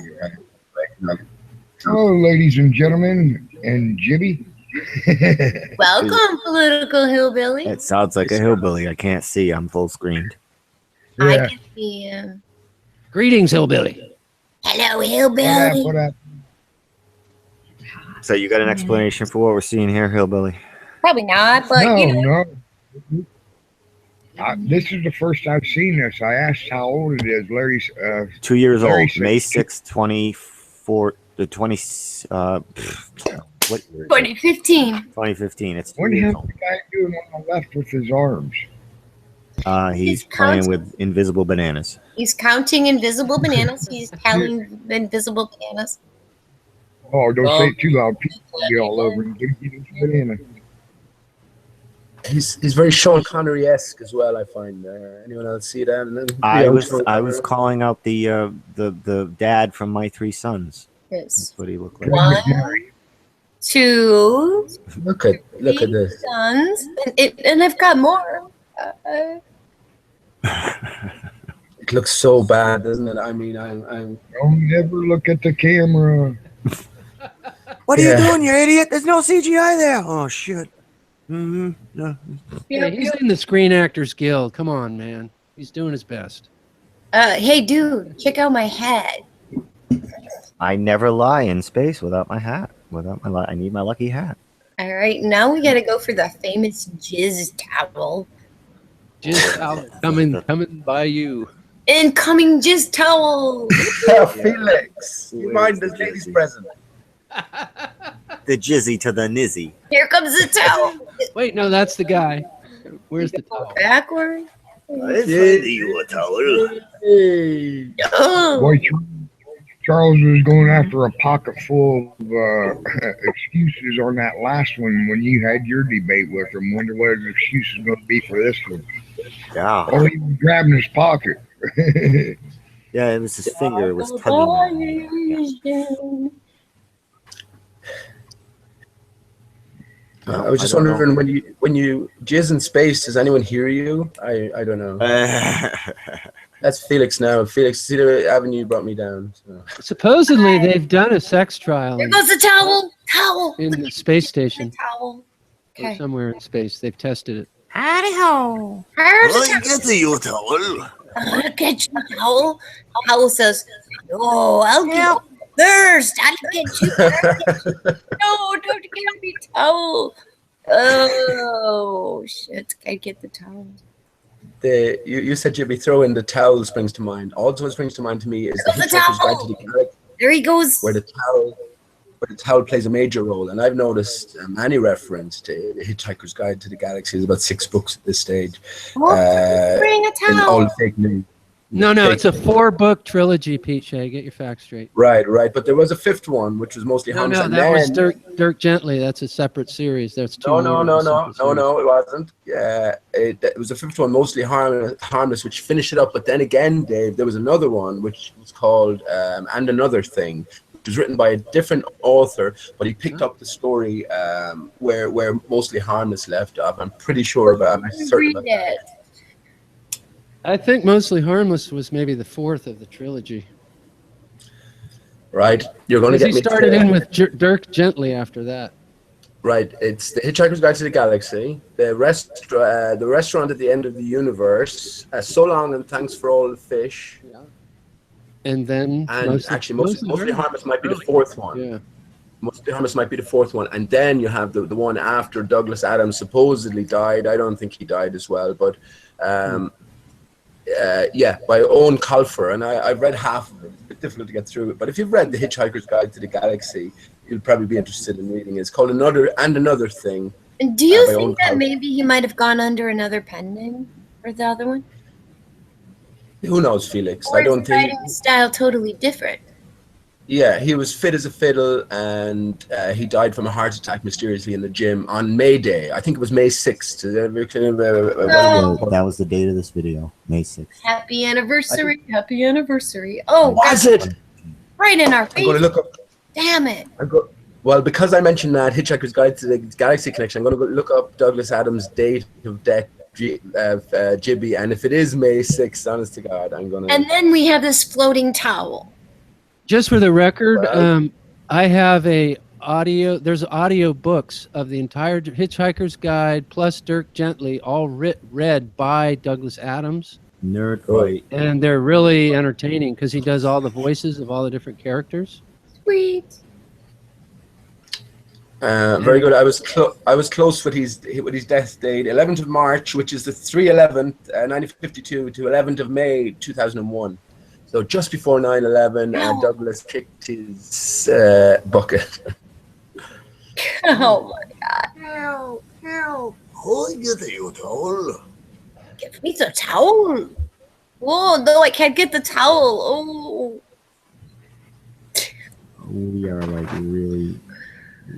Hello, ladies and gentlemen, and Jimmy. Welcome, political hillbilly. It sounds like a hillbilly. I can't see. I'm full screened. I can see him. Greetings, hillbilly. Hello, hillbilly. What up? So you got an explanation for what we're seeing here, hillbilly? Probably not, but No. This is the first I've seen this. I asked how old it is. Larry's 2 years old. Larry May said- 6th, 24. The 20. What year? 2015. 2015. It's 2 What the years hell's old. the guy doing on the left with his arms? He's playing with invisible bananas. He's counting invisible bananas. He's counting invisible bananas. Oh, don't say it too loud. People will be all over him. Get his banana. He's very Sean Connery-esque as well, I find. Anyone else see that? I was calling out the dad from My Three Sons. Yes. That's what he looked like. 1, 2, Look at this. sons, and I've got more. It looks so bad, doesn't it? I mean, I'm Don't ever look at the camera. What are you Yeah. doing, you idiot? There's no CGI there. Oh shit. Mm-hmm. No. Yeah, he's in the Screen Actors Guild. Come on, man. He's doing his best. Hey, dude, check out my hat. I never lie in space without my hat. I need my lucky hat. All right, now we gotta go for the famous jizz towel. Jizz towel coming by you. Incoming jizz towel. Felix, you mind the ladies present? The jizzy to the nizzy. Here comes the towel. Wait, no, that's the guy. Where's the towel? Backward. You a towel. Oh. Boy, Charles was going after a pocket full of excuses on that last one when you had your debate with him. Wonder what his excuse is going to be for this one. Yeah. Oh, he was grabbing his pocket. Yeah, it was his finger. It was tugging. I was just wondering when you jizz in space, does anyone hear you? I don't know. That's Felix now. Felix, see the avenue brought me down. So. Supposedly, they've done a sex trial Here goes the towel. Towel. in the space station Towel. or Okay. somewhere in space. They've tested it. Howdy ho. Here's the towel. you towel. I'll get you the towel. Towel says, "No, I'll get you first. I'll get you first. No, don't get me towel." Oh shit! I get the towel. You said you'd be throwing the towel springs to mind. Also, what springs to mind to me is the The Hitchhiker's Guide towel. to the Galaxy, There he goes. where the towel plays a major role. And I've noticed any reference to the Hitchhiker's Guide to the Galaxy. There's about 6 books at this stage. Bring a And all towel. fake news. No, Fake it's a news. 4-book trilogy, Pete Shea. Get your facts straight. Right. But there was a 5th one, which was mostly No, homicide. that was Then- Dirk Gently. That's a separate series. That's two. No, more of a separate series. it wasn't. Yeah, it was the 5th one, mostly harmless, which finished it up. But then again, Dave, there was another one which was called "And Another Thing," which was written by a different author, but he picked up the story where mostly harmless left off. I'm pretty sure about. I'm certain Read about that. it. I think Mostly Harmless was maybe the 4th of the trilogy. Right, you're going to Because get he me. started in with Dirk Gently after that. Right, it's the Hitchhiker's Guide to the Galaxy, the restaurant at the end of the universe. So long and thanks for all the fish. And then And mostly harmless might be the Really? 4th one. Yeah. Mostly harmless might be the 4th one, and then you have the one after Douglas Adams supposedly died. I don't think he died as well, but by Owen Colfer, and I've read half of it. It's a bit difficult to get through it, but if you've read The Hitchhiker's Guide to the Galaxy, you'll probably be interested in reading it. It's called Another Thing. And do you by Owen think that Colfer. maybe he might have gone under another pen name for the other one? Who knows, Felix? Or I is don't his think. writing style totally different? Yeah, he was fit as a fiddle, and he died from a heart attack mysteriously in the gym on May Day. I think it was May 6th. That was the date of this video, May 6th. Happy anniversary! Happy anniversary! Oh, Was God, it? right in our I'm face! going to look up. Damn it! Well, because I mentioned that Hitchhiker's Guide to the Galaxy connection, I'm going to go look up Douglas Adams' date of death, Gibby, and if it is May 6th, honest to God, I'm going to. And then we have this floating towel. Just for the record, Well- I have there's audio books of the entire Hitchhiker's Guide plus Dirk Gently, all read by Douglas Adams. Nerd Right. And they're really entertaining because he does all the voices of all the different characters. Sweet. Very good. I was close with his death date, 11th of March, which is the 3/11, 1952 to 11th of May 2001. So just before 9/11, Douglas kicked his bucket. Oh my God! Help. you towel. Give me the towel. Oh no, I can't get the towel. Oh. We are like really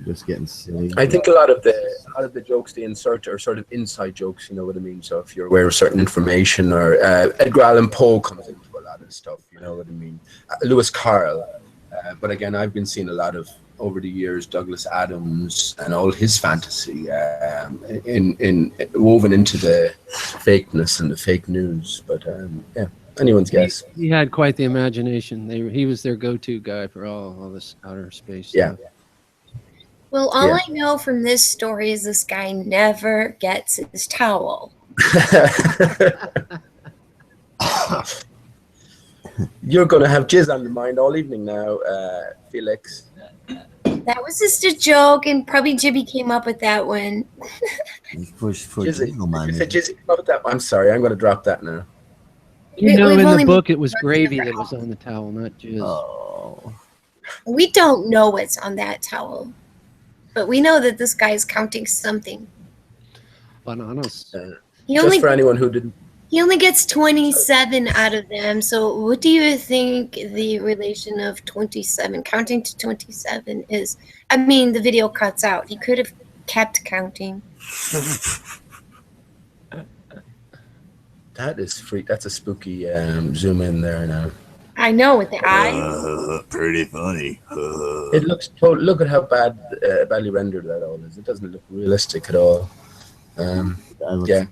just getting silly. I think a lot of the jokes they insert are sort of inside jokes. You know what I mean? So if you're aware of certain information, or Edgar Allan Poe comes into a lot of stuff. You know what I mean? Lewis Carroll. But again, I've been seeing a lot of over the years, Douglas Adams and all his fantasy in woven into the fakeness and the fake news. But yeah, anyone's guess. He had quite the imagination. He was their go-to guy for all this outer space Yeah. stuff. Well, all Yeah. I know from this story is this guy never gets his towel. You're going to have jizz on the mind all evening now, Felix. That was just a joke, and probably Jibby came up with that one. For Jizzy. Jingle, my You man. said jizzy. How about that? I'm sorry. I'm going to drop that now. You know, We've in only the been book, it was talking gravy about- that was on the towel, not jizz. Oh. We don't know what's on that towel, but we know that this guy is counting something. Bananas. He Just only for anyone who didn't. he only gets 27 out of them. So what do you think the relation of 27, counting to 27 is? I mean, the video cuts out. He could have kept counting. That is freak. That's a spooky zoom in there now. I know, with the eyes. Pretty funny. It looks. Look at how badly rendered that all is. It doesn't look realistic at all. Yeah.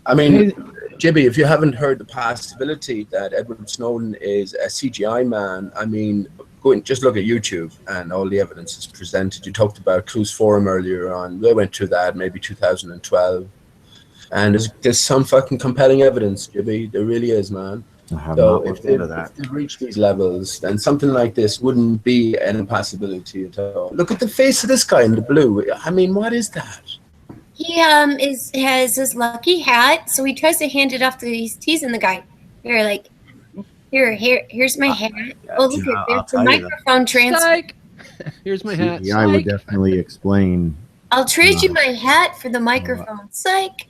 I mean, Jibby, if you haven't heard the possibility that Edward Snowden is a CGI man, I mean, go and just look at YouTube and all the evidence is presented. You talked about Clues Forum earlier on. They went through that maybe 2012. And there's some fucking compelling evidence, Jibby. There really is, man. I have So not if looked they into that. reach these levels, then something like this wouldn't be an impossibility at all. Look at the face of this guy in the blue. I mean, what is that? He has this lucky hat, so he tries to hand it off to he's teasing the guy. You're like, here's my hat. Oh, look I'll at there's the tell you that. microphone transfer. Psych! Here's my hat. CGI would Psych! definitely explain. I'll trade you my hat for the microphone. Psych.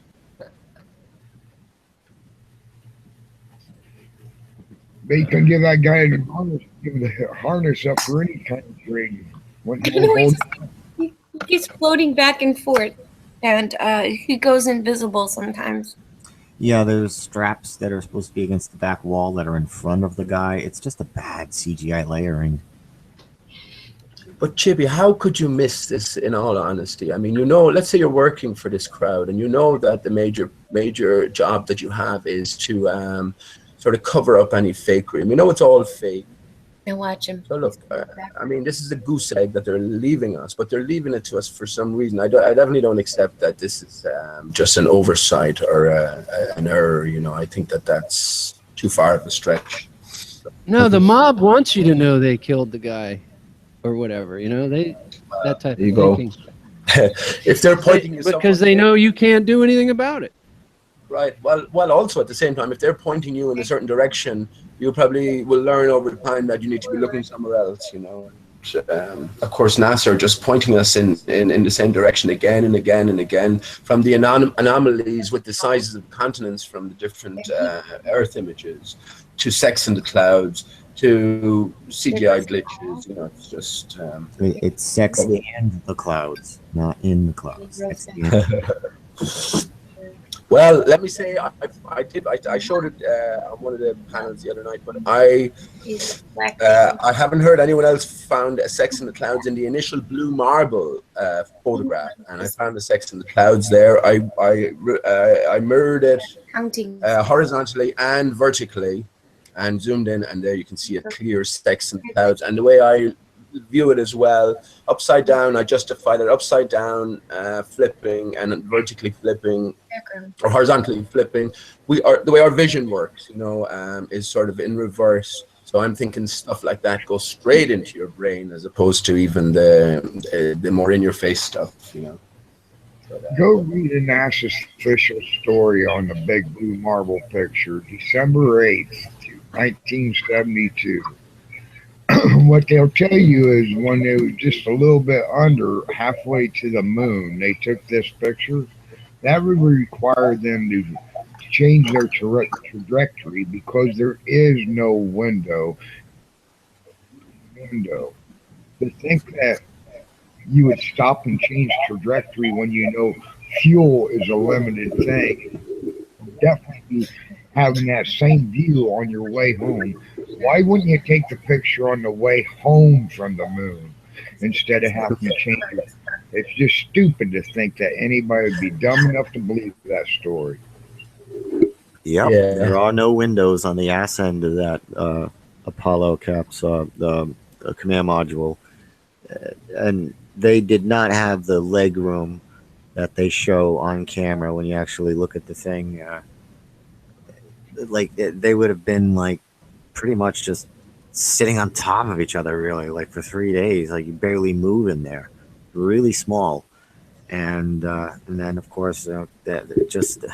They can give that guy the harness, give the harness up for any kind of trading. When You know, he keeps floating back and forth, and he goes invisible sometimes. Yeah, there's straps that are supposed to be against the back wall that are in front of the guy. It's just a bad CGI layering. But Chibi, how could you miss this in all honesty? I mean, you know, let's say you're working for this crowd and you know that the major job that you have is to sort of cover up any fakery. We know it's all fake. Now watch him. So look, I mean, this is a goose egg that they're leaving us, but they're leaving it to us for some reason. I definitely don't accept that this is just an oversight or an error. You know, I think that that's too far of a stretch. No, the mob wants you to know they killed the guy, or whatever. You know, that type There you of go. thinking. If they're pointing you Because somewhere- they know you can't do anything about it. Right. Well, also at the same time, if they're pointing you in a certain direction, you probably will learn over time that you need to be looking somewhere else. You know. Of course, NASA are just pointing us in the same direction again and again and again, from the anomalies with the sizes of continents from the different Earth images, to sex in the clouds, to CGI glitches. You know, it's just. It's sex and the clouds, not in the clouds. Sex and- Well, let me say I showed it on one of the panels the other night, but I haven't heard anyone else found a sex in the clouds in the initial blue marble photograph, and I found the sex in the clouds there. I mirrored it Counting. horizontally and vertically, and zoomed in, and there you can see a clear sex in the clouds. And the way I view it as well, upside down, I justified it upside down, flipping, and vertically flipping, or horizontally flipping. The way our vision works, you know, is sort of in reverse. So I'm thinking stuff like that goes straight into your brain, as opposed to even the more in-your-face stuff, you know. Go read a NASA's official story on the big blue marble picture, December 8th, 1972. What they'll tell you is when they were just a little bit under halfway to the moon, they took this picture. That would require them to change their trajectory because there is no window. To think that you would stop and change trajectory when you know fuel is a limited thing, definitely be having that same view on your way home. Why wouldn't you take the picture on the way home from the moon? instead of having changes. It's just stupid to think that anybody would be dumb enough to believe that story. Yep. Yeah. There are no windows on the ass end of that Apollo capsule, the command module, and they did not have the leg room that they show on camera when you actually look at the thing. They would have been like pretty much just sitting on top of each other, really, like for 3 days. Like you barely move in there, really small, and then of course just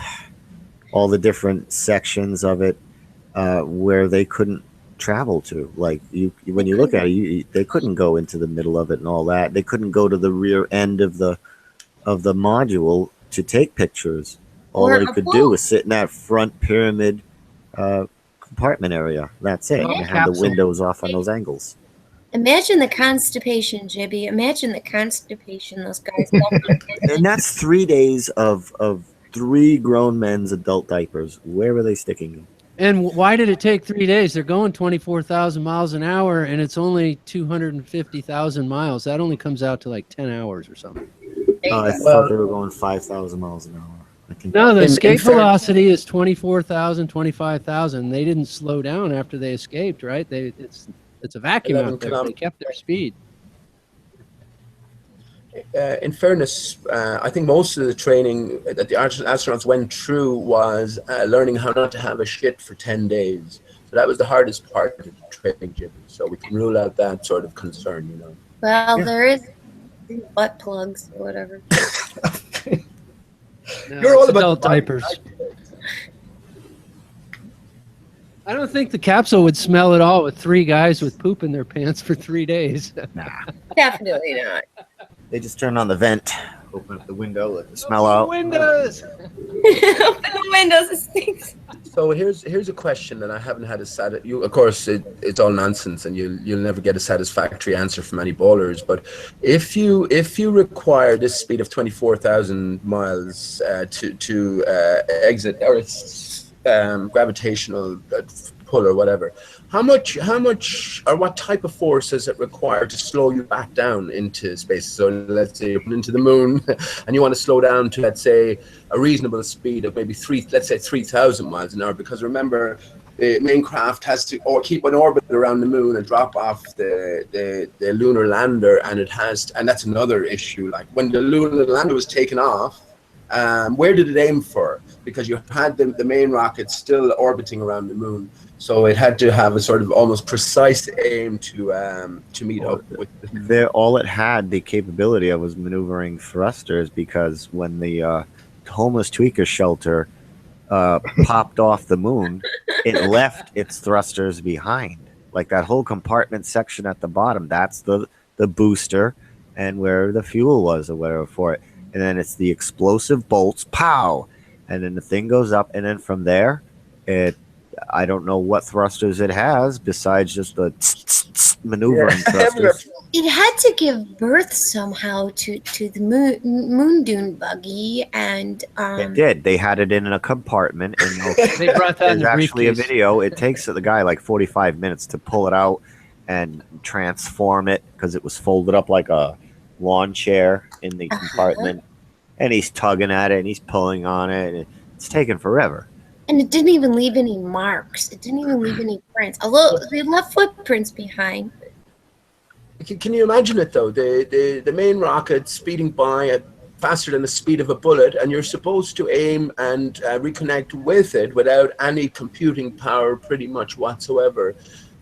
all the different sections of it where they couldn't travel to. Like when you look at it, they couldn't go into the middle of it and all that. They couldn't go to the rear end of the module to take pictures. All Or they a could boat. do was sit in that front pyramid compartment area. That's it. Well, They had the capsule. windows off on those angles. Imagine the constipation, Jibby. Imagine the constipation those guys suffered. And that's 3 days of 3 grown men's adult diapers. Where were they sticking them? And why did it take 3 days? They're going 24,000 miles an hour, and it's only 250,000 miles. That only comes out to like 10 hours or something. I thought they were going 5,000 miles an hour. I think No, the In escape fact- velocity is 24,000, 25,000. They didn't slow down after they escaped, right? It's a vacuum 11 out there. They kilometers. kept their speed. In fairness, I think most of the training that the astronauts went through was learning how not to have a shit for 10 days. So that was the hardest part of the training, Jimmy. So we can rule out that sort of concern, you know. Well, Yeah. there is butt plugs or whatever. No, You're all it's about adult the diapers. I don't think the capsule would smell at all with 3 guys with poop in their pants for 3 days. Definitely not. they just turned on the vent, open up the window, let the smell out. Windows. Open the windows. It stinks. So here's a question that I haven't had of course, it's all nonsense, and you'll never get a satisfactory answer from any ballers. But if you require this speed of 24,000 miles to exit Earth's gravitational pull or whatever, how much or what type of force does it require to slow you back down into space? So let's say you're into the moon and you want to slow down to, let's say, a reasonable speed of maybe 3,000 miles an hour, because remember, the main craft has to keep an orbit around the moon and drop off the lunar lander, and that's another issue. Like when the lunar lander was taken off, where did it aim for? Because you had the main rocket still orbiting around the moon, so it had to have a sort of almost precise aim to meet up with. All it had the capability of was maneuvering thrusters, because when the homeless tweaker shelter popped off the moon, it left its thrusters behind. Like that whole compartment section at the bottom, that's the booster and where the fuel was or whatever for it. And then it's the explosive bolts, pow! And then the thing goes up, and then from there, I don't know what thrusters it has besides just the maneuvering thrusters. It had to give birth somehow to the moon dune buggy, and It did. They had it in a compartment, and They brought that in there's the actually a briefcase. video. It takes the guy like 45 minutes to pull it out and transform it, because it was folded up like a lawn chair in the compartment. And he's tugging at it, and he's pulling on it, and it's taking forever. and it didn't even leave any marks. It didn't even leave any prints. Although they left footprints behind. Can you imagine it though? The main rocket speeding by at faster than the speed of a bullet, and you're supposed to aim and reconnect with it without any computing power pretty much whatsoever.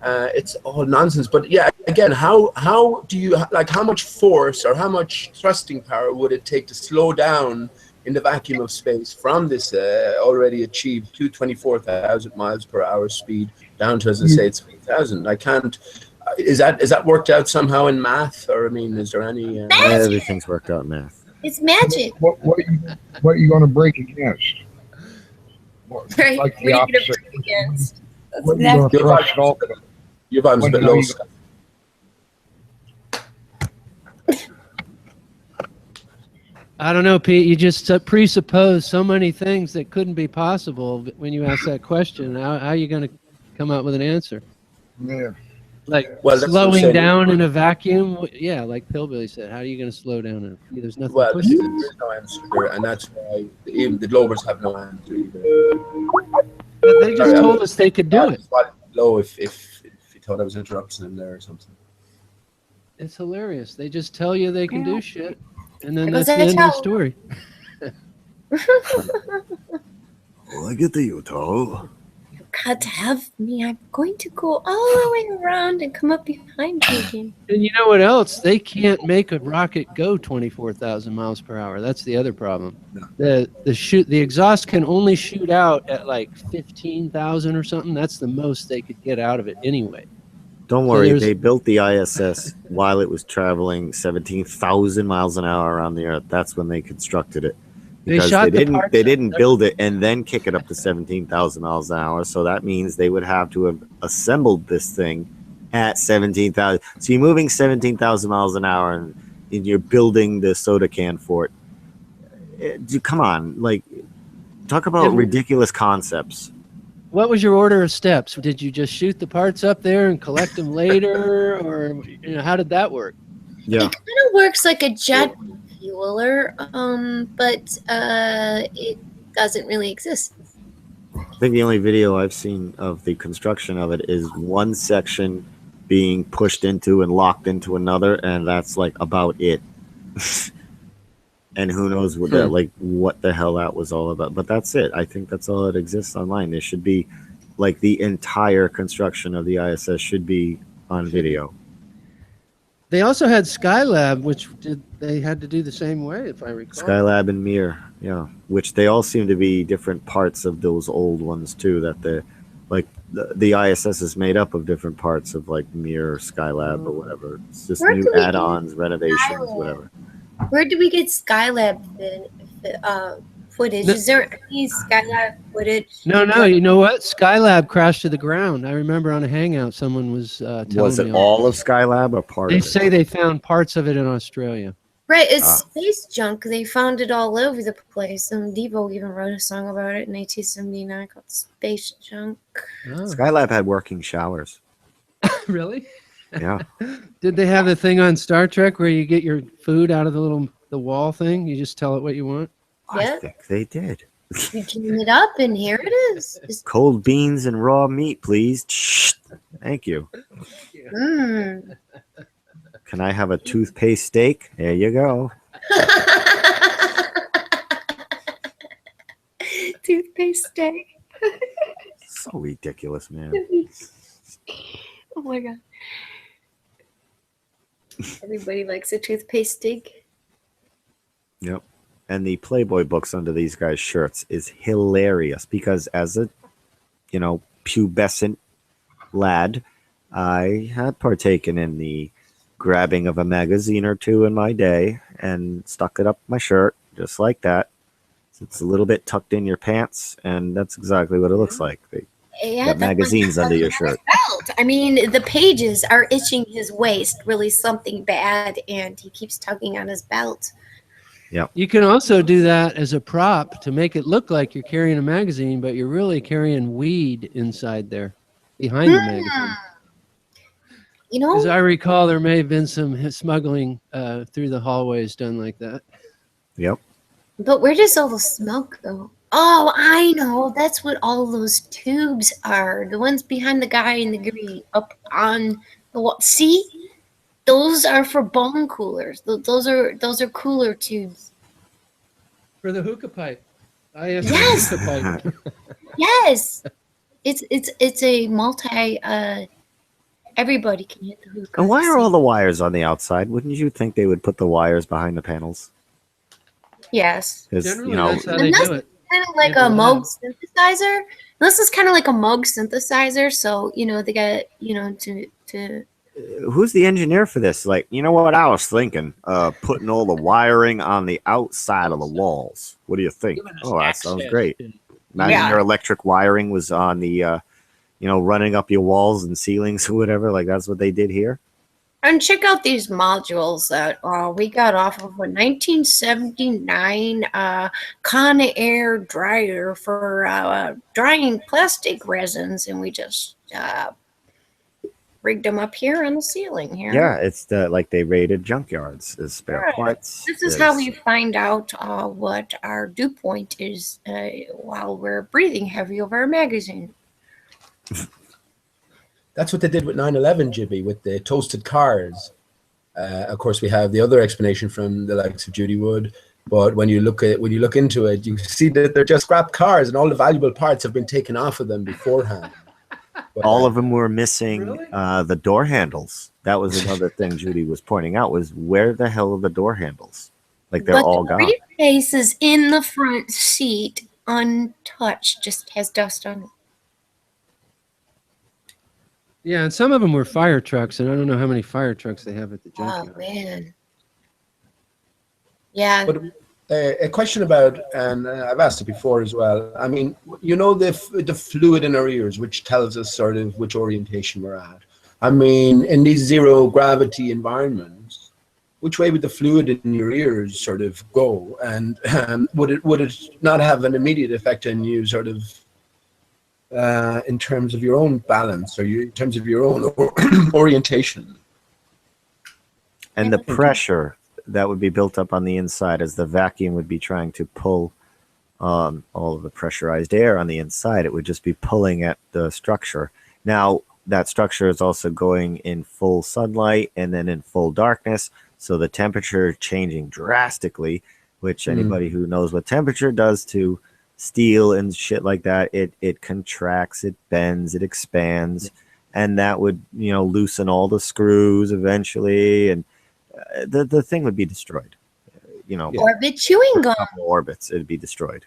It's all nonsense. But yeah, again, how do you, like, how much force or how much thrusting power would it take to slow down in the vacuum of space from this already achieved 224,000 miles per hour speed down to, as I say, it's 3,000? I can't. Is that worked out somehow in math, or I mean, is there any? Everything's worked out in math. It's magic. What are you going to break against? Right? Like What the are you gonna opposite. break against? That's What are you going exactly- to crush it off? Your volume's a bit What low. are I don't know, Pete. You just presuppose so many things that couldn't be possible when you ask that question. How are you going to come out with an answer? Yeah. Like Well, that's what I'm slowing saying. down in a vacuum. Yeah, like Pillbilly said. How are you going to slow down? There's nothing Well, pushing there it. is no answer there, and that's why even the Globers have no answer either. But they just Sorry, told us they could do I it. just wanted to know if you thought I was interrupting him there or something. It's hilarious. They just tell you they can do shit, and then There goes that's the that end of the towel. story. Well, I get the Utah. You got to have me. I'm going to go all the way around and come up behind you again. And you know what else? They can't make a rocket go 24,000 miles per hour. That's the other problem. No. The exhaust can only shoot out at like 15,000 or something. That's the most they could get out of it anyway. Don't So worry, there's- they built the ISS while it was traveling 17,000 miles an hour around the Earth. That's when they constructed it. They Because shot the didn't parts they up didn't there. build it and then kick it up to 17,000 miles an hour. So that means they would have to have assembled this thing at 17,000. So you're moving 17,000 miles an hour and you're building the soda can for it. Come on, like talk about And- ridiculous concepts. What was your order of steps? Did you just shoot the parts up there and collect them later, or how did that work? Yeah. It kind of works like a jet fueler, but it doesn't really exist. I think the only video I've seen of the construction of it is one section being pushed into and locked into another, and that's like about it. And who knows what that what the hell that was all about. But that's it. I think that's all that exists online. There should be like the entire construction of the ISS should be on video. They also had Skylab, which they had to do the same way, if I recall. Skylab and Mir, yeah, which they all seem to be different parts of those old ones too. That the ISS is made up of different parts of like Mir, Skylab, or whatever. It's just Where new do we add-ons, renovations, Skylab? whatever. Where do we get Skylab footage? No- Is there any Skylab footage? No, you know what? Skylab crashed to the ground. I remember on a hangout, someone was telling Was it me. all of Skylab or part They of it? say they found parts of it in Australia. Right, it's Ah. space junk. They found it all over the place. Devo even wrote a song about it in 1879 called Space Junk. Oh, Skylab had working showers. really? Yeah. Did they have the thing on Star Trek where you get your food out of the wall thing? You just tell it what you want? Yeah. I think they did. You clean it up, and here it is. Cold beans and raw meat, please. Shh. Thank you. Mm. Can I have a toothpaste steak? There you go. Toothpaste steak. So ridiculous, man. Oh my god. Everybody likes a toothpaste steak. Yep. And the Playboy books under these guys' shirts is hilarious because as a, pubescent lad, I had partaken in the grabbing of a magazine or two in my day and stuck it up my shirt just like that. So it's a little bit tucked in your pants, and that's exactly what it looks like. They Yeah, got magazines under your shirt. belt. I mean, the pages are itching his waist, really something bad, and he keeps tugging on his belt. You can also do that as a prop to make it look like you're carrying a magazine, but you're really carrying weed inside there, behind the magazine. You know, As I recall, there may have been some smuggling through the hallways done like that. Yep. but where does all the smoke go? Oh, I know. That's what all those tubes are. The ones behind the guy in the green up on the wall. See? Those are for bone coolers. Those are cooler tubes. For the hookah pipe. Yes. Hookah pipe. Yes. It's a multi everybody can hit the hookah. And why are all the wires on the outside? Wouldn't you think they would put the wires behind the panels? Yes. Because, Generally, that's how they And do it. Kind of like Yeah, a but Moog synthesizer. This is kind of like a Moog synthesizer, so they got to who's the engineer for this? Like, you know what I was thinking? Putting all the wiring on the outside of the walls. What do you think? Oh, that sounds great. Imagine Yeah. your electric wiring was on the, running up your walls and ceilings or whatever. Like, that's what they did here. And check out these modules that we got off of a 1979 Conair dryer for drying plastic resins, and we just rigged them up here on the ceiling here. Yeah, it's like they raided junkyards as spare Right. parts. This is how we find out what our dew point is while we're breathing heavy over a magazine. That's what they did with 9/11, Jibby, with the toasted cars. Of course, we have the other explanation from the likes of Judy Wood. But when you look into it, you see that they're just scrap cars, and all the valuable parts have been taken off of them beforehand. But, all of them were missing Really? the door handles. That was another thing Judy was pointing out, was where the hell are the door handles? Like they're But all the gone. briefcase is in the front seat, untouched, just has dust on it. Yeah, and some of them were fire trucks, and I don't know how many fire trucks they have at the Oh junkyard. man. Yeah. But a question about, and I've asked it before as well. I mean, you know, the fluid in our ears, which tells us sort of which orientation we're at. I mean, in these zero gravity environments, which way would the fluid in your ears sort of go? And would it not have an immediate effect on you, sort of, in terms of your own balance, or in terms of your own orientation? And the pressure that would be built up on the inside as the vacuum would be trying to pull all of the pressurized air on the inside, it would just be pulling at the structure. Now, that structure is also going in full sunlight and then in full darkness, so the temperature changing drastically, which anybody who knows what temperature does to steel and shit like that, it contracts, it bends, it expands, and that would, you know, loosen all the screws eventually, and the thing would be destroyed. You know, Orbit chewing gum. couple orbits, it'd be destroyed.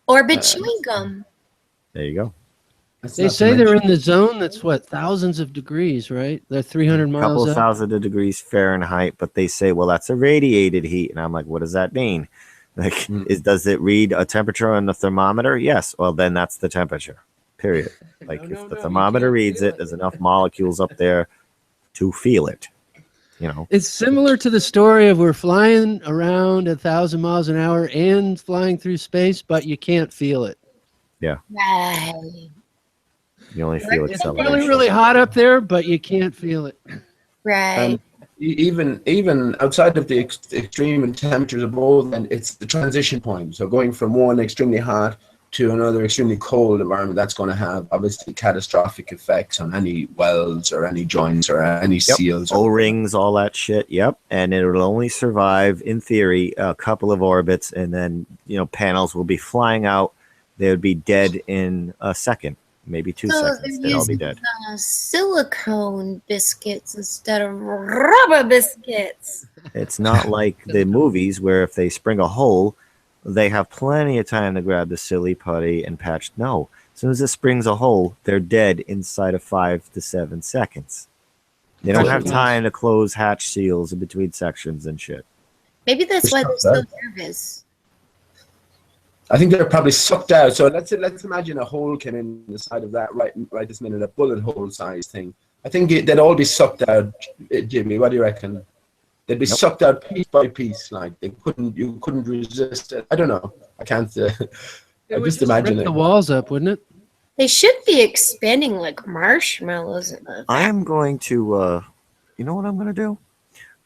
Orbit chewing gum. There you go. They say they're in the zone that's what, thousands of degrees, right? They're 300 A couple miles up. thousand of degrees Fahrenheit, but they say, well, that's irradiated heat, and I'm like, what does that mean? Like, does it read a temperature on the thermometer? Yes. Well, then that's the temperature. Period. Like, No, if the you thermometer can't reads feel it, there's enough molecules up there to feel it. You know. It's similar to the story of we're flying around 1,000 miles an hour and flying through space, but you can't feel it. Right. You only feel It's acceleration. really, really hot up there, but you can't feel it. Right. Even outside of the extreme in temperatures above, and it's the transition point. So going from one extremely hot to another extremely cold environment, that's going to have obviously catastrophic effects on any welds or any joints or any seals. O-rings, all that shit. Yep. And it'll only survive, in theory, a couple of orbits, and then, you know, panels will be flying out. They would be dead in a second, maybe 2 seconds. They'd all be dead. Silicone biscuits instead of rubber biscuits. It's not like the movies where if they spring a hole, they have plenty of time to grab the silly putty and patch. No, as soon as it springs a hole, they're dead inside of 5 to 7 seconds. They don't have time to close hatch seals in between sections and shit. Maybe that's why they're so nervous. I think they're probably sucked out. So let's imagine a hole came in the side of that right this minute, a bullet hole size thing. I think they'd all be sucked out. Jimmy, what do you reckon? They'd be sucked out piece by piece, like you couldn't resist it. I don't know. I can't. I just imagine rip it. the walls up, wouldn't it? They should be expanding like marshmallows. I am going to, you know what I'm going to do?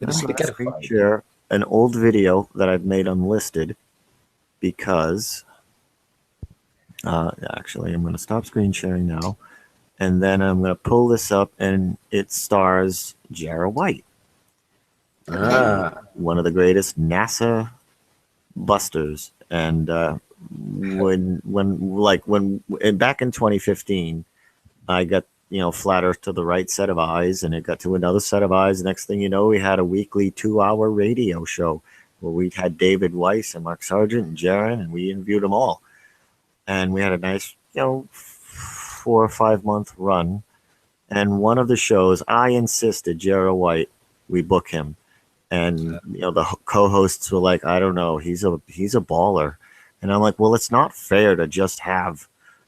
I'm going to screen share an old video that I've made unlisted because, actually, I'm going to stop screen sharing now, and then I'm going to pull this up, and it stars Jarrah White. One of the greatest NASA busters, and back in 2015, I got, you know, flat Earth to the right set of eyes, and it got to another set of eyes. Next thing you know, we had a weekly 2-hour radio show where we had David Weiss and Mark Sargent and Jaron, and we interviewed them all, and we had a nice, you know, 4 or 5 month run. And one of the shows, I insisted Jarrah White, we book him. And, you know, the co-hosts were like, I don't know, he's a baller. And I'm like, well, it's not fair to just have,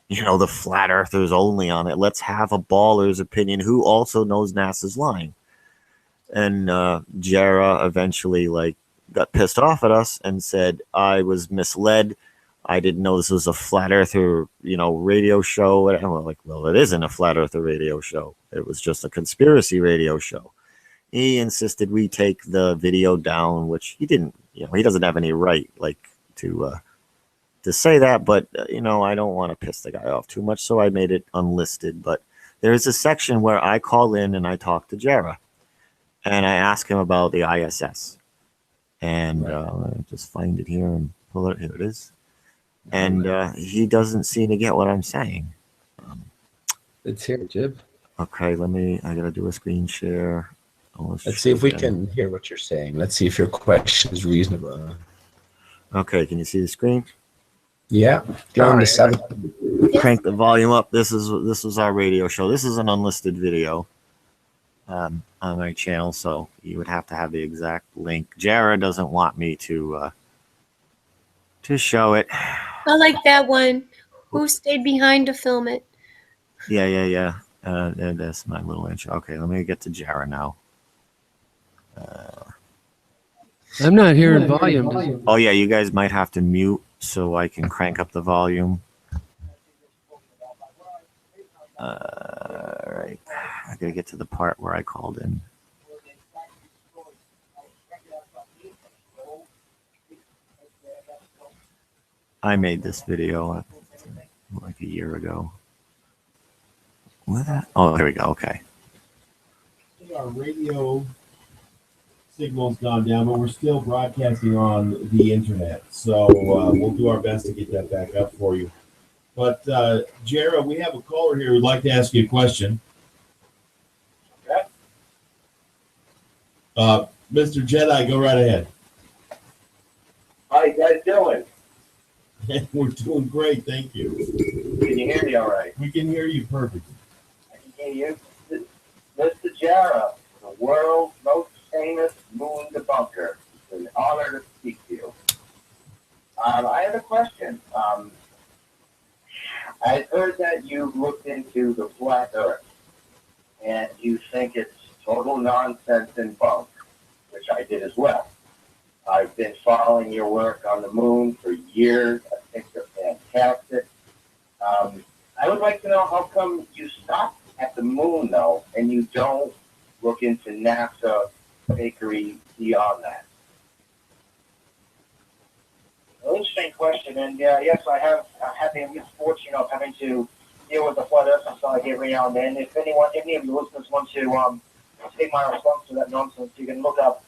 you know, the flat earthers only on it. Let's have a baller's opinion who also knows NASA's lying. And Jarrah eventually, like, got pissed off at us and said I was misled. I didn't know this was a flat earther, radio show. And I'm like, well, it isn't a flat earther radio show. It was just a conspiracy radio show. He insisted we take the video down, which he didn't. He doesn't have any right, to say that. But I don't want to piss the guy off too much, so I made it unlisted. But there's a section where I call in and I talk to Jara, and I ask him about the ISS. And just find it here and pull it. Here it is. And he doesn't seem to get what I'm saying. Let's hear it, Jib. Okay, I gotta do a screen share. Let's see if we can hear what you're saying. Let's see if your question is reasonable. Okay, can you see the screen? Yeah. Go on to 7. Crank the volume up. This was our radio show. This is an unlisted video on my channel, so you would have to have the exact link. Jara doesn't want me to show it. I like that one. Who stayed behind to film it? Yeah. And that's my little intro. Okay, let me get to Jara now. I'm not hearing volume. Oh yeah, you guys might have to mute so I can crank up the volume. All right, I gotta get to the part where I called in. I made this video like a year ago. Oh, here we go. Okay. Our radio signal's gone down, but we're still broadcasting on the internet. So we'll do our best to get that back up for you. But Jara, we have a caller here who'd like to ask you a question. Okay. Mr. Jedi, go right ahead. How you guys doing? We're doing great, thank you. Can you hear me all right? We can hear you perfectly. I can hear you. Mr. Jara, the world's most famous moon debunker. It's an honor to speak to you. I have a question. I heard that you looked into the flat Earth, and you think it's total nonsense and bunk, which I did as well. I've been following your work on the moon for years. I think you're fantastic. I would like to know how come you stopped at the moon, though, and you don't look into NASA fakery beyond that. An interesting question, and yes, I have had the misfortune of having to deal with the flat Earth Society every now and then. If any of your listeners want to see my response to that nonsense, you can look up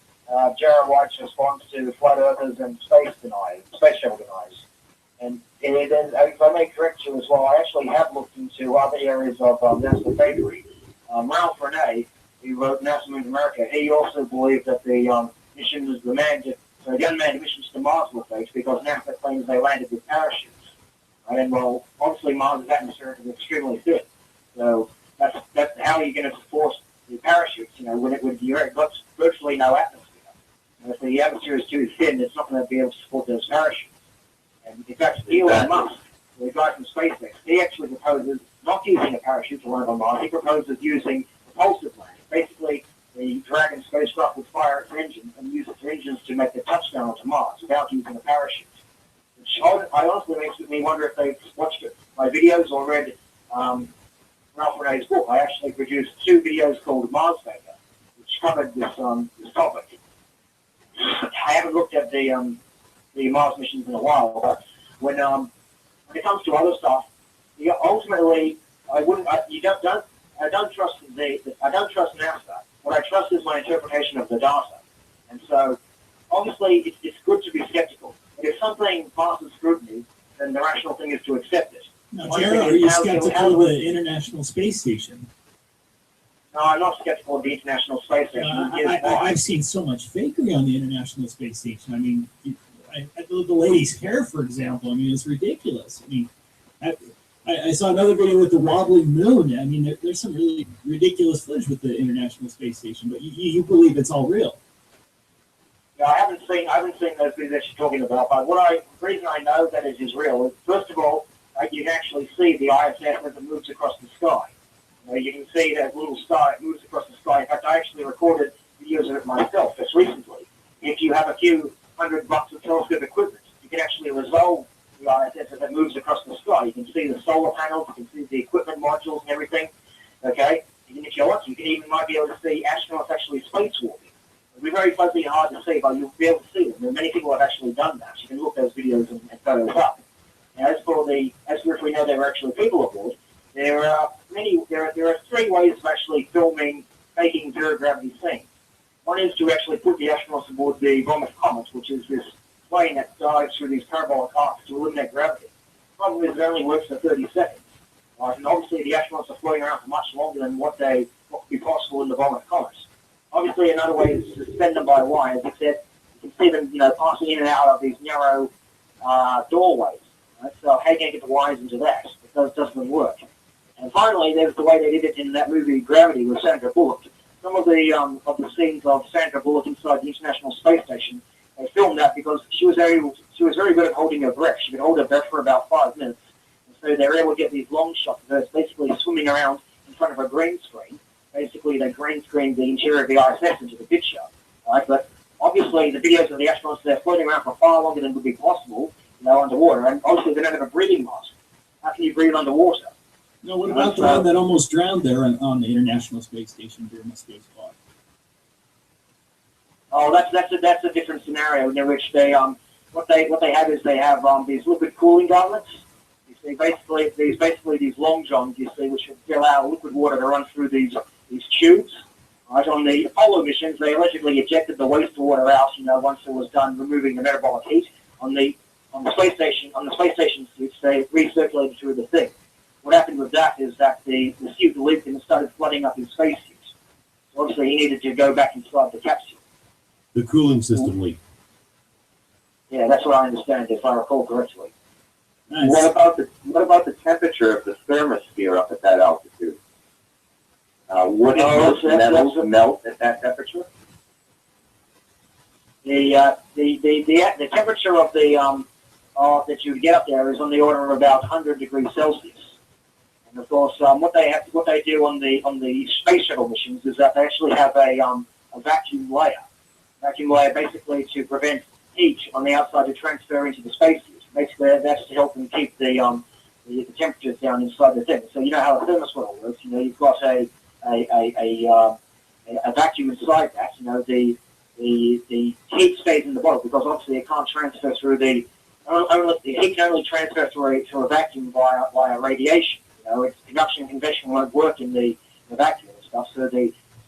Jared White's response to flat earthers and space shuttle deniers. And if I may correct you as well, I actually have looked into other areas of NASA fakery. Ralph Renee, who wrote NASA Moon America, he also believed that the missions, the unmanned missions to Mars were faked because NASA claims they landed with parachutes. And well, obviously Mars' atmosphere is extremely thin. So that's how you're going to force the parachutes, when you've got virtually no atmosphere. And if the atmosphere is too thin, it's not going to be able to support those parachutes. And in fact, Elon Musk, the guy from SpaceX, he actually proposes not using a parachute to land on Mars. He proposes using propulsive landing. Basically, the Dragon spacecraft would fire its engines and use its engines to make the touchdown to Mars without using a parachute. Which honestly makes me wonder if they've watched my videos or read Ralph Renee's book. I actually produced 2 videos called Mars Faker, which covered this topic. I haven't looked at the Mars missions in a while, but when it comes to other stuff, ultimately I don't trust NASA. What I trust is my interpretation of the data, and so obviously it's good to be skeptical. But if something passes scrutiny, then the rational thing is to accept it. Now, Jared, are you skeptical of the International Space Station? No, I'm not skeptical of the International Space Station. I've seen so much fakery on the International Space Station. I mean, the lady's hair, for example, it's ridiculous. I saw another video with the wobbling moon. I mean, there's some really ridiculous footage with the International Space Station, but you believe it's all real. Yeah, I haven't seen those videos that you're talking about, but the reason I know that it is real is, first of all, you can actually see the ISS as it moves across the sky. You can see that little star, it moves across the sky. In fact, I actually recorded videos of it myself just recently. If you have a few $100 of telescope equipment, you can actually resolve the ISS that moves across the sky. You can see the solar panels, you can see the equipment modules and everything. Okay, and if you're lucky, you might be able to see astronauts actually spacewalking. It'll be very fuzzy and hard to see, but you'll be able to see them. And many people have actually done that. You can look those videos and photos up. Now, as for if we know there are actually people aboard, there are three ways of actually filming, making zero gravity scenes. One is to actually put the astronauts aboard the Vomit Comet, which is this plane that dives through these parabolic arcs to eliminate gravity. The problem is it only works for 30 seconds. And obviously the astronauts are floating around for much longer than what could be possible in the Vomit Comet. Obviously another way is to suspend them by wires, except you can see them, passing in and out of these narrow doorways. Right? So how are you going to get the wires into that? It doesn't work. And finally, there's the way they did it in that movie Gravity with Sandra Bullock. Some of the scenes of Sandra Bullock inside the International Space Station, they filmed that because she was very good at holding her breath. She could hold her breath for about 5 minutes. And so they were able to get these long shots of her basically swimming around in front of a green screen. Basically, they green screened the interior of the ISS into the picture. Right? But obviously, the videos of the astronauts, they're floating around for far longer than would be possible, underwater. And obviously, they don't have a breathing mask. How can you breathe underwater? No, what about the one that almost drowned there on the International Space Station during the spacewalk? Oh, that's a different scenario in which they what they have is they have these liquid cooling gauntlets. You see, basically these long johns, you see, which allow liquid water to run through these tubes. Right, on the Apollo missions, they allegedly ejected the wastewater out. Once it was done removing the metabolic heat on the space station suits, they recirculated through the thing. What happened with that is that the suit leaked and started flooding up his spacesuit. So obviously he needed to go back inside the capsule. The cooling system leaked. Yeah, that's what I understand, if I recall correctly. Nice. What about the temperature of the thermosphere up at that altitude? Would most metals melt at that temperature? The temperature of the that you would get up there is on the order of about 100 degrees Celsius. And of course, what they do on the space shuttle missions is that they actually have a vacuum layer. Vacuum layer basically to prevent heat on the outside to transfer into the spacesuit. Basically, that's to help them keep the temperatures down inside the thing. So you know how a thermostat works. You've got a vacuum inside that. The heat stays in the bottle because obviously it can't transfer through the heat can only transfer through a vacuum via radiation. Its conduction convection won't work in the vacuum and stuff, so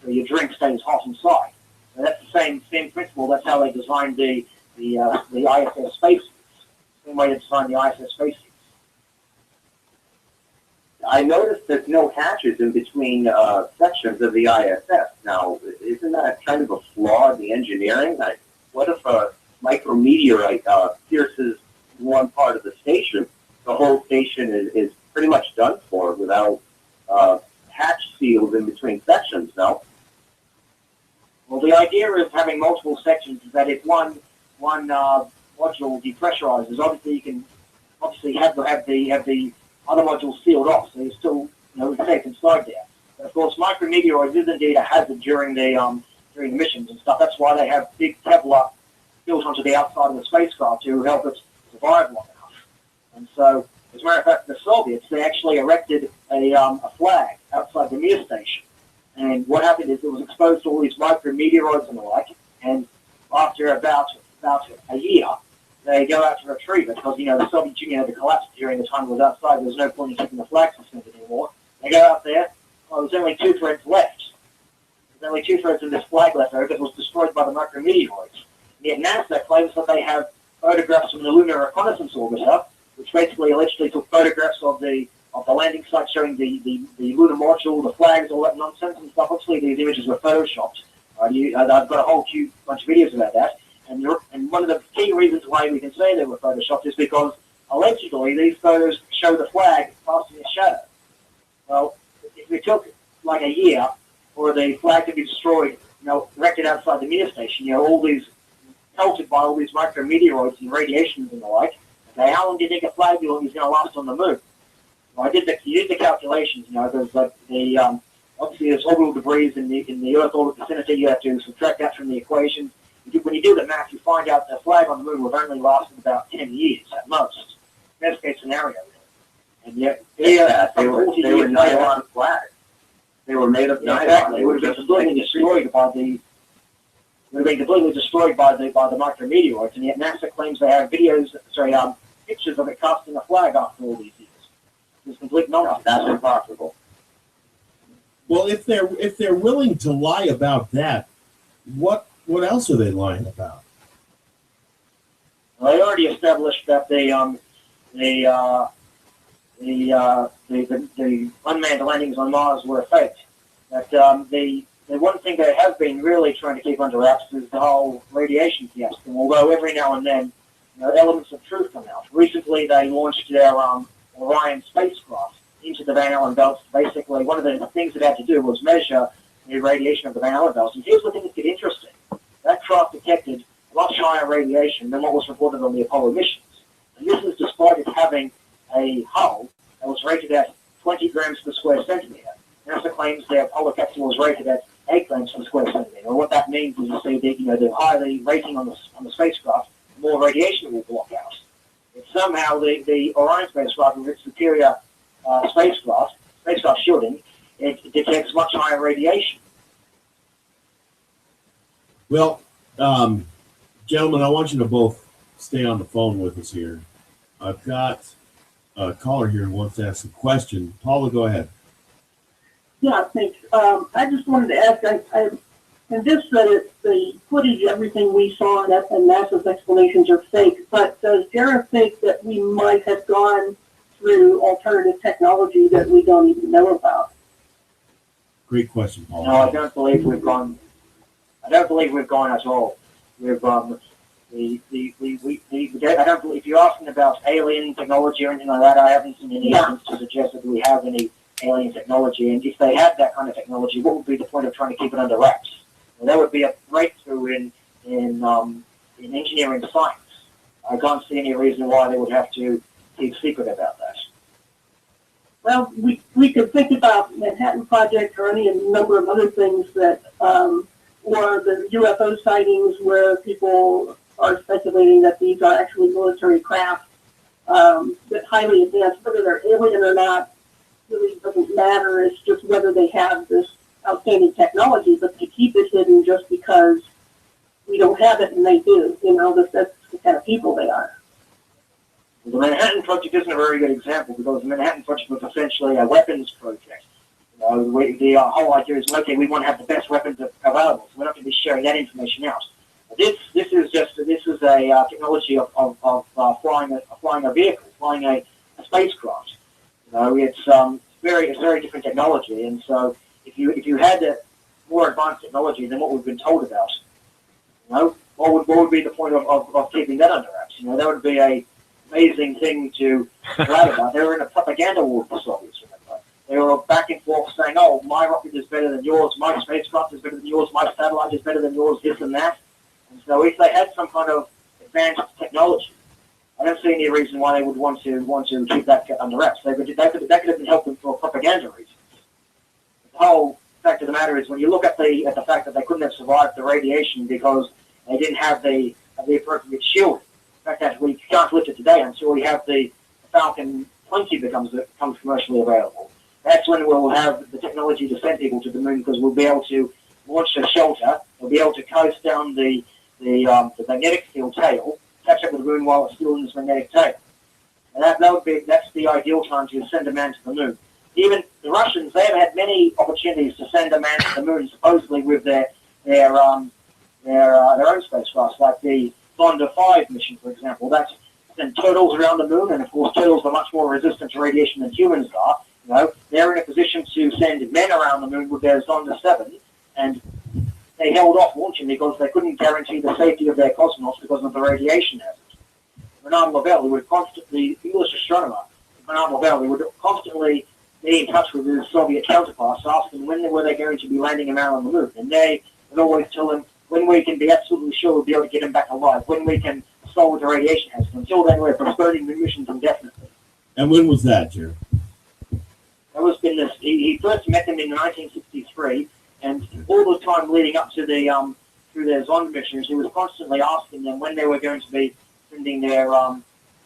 your drink stays hot inside. So that's the same principle. That's how they designed the ISS spacesuits. Same way they designed the ISS spacesuits. I noticed there's no hatches in between sections of the ISS. Now, isn't that kind of a flaw in the engineering? What if a micrometeorite pierces one part of the station? The whole station is pretty much done for without hatch seals in between sections, no? Well, the idea of having multiple sections is that if one module depressurizes, obviously you can have the other modules sealed off, so you're still safe inside there. But of course, micrometeoroids is indeed a hazard during the missions and stuff. That's why they have big Kevlar built onto the outside of the spacecraft to help it survive long enough. And so, as a matter of fact, the Soviets, they actually erected a flag outside the Mir station. And what happened is it was exposed to all these micrometeoroids and the like, and after about a year, they go out to retrieve it because, the Soviet Union had collapsed during the time it was outside. There was no point in keeping the flag suspended anymore. They go out there, well, there's only 2 threads left. There's only 2 threads of this flag left over that was destroyed by the micrometeoroids. And yet NASA claims that they have photographs from the Lunar Reconnaissance Orbiter, which basically allegedly took photographs of the landing site showing the lunar module, the flags, all that nonsense and stuff. Obviously, these images were photoshopped. I've got a whole bunch of videos about that. And one of the key reasons why we can say they were photoshopped is because allegedly these photos show the flag casting a shadow. Well, if it took like a year for the flag to be destroyed, erected outside the Mir station, all these pelted by all these micrometeoroids and radiations and the like. Okay, how long do you think a flag is going to last on the moon? Well, you did the calculations. There's obviously there's orbital debris in the Earth orbit vicinity. You have to subtract that from the equations. When you do the math, you find out the flag on the moon would have only lasted about 10 years at most. best case scenario. And yet, here, they were nylon flat. They were made of nylon. Exactly. They It were would have just been like completely destroyed by the. Would have been completely destroyed by the micrometeorites, and yet NASA claims they have pictures of it casting a flag after all these years. It's complete nonsense. That's impossible. Well, if they're willing to lie about that, what else are they lying about? Well, they already established that the unmanned landings on Mars were a fake. That the one thing they have been really trying to keep under wraps is the whole radiation fiasco. Although every now and then, elements of truth come out. Recently, they launched their Orion spacecraft into the Van Allen belts. Basically, one of the things it had to do was measure the radiation of the Van Allen belts. And here's the thing that gets interesting: that craft detected much higher radiation than what was reported on the Apollo missions. And this is despite it having a hull that was rated at 20 grams per square centimeter. NASA claims their Apollo capsule was rated at 8 grams per square centimeter. And what that means is, you see, the higher the rating on the spacecraft, the more radiation will block out. If somehow the Orion spacecraft, with its superior spacecraft shielding, it detects much higher radiation. Well, gentlemen, I want you to both stay on the phone with us here. I've got a caller here who wants to ask a question. Paula, go ahead. Yeah, thanks. I just wanted to ask, I convinced that the footage, everything we saw and NASA's explanations are fake, but does Jared think that we might have gone through alternative technology that we don't even know about? Great question, Paula. No, I don't believe we've gone. I don't believe we've gone at all. We've I don't believe, if you're asking about alien technology or anything like that, I haven't seen any evidence to suggest that we have any alien technology. And if they had that kind of technology, what would be the point of trying to keep it under wraps? Well, that would be a breakthrough in engineering science. I can't see any reason why they would have to keep secret about that. Well, we could think about Manhattan Project or any number of other things that, or the UFO sightings where people are speculating that these are actually military craft that highly advanced. Whether they're alien or not really doesn't matter. It's just whether they have this outstanding technology, but they keep it hidden just because we don't have it and they do. That's the kind of people they are. The Manhattan Project isn't a very good example because the Manhattan Project was essentially a weapons project. The whole idea is, okay, we want to have the best weapons available, so we're not going to be sharing that information out. This is a technology of flying a vehicle, flying a spacecraft. It's very different technology, and so if you had a more advanced technology than what we've been told about, what would be the point of keeping that under wraps? That would be a amazing thing to write about. They were in a propaganda war with the Soviets, remember? They were back and forth saying, oh, my rocket is better than yours, my spacecraft is better than yours, my satellite is better than yours, this and that. And so if they had some kind of advanced technology, I don't see any reason why they would want to keep that under wraps. That could have been helping for propaganda reasons. The whole fact of the matter is, when you look at the fact that they couldn't have survived the radiation because they didn't have the appropriate shielding. In fact, that we can't lift it today until we have the Falcon 20 becomes commercially available. That's when we'll have the technology to send people to the moon, because we'll be able to launch a shelter, we'll be able to coast down the magnetic field tail, catch up with the moon while it's still in this magnetic tail. And that's the ideal time to send a man to the moon. Even the Russians, they have had many opportunities to send a man to the moon, supposedly with their own spacecraft, like the Sonda 5 mission, for example. That's sent turtles around the moon, and of course turtles are much more resistant to radiation than humans are. They're in a position to send men around the moon with their Sonda 7, and they held off launching because they couldn't guarantee the safety of their cosmonauts because of the radiation hazard. Bernard Lovell, the English astronomer, Bernard Lovell, would constantly be in touch with his Soviet counterparts, asking when were they going to be landing a man on the moon. And they would always tell him, when we can be absolutely sure we'll be able to get him back alive, when we can solve the radiation hazard. Until then, we're postponing the missions indefinitely. And when was that, Jerry? That was he first met them in 1963, and all the time leading up to through their Zonda missions, he was constantly asking them when they were going to be sending their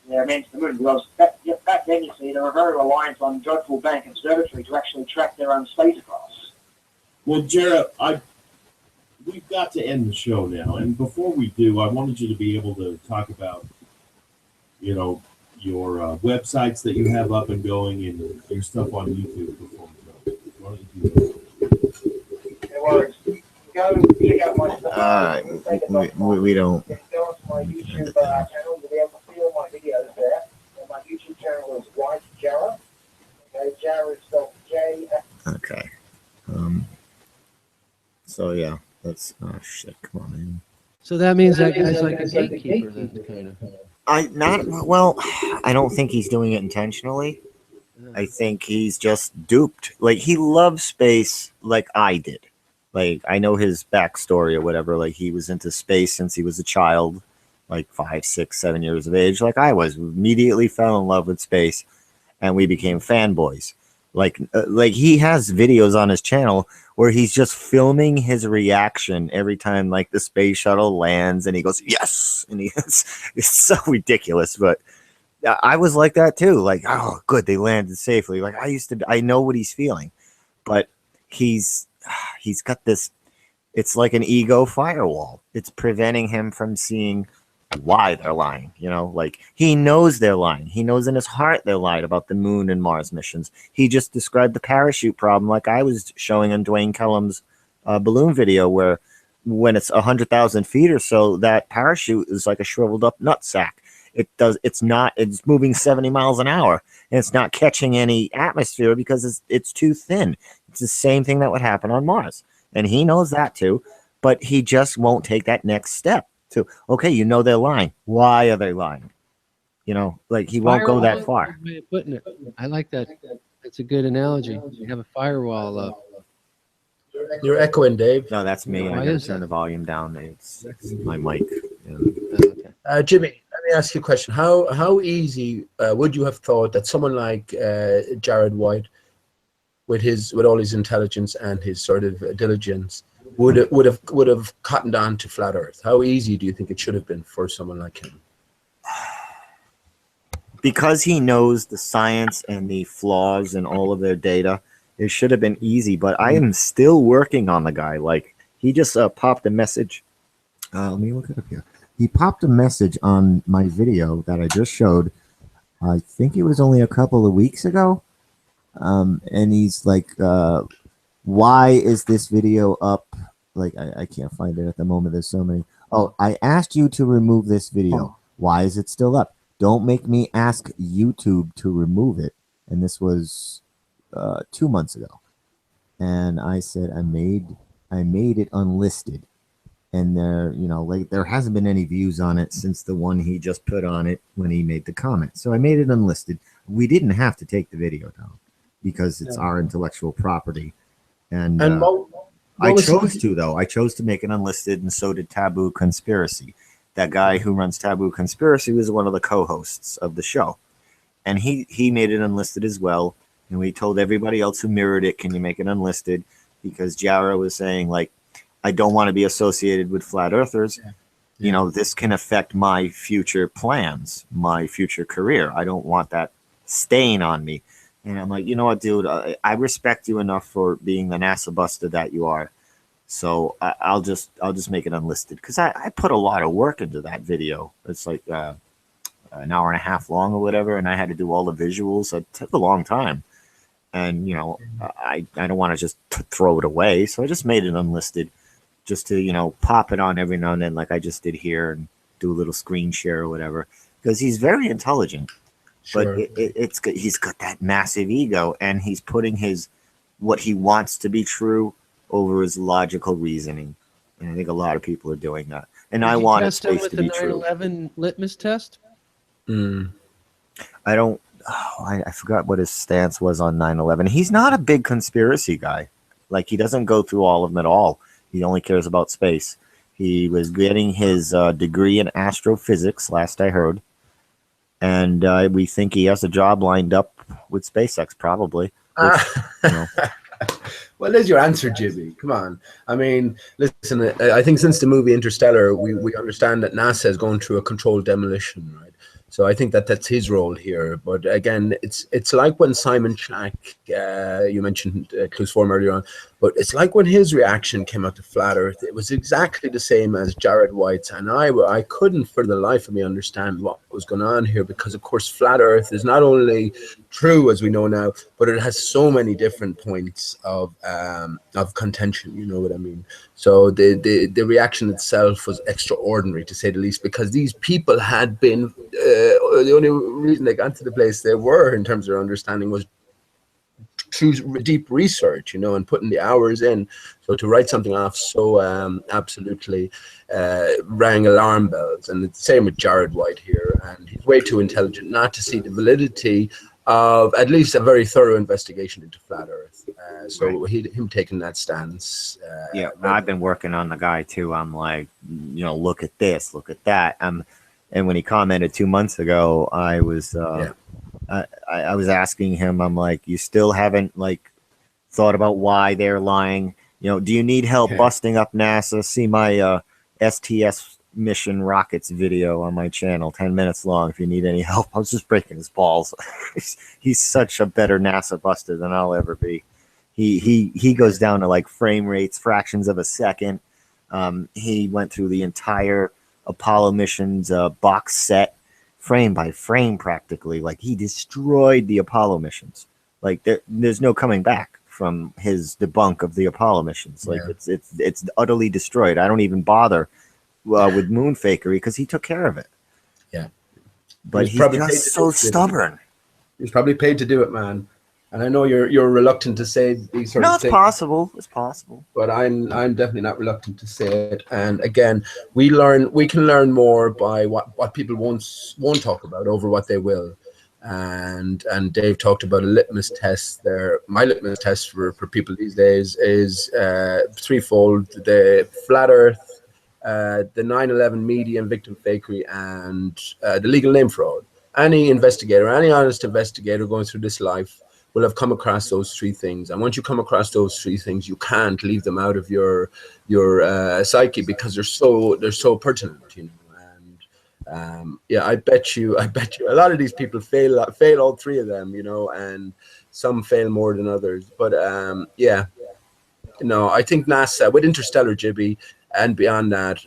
Yeah, I mean, the moon was back then. You see, they were very reliant on Dreadful Bank Observatory to actually track their own spacecrafts. Well, Jared, we've got to end the show now, and before we do, I wanted you to be able to talk about, you know, your websites that you have up and going and your stuff on YouTube before we go. Why don't you do that? No worries. Go check out my stuff. We don't. Go onto my YouTube channel. You'll be able to see all my videos there. And my YouTube channel is White Jarrah. Okay, Jarrah is spelled J. Okay. So yeah, that's oh shit. Come on, man. So that means that guy's like a gatekeeper, then, kind of. I don't think he's doing it intentionally. I think he's just duped. Like, he loves space like I did. Like, I know his backstory or whatever. Like, he was into space since he was a child, like 5, 6, 7 years of age, like I was. Immediately fell in love with space, and we became fanboys. Like he has videos on his channel where he's just filming his reaction every time, like, the space shuttle lands, and he goes, yes! And it's so ridiculous, but I was like that too. Like, oh, good, they landed safely. Like, I know what he's feeling, but he's got this, it's like an ego firewall. It's preventing him from seeing why they're lying. You know, like, he knows they're lying. He knows in his heart they're lying about the moon and Mars missions. He just described the parachute problem, like I was showing on Dwayne Kellum's balloon video, where when it's 100,000 feet or so, that parachute is like a shriveled up nutsack. It's moving 70 miles an hour, and it's not catching any atmosphere because it's too thin. It's the same thing that would happen on Mars, and he knows that too, but he just won't take that next step to, okay, you know they're lying. Why are they lying? You know, like, he won't go that far. Way of putting it. I like that. That's a good analogy. You have a firewall up. You're echoing, Dave. No, that's me. Why I gotta is turn that? the volume down. It's my mic. Yeah. Jimmy, let me ask you a question. How easy would you have thought that someone like Jared White, with all his intelligence and his sort of diligence, would have cottoned on to flat Earth? How easy do you think it should have been for someone like him? Because he knows the science and the flaws in all of their data, it should have been easy. But I am still working on the guy. Like, he just popped a message. Let me look it up here. He popped a message on my video that I just showed. I think it was only a couple of weeks ago. And he's like, why is this video up? Like, I can't find it at the moment. There's so many. Oh, I asked you to remove this video. Why is it still up? Don't make me ask YouTube to remove it. And this was 2 months ago. And I said, I made it unlisted. And there hasn't been any views on it since the one he just put on it when he made the comment. So I made it unlisted. We didn't have to take the video down because it's our intellectual property. And I chose to, though. I chose to make it unlisted, and so did Taboo Conspiracy. That guy who runs Taboo Conspiracy was one of the co-hosts of the show. And he made it unlisted as well. And we told everybody else who mirrored it, can you make it unlisted? Because Jarrah was saying, like, I don't want to be associated with flat earthers. Yeah. You know, this can affect my future plans, my future career. I don't want that stain on me. And I'm like, you know what, dude, I respect you enough for being the NASA buster that you are. So I'll just make it unlisted, because I put a lot of work into that video. It's like an hour and a half long or whatever, and I had to do all the visuals. It took a long time. And, you know, I don't want to just throw it away. So I just made it unlisted, just to, you know, pop it on every now and then, like I just did here, and do a little screen share or whatever, because he's very intelligent. Sure. But he's got that massive ego, and he's putting what he wants to be true over his logical reasoning. And I think a lot of people are doing that. And I want space to be true. Test him with the 9/11 litmus test? I don't. I forgot what his stance was on 9/11. He's not a big conspiracy guy. Like, he doesn't go through all of them at all. He only cares about space. He was getting his degree in astrophysics, last I heard. And we think he has a job lined up with SpaceX, probably. Which, you know. Well, there's your answer, Jimmy. Come on. I mean, listen, I think since the movie Interstellar, we understand that NASA is going through a controlled demolition, right? So I think that that's his role here. But again, it's like when Simon Shack, you mentioned Clues Forum earlier on, but it's like when his reaction came out to Flat Earth, it was exactly the same as Jared White's. And I couldn't for the life of me understand what was going on here, because of course Flat Earth is not only true, as we know now, but it has so many different points of contention, you know what I mean? So the reaction itself was extraordinary, to say the least, because these people had been the only reason they got to the place they were in terms of their understanding was through deep research, you know, and putting the hours in. So to write something off so absolutely rang alarm bells. And it's the same with Jared White here, and he's way too intelligent not to see the validity of at least a very thorough investigation into Flat Earth. So him taking that stance. Yeah, I've been working on the guy too. I'm like, you know, look at this, look at that. And when he commented 2 months ago, I was I was asking him, I'm like, you still haven't like thought about why they're lying? You know, do you need help busting up NASA? See my STS mission rockets video on my channel, 10 minutes long, if you need any help. I was just breaking his balls. He's such a better NASA buster than I'll ever be. He goes down to like frame rates, fractions of a second. He went through the entire Apollo missions box set, frame by frame, practically. Like, he destroyed the Apollo missions. Like, there's no coming back from his debunk of the Apollo missions. Like, it's utterly destroyed. I don't even bother with moon fakery because he took care of it. Yeah, but he's just so stubborn. He's probably paid to do it, man. And I know you're reluctant to say these sort of things. No, it's possible. It's possible. But I'm definitely not reluctant to say it. And again, we can learn more by what people won't talk about over what they will. And Dave talked about a litmus test there. My litmus test for people these days is threefold: the Flat Earth, the 9/11 media and victim fakery, and the legal name fraud. Any investigator, any honest investigator going through this life will have come across those three things. And once you come across those three things, you can't leave them out of your psyche, because they're so pertinent, you know. And yeah, I bet you a lot of these people fail all three of them, you know, and some fail more than others. But yeah, no, I think NASA with Interstellar, Jibby, and beyond that,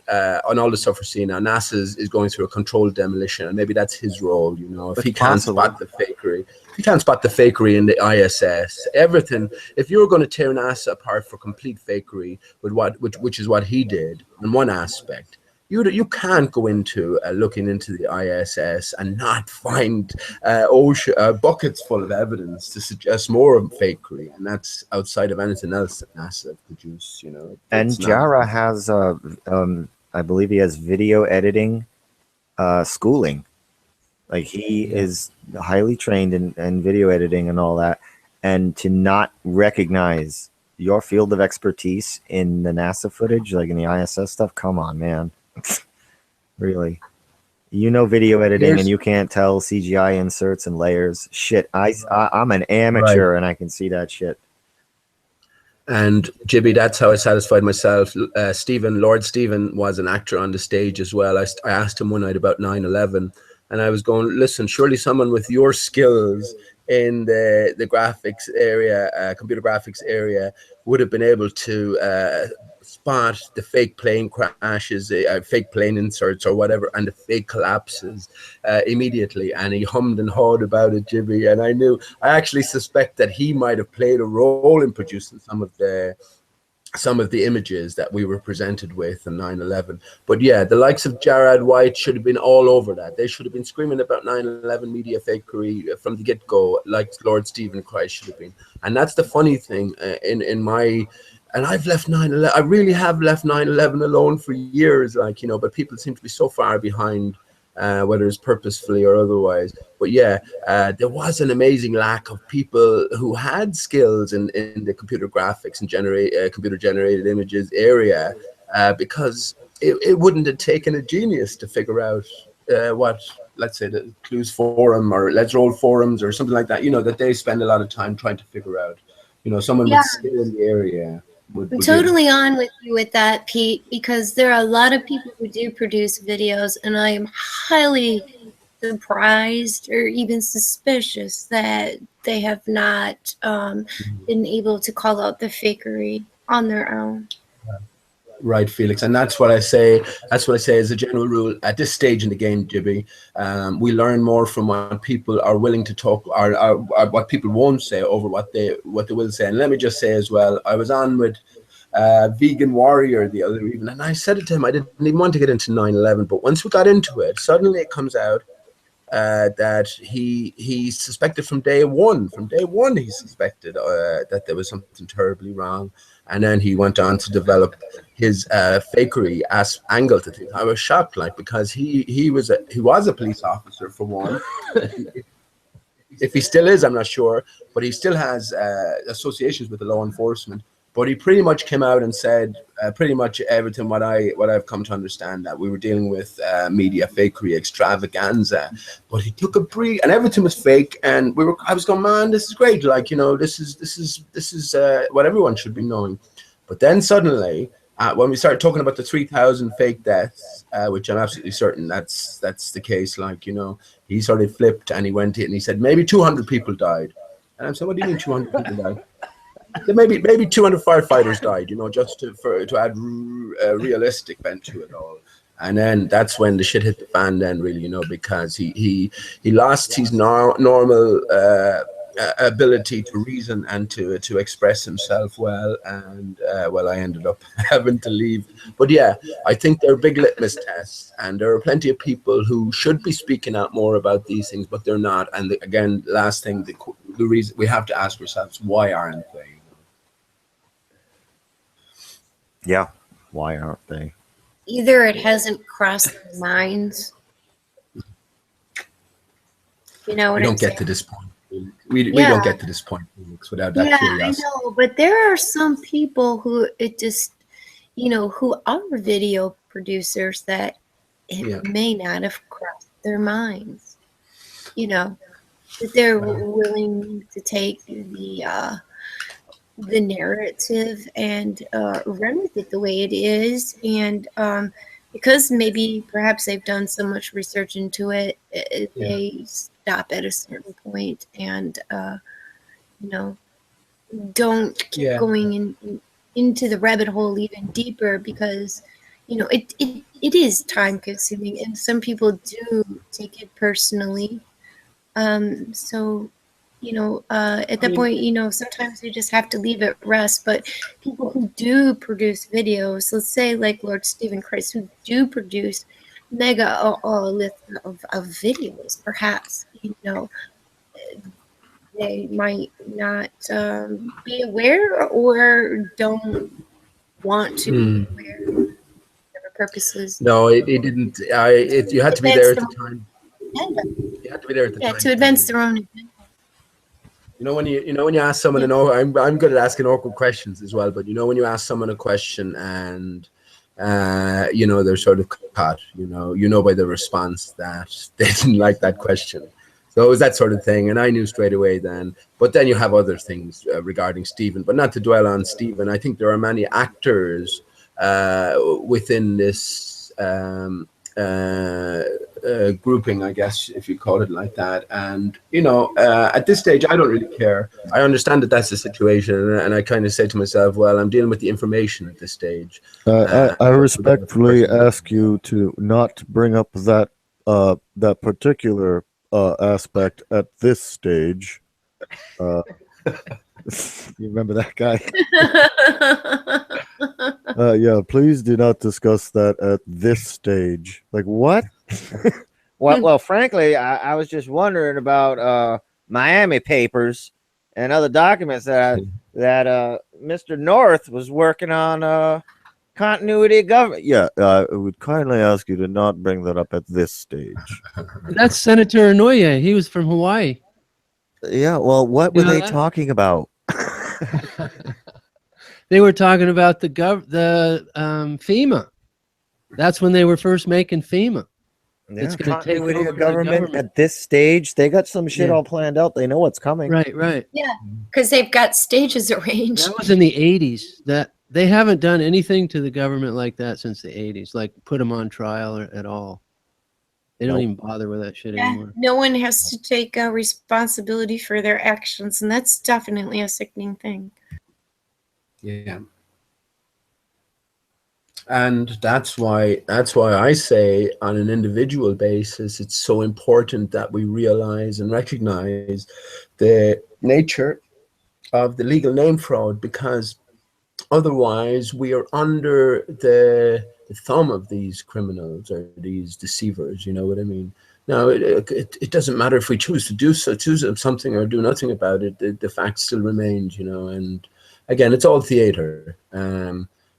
on all the stuff we're seeing now, NASA is going through a controlled demolition, and maybe that's his role, you know. If he can't spot the fakery, in the ISS, everything. If you were going to tear NASA apart for complete fakery, which is what he did in one aspect, you can't go into looking into the ISS and not find buckets full of evidence to suggest more of fakery, and that's outside of anything else that NASA produced, you know. And Jara has, I believe he has video editing schooling. Like, he is highly trained in video editing and all that, and to not recognize your field of expertise in the NASA footage, like in the ISS stuff, come on, man. Really, you know, video editing, and you can't tell CGI inserts and layers. Shit, I'm an amateur, and I can see that shit. And Jibby, that's how I satisfied myself. Lord Stephen was an actor on the stage as well. I asked him one night about 9/11, and I was going, listen, surely someone with your skills in the graphics area, computer graphics area, would have been able to spot the fake plane crashes, fake plane inserts or whatever, and the fake collapses immediately. And he hummed and hawed about it, Jibby. And I actually suspect that he might have played a role in producing some of the images that we were presented with in 9/11. But yeah, the likes of Jared White should have been all over that. They should have been screaming about 9/11 media fakery from the get-go, like Lord Stephen Christ should have been. And that's the funny thing and I've left 9/11. I really have left 9/11 alone for years, like, you know, but people seem to be so far behind, whether it's purposefully or otherwise. But yeah, there was an amazing lack of people who had skills in the computer graphics and computer generated images area, because it wouldn't have taken a genius to figure out what, let's say, the Clues Forum or Let's Roll forums or something like that, you know, that they spend a lot of time trying to figure out. You know, someone with skill in the area. I'm totally on with you with that, Pete, because there are a lot of people who do produce videos, and I am highly surprised or even suspicious that they have not been able to call out the fakery on their own. Right, Felix, and that's what I say. That's what I say as a general rule at this stage in the game, Jibby. We learn more from what people are willing to talk, or what people won't say over what they will say. And let me just say as well, I was on with Vegan Warrior the other evening, and I said it to him. I didn't even want to get into 9/11, but once we got into it, suddenly it comes out that he suspected from day one. From day one, he suspected that there was something terribly wrong, and then he went on to develop his fakery angle to things. I was shocked, like, because he was a police officer for one. If he still is, I'm not sure, but he still has associations with the law enforcement. But he pretty much came out and said pretty much everything what I've come to understand, that we were dealing with media fakery extravaganza. But he took a break, and everything was fake. And I was going, man, this is great. Like, this is what everyone should be knowing. But then suddenly, when we started talking about the 3,000 fake deaths, which I'm absolutely certain that's the case, like, he sort of flipped and he went in and he said maybe 200 people died. And I'm saying, what do you mean 200 people died? Maybe 200 firefighters died, just to add realistic bent to it all. And then that's when the shit hit the fan. Then really, because he lost his normal ability to reason and to express himself well. And I ended up having to leave. But yeah, I think they're big litmus tests, and there are plenty of people who should be speaking out more about these things, but they're not. And again, last thing, the reason we have to ask ourselves, why aren't they? Yeah, why aren't they? Either it hasn't crossed their minds. You know what We I'm don't saying? get to this point. We don't get to this point, Felix, without that curiosity. I know, but there are some people who it just, who are video producers that it may not have crossed their minds. That they're willing to take the narrative and run with it the way it is, and because perhaps they've done so much research into it, they stop at a certain point and don't keep going into the rabbit hole even deeper, because it is time consuming and some people do take it personally. So at that point, sometimes you just have to leave it rest. But people who do produce videos, let's say like Lord Stephen Christ, who do produce mega list of videos, perhaps, they might not be aware or don't want to be aware for whatever purposes. No, it didn't. You had to be there at the time. You had to be there at the time. To advance their own agenda. When you ask someone I'm good at asking awkward questions as well, but when you ask someone a question and they're sort of caught, by the response that they didn't like that question. So it was that sort of thing, and I knew straight away then. But then you have other things regarding Stephen, but not to dwell on Stephen. I think there are many actors within this grouping, I guess, if you call it like that. And at this stage, I don't really care. I understand that that's the situation, and I kind of say to myself, well, I'm dealing with the information at this stage. I respectfully ask you to not bring up that particular aspect at this stage. You remember that guy? Yeah, please do not discuss that at this stage. Like, what? Well, frankly, I was just wondering about Miami papers and other documents that Mr. North was working on continuity of government. Yeah, I would kindly ask you to not bring that up at this stage. That's Senator Inouye. He was from Hawaii. Yeah, well, what were they talking about? They were talking about the FEMA. That's when they were first making FEMA. Yeah, it's going to take over government at this stage. They got some shit all planned out. They know what's coming. Right. Yeah, because they've got stages arranged. That was in the 80s. That they haven't done anything to the government like that since the 80s, like put them on trial at all. They don't Nope. even bother with that shit Yeah, anymore. no one has to take responsibility for their actions, and that's definitely a sickening thing. Yeah. And that's why I say on an individual basis it's so important that we realize and recognize the nature of the legal name fraud, because otherwise we are under the thumb of these criminals or these deceivers, you know what I mean? Now it doesn't matter if we choose to do something or do nothing about it, the fact still remains, you know. And again, it's all theater.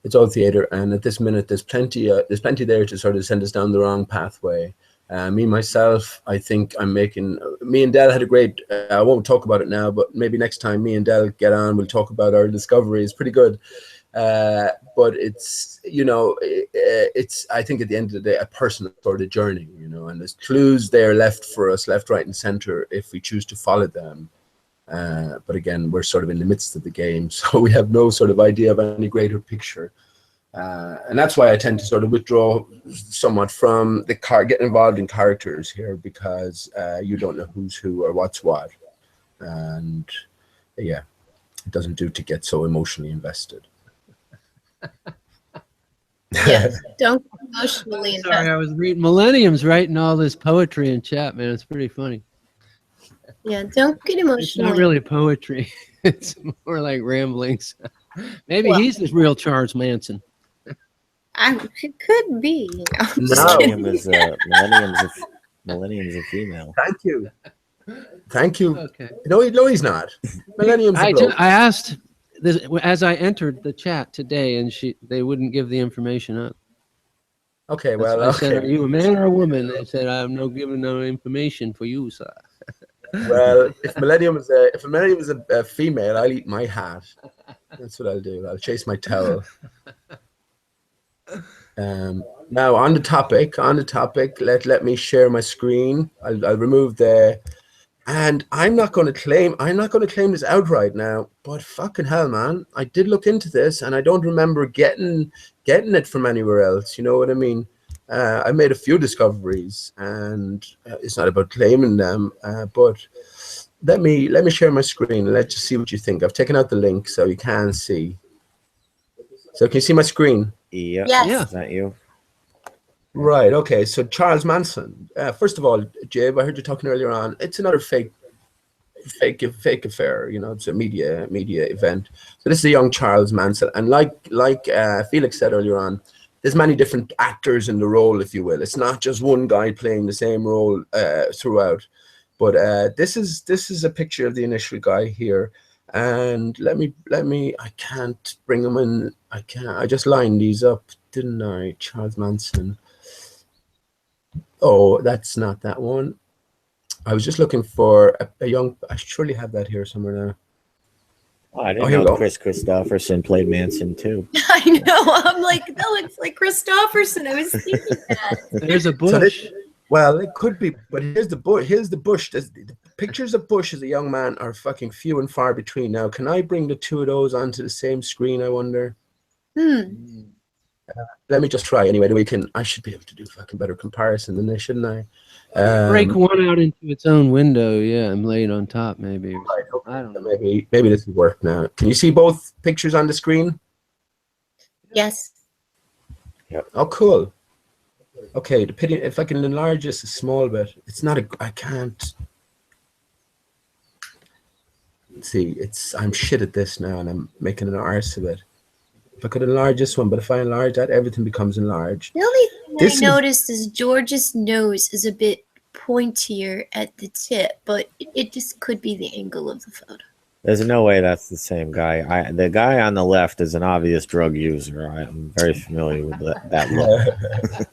It's all theater, and at this minute, there's plenty there to sort of send us down the wrong pathway. Me myself, I think me and Del had a great. I won't talk about it now, but maybe next time me and Del get on, we'll talk about our discovery. It's pretty good, but it's it's I think at the end of the day a personal sort of journey, you know, and there's clues there left for us, left, right, and center if we choose to follow them. But again, we're sort of in the midst of the game, so we have no sort of idea of any greater picture. And that's why I tend to sort of withdraw somewhat from getting involved in characters here, because you don't know who's who or what's what. And yeah, it doesn't do to get so emotionally invested. Yes, don't get emotionally Sorry, invested. I was reading Millennium's writing all this poetry in chat, man. It's pretty funny. Yeah, don't get It's emotionally. not really poetry. It's more like ramblings. Maybe he's the real Charles Manson. It could be. You know, I'm just Millennium kidding. Millennium's a female. Thank you. Okay. No, he's not. Millennium's a bloke. I asked this as I entered the chat today, and they wouldn't give the information up. Okay, That's well, why I said, okay. "Are you a man or a woman?" They said, "I'm no giving no information for you, sir." Well, if Millennium is a female, I'll eat my hat. That's what I'll do. I'll chase my towel. Now on the topic, let me share my screen. I'll remove and I'm not going to claim this outright now, but fucking hell, man, I did look into this and I don't remember getting it from anywhere else. You know what I mean? I made a few discoveries, and it's not about claiming them, but let me share my screen and let's just see what you think. I've taken out the link so you can see. So can you see my screen? Yeah. Yes. Is that you? Right. Okay. So Charles Manson. First of all, Jabe, I heard you talking earlier on. It's another fake affair. You know, it's a media event. So this is a young Charles Manson, and like Felix said earlier on, there's many different actors in the role, if you will. It's not just one guy playing the same role throughout. But this is a picture of the initial guy here. And let me I can't bring them in. I just lined these up, didn't I? Charles Manson. Oh, that's not that one. I was just looking for a young. I surely have that here somewhere now. Oh, I didn't here we know go. Chris Christopherson played Manson too. I know. I'm like, that looks like Christopherson. I was thinking that. There's a So bush. well, it could be, but here's the bush. Here's the bush. The pictures of Bush as a young man are fucking few and far between. Now, can I bring the two of those onto the same screen? I wonder. Let me just try anyway. I should be able to do a fucking better comparison than this, shouldn't I? Break one out into its own window, yeah, and lay it on top, maybe. Right, okay. I don't know. Maybe this will work now. Can you see both pictures on the screen? Yes. Oh, cool. Okay, the pity if I can enlarge this a small bit. It's not I can't. See, I'm shit at this now, and I'm making an arse of it. If I could enlarge this one, but if I enlarge that, everything becomes enlarged. The only thing I noticed is George's nose is a bit pointier at the tip, but it just could be the angle of the photo. There's no way that's the same guy. The guy on the left is an obvious drug user. I'm very familiar with that look.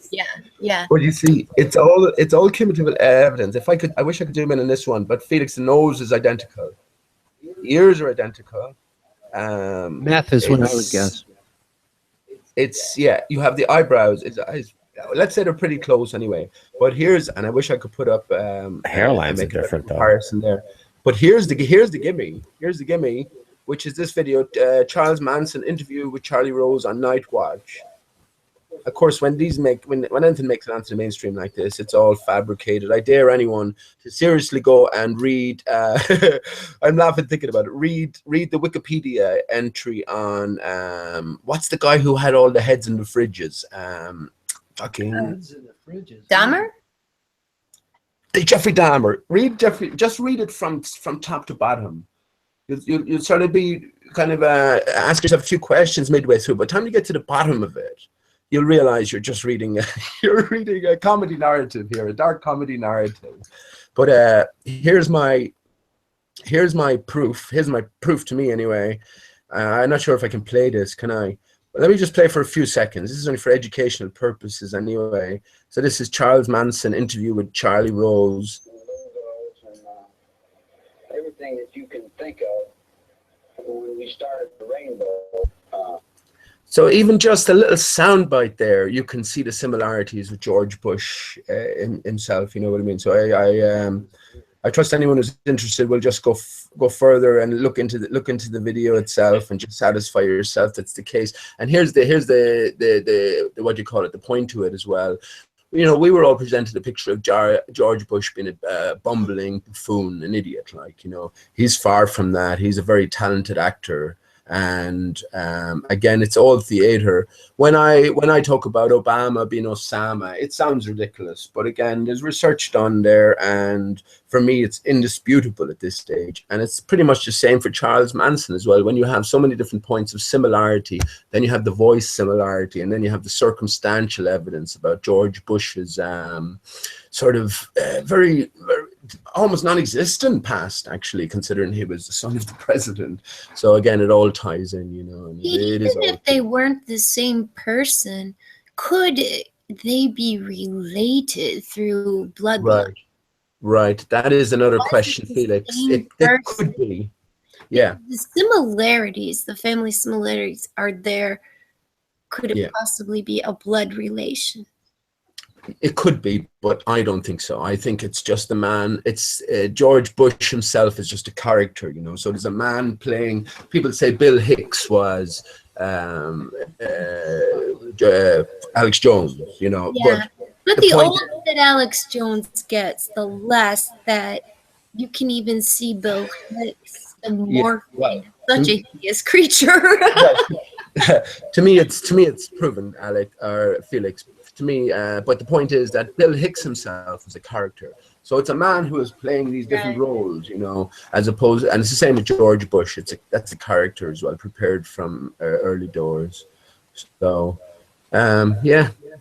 Yeah. Well, you see, it's all cumulative evidence. I wish I could zoom in this one, but Felix, the nose is identical. Ears are identical. Meth is what I would guess. You have the eyebrows. Let's say they're pretty close anyway. But and I wish I could put up hairlines are different comparison there. But here's the gimme. Here's the gimme, which is this video, Charles Manson interview with Charlie Rose on Night Watch. of course, when anything makes it onto the mainstream like this, it's all fabricated. I dare anyone to seriously go and read. I'm laughing thinking about it. Read the Wikipedia entry on what's the guy who had all the heads in the fridges? Dahmer? Jeffrey Dahmer. Just read it from top to bottom. You'll sort of be kind of ask yourself a few questions midway through. By the time you get to the bottom of it, you'll realize you're just reading a comedy narrative here, a dark comedy narrative. But here's my proof. Here's my proof to me anyway. I'm not sure if I can play this. Can I? Let me just play for a few seconds. This is only for educational purposes anyway. So this is Charles Manson interview with Charlie Rose. Everything that you can think of when we started the rainbow. So even just a little soundbite there, you can see the similarities with George Bush himself. You know what I mean? So I trust anyone who's interested will just go further and look into the video itself and just satisfy yourself that's the case. And here's the what do you call it, the point to it as well. You know, we were all presented a picture of George Bush being a bumbling buffoon, an idiot. Like, you know, he's far from that. He's a very talented actor. And again, it's all theater. When I talk about Obama being Osama, it sounds ridiculous, but again, there's research done there, and for me, it's indisputable at this stage. And it's pretty much the same for Charles Manson as well. When you have so many different points of similarity, then you have the voice similarity, and then you have the circumstantial evidence about George Bush's sort of very almost non-existent past, actually, considering he was the son of the president. So again, it all ties in, you know. And Even if they weren't the same person, could they be related through bloodline? Right. That is another question, Felix. It could be. Yeah. The similarities, the family similarities are there. Could it possibly be a blood relation? It could be, but I don't think so. I think it's just a man. It's George Bush himself is just a character, you know. So there's a man playing. People say Bill Hicks was Alex Jones, you know. Yeah. But the older that Alex Jones gets, the less that you can even see Bill Hicks morphing. Such a hideous creature. To me, it's proven, Alec or Felix. To me, but the point is that Bill Hicks himself is a character. So it's a man who is playing these different roles, you know, as opposed, and it's the same with George Bush. That's a character as well, prepared from early doors. So,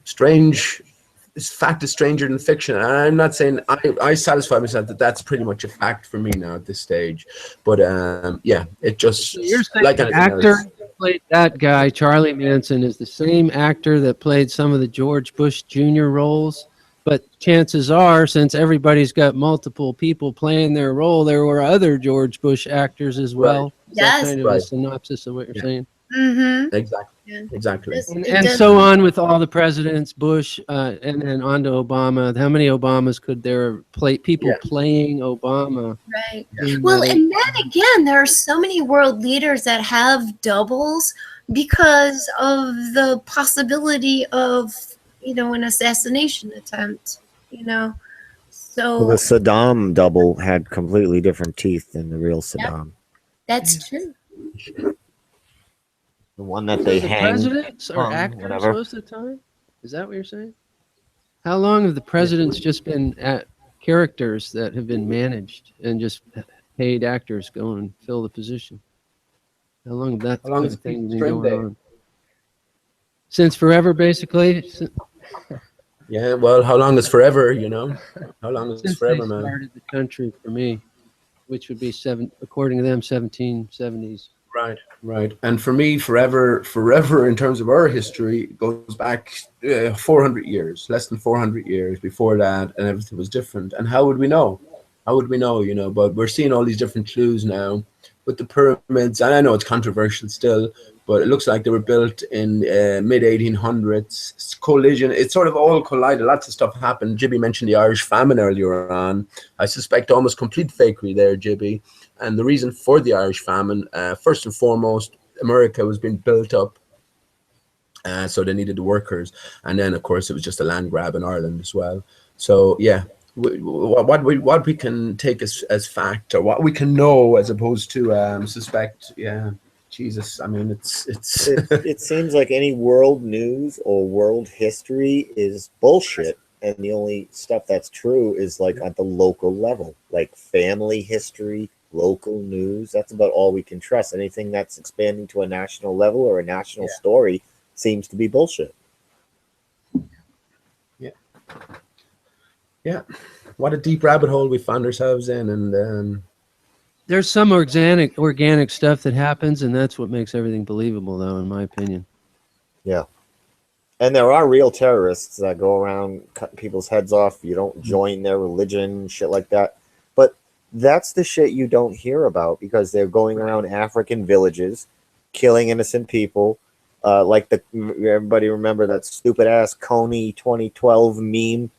strange. Fact is stranger than fiction. And I'm not saying I satisfy myself that that's pretty much a fact for me now at this stage. But it just so you're saying like the actor who played that guy, Charlie Manson, is the same actor that played some of the George Bush Jr. roles. But chances are, since everybody's got multiple people playing their role, there were other George Bush actors as well. Is that kind of a synopsis of what you're saying? Mm-hmm. Exactly. Exactly. And so on with all the presidents, Bush, and then on to Obama. How many Obamas could there people playing Obama? Right. Well, and then again, there are so many world leaders that have doubles because of the possibility of, you know, an assassination attempt, you know. So well, the Saddam double had completely different teeth than the real Saddam. That's true. The one that they hang. Presidents are actors most of the time? Is that what you're saying? How long have the presidents just been at characters that have been managed and just paid actors go and fill the position? How long has that kind of thing been going on? Since forever, basically? Yeah, well, how long is forever, you know? How long is forever, man? Started the country for me, which would be according to them, 1770s. Right. And for me, forever in terms of our history goes back 400 years, less than 400 years before that, and everything was different. And how would we know? You know? But we're seeing all these different clues now with the pyramids. And I know it's controversial still, but it looks like they were built in mid 1800s. Collision, it sort of all collided. Lots of stuff happened. Jibby mentioned the Irish famine earlier on. I suspect almost complete fakery there, Jibby. And the reason for the Irish famine, first and foremost, America was being built up So they needed the workers, and then of course it was just a land grab in Ireland as well. So yeah, what we can take as fact, or what we can know as opposed to suspect. Yeah, Jesus, I mean it's It seems like any world news or world history is bullshit, and the only stuff that's true is like at the local level, like family history, local news. That's about all we can trust. Anything that's expanding to a national level or a national story seems to be bullshit. yeah. What a deep rabbit hole we found ourselves in, and There's some organic stuff that happens, and that's what makes everything believable, though, in my opinion. Yeah. And there are real terrorists that go around cutting people's heads off. You don't join their religion, shit like that. But that's the shit you don't hear about, because they're going around African villages, killing innocent people. Everybody remember that stupid ass Coney 2012 meme?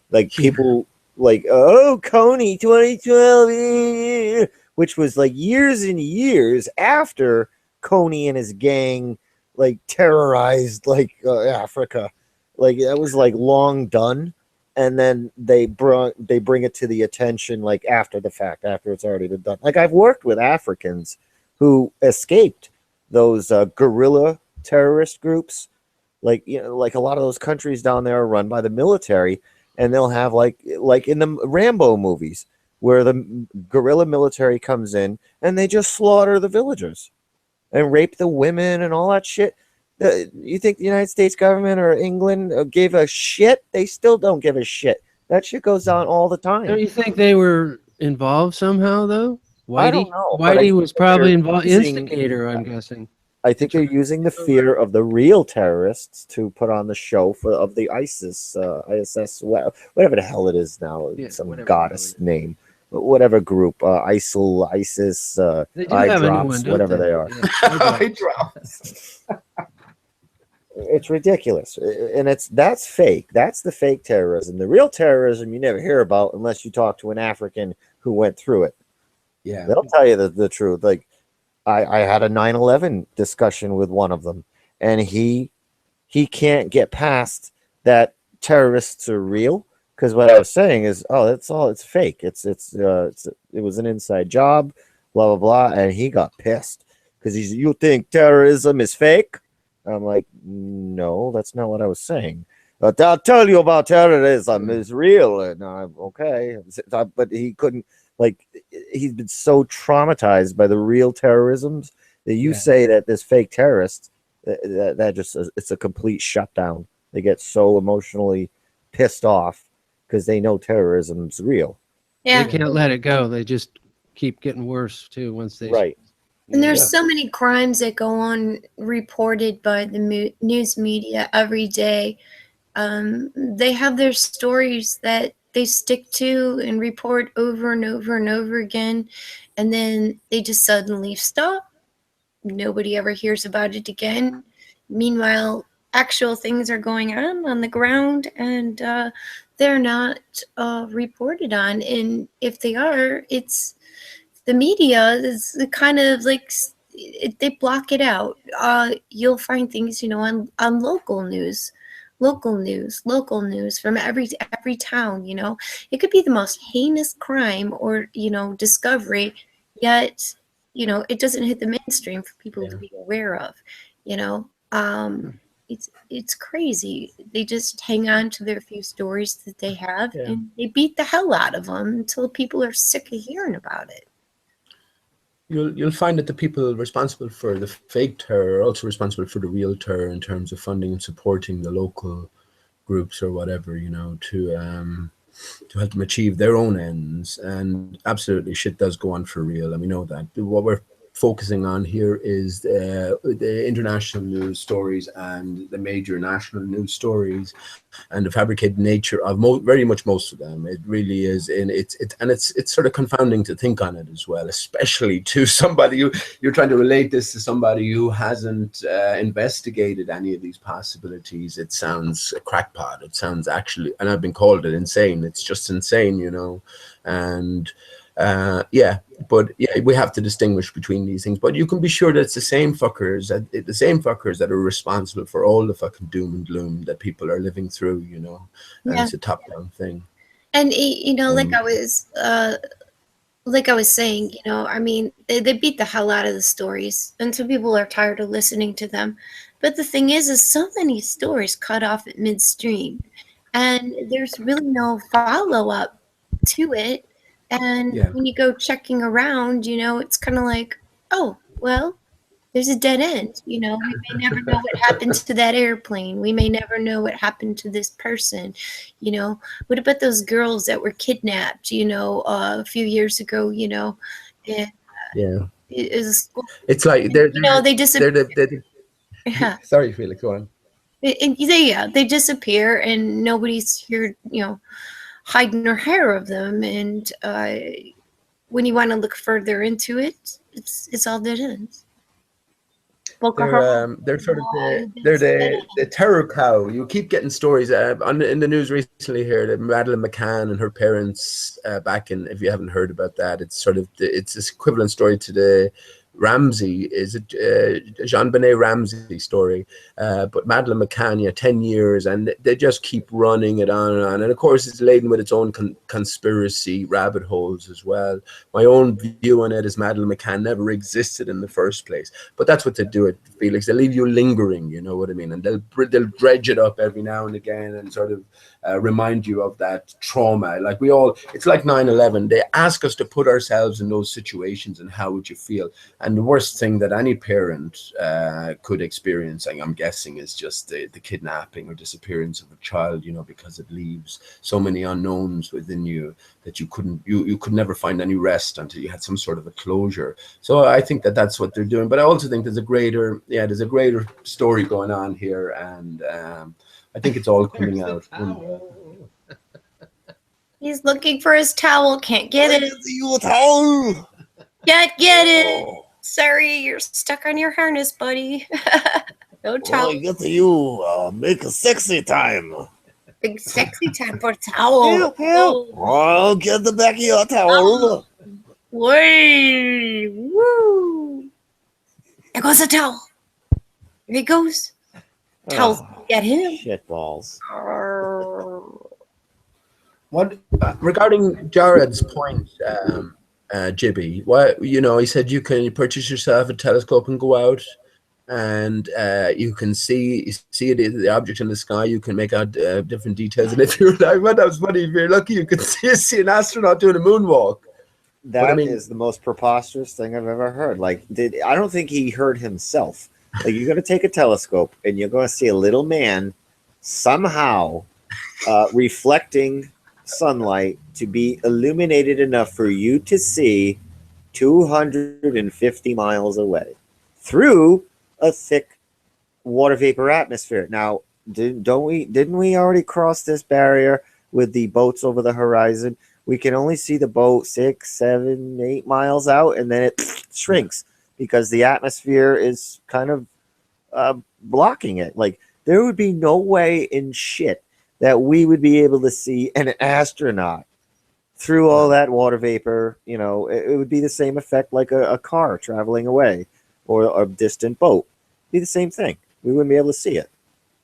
Like people like, oh, Coney 2012, which was like years and years after Coney and his gang like terrorized Africa. Like that was like long done, and then they bring it to the attention like after the fact, after it's already been done. Like I've worked with Africans who escaped those guerrilla terrorist groups. Like, you know, like a lot of those countries down there are run by the military, and they'll have like in the Rambo movies where the guerrilla military comes in and they just slaughter the villagers and rape the women and all that shit. You think the United States government or England gave a shit? They still don't give a shit. That shit goes on all the time. Don't you think they were involved somehow, though? Whitey, I don't know, but I Whitey think was that probably they're involved, using- instigator, I'm guessing. I think they're using the fear of the real terrorists to put on the show of the ISIS, whatever the hell it is now, some goddess name, whatever group, ISIL, ISIS, They do have a new drops, one, don't whatever they? they are. Yeah, It's ridiculous, and that's fake. That's the fake terrorism. The real terrorism you never hear about unless you talk to an African who went through it. Yeah, they'll tell you the truth. Like I had a 9/11 discussion with one of them, and he can't get past that terrorists are real, because what I was saying is, oh, it's fake. It was an inside job, blah blah blah, and he got pissed because you think terrorism is fake? I'm like, no, that's not what I was saying. I'll tell you about terrorism is real, and I'm okay, but he couldn't. Like, he's been so traumatized by the real terrorisms that you say that this fake terrorist, that just it's a complete shutdown. They get so emotionally pissed off because they know terrorism's real. Yeah. They can't let it go. They just keep getting worse too once they right. And there's so many crimes that go on reported by the news media every day. They have their stories that they stick to and report over and over and over again, and then they just suddenly stop. Nobody ever hears about it again. Meanwhile, actual things are going on the ground, and they're not reported on. And if they are, it's the media is kind of like they block it out. You'll find things, on local news from every town. It could be the most heinous crime or discovery, yet it doesn't hit the mainstream for people to be aware of. It's crazy. They just hang on to their few stories that they have, and they beat the hell out of them until people are sick of hearing about it. You'll find that the people responsible for the fake terror are also responsible for the real terror in terms of funding and supporting the local groups or whatever, to help them achieve their own ends. And absolutely, shit does go on for real, and we know that. What we're focusing on here is the international news stories and the major national news stories, and the fabricated nature of very much most of them. It really is, and it's sort of confounding to think on it as well, especially to somebody you're trying to relate this to somebody who hasn't investigated any of these possibilities. It sounds a crackpot. It sounds actually, and I've been called it insane. It's just insane, and Yeah, but yeah, we have to distinguish between these things. But you can be sure that it's the same fuckers that are responsible for all the fucking doom and gloom that people are living through, you know. And Yeah. it's a top-down thing. And you know, like I was saying, you know, I mean, they beat the hell out of the stories until people are tired of listening to them. But the thing is so many stories cut off at midstream, and there's really no follow up to it. And Yeah. when you go checking around, you know, it's kind of like, oh, well, there's a dead end. You know, we may never know what happened to that airplane. We may never know what happened to this person. You know, what about those girls that were kidnapped, you know, a few years ago, you know, and Yeah. it is, It's like you know, they disappear. Yeah. Sorry, Felix, go on. And they disappear and nobody's here, you know, hiding or hair of them. And when you want to look further into it, it's all dead ends. They're sort of the terror cow. You keep getting stories in the news recently here that Madeleine McCann and her parents back in, if you haven't heard about that, it's sort of it's this equivalent story to the Ramsey, is it Jean-Benet Ramsey story, but Madeleine McCann, 10 years, and they just keep running it on and on, and of course it's laden with its own conspiracy rabbit holes as well. My own view on it is Madeleine McCann never existed in the first place, but that's what they do it, Felix. They leave you lingering, you know what I mean, and they'll dredge it up every now and again and sort of remind you of that trauma. Like it's like 9/11. They ask us to put ourselves in those situations and how would you feel. And the worst thing that any parent could experience, I'm guessing, is just the kidnapping or disappearance of a child, you know, because it leaves so many unknowns within you that you could never find any rest until you had some sort of a closure. So I think that that's what they're doing. But I also think there's a greater story going on here, and I think it's all coming out. He's looking for his towel, can't get it. Your towel. Can't get it. Sorry, you're stuck on your harness, buddy. No towel. I get to you. Make a sexy time. Big sexy time for towel. Help. I'll get the back of your towel. Wait. Woo. There goes the towel. Here he goes. Towels get him. Shit balls. What regarding Jared's point, Jibby? What, you know, he said you can purchase yourself a telescope and go out, and you can see the object in the sky. You can make out different details, and if you're like, well, that was funny. If you're lucky, you can see an astronaut doing a moonwalk. That is the most preposterous thing I've ever heard. Like, I don't think he heard himself. Like, you're going to take a telescope and you're going to see a little man somehow reflecting sunlight to be illuminated enough for you to see 250 miles away through a thick water vapor atmosphere. Now, didn't we already cross this barrier with the boats over the horizon? We can only see the boat 6, 7, 8 miles out, and then it shrinks because the atmosphere is kind of blocking it. Like, there would be no way in shit that we would be able to see an astronaut through all that water vapor. You know, it would be the same effect like a car traveling away or a distant boat. It'd be the same thing. We wouldn't be able to see it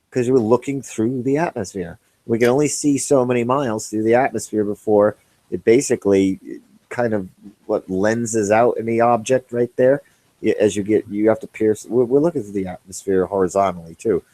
because you were looking through the atmosphere. We can only see so many miles through the atmosphere before it basically kind of lenses out any object right there. As you have to pierce. We're looking through the atmosphere horizontally too.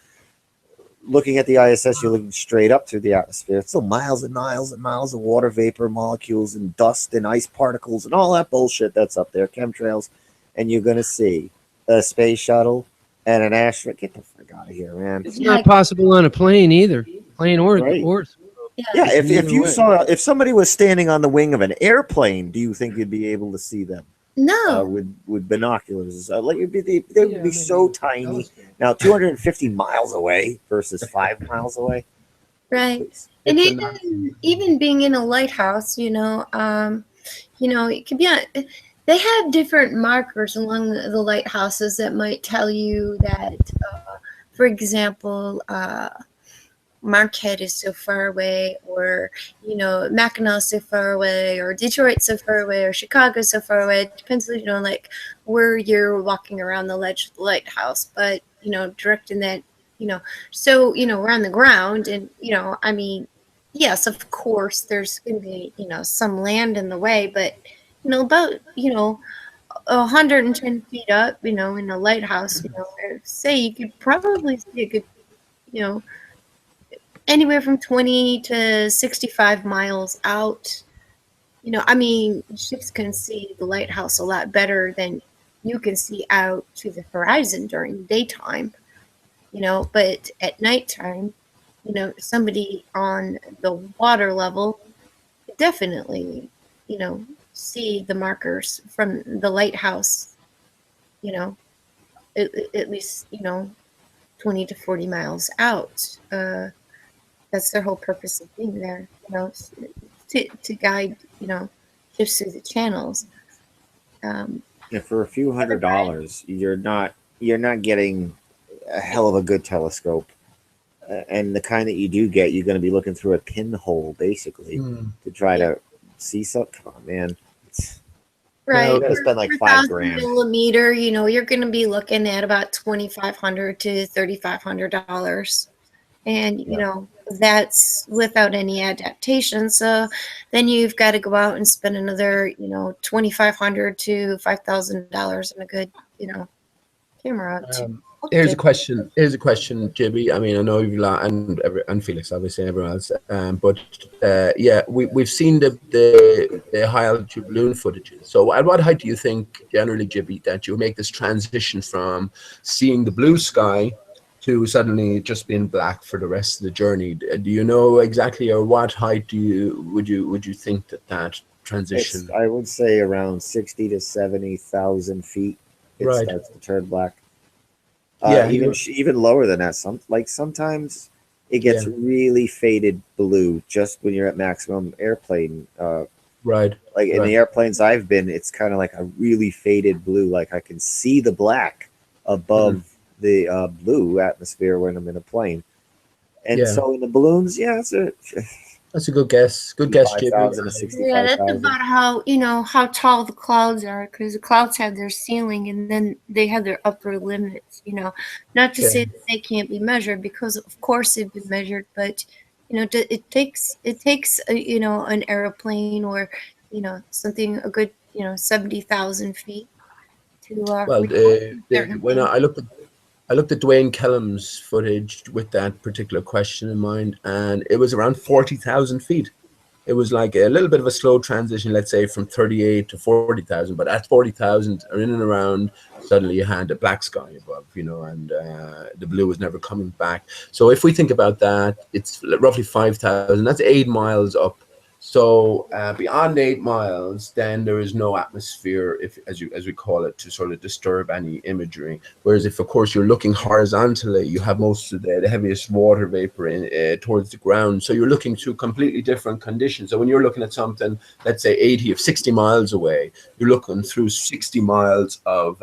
Looking at the ISS, you're looking straight up through the atmosphere. It's still miles and miles and miles of water vapor molecules and dust and ice particles and all that bullshit that's up there, chemtrails, and you're going to see a space shuttle and an astronaut. Get the fuck out of here, man! It's not possible on a plane either. Plane or yeah. If somebody was standing on the wing of an airplane, do you think you'd be able to see them? No. With binoculars, like they would be so tiny. Now 250 miles away versus 5 miles away. Right. And even being in a lighthouse, you know, it could be they have different markers along the lighthouses that might tell you that, for example, Marquette is so far away, or, Mackinac is so far away, or Detroit's so far away, or Chicago's so far away. It depends, like where you're walking around the ledge of the lighthouse. But, directing that, so, we're on the ground, and, I mean, yes, of course, there's going to be, some land in the way, but, about, 110 feet up, in a lighthouse, say you could probably see a good, you know, anywhere from 20 to 65 miles out. I mean, ships can see the lighthouse a lot better than you can see out to the horizon during daytime, but at nighttime, somebody on the water level definitely, see the markers from the lighthouse, you know, at least, 20 to 40 miles out. That's their whole purpose of being there, to guide, ships through the channels. Yeah, for a few $100, you're not getting a hell of a good telescope. And the kind that you do get, you're going to be looking through a pinhole, basically, to try to see something. Come on, man. Right. You're going to spend like $5,000. Millimeter, you're going to be looking at about $2,500 to $3,500. And, that's without any adaptation. So then you've got to go out and spend another, $2,500 to $5,000 on a good, camera. Here's a question, Jibby. I mean, I know you've and Felix, obviously, and everyone else. But yeah, we've seen the high altitude balloon footages. So, at what height do you think, generally, Jibby, that you make this transition from seeing the blue sky to suddenly just being black for the rest of the journey? Do you know exactly, or what height would you think that transition? I would say around 60 to 70,000 feet. It starts to turn black. Even lower than that. Sometimes it gets really faded blue just when you're at maximum airplane. Like in the airplanes I've been, it's kind of like a really faded blue. Like I can see the black above the blue atmosphere when I'm in a plane. And so in the balloons, that's a good guess. Good guess, Jibby. Yeah, that's about how tall the clouds are, because the clouds have their ceiling and then they have their upper limits. Not to say that they can't be measured, because of course they've been measured, but it takes an airplane or something a good 70,000 feet to. When I looked at Dwayne Kellum's footage with that particular question in mind, and it was around 40,000 feet. It was like a little bit of a slow transition, let's say from 38 to 40,000. But at 40,000 or in and around, suddenly you had a black sky above, and the blue was never coming back. So if we think about that, it's roughly 5,000. That's 8 miles up. So beyond 8 miles, then there is no atmosphere, as we call it, to sort of disturb any imagery. Whereas if, of course, you're looking horizontally, you have most of the heaviest water vapor towards the ground. So you're looking to completely different conditions. So when you're looking at something, let's say 60 miles away, you're looking through 60 miles of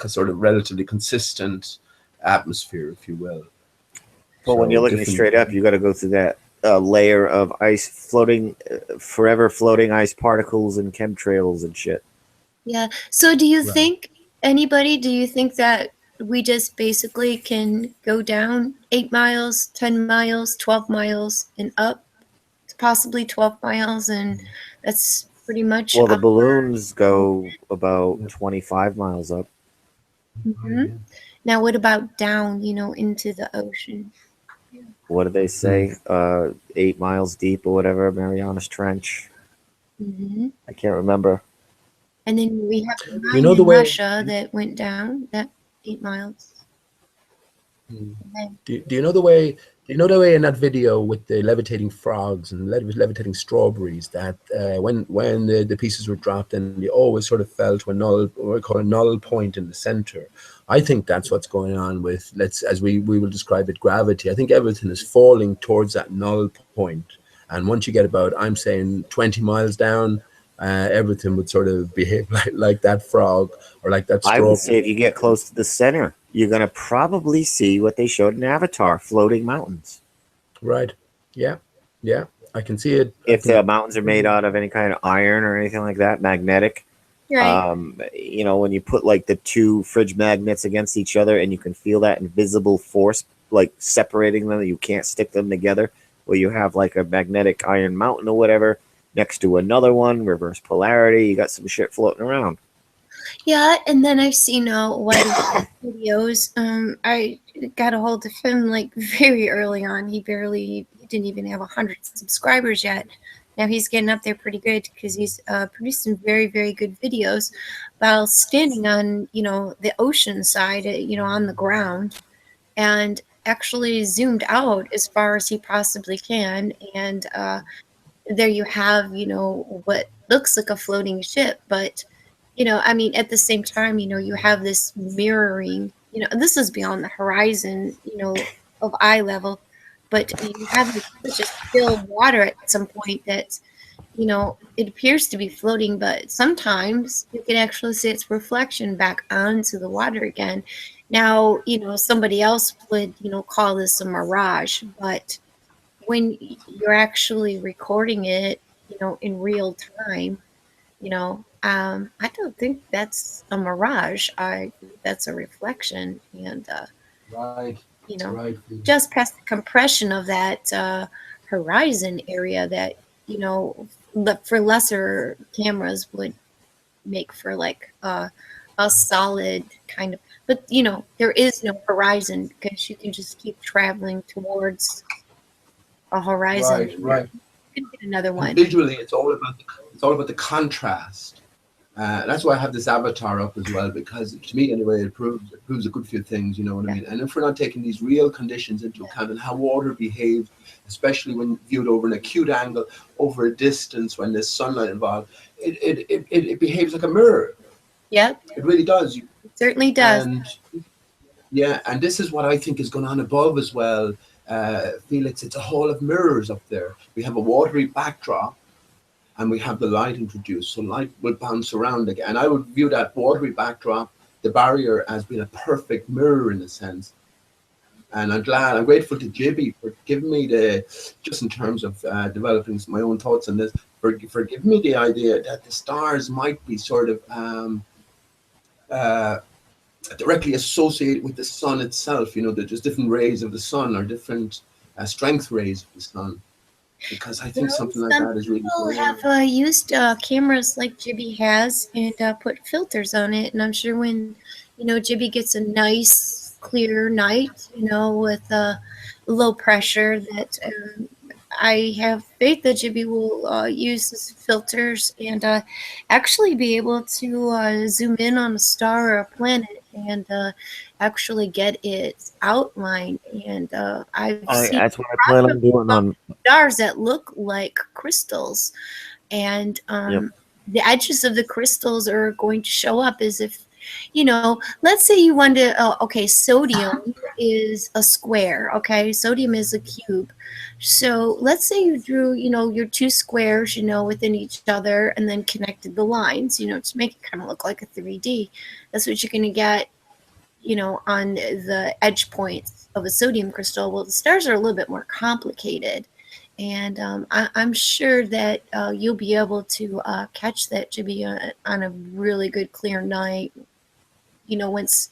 sort of relatively consistent atmosphere, if you will. But when you're looking straight up, you got to go through that layer of ice forever floating ice particles and chemtrails and shit. Yeah. So do you think that we just basically can go down 8 miles, 10 miles, 12 miles and up to possibly 12 miles, and that's pretty much. Well, the balloons go about 25 miles up. Now what about down, into the ocean? What did they say? 8 miles deep or whatever, Marianas Trench. I can't remember. And then we have the mine in Russia that went down that 8 miles. Do you know the way? Do you know the way in that video with the levitating frogs and levitating strawberries that when the pieces were dropped, and they always sort of fell to what we call a null point in the center? I think that's what's going on with, as we will describe it, gravity. I think everything is falling towards that null point. And once you get about, I'm saying 20 miles down, everything would sort of behave like that frog or like that strawberry. I would say if you get close to the center, you're going to probably see what they showed in Avatar, floating mountains. Right. Yeah. Yeah. I can see it. If the mountains are made out of any kind of iron or anything like that, magnetic, Right. you know, when you put like the two fridge magnets against each other and you can feel that invisible force like separating them, you can't stick them together. Where you have like a magnetic iron mountain or whatever next to another one, reverse polarity, you got some shit floating around. Yeah, and then I've seen Whitey videos. I got a hold of him like very early on. He didn't even have 100 subscribers yet. Now he's getting up there pretty good because he's produced some very, very good videos while standing on, the ocean side, on the ground, and actually zoomed out as far as he possibly can. And there you have, what looks like a floating ship, but I mean, at the same time, you have this mirroring, this is beyond the horizon, of eye level, but you have such a still water at some point that, it appears to be floating, but sometimes you can actually see its reflection back onto the water again. Now, somebody else would, call this a mirage, but when you're actually recording it, in real time, I don't think that's a mirage. I think that's a reflection, and Right. Right. just past the compression of that horizon area that for lesser cameras would make for like a solid kind of. But there is no horizon because you can just keep traveling towards a horizon. Right. Right. You can get another And one. visually, it's all about the contrast. That's why I have this avatar up as well, because to me, anyway, it proves a good few things. You know what I mean? And if we're not taking these real conditions into account and how water behaves, especially when viewed over an acute angle, over a distance, when there's sunlight involved, it behaves like a mirror. Yep. It really does. It certainly does. And yeah, and this is what I think is going on above as well, Felix. It's a hall of mirrors up there. We have a watery backdrop, and we have the light introduced. So light will bounce around again. And I would view that watery backdrop, the barrier, as being a perfect mirror in a sense. And I'm grateful to Jibby for giving me just in terms of developing my own thoughts on this, for giving me the idea that the stars might be sort of directly associated with the sun itself. You know, that there's different rays of the sun or different strength rays of the sun. Because I think something like that is really People cool. have used cameras like Jibby has and put filters on it, and I'm sure when Jibby gets a nice clear night, with low pressure, that I have faith that Jibby will use his filters and actually be able to zoom in on a star or a planet and actually get its outline. And I've seen That's what I plan on doing on. stars that look like crystals, and the edges of the crystals are going to show up as if, let's say you want to, okay, sodium is a square, okay, sodium is a cube. So let's say you drew, your two squares, within each other, and then connected the lines, to make it kind of look like a 3D. That's what you're going to get, on the edge points of a sodium crystal. Well, the stars are a little bit more complicated. And I'm sure that you'll be able to catch that, Jimmy, on a really good clear night, once,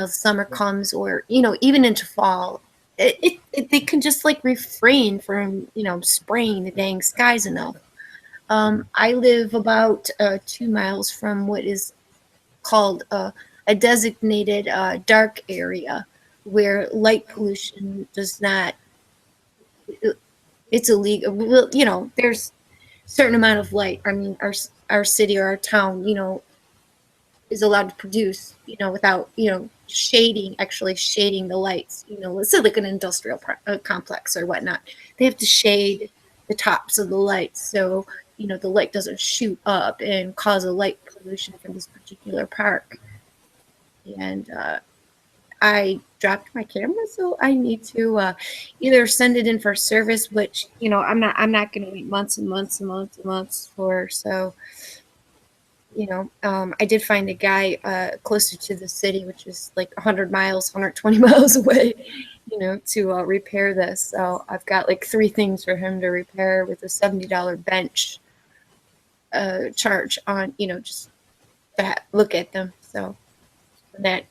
summer comes, or, even into fall. They can just like refrain from, spraying the dang skies enough. I live about 2 miles from what is called a designated dark area where light pollution does not, it's illegal. Well, there's a certain amount of light. I mean, our city or our town, is allowed to produce, without, actually shading the lights. Let's say like an industrial complex or whatnot. They have to shade the tops of the lights so, the light doesn't shoot up and cause a light pollution from this particular park. And I dropped my camera, so I need to either send it in for service, which I'm not going to wait months and months and months and months for. So I did find a guy closer to the city, which is like 100 miles, 120 miles away, to repair this. So I've got like 3 things for him to repair with a $70 bench charge on, just that look at them. So when that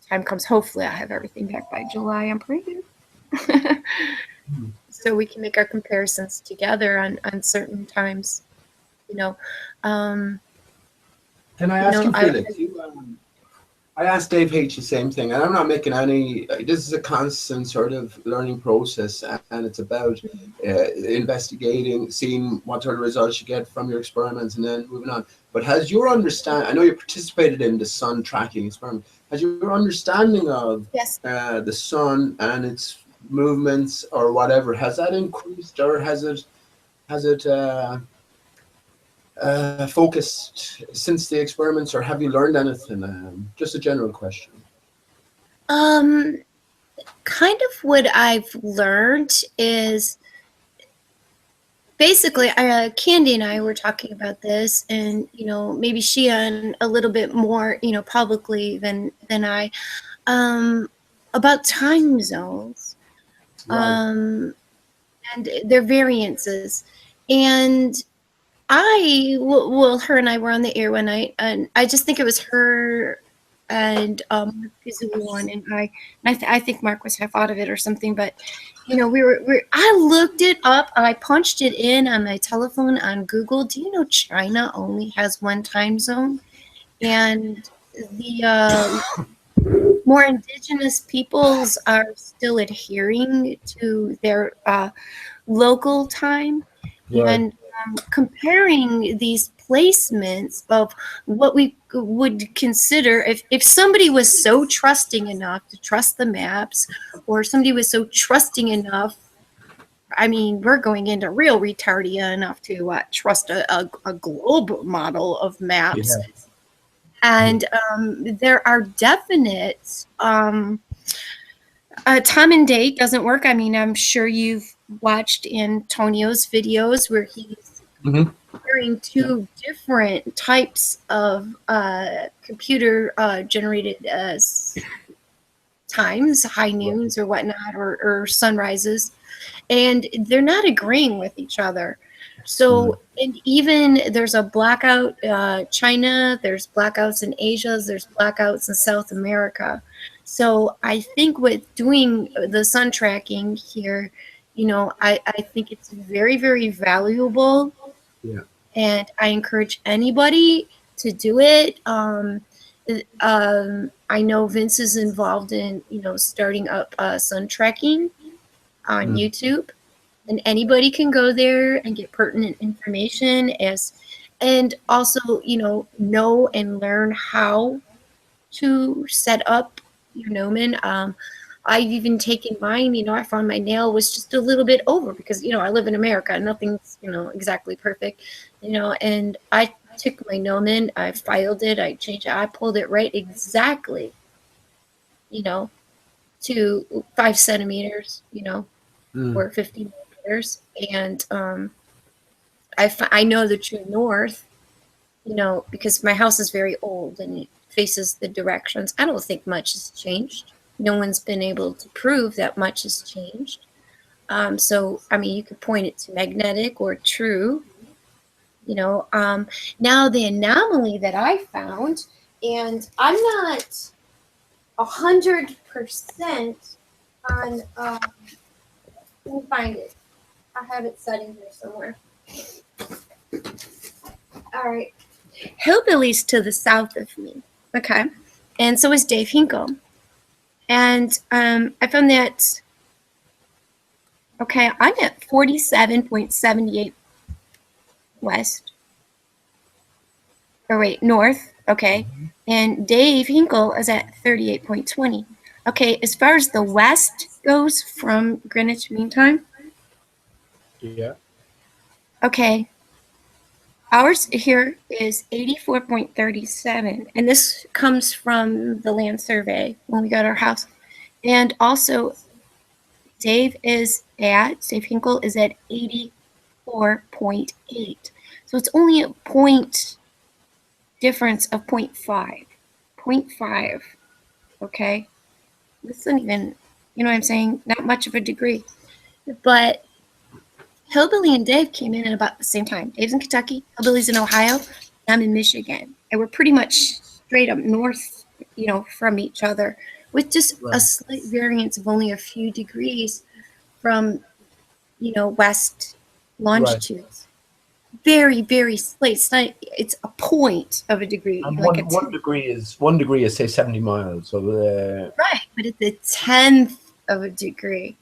time comes, hopefully I have everything back by July. I'm praying. So we can make our comparisons together on certain times, Can I ask you, Felix? I asked Dave H the same thing, and I'm not making any. This is a constant sort of learning process, and it's about investigating, seeing what sort of results you get from your experiments, and then moving on. But has your understanding? I know you participated in the sun tracking experiment. Has your understanding of the sun and its movements or whatever, has that increased, or has it focused since the experiments, or have you learned anything? Just a general question. Kind of what I've learned is basically, Candy and I were talking about this, and maybe she on a little bit more, publicly than I, about time zones, and their variances, and her and I were on the air one night, and I just think it was her and is the one, and I think Mark was half out of it or something, but I looked it up, I punched it in on my telephone on Google. Do you know China only has 1 time zone, and the more indigenous peoples are still adhering to their local time, and comparing these placements of what we would consider, if somebody was so trusting enough to trust the maps, or somebody was so trusting enough, I mean, we're going into real retardia enough to trust a globe model of maps. And there are definite time and date doesn't work. I mean, I'm sure you've watched Antonio's videos where he's comparing 2 different types of computer generated times, high noons or whatnot, or sunrises, and they're not agreeing with each other. So, and even there's a blackout China, there's blackouts in Asia, there's blackouts in South America. So I think with doing the sun tracking here, I think it's very, very valuable. Yeah. And I encourage anybody to do it. I know Vince is involved in, starting up sun tracking on YouTube, and anybody can go there and get pertinent information and also, know and learn how to set up your gnomon. I've even taken mine, I found my nail was just a little bit over because, I live in America. Nothing's, exactly perfect, and I took my gnomon, I filed it, I changed it, I pulled it right exactly, to 5 centimeters, or 50 millimeters. And I know the true north, because my house is very old and it faces the directions. I don't think much has changed. No one's been able to prove that much has changed. So, I mean, you could point it to magnetic or true. Now the anomaly that I found, and I'm not 100% on. Let me find it. I have it set in here somewhere. All right. Hillbilly's to the south of me. Okay. And so is Dave Hinkle. And I found that, okay, I'm at 47.78 west. Or wait, north. Okay. And Dave Hinkle is at 38.20. Okay. As far as the west goes from Greenwich Mean Time. Yeah. Okay. Ours here is 84.37, and this comes from the land survey when we got our house. And also, Dave Hinkle is at 84.8. So it's only a point difference of 0.5. 0.5. Okay? This isn't even, you know what I'm saying? Not much of a degree. But Hillbilly and Dave came in at about the same time. Dave's in Kentucky, Hillbilly's in Ohio, I'm in Michigan. And we're pretty much straight up north, you know, from each other, with just a slight variance of only a few degrees from, you know, west longitudes. Very, very slight. It's a point of a degree. And like one degree is say 70 miles. So right, but it's a tenth of a degree.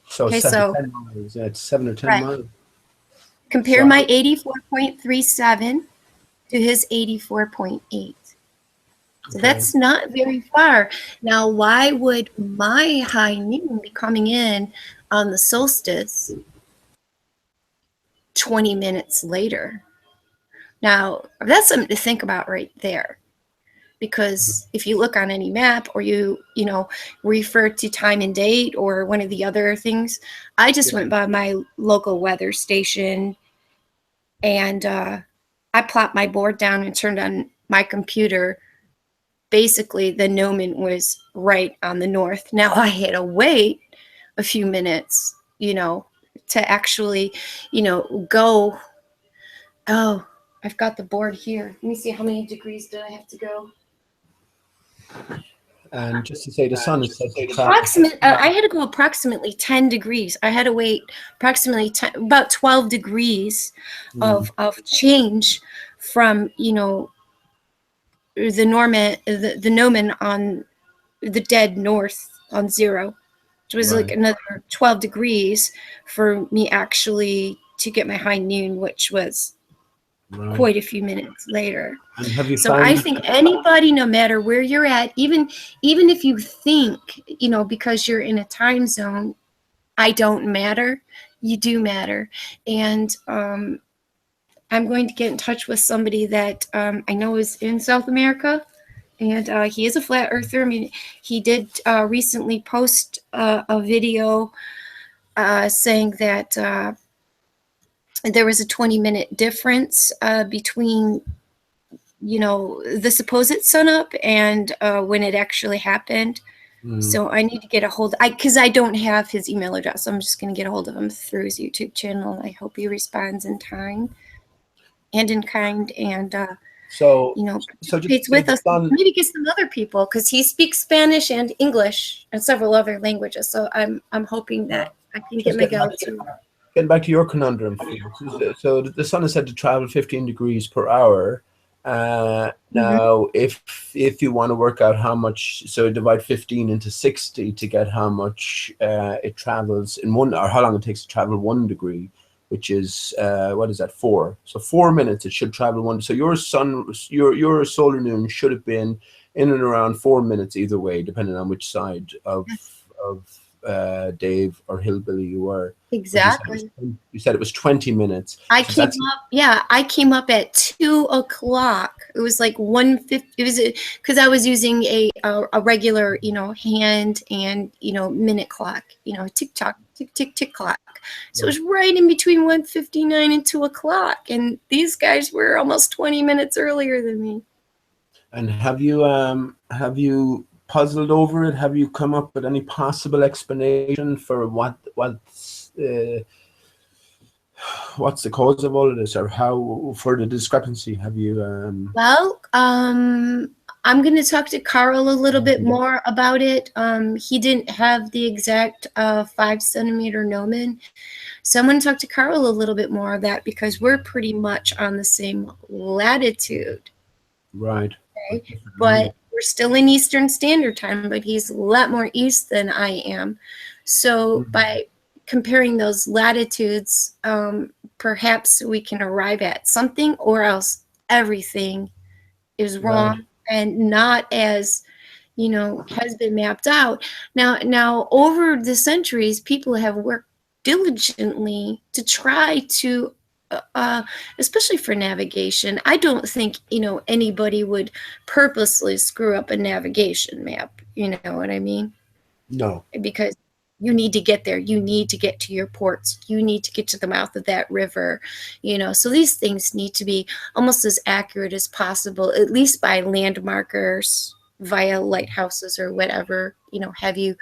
so Okay, 10 miles. Yeah, it's 7 or 10 right. miles. Compare So- my 84.37 to his 84.8. So that's not very far. Now, why would my high noon be coming in on the solstice 20 minutes later? Now, that's something to think about right there. Because if you look on any map or you know, refer to time and date or one of the other things, I just went by my local weather station and I plopped my board down and turned on my computer. Basically, the gnomon was right on the north. Now I had to wait a few minutes, you know, to actually, you know, go. Oh, I've got the board here. Let me see, how many degrees did I have to go? And just to say, the sun is said to I had to go approximately 10 degrees. I had to wait approximately about 12 degrees of change from, you know, the gnomon on the dead north on 0. It was like another 12 degrees for me actually to get my high noon, which was quite a few minutes later. And have you So found I think anybody, no matter where you're at, even if you think, you know, because you're in a time zone, I don't matter, you do matter. And I'm going to get in touch with somebody that I know is in South America, and he is a flat earther. I mean, he did recently post a video saying that there was a 20-minute difference between, you know, the supposed sunup and when it actually happened. So I need to get a hold, because I don't have his email address. So I'm just going to get a hold of him through his YouTube channel. I hope he responds in time and in kind, and so you know, so participates with us. Maybe get some other people, because he speaks Spanish and English and several other languages. So I'm hoping that I can get my gal to. Getting back to your conundrum, so the sun is said to travel 15 degrees per hour. Now, if you want to work out how much, so divide 15 into 60 to get how much it travels in one, or how long it takes to travel 1 degree, which is what is that, 4? So 4 minutes it should travel 1. So your solar noon should have been in and around 4 minutes either way, depending on which side of Dave or Hillbilly you were. Exactly. You said it was 20 minutes. I came up at 2 o'clock. It was like 1:50. It was because I was using a regular, you know, hand and, you know, minute clock, you know, tick tock, tick tick tick clock. So it was right in between 1:59 and 2 o'clock, and these guys were almost 20 minutes earlier than me. And have you puzzled over it? Have you come up with any possible explanation for what's the cause of all of this, or how, for the discrepancy? Have you Well, I'm going to talk to Carl a little bit more about it. He didn't have the exact 5 centimeter gnomon, so I'm going to talk to Carl a little bit more of that, because we're pretty much on the same latitude. Right. Okay? But we're still in Eastern Standard Time, but he's a lot more east than I am. So by comparing those latitudes, perhaps we can arrive at something, or else everything is wrong and not as, you know, has been mapped out. Now over the centuries, people have worked diligently to try to especially for navigation. I don't think, you know, anybody would purposely screw up a navigation map, you know what I mean? No. Because You need to get there. You need to get to your ports. You need to get to the mouth of that river, So these things need to be almost as accurate as possible, at least by landmarkers via lighthouses or whatever, have you.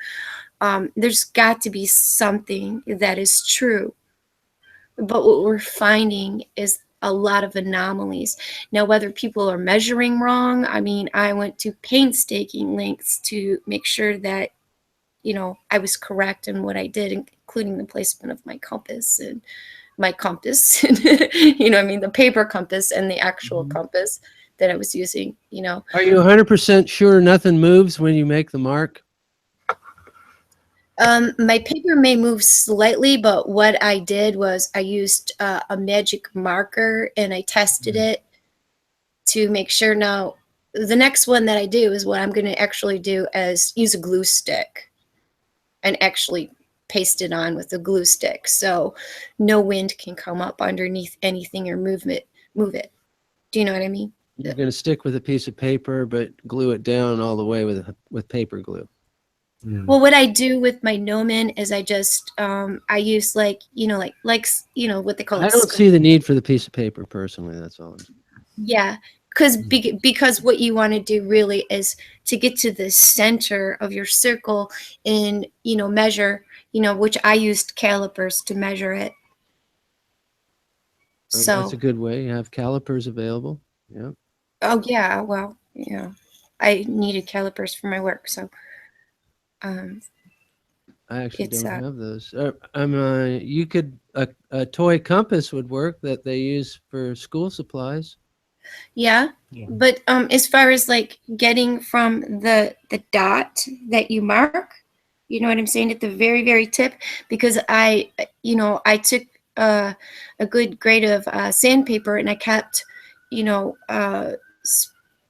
There's got to be something that is true. But what we're finding is a lot of anomalies. Now, whether people are measuring wrong, I went to painstaking lengths to make sure that I was correct in what I did, including the placement of my compass and my compass, the paper compass and the actual compass that I was using, Are you 100% sure nothing moves when you make the mark? My paper may move slightly, but what I did was I used a magic marker and I tested it to make sure. Now, the next one that I do is what I'm going to actually do is use a glue stick and actually paste it on with a glue stick, so no wind can come up underneath anything or move it. Do you know what I mean? You're going to stick with a piece of paper, but glue it down all the way with paper glue. Well, what I do with my gnomon is I just I use what they call. I don't see the need for the piece of paper personally. That's all. Yeah, because what you want to do really is to get to the center of your circle and measure, which I used calipers to measure it. So that's a good way. You have calipers available. Yeah. Oh yeah, well, I needed calipers for my work, so I actually don't have those. You could a toy compass would work that they use for school supplies. Yeah. But as far as like getting from the dot that you mark, you know what I'm saying, at the very, very tip, because I took a good grade of sandpaper and I kept,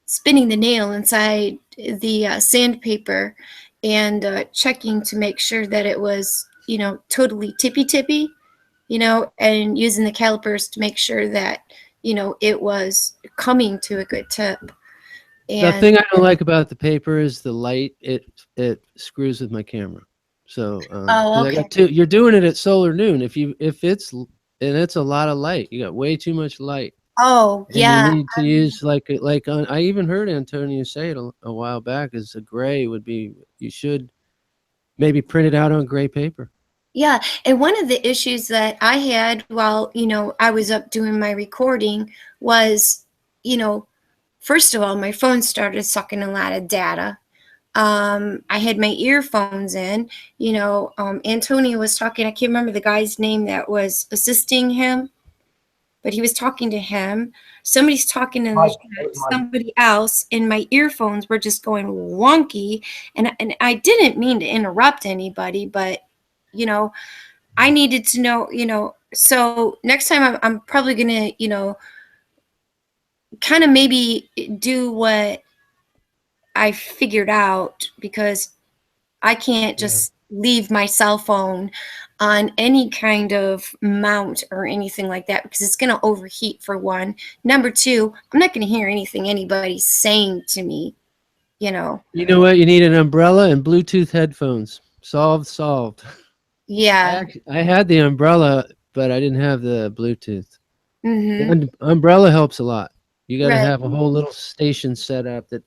spinning the nail inside the sandpaper and checking to make sure that it was, totally tippy, and using the calipers to make sure that, it was coming to a good tip. The thing I don't like about the paper is the light. It screws with my camera. So okay. You're doing it at solar noon. If it's a lot of light, you got way too much light. Oh, and yeah. You need to use I even heard Antonio say it a while back. Is a gray would be, you should maybe print it out on gray paper. Yeah, and one of the issues that I had while, I was up doing my recording was, first of all, my phone started sucking a lot of data. I had my earphones in, Antonio was talking, I can't remember the guy's name that was assisting him, but he was talking to him. Somebody's talking to somebody else, and my earphones were just going wonky. And I didn't mean to interrupt anybody, but, I needed to know, so next time I'm probably going to, kind of maybe do what I figured out, because I can't just leave my cell phone on any kind of mount or anything like that, because it's going to overheat, for one. Number two, I'm not going to hear anything anybody's saying to me, You know what? You need an umbrella and Bluetooth headphones. Solved. Yeah. I had the umbrella, but I didn't have the Bluetooth. Mm-hmm. The umbrella helps a lot. You got to Right. have a whole little station set up that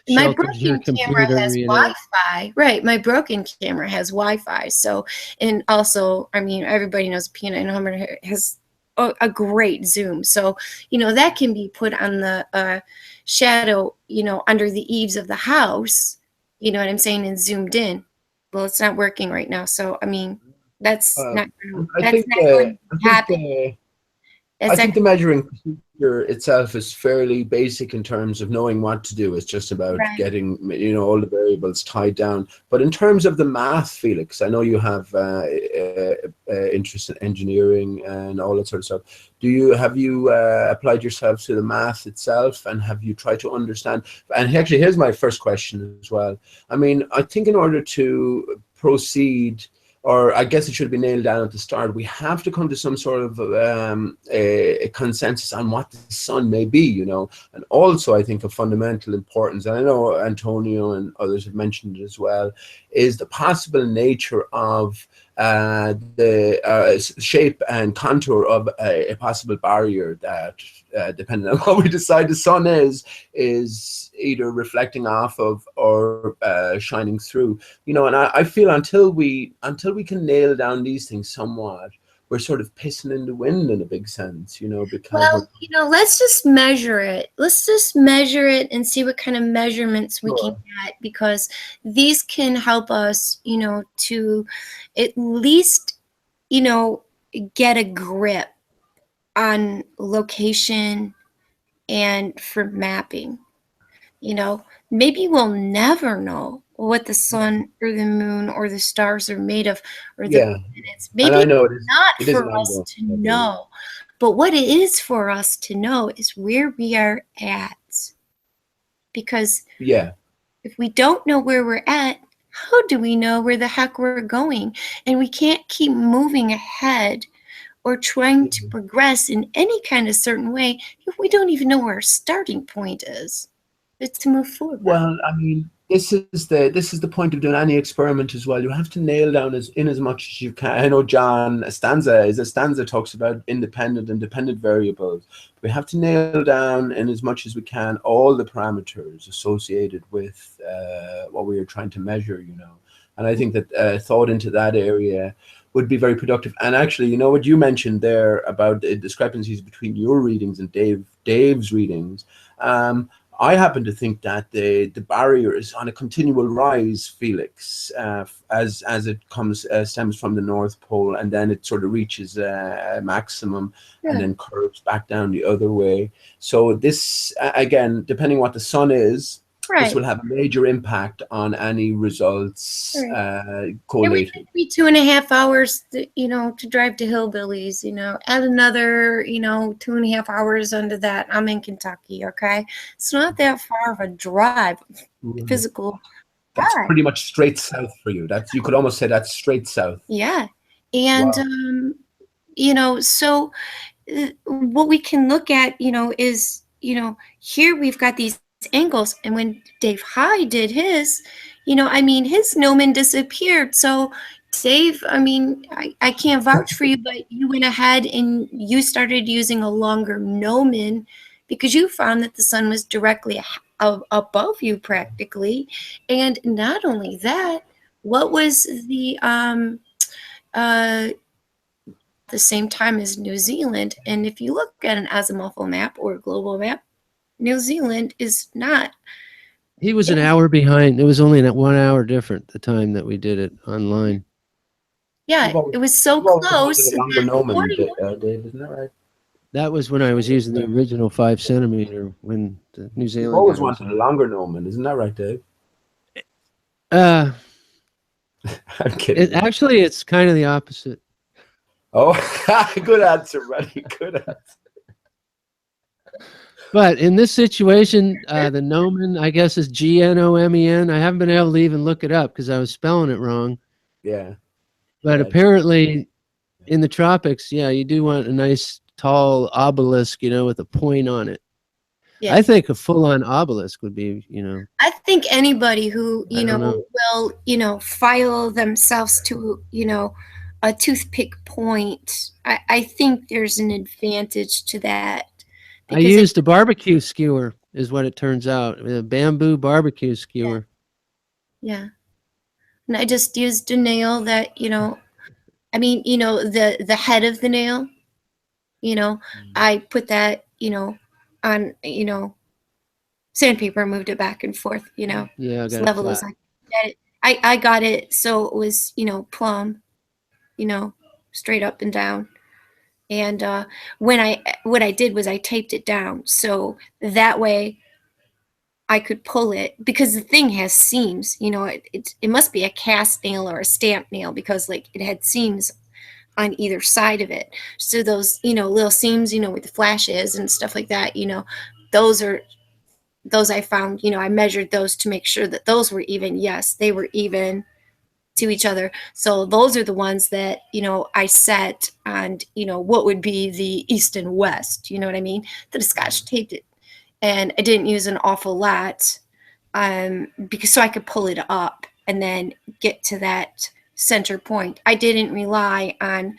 My shelters your broken computer. camera has Wi-Fi. Right. My broken camera has Wi-Fi. So, and also, everybody knows Peanut Hammer has a great zoom. So, that can be put on the shadow, under the eaves of the house. You know what I'm saying? And zoomed in. Well, it's not working right now. So, that's not going to happen. I think the measuring procedure itself is fairly basic in terms of knowing what to do. It's just about getting, all the variables tied down. But in terms of the math, Felix, I know you have interest in engineering and all that sort of stuff. Have you applied yourself to the math itself, and have you tried to understand? And actually, here's my first question as well. I think in order to proceed or I guess it should be nailed down at the start. We have to come to some sort of a consensus on what the sun may be, you know. And also, I think of fundamental importance, and I know Antonio and others have mentioned it as well, is the possible nature of the shape and contour of a possible barrier that, depending on what we decide the sun is either reflecting off of or shining through. You know, and I feel until we can nail down these things somewhat, we're sort of pissing in the wind in a big sense, you know, because Well, you know, let's just measure it. Let's just measure it and see what kind of measurements we can get, because these can help us, you know, to at least, you know, get a grip on location and for mapping. You know, maybe we'll never know what the sun or the moon or the stars are made of, or the yeah, planets. and Maybe I know it's not it is an for us ongoing to know. But what it is for us to know is where we are at. Because yeah. if we don't know where we're at, how do we know where the heck we're going? And we can't keep moving ahead or trying to progress in any kind of certain way if we don't even know where our starting point is. It's to move forward. Well, I mean, this is the point of doing any experiment as well. You have to nail down as much as you can. I know John Stanza talks about independent and dependent variables. We have to nail down in as much as we can all the parameters associated with what we are trying to measure, you know. And I think that thought into that area would be very productive. And actually, you know what you mentioned there about the discrepancies between your readings and Dave's readings. I happen to think that the barrier is on a continual rise, Felix, as it stems from the North Pole, and then it sort of reaches a maximum and then curves back down the other way. So this, again, depending what the sun is, this will have a major impact on any results collated. It would be 2.5 hours, you know, to drive to Hillbillies, you know, add another, you know, 2.5 hours under that. I'm in Kentucky, okay? It's not that far of a drive, physical That's drive. pretty much straight south for you. You could almost say that's straight south. Yeah. And, you know, so what we can look at, you know, is, you know, here we've got these angles, and when Dave High did his, you know, I mean, his gnomon disappeared. So Dave, I mean, I can't vouch for you, but you went ahead and you started using a longer gnomon because you found that the sun was directly above you practically. And not only that, what was the same time as New Zealand? And if you look at an azimuthal map or a global map, New Zealand is not. He was an hour behind. It was only 1 hour different the time that we did it online. Yeah, it was so close. A longer gnomon, Dave, isn't that right? That was when I was using the original 5 centimeter when the New Zealand. You've always wanted a longer gnomon, isn't that right, Dave? I'm kidding. Actually, it's kind of the opposite. Oh, good answer, buddy. Good answer. But in this situation, the gnomon, I guess, is Gnomen. I haven't been able to even look it up because I was spelling it wrong. Yeah. But apparently, in the tropics, yeah, you do want a nice tall obelisk, you know, with a point on it. Yeah. I think a full-on obelisk would be, you know. I think anybody who, you know, know. will, you know, file themselves to, you know, a toothpick point, I think there's an advantage to that. I used a barbecue skewer, is what it turns out. A bamboo barbecue skewer. Yeah. And I just used a nail that, you know, I mean, you know, the head of the nail, you know, I put that, you know, on, you know, sandpaper, moved it back and forth, you know, Yeah, I as got it level as flat. I get it. I got it so it was, you know, plumb, you know, straight up and down. And what I did was I taped it down so that way I could pull it, because the thing has seams, you know, it must be a cast nail or a stamp nail because like it had seams on either side of it. So those, you know, little seams, you know, with the flashes and stuff like that, you know, those I found, you know, I measured those to make sure that those were even. Yes, they were even. to each other. So those are the ones that, I set on, what would be the east and west, you know what I mean? That I Scotch taped it. And I didn't use an awful lot because so I could pull it up and then get to that center point. I didn't rely on,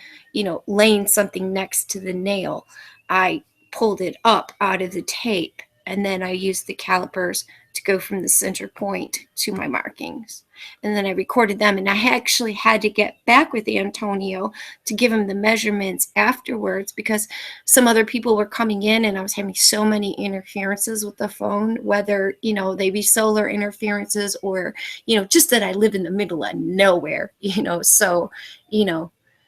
laying something next to the nail. I pulled it up out of the tape and then I used the calipers to go from the center point to my markings. And then I recorded them, and I actually had to get back with Antonio to give him the measurements afterwards because some other people were coming in and I was having so many interferences with the phone, whether, they be solar interferences or, just that I live in the middle of nowhere, so,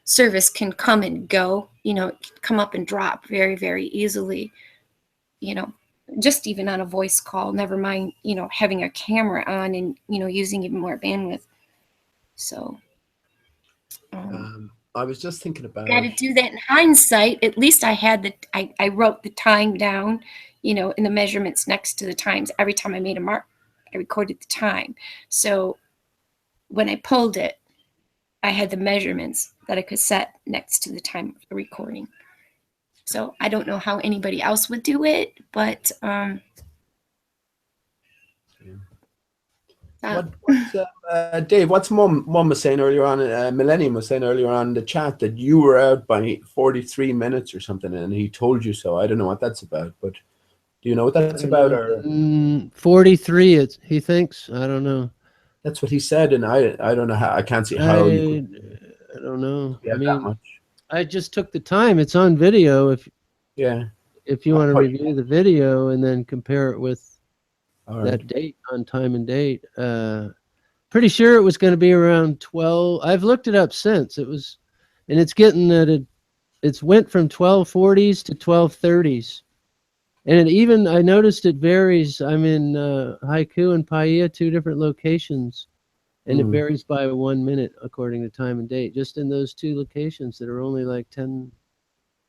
service can come and go, it can come up and drop very, very easily, just even on a voice call, never mind, having a camera on and, using even more bandwidth. So I was just thinking about. Got to do that in hindsight. At least I had I wrote the time down, in the measurements next to the times. Every time I made a mark, I recorded the time. So when I pulled it, I had the measurements that I could set next to the time of the recording. So I don't know how anybody else would do it, but Dave, what's Mum was saying earlier on, Millennium was saying earlier on in the chat that you were out by 43 minutes or something, and he told you so. I don't know what that's about, but do you know what that's about? Or 43, he thinks. I don't know. That's what he said, and I don't know how. I can't see how you could. I don't know. I mean, that much. I just took the time. It's on video. If you want to review the video and then compare it with that date on time and date, pretty sure it was going to be around 12. I've looked it up since. It was, and it's getting that it's went from 1240s to 1230s, and I noticed it varies. I'm in Haiku and Paia, two different locations. And it varies by 1 minute according to time and date, just in those two locations that are only like 10,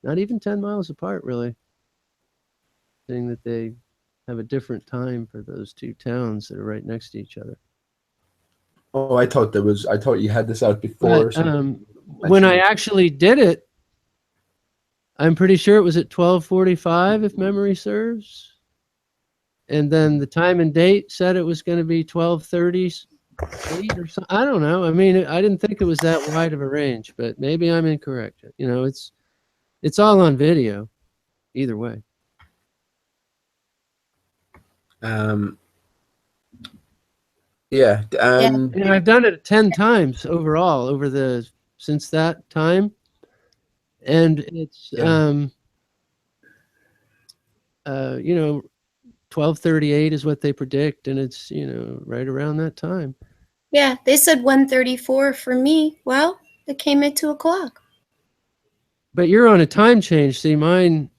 not even 10 miles apart, really. Saying that they have a different time for those two towns that are right next to each other. Oh, I thought you had this out before. But, when I actually did it, I'm pretty sure it was at 12:45, if memory serves. And then the time and date said it was going to be 12:30. Or something. I don't know. I mean, I didn't think it was that wide of a range, but maybe I'm incorrect. It's all on video, either way. Yeah. And I've done it 10 times overall since that time, and it's 12:38 is what they predict, and it's right around that time. Yeah, they said 1:34 for me. Well, it came at 2:00. But you're on a time change. See, mine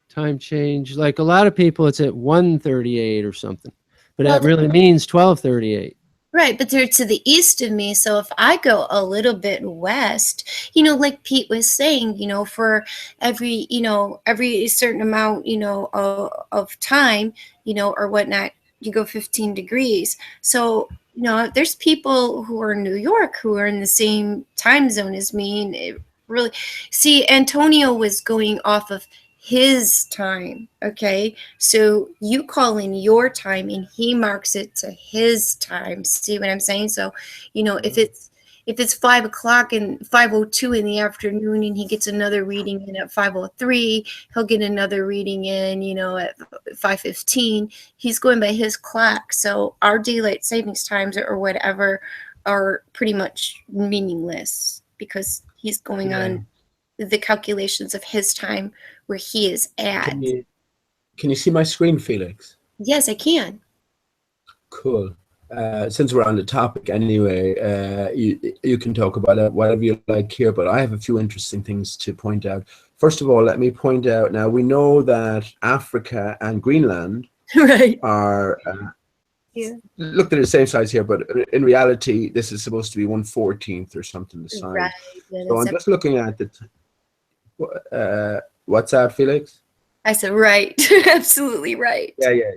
time change, like a lot of people, it's at 1:38 or something. But that really means 12:38. Right, but they're to the east of me. So if I go a little bit west, like Pete was saying, for every certain amount, of time, or whatnot, you go 15 degrees. So, there's people who are in New York who are in the same time zone as me. And it really, see, Antonio was going off of his time. Okay, so you call in your time and he marks it to his time. See what I'm saying? So if it's 5:00 and 5:02 in the afternoon and he gets another reading in at 5:03, he'll get another reading in at 5:15. He's going by his clock. So our daylight savings times or whatever are pretty much meaningless because he's going on the calculations of his time where he is at. Can you see my screen, Felix? Yes, I can. Cool. Since we're on the topic anyway, you can talk about it, whatever you like here, but I have a few interesting things to point out. First of all, let me point out, now we know that Africa and Greenland are looked at the same size here, but in reality, this is supposed to be 1/14 or something the size. Right. So I'm just looking at what's that, Felix? I said, right. Absolutely right. Yeah.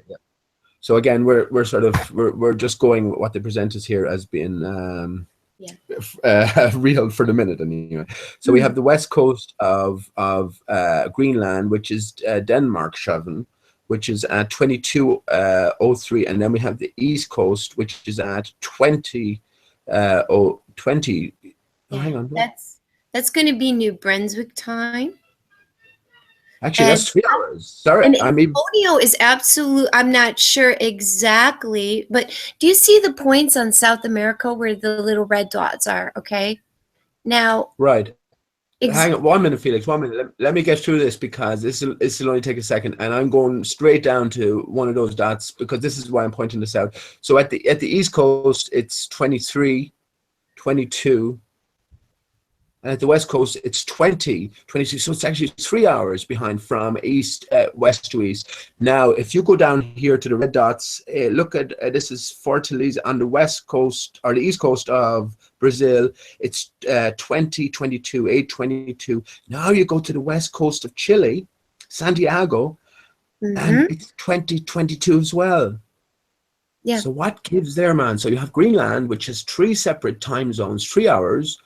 So again, we're just going what they present us here as being real for the minute anyway. So we have the west coast of Greenland, which is Denmark Shovin, which is at 2203, and then we have the east coast, which is at 20. Oh, hang on. That's going to be New Brunswick time. Actually, that's 3 hours. Sorry, And I mean, Antonio is absolute. I'm not sure exactly, but do you see the points on South America where the little red dots are? Okay, now right. Hang on 1 minute, Felix. 1 minute. Let me get through this because this will only take a second, and I'm going straight down to one of those dots because this is why I'm pointing this out. So at the east coast, it's 23, 22. And at the west coast, it's 20, 22. So it's actually 3 hours behind from west to east. Now, if you go down here to the red dots, look at this is Fortaleza on the west coast or the east coast of Brazil. It's 20, 22, 8:22. Now you go to the west coast of Chile, Santiago, and it's 20:22 as well. Yeah. So what gives there, man? So you have Greenland, which has 3 separate time zones, 3 hours.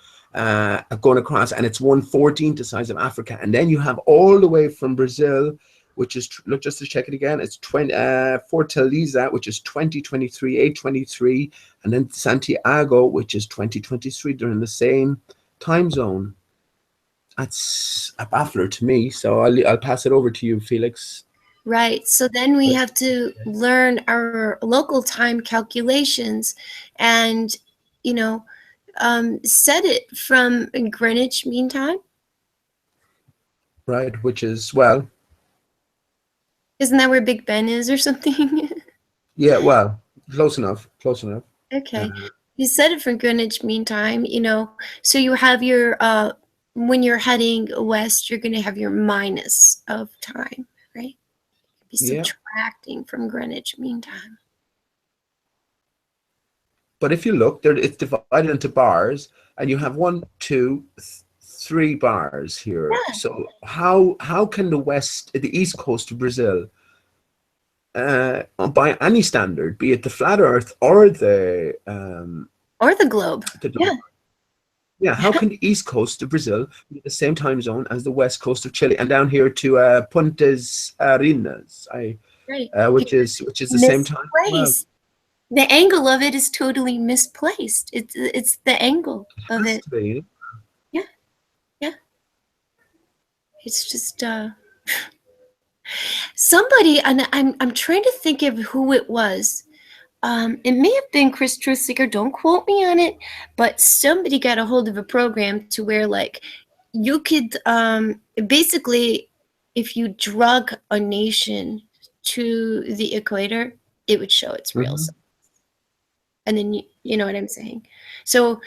Going across, and it's 1/14 the size of Africa, and then you have all the way from Brazil, which is look just to check it again. It's Fortaleza, which is 20:23, 8:23, and then Santiago, which is 20:23. They're in the same time zone. That's a baffler to me. So I'll pass it over to you, Felix. Right. So then we have to learn our local time calculations, and set it from Greenwich Mean Time. Right, which is, well, isn't that where Big Ben is or something? Yeah, well, close enough. Okay. You set it from Greenwich Mean Time, so you have your, when you're heading west, you're going to have your minus of time, right? Be subtracting from Greenwich Mean Time. But if you look, it's divided into bars, and you have 1, 2, 3 bars here. Yeah. So how can the east coast of Brazil, by any standard, be it the flat Earth or the globe, yeah, how can the east coast of Brazil be the same time zone as the west coast of Chile, and down here to Puntas Arenas, which is the same time? Well, the angle of it is totally misplaced. It's the angle of it. Yeah. It's just somebody, and I'm trying to think of who it was. It may have been Chris Truthseeker. Don't quote me on it, but somebody got a hold of a program to where, like, you could basically, if you drug a nation to the equator, it would show its real size. And then you know what I'm saying. So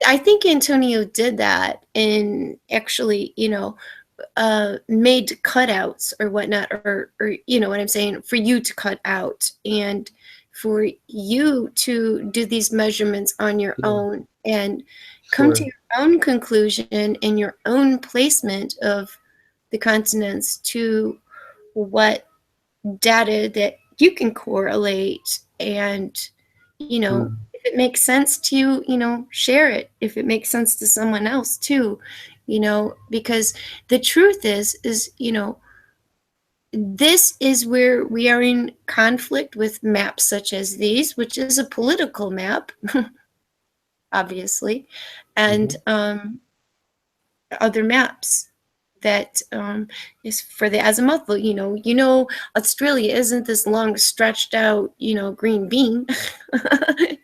I think Antonio did that and actually, made cutouts or whatnot, or you know what I'm saying, for you to cut out and for you to do these measurements on your own and come to your own conclusion and your own placement of the continents to what data that you can correlate, and if it makes sense to you, share it. If it makes sense to someone else too, because the truth is this is where we are in conflict with maps such as these, which is a political map, obviously, and other maps that is for the azimuth. Australia isn't this long stretched out green bean.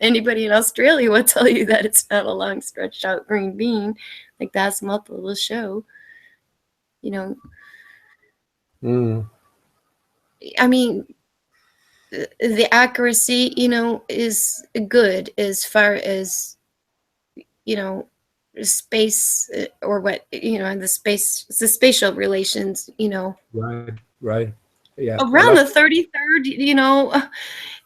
Anybody in Australia will tell you that it's not a long stretched out green bean like the azimuth will show. I mean, the accuracy is good as far as space, or what the spatial relations, right, yeah, around the 33rd,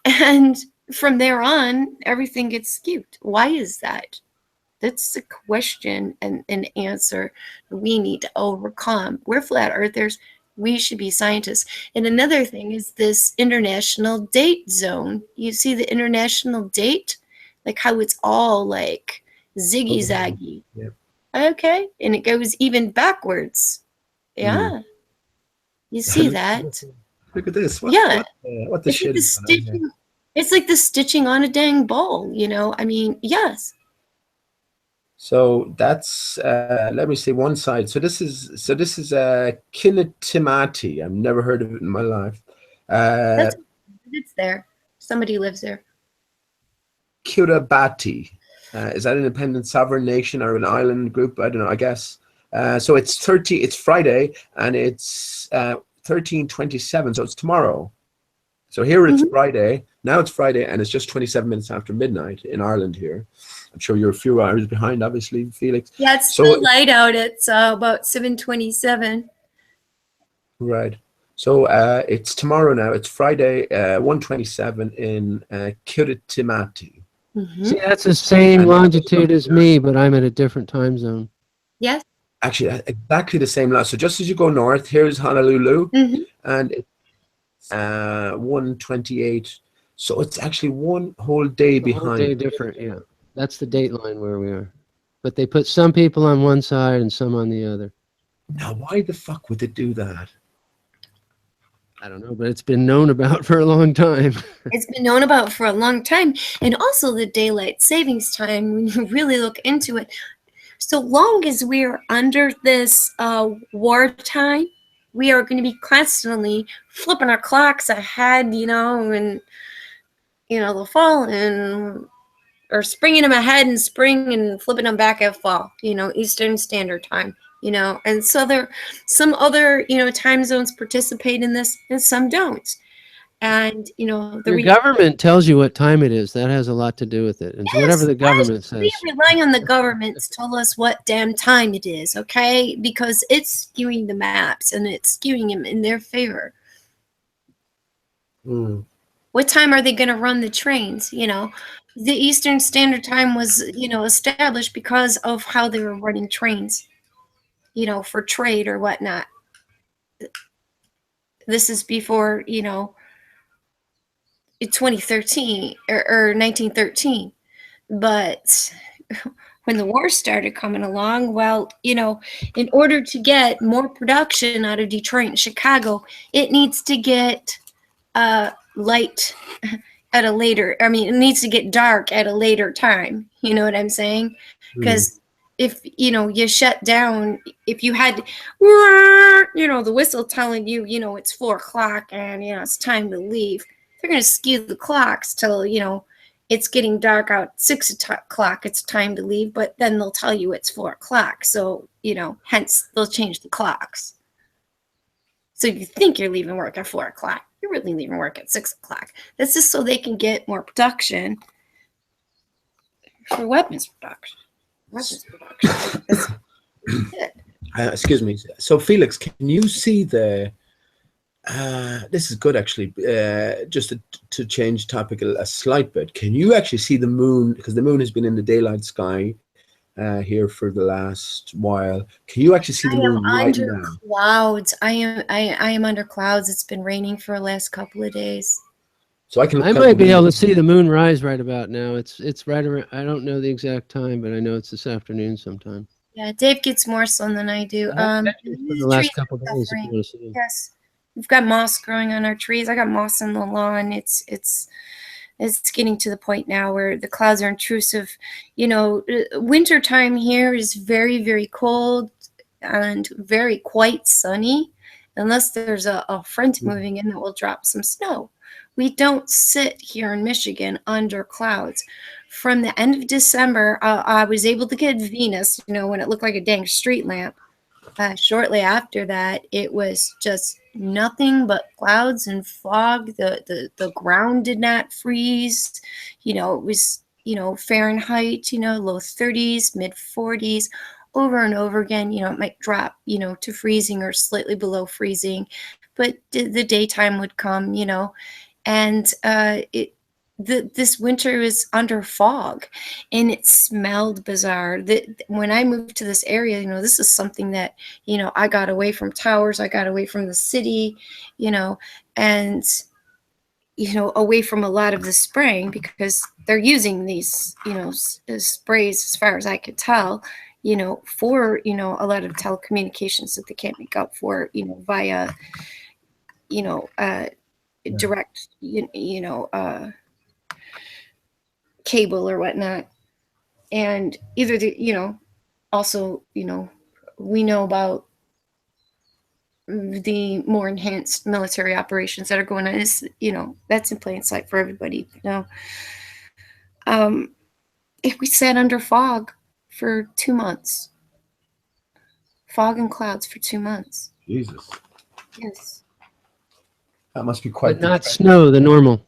and from there on everything gets skewed. Why is that? That's the question and an answer we need to overcome. We're flat earthers. We should be scientists. And another thing is this international date zone. You see the international date, like how it's all like Ziggy Okay. zaggy. Yep. Okay, and it goes even backwards. Yeah, you see that? Look at this. Yeah, What the it's like shit the is going on here? stitching. It's like the stitching on a dang ball. I mean, yes. So that's let me see one side. So this is Kinatimati. I've never heard of it in my life. That's it's there. Somebody lives there. Kiribati. Is that an independent sovereign nation or an island group? I don't know, I guess. So it's Friday, and it's 13:27, so it's tomorrow. So here it's Friday. Now it's Friday, and it's just 27 minutes after midnight in Ireland here. I'm sure you're a few hours behind, obviously, Felix. Yeah, it's So still light out. It's about 7:27. right. So it's tomorrow now. It's Friday, 1:27 in Kiritimati. See, that's the same longitude as me, but I'm at a different time zone. Yes. Actually, exactly the same line. So just as you go north, here's Honolulu, and it's 1:28. So it's actually one whole day The whole behind. day different, yeah. That's the date line where we are. But they put some people on one side and some on the other. Now, why the fuck would they do that? I don't know, but it's been known about for a long time. It's been known about for a long time. And also the daylight savings time, when you really look into it, so long as we're under this wartime, we are going to be constantly flipping our clocks ahead, and the fall or springing them ahead in spring and flipping them back at fall, Eastern Standard Time, and so some other, time zones participate in this and some don't. And, Your government tells you what time it is. That has a lot to do with it. It's whatever the government says. We rely on the government to tell us what damn time it is, okay? Because it's skewing the maps and it's skewing them in their favor. What time are they going to run the trains? The Eastern Standard Time was, established because of how they were running trains, for trade or whatnot. This is before, 2013 or 1913. But when the war started coming along, well, in order to get more production out of Detroit and Chicago, it needs to get light at a later, it needs to get dark at a later time. You know what I'm saying? Because if, you shut down, if you had, the whistle telling you, it's 4:00 and, it's time to leave, they're going to skew the clocks till, it's getting dark out 6:00, it's time to leave, but then they'll tell you it's 4:00. So, hence they'll change the clocks. So you think you're leaving work at 4:00, you're really leaving work at 6:00. That's just so they can get more production for weapons production. Excuse me. So Felix, can you see the this is good actually, just to change topic a slight bit. Can you actually see the moon? Because the moon has been in the daylight sky here for the last while. Can you actually see the moon right now? Under clouds. I am under clouds. It's been raining for the last couple of days. So I might be able to see the moon rise right about now. It's right around, I don't know the exact time, but I know it's this afternoon sometime. Yeah, Dave gets more sun than I do. For the last couple of days, if you want to see. Yes. We've got moss growing on our trees. I got moss on the lawn. It's getting to the point now where the clouds are intrusive. Winter time here is very, very cold and very quite sunny, unless there's a front moving in that will drop some snow. We don't sit here in Michigan under clouds. From the end of December, I was able to get Venus, when it looked like a dang street lamp. Shortly after that, it was just nothing but clouds and fog. The ground did not freeze. It was, Fahrenheit, low 30s, mid 40s, over and over again. It might drop, to freezing or slightly below freezing, but the daytime would come, and this winter was under fog, and it smelled bizarre. When I moved to this area, this is something that, I got away from towers, I got away from the city, and away from a lot of the spraying, because they're using these, sprays, as far as I could tell, for, a lot of telecommunications that they can't make up for, via, direct, cable or whatnot. And either also, we know about the more enhanced military operations that are going on. Is, that's in plain sight for everybody. If we sat under fog for 2 months, fog and clouds for 2 months. Jesus. Yes. That must be quite. But not snow. The normal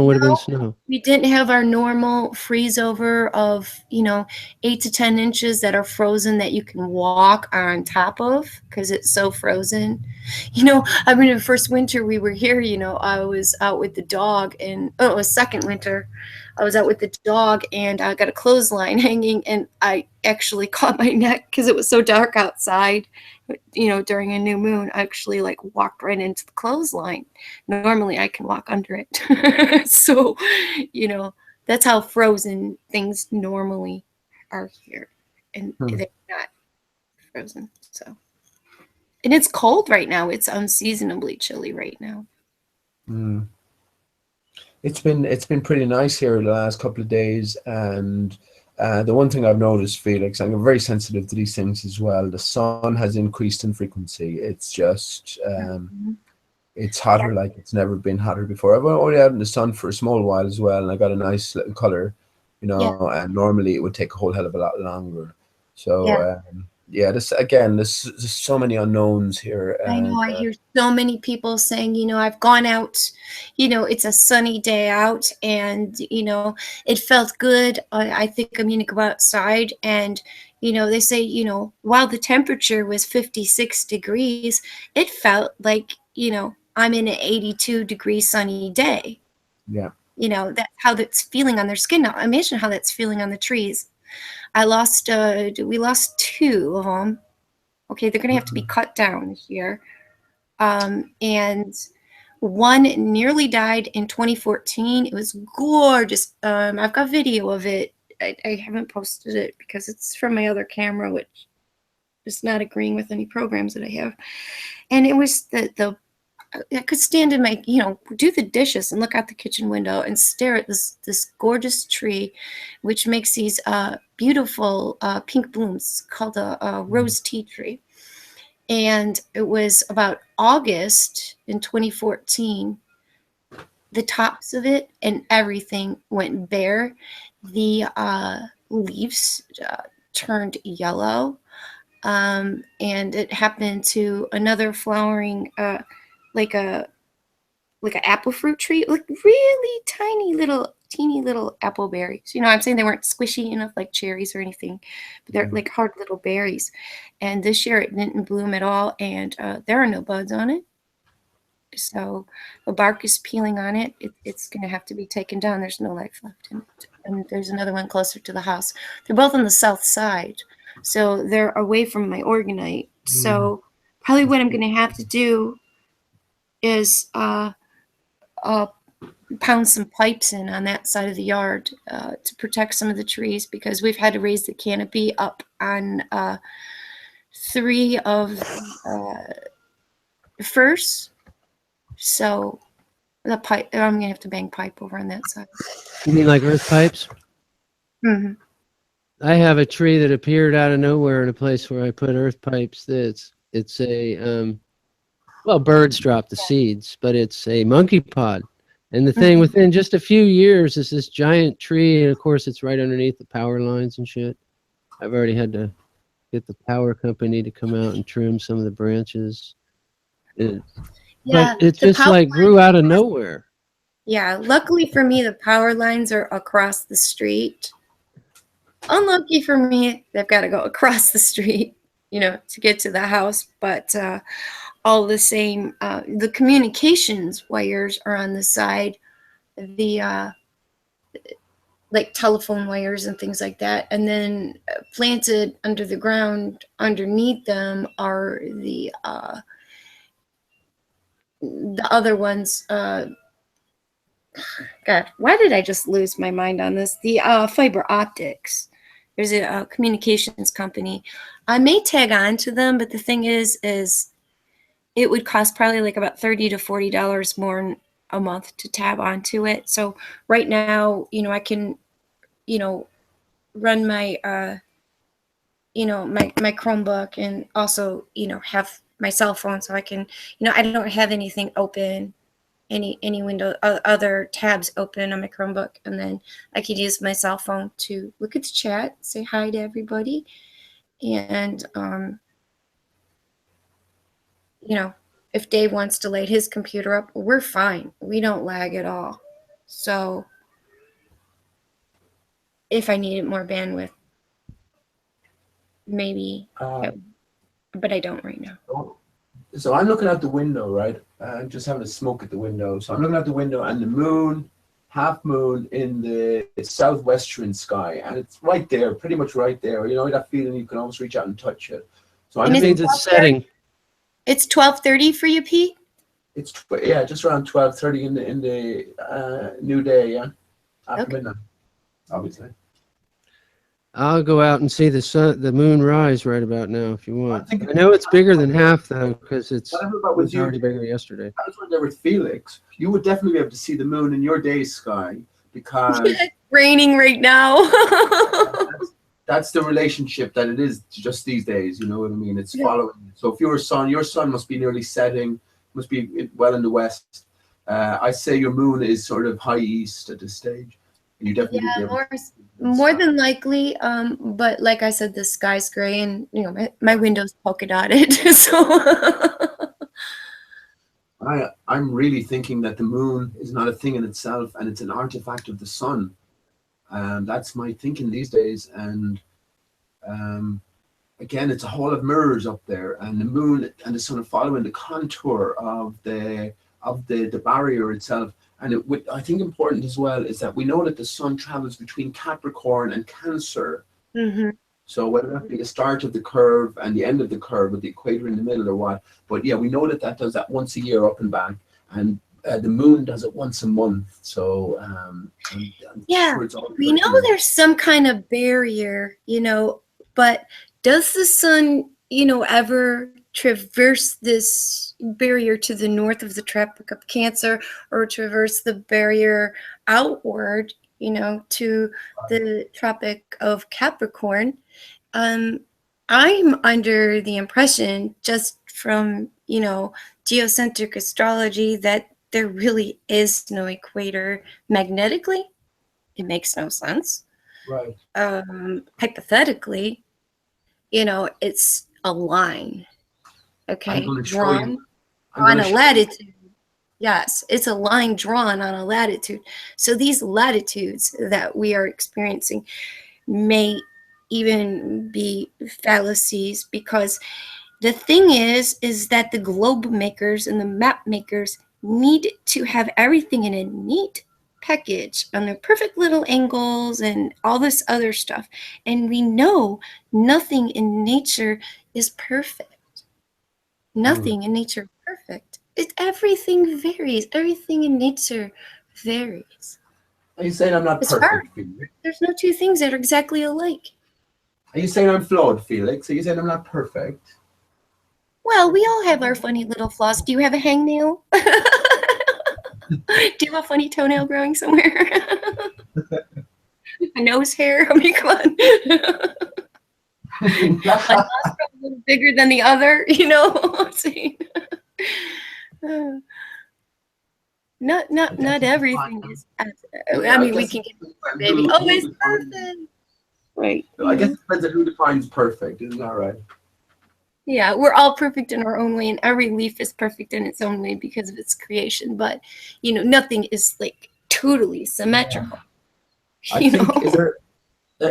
would have been snow. We didn't have our normal freeze over of 8 to 10 inches that are frozen that you can walk on top of because it's so frozen. I mean, the first winter we were here, I was out with the dog, and it was second winter. I was out with the dog, and I got a clothesline hanging, and I actually caught my neck because it was so dark outside. During a new moon, I actually walked right into the clothesline. Normally I can walk under it. So, that's how frozen things normally are here. And they're not frozen. So, and it's cold right now. It's unseasonably chilly right now. Mm. It's been pretty nice here the last couple of days, and the one thing I've noticed, Felix, I'm very sensitive to these things as well. The sun has increased in frequency. It's just it's hotter like it's never been hotter before. I've only out in the sun for a small while as well, and I got a nice little color, and normally it would take a whole hell of a lot longer. So there's so many unknowns here. I know. I hear so many people saying, I've gone out, it's a sunny day out, and, it felt good. I think I'm going to go outside, and, they say, while the temperature was 56 degrees, it felt like, I'm in an 82-degree sunny day. Yeah. That's how that's feeling on their skin. Now, imagine how that's feeling on the trees. we lost 2 of them. Okay, they're going to have to be cut down here. And one nearly died in 2014. It was gorgeous. I've got video of it. I haven't posted it because it's from my other camera, which is not agreeing with any programs that I have. And it was I could stand in my, do the dishes and look out the kitchen window and stare at this gorgeous tree, which makes these beautiful pink blooms called a rose tea tree. And it was about August in 2014. The tops of it and everything went bare. The leaves turned yellow. And it happened to another flowering, like a apple fruit tree, like really teeny little apple berries. I'm saying they weren't squishy enough like cherries or anything, but they're like hard little berries. And this year it didn't bloom at all, and there are no buds on it. So the bark is peeling on it. It's going to have to be taken down. There's no life left in it. And there's another one closer to the house. They're both on the south side, so they're away from my orgonite. So probably what I'm going to have to do is pound some pipes in on that side of the yard to protect some of the trees, because we've had to raise the canopy up on 3 of firs. So the pipe, I'm gonna have to bang pipe over on that side. You mean like earth pipes? Mm-hmm. I have a tree that appeared out of nowhere in a place where I put earth pipes. It's a well, birds drop the seeds, but it's a monkey pod. And the thing within just a few years is this giant tree, and of course it's right underneath the power lines and shit. I've already had to get the power company to come out and trim some of the branches. But it just grew out of nowhere. Yeah, luckily for me, the power lines are across the street. Unlucky for me, they've got to go across the street, to get to the house. But all the same, the communications wires are on the side, the like telephone wires and things like that. And then planted under the ground underneath them are the other ones, God, why did I just lose my mind on this? The fiber optics. There's a communications company. I may tag on to them, but the thing is it would cost probably like about $30 to $40 more a month to tab onto it. So right now, I can, run my, my Chromebook and also, have my cell phone so I can, I don't have anything open, any window, other tabs open on my Chromebook. And then I could use my cell phone to look at the chat, say hi to everybody. And, if Dave wants to light his computer up, we're fine. We don't lag at all. So if I needed more bandwidth, maybe, but I don't right now. So I'm looking out the window, right? I'm just having a smoke at the window. So I'm looking out the window and the moon, half moon in the southwestern sky. And it's right there, pretty much right there. You know, that feeling you can almost reach out and touch it. So I'm means it's setting. It's 12:30 for you, Pete? It's just around 12:30 in the new day, yeah. After midnight, obviously. I'll go out and see the moon rise right about now if you want. I know it's bigger than half though, because it was already bigger yesterday. I was wondering with Felix, you would definitely be able to see the moon in your day's sky because it's raining right now. that's the relationship that it is just these days. You know what I mean? It's following. So if your sun must be nearly setting, must be well in the west. I say your moon is sort of high east at this stage. You definitely more than likely. But like I said, the sky's gray, and my window's polka dotted. So I'm really thinking that the moon is not a thing in itself, and it's an artifact of the sun. That's my thinking these days. And again, it's a hall of mirrors up there, and the moon and the sun are following the contour of the barrier itself. And I think important as well is that we know that the sun travels between Capricorn and Cancer. Mm-hmm. So whether that be the start of the curve and the end of the curve with the equator in the middle or what, but yeah, we know that does that once a year up and back, and the moon does it once a month. So we know there's some kind of barrier, but does the sun, ever traverse this barrier to the north of the Tropic of Cancer, or traverse the barrier outward, to the Tropic of Capricorn? I'm under the impression, just from, geocentric astrology, that there really is no equator magnetically. It makes no sense. Right. Hypothetically, it's a line, drawn on a latitude. Yes, it's a line drawn on a latitude. So these latitudes that we are experiencing may even be fallacies, because the thing is that the globe makers and the map makers need to have everything in a neat package on their perfect little angles and all this other stuff. And we know nothing in nature is perfect. Nothing in nature is perfect. Everything varies. Everything in nature varies. Are you saying I'm not perfect, Felix? There's no two things that are exactly alike. Are you saying I'm flawed, Felix? Are you saying I'm not perfect? Well, we all have our funny little flaws. Do you have a hangnail? Do you have a funny toenail growing somewhere? A nose hair? I mean, come on. One nostril a little bigger than the other, Not everything is. I mean, we can get baby. Oh, it's perfect. Right. I guess it depends on who defines perfect. Isn't that right? Yeah, we're all perfect in our own way, and every leaf is perfect in its own way because of its creation. But nothing is like totally symmetrical. I think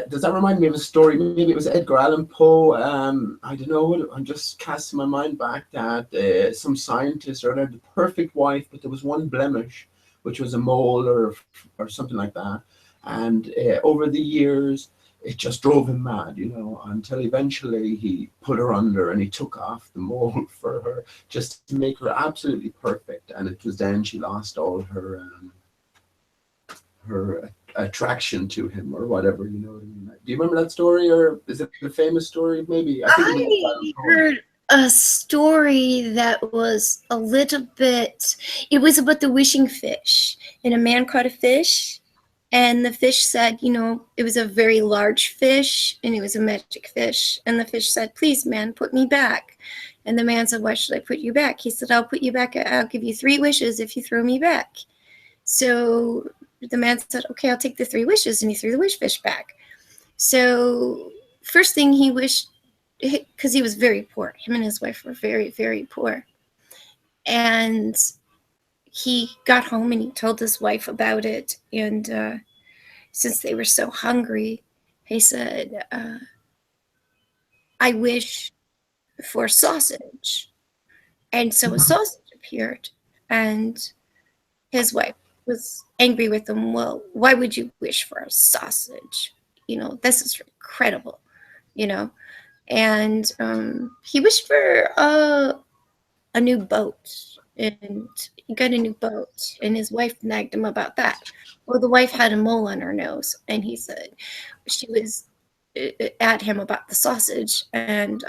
does that remind me of a story? Maybe it was Edgar Allan Poe. I don't know. I'm just casting my mind back that some scientist had the perfect wife, but there was one blemish, which was a mole or something like that. And over the years, it just drove him mad, until eventually he put her under and he took off the mole for her just to make her absolutely perfect. And it was then she lost all her her attraction to him or whatever. You know what I mean? Do you remember that story, or is it a famous story? Maybe I think it was. I heard a story that was a little bit. It was about the wishing fish, and a man caught a fish, and the fish said, you know, it was a very large fish, and it was a magic fish, and the fish said, "Please, man, put me back." And the man said, "Why should I put you back?" He said, "I'll put you back. I'll give you 3 wishes if you throw me back." So the man said, "Okay, I'll take the 3 wishes," and he threw the wish fish back. So first thing he wished, because he was very poor, him and his wife were very, very poor, and he got home and he told his wife about it, and since they were so hungry, he said, "I wish for sausage." And so a sausage appeared, and his wife was angry with him. "Well, why would you wish for a sausage? You know, this is incredible, you know." And he wished for a new boat, and he got a new boat, and his wife nagged him about that. Well, the wife had a mole on her nose, and he said she was at him about the sausage. And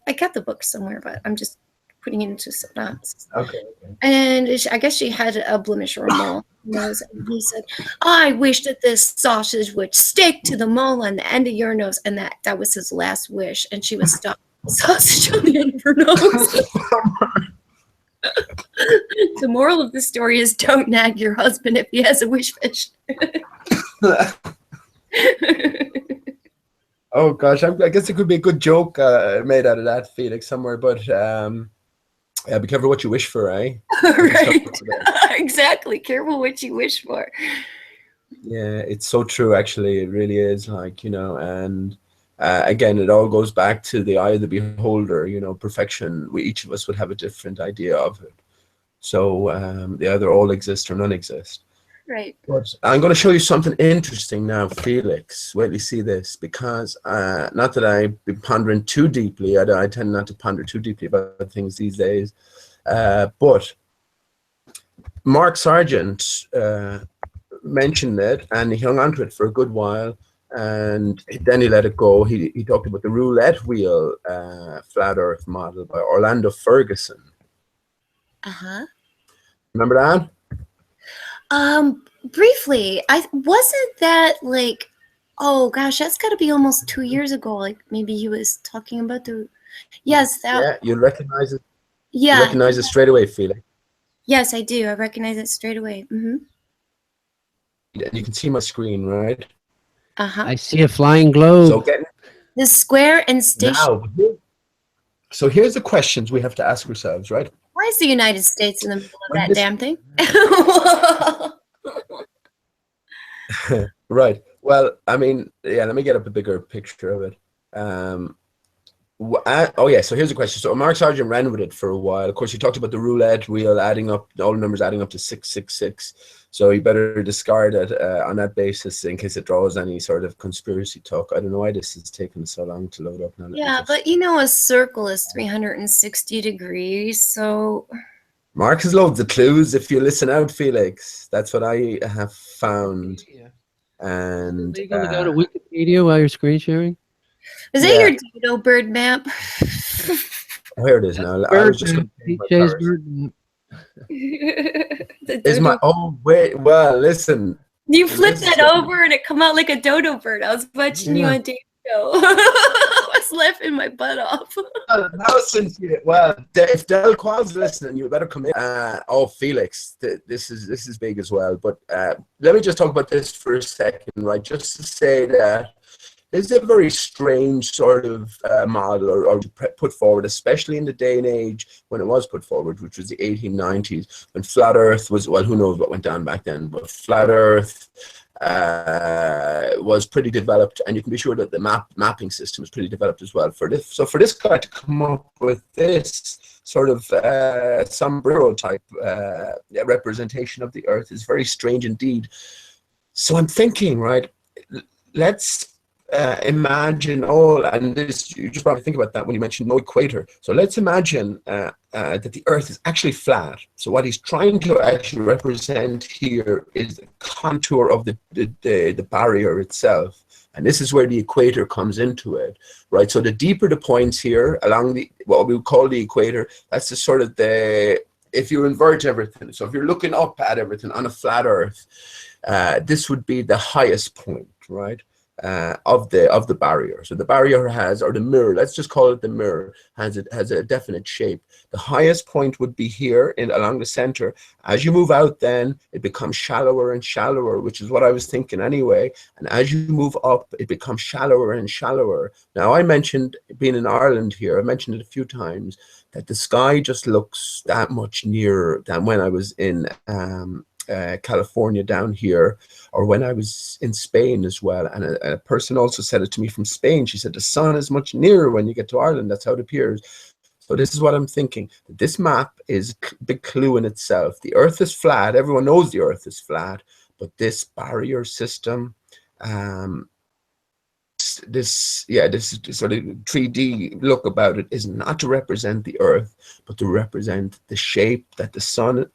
I got the book somewhere, but I'm just putting it into synopsis. Okay. And I guess she had a blemish or a mole. Nose, and he said, "I wish that this sausage would stick to the mole on the end of your nose," and that was his last wish. And she was stuck with sausage on the end of her nose. The moral of the story is, don't nag your husband if he has a wish fish. Oh gosh, I guess it could be a good joke made out of that, Felix, somewhere. But yeah, be careful what you wish for, eh? Right. Exactly. Careful what you wish for. Yeah, it's so true. Actually, it really is. Like, you know, and again, it all goes back to the eye of the beholder. You know, perfection. Each of us would have a different idea of it. So they either all exist or none exist. Right. But I'm going to show you something interesting now, Felix. Wait till you see this, because not that I've been pondering too deeply. I tend not to ponder too deeply about things these days. But Mark Sargent mentioned it, and he hung on to it for a good while, and then he let it go. He talked about the roulette wheel flat Earth model by Orlando Ferguson. Uh-huh. Remember that? Briefly, I wasn't that like, oh gosh, that's got to be almost 2 years ago. Like maybe he was talking about the, yes, that. Yeah, you'll recognize it. Yeah. You recognize it straight away, Felix. Yes, I do. I recognize it straight away. Mm-hmm. And you can see my screen, right? Uh-huh. I see a flying globe. So getting The square and station. now. So here's the questions we have to ask ourselves, right? Why is the United States in the middle of that damn thing? Right. Well, I mean, yeah, let me get up a bigger picture of it. Oh, yeah. So here's the question. So Mark Sargent ran with it for a while. Of course, he talked about the roulette wheel adding up, all the numbers adding up to 666. So you better discard it on that basis in case it draws any sort of conspiracy talk. I don't know why this is taking so long to load up now. Yeah, but you know, a circle is 360 degrees. So Mark has loads of clues if you listen out, Felix. That's what I have found. And Are you going to go to Wikipedia while you're screen sharing? is that your dodo bird map? Oh, here it is now. I was just going to bird map. Is my wait, well, listen. You flipped that over and it come out like a dodo bird. I was watching you on Dave's show. I was laughing my butt off. Now since if Del Qual's listening, you better come in. Oh, Felix, this is big as well. But let me just talk about this for a second, right? Just to say that it's a very strange sort of model or put forward, especially in the day and age when it was put forward, which was the 1890s, when flat Earth was, well, who knows what went down back then, but flat Earth was pretty developed, and you can be sure that the mapping system was pretty developed as well for this. So for this guy to come up with this sort of sombrero type representation of the Earth is very strange indeed. So I'm thinking, right, let's imagine all, and this, you just probably think about that when you mentioned no equator. So let's imagine that the Earth is actually flat. So what he's trying to actually represent here is the contour of the barrier itself. And this is where the equator comes into it, right? So the deeper the points here along the, what we would call the equator, that's the sort of the, if you invert everything, so if you're looking up at everything on a flat Earth, this would be the highest point, right? Of the barrier. So the barrier has, or the mirror, let's just call it the mirror, has a definite shape. The highest point would be here along the center. As you move out, then it becomes shallower and shallower, which is what I was thinking anyway. And as you move up, it becomes shallower and shallower. Now, I mentioned being in Ireland here, I mentioned it a few times, that the sky just looks that much nearer than when I was in California down here, or when I was in Spain as well. And a person also said it to me from Spain. She said the sun is much nearer when you get to Ireland. That's how it appears. So this is what I'm thinking. This map is a big clue in itself. The Earth is flat. Everyone knows the Earth is flat, but this barrier system, this sort of 3D look about it is not to represent the Earth, but to represent the shape that the sun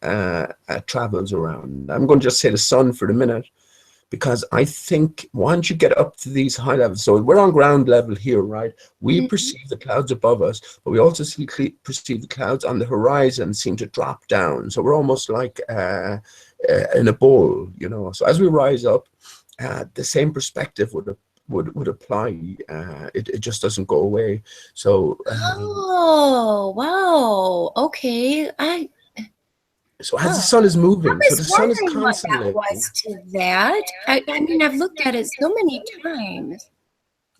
travels around. I'm going to just say the sun for the minute, because I think once you get up to these high levels, so we're on ground level here, right? We perceive the clouds above us, but we also perceive the clouds on the horizon seem to drop down. So we're almost like in a bowl, you know. So as we rise up, the same perspective would apply. It just doesn't go away. So oh wow, okay. So as the sun is moving, I so the was sun is wondering what constantly. that was to that. I mean, I've looked at it so many times.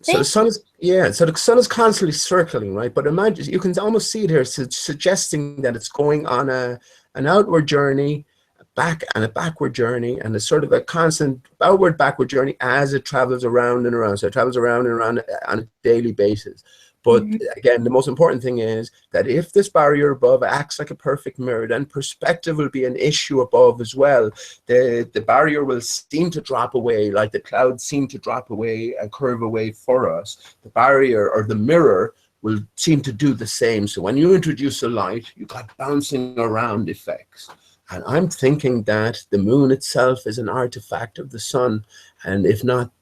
So the sun is, yeah, so the sun is constantly circling, right? But imagine, you can almost see it here, suggesting that it's going on an outward journey, a backward journey, and it's sort of a constant outward backward journey as it travels around and around. So it travels around and around on a daily basis. But again, the most important thing is that if this barrier above acts like a perfect mirror, then perspective will be an issue above as well. The barrier will seem to drop away, like the clouds seem to drop away and curve away for us. The barrier or the mirror will seem to do the same. So when you introduce a light, you got bouncing around effects. And I'm thinking that the moon itself is an artifact of the sun, and if not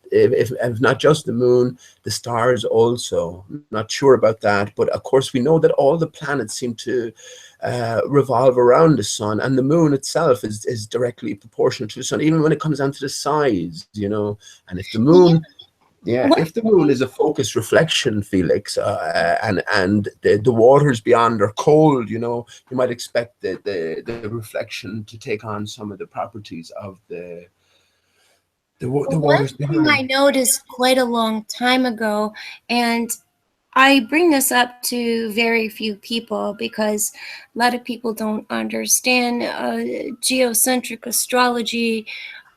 just the moon, the stars also. I'm not sure about that, but of course we know that all the planets seem to revolve around the sun, and the moon itself is directly proportional to the sun, even when it comes down to the size, you know. And if the moon, if the moon is a focused reflection, Felix, and the waters beyond are cold, you know, you might expect the reflection to take on some of the properties of the waters behind. One thing I noticed quite a long time ago, and I bring this up to very few people because a lot of people don't understand geocentric astrology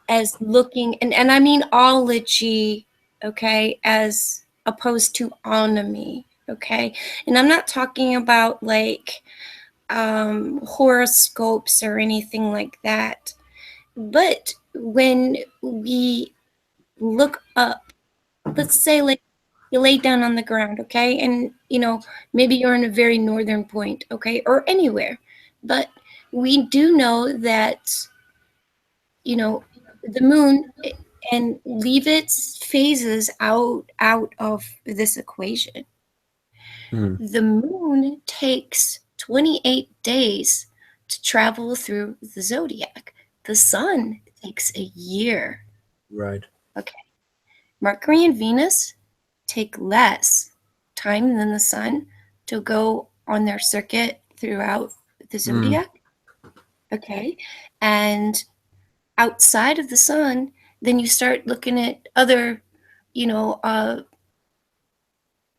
as looking, and I mean ology, okay, as opposed to onomy, okay? And I'm not talking about like horoscopes or anything like that. But when we look up, let's say like you lay down on the ground, okay? And, you know, maybe you're in a very northern point, okay? Or anywhere. But we do know that, you know, the moon and leave its phases out of this equation. The moon takes 28 days to travel through the zodiac. The sun takes a year. Right. Okay. Mercury and Venus take less time than the sun to go on their circuit throughout the zodiac. Okay. And outside of the sun, then you start looking at other, you know,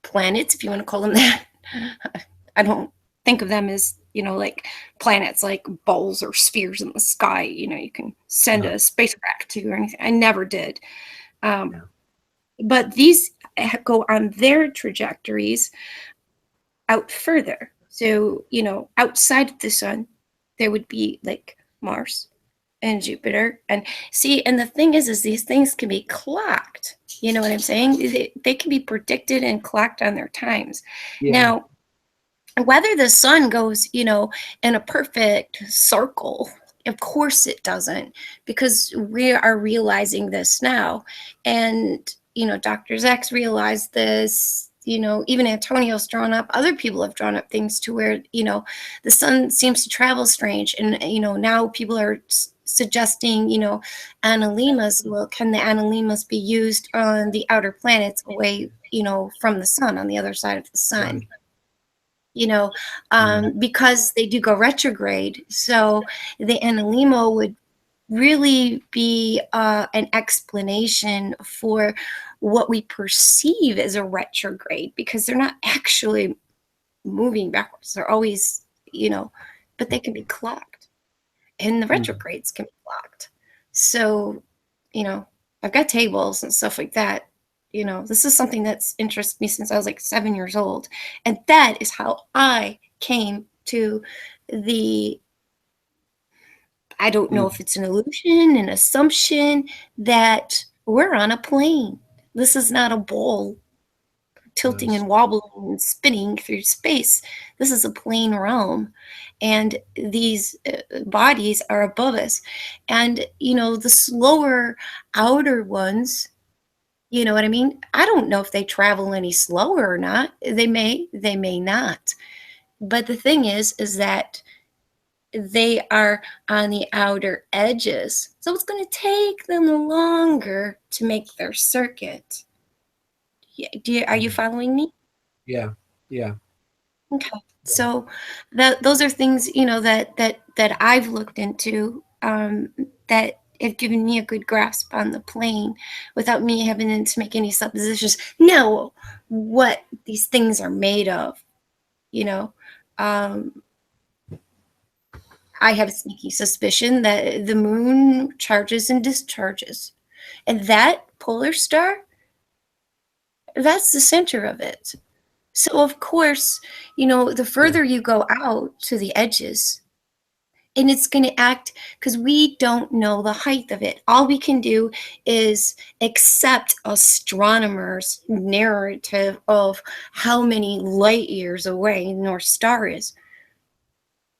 planets, if you want to call them that. I don't think of them as, you know, like planets like balls or spheres in the sky, you know, you can send a spacecraft to or anything. I never did. But these go on their trajectories out further. So, you know, outside of the sun, there would be like Mars and Jupiter. And see, and the thing is these things can be clocked. You know what I'm saying? They can be predicted and clocked on their times. Yeah. Now, whether the sun goes, you know, in a perfect circle, of course it doesn't, because we are realizing this now. And, you know, Dr. Zach's realized this, you know, even Antonio's drawn up, other people have drawn up things to where, you know, the sun seems to travel strange. And, you know, now people are suggesting, you know, analimas. Well, can the analimas be used on the outer planets away, you know, from the sun, on the other side of the sun? Right. You know, because they do go retrograde. So the analemo would really be an explanation for what we perceive as a retrograde, because they're not actually moving backwards. They're always, you know, but they can be clocked, and the retrogrades can be clocked. So, you know, I've got tables and stuff like that. You know, this is something that's interested me since I was like 7 years old. And that is how I came to the, I don't know if it's an illusion, an assumption, that we're on a plane. This is not a ball tilting and wobbling and spinning through space. This is a plane realm. And these bodies are above us. And, you know, the slower outer ones, you know what I mean? I don't know if they travel any slower or not. They may not. But the thing is that they are on the outer edges. So it's going to take them longer to make their circuit. Are you following me? Yeah. Yeah. Okay. So those are things, you know, that I've looked into, that have given me a good grasp on the plane without me having to make any suppositions. Know what these things are made of, you know. I have a sneaky suspicion that the moon charges and discharges, and that polar star, that's the center of it. So of course, you know, the further you go out to the edges, and it's going to act, because we don't know the height of it. All we can do is accept astronomers' narrative of how many light years away the North Star is.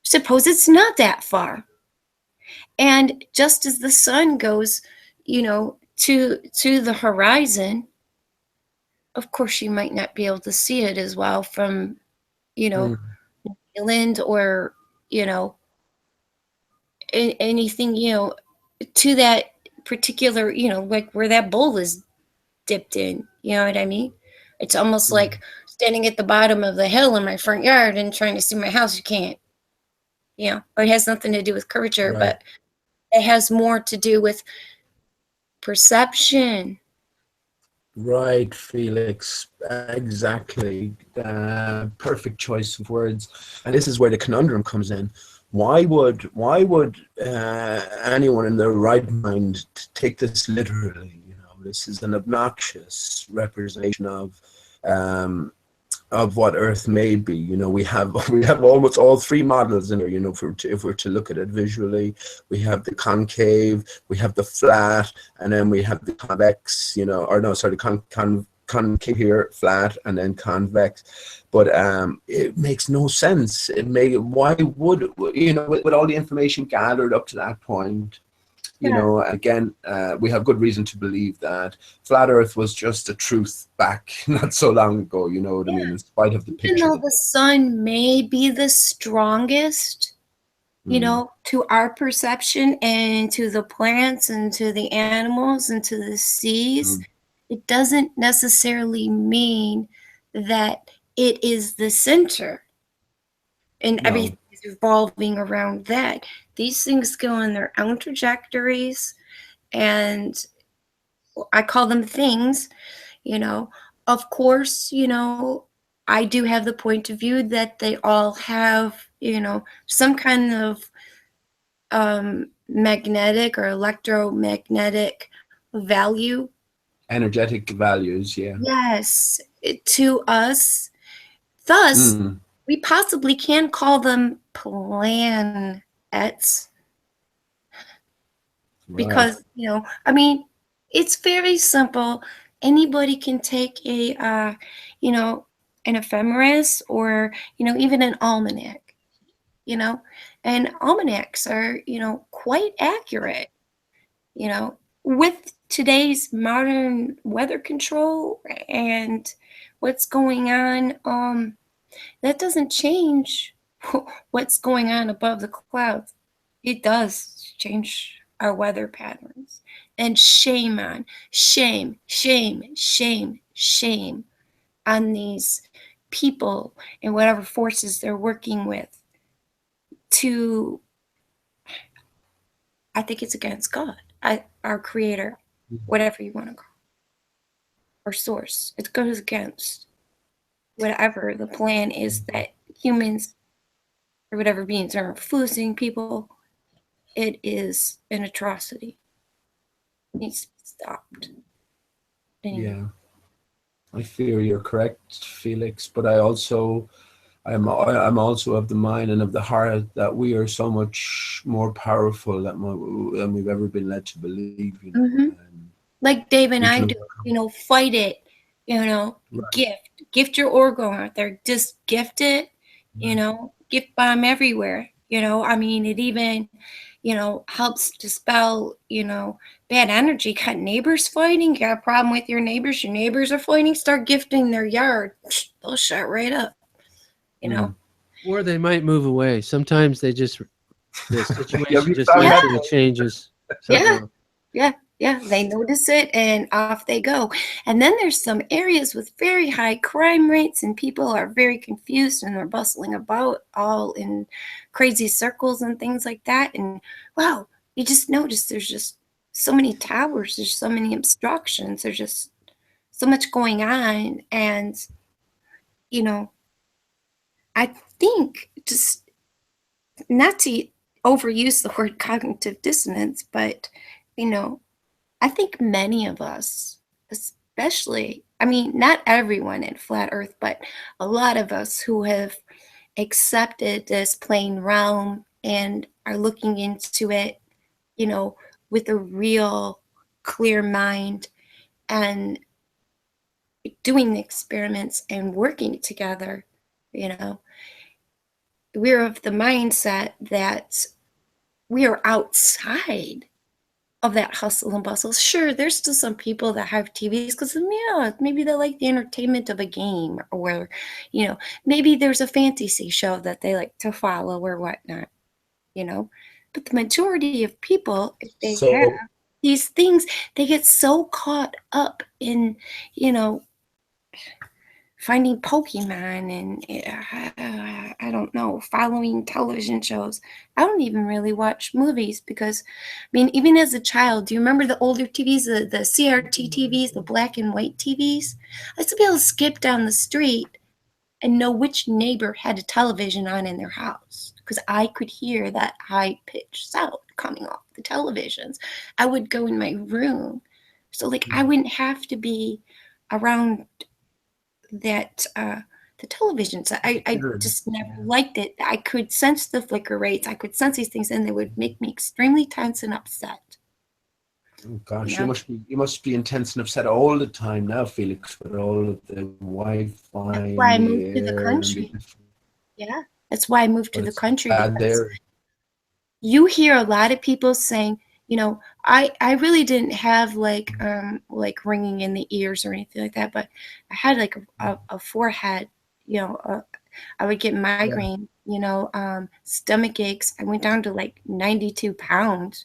Suppose it's not that far. And just as the sun goes, you know, to the horizon, of course you might not be able to see it as well from, you know, New Zealand, or, you know, anything, you know, to that particular, you know, like where that bowl is dipped in. You know what I mean? It's almost like standing at the bottom of the hill in my front yard and trying to see my house. You can't. You know, it has nothing to do with curvature, Right. but it has more to do with perception. Right, Felix. Exactly. Perfect choice of words. And this is where the conundrum comes in. Why would anyone in their right mind take this literally? You know, this is an obnoxious representation of what Earth may be. You know, we have almost all three models in there. You know, if we're to look at it visually, we have the concave, we have the flat, and then we have the convex. You know, or no, sorry, concave here, flat, and then convex. But it makes no sense. Why would, you know, with all the information gathered up to that point, you know, again, we have good reason to believe that flat Earth was just a truth back not so long ago, you know what I mean, in spite of the Even picture. though the sun may be the strongest, you know, to our perception and to the plants and to the animals and to the seas, it doesn't necessarily mean that it is the center and everything is revolving around that. These things go on their own trajectories, and I call them things, you know. Of course, you know, I do have the point of view that they all have, you know, some kind of magnetic or electromagnetic value. Energetic values, yeah. Yes, to us. Thus, we possibly can call them planets. because I mean, it's very simple. Anybody can take a an ephemeris or even an almanac, and almanacs are quite accurate, with today's modern weather control and what's going on. That doesn't change what's going on above the clouds. It does change our weather patterns. And shame on these people and whatever forces they're working with to, I think it's against God, our creator, whatever you want to call it, or source. It goes against whatever the plan is that humans or whatever beings are influencing people. It is an atrocity. It needs to be stopped. Anyway. Yeah, I fear you're correct, Felix. But I'm also of the mind and of the heart that we are so much more powerful than we've ever been led to believe. Like Dave and we I can do, fight it, Right. gift your organ out there, just gift it, gift bomb everywhere. I mean, it even, helps dispel, bad energy. Got neighbors fighting, you got a problem with your neighbors are fighting, start gifting their yard. They'll shut right up, Or they might move away. Sometimes the situation you just found that naturally out? changes. Yeah, they notice it and off they go. And then there's some areas with very high crime rates and people are very confused and they're bustling about all in crazy circles and things like that. And wow, you just notice there's just so many towers, there's so many obstructions, there's just so much going on. And I think, just not to overuse the word cognitive dissonance, but I think many of us, especially, I mean, not everyone in Flat Earth, but a lot of us who have accepted this plane realm and are looking into it, with a real clear mind and doing the experiments and working together, we're of the mindset that we are outside of that hustle and bustle. Sure, there's still some people that have TVs because, maybe they like the entertainment of a game, or, maybe there's a fantasy show that they like to follow or whatnot, But the majority of people, if they have So these things, they get so caught up in, finding Pokemon and I don't know, following television shows. I don't even really watch movies because, I mean, even as a child, do you remember the older TVs, the CRT TVs, the black and white TVs? I used to be able to skip down the street and know which neighbor had a television on in their house because I could hear that high-pitched sound coming off the televisions. I would go in my room. So, I wouldn't have to be around that the television. So I just never liked it. I could sense the flicker rates. I could sense these things, and they would make me extremely tense and upset. Oh gosh, you must be intense and upset all the time now, Felix, with all of the Wi-Fi That's why I and the moved to the air and the country. Yeah, that's why I moved to but the it's country bad because there. you hear a lot of people saying, I really didn't have like ringing in the ears or anything like that, but I had like a forehead, I would get migraine, stomach aches. I went down to like 92 pounds,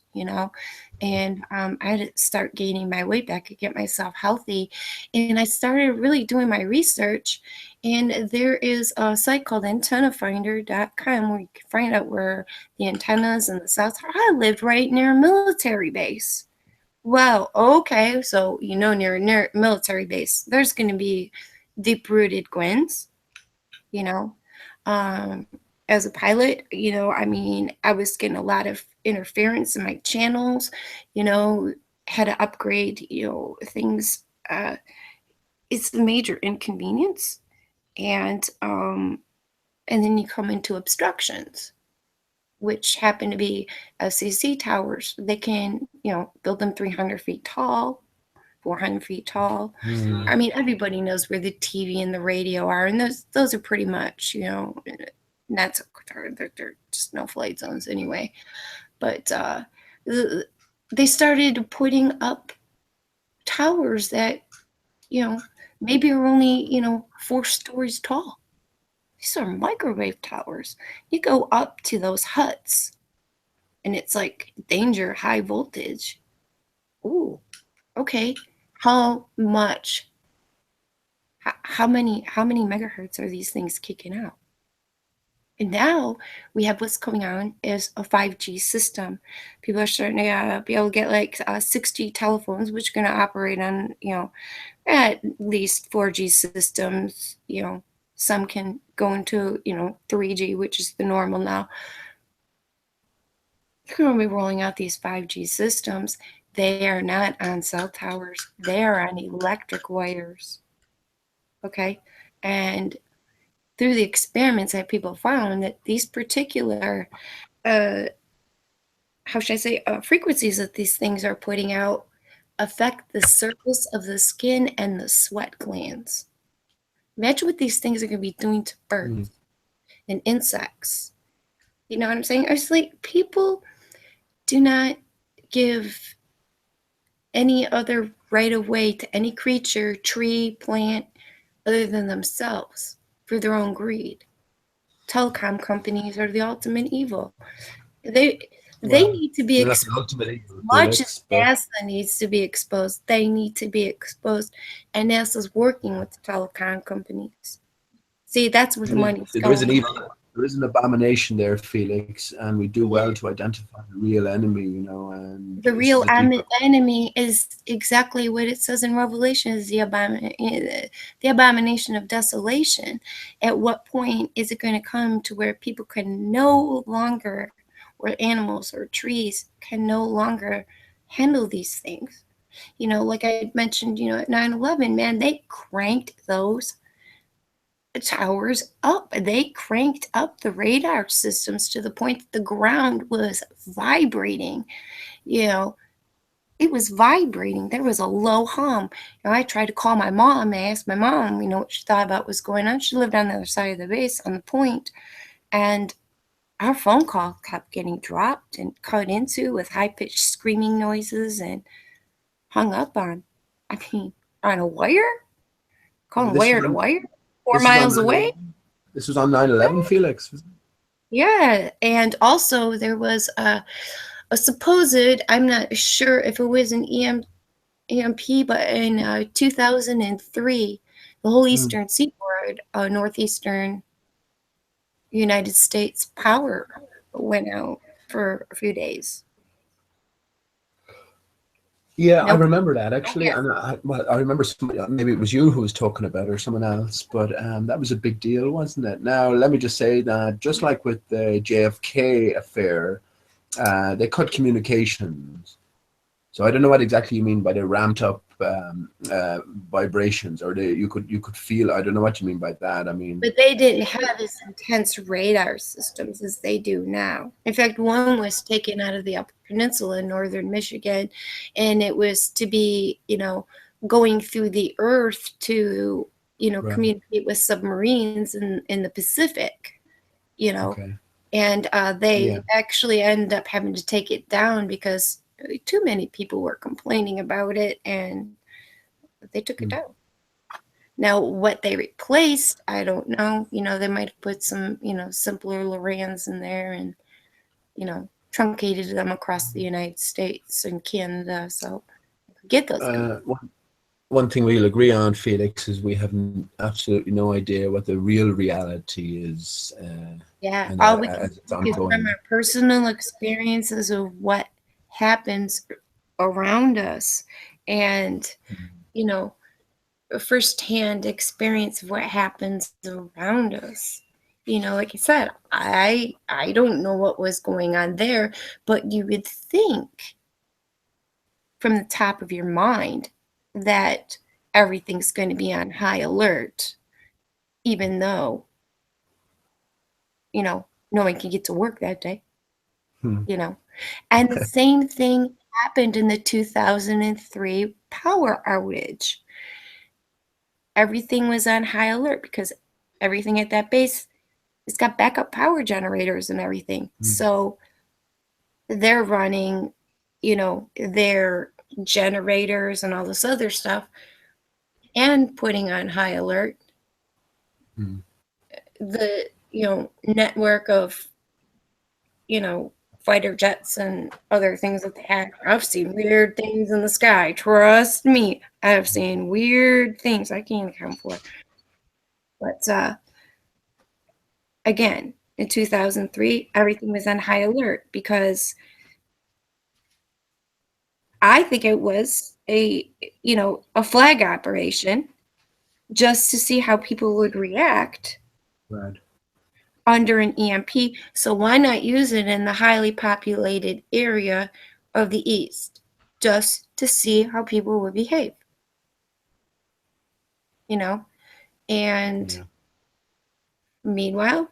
and I had to start gaining my weight back to get myself healthy. And I started really doing my research. And there is a site called antennafinder.com where you can find out where the antennas in the South. I lived right near a military base. Well, okay, so near a military base, there's going to be deep-rooted Gwens, as a pilot, I mean, I was getting a lot of interference in my channels, had to upgrade, things. It's the major inconvenience. And then you come into obstructions. which happen to be FCC towers. They can, build them 300 feet tall, 400 feet tall. I mean, everybody knows where the TV and the radio are, and those are pretty much, not so, they're just no flight zones anyway. But they started putting up towers that, maybe are only, 4 stories tall. These are microwave towers. You go up to those huts, and it's like danger, high voltage. Ooh, okay. How much? How many megahertz are these things kicking out? And now we have what's coming on is a 5G system. People are starting to be able to get like 6G telephones, which are going to operate on, at least 4G systems. Some can go into, 3G, which is the normal now. They're going to be rolling out these 5G systems. They are not on cell towers. They are on electric wires. Okay? And through the experiments that people found that these particular, frequencies that these things are putting out affect the surface of the skin and the sweat glands. Imagine what these things are going to be doing to birds and insects. You know what I'm saying? It's like people do not give any other right of way to any creature, tree, plant, other than themselves for their own greed. Telecom companies are the ultimate evil. They need to be exposed. Much as NASA needs to be exposed, they need to be exposed. And NASA's working with the telecom companies. See, that's where the money's going. There is an abomination there, Felix, and we do well to identify the real enemy, and the real enemy is exactly what it says in Revelation, is the abomination of desolation. At what point is it going to come to where people can no longer, or animals or trees can no longer handle these things? Like I mentioned, at 9/11, man, they cranked those towers up. They cranked up the radar systems to the point that the ground was vibrating. It was vibrating. There was a low hum. I tried to call my mom. I asked my mom, what she thought about what was going on. She lived on the other side of the base on the point, and our phone call kept getting dropped and cut into with high-pitched screaming noises and hung up on. On a wire? Calling wire to wire? 4 miles away? This was on 9/11, Felix? Yeah, and also there was a supposed, I'm not sure if it was an EMP, but in 2003, the whole eastern seaboard, northeastern United States, power went out for a few days. Yeah, I remember that actually, and I remember maybe it was you who was talking about it or someone else, but that was a big deal, wasn't it? Now, let me just say that just like with the JFK affair, they cut communications. So I don't know what exactly you mean by the ramped up vibrations, or you could feel. I don't know what you mean by that. But they didn't have as intense radar systems as they do now. In fact, one was taken out of the Upper Peninsula in northern Michigan, and it was to be, going through the earth to, communicate with submarines in the Pacific, Okay. And they actually ended up having to take it down because too many people were complaining about it, and they took it down. Now, what they replaced, I don't know. They might have put some, simpler Lorans in there and, truncated them across the United States and Canada. So get those. One thing we'll agree on, Felix, is we have absolutely no idea what the real reality is. All we can is from our personal experiences of what happens around us, and a firsthand experience of what happens around us. Like I said, I don't know what was going on there, but you would think from the top of your mind that everything's going to be on high alert, even though, no one can get to work that day. you know. And the same thing happened in the 2003 power outage. Everything was on high alert because everything at that base has got backup power generators and everything. So they're running, their generators and all this other stuff and putting on high alert the, network of, fighter jets and other things that they had. I've seen weird things in the sky. Trust me, I've seen weird things I can't account for. But again, in 2003, everything was on high alert because I think it was a flag operation just to see how people would react Right. under an EMP. So why not use it in the highly populated area of the East just to see how people would behave? And meanwhile,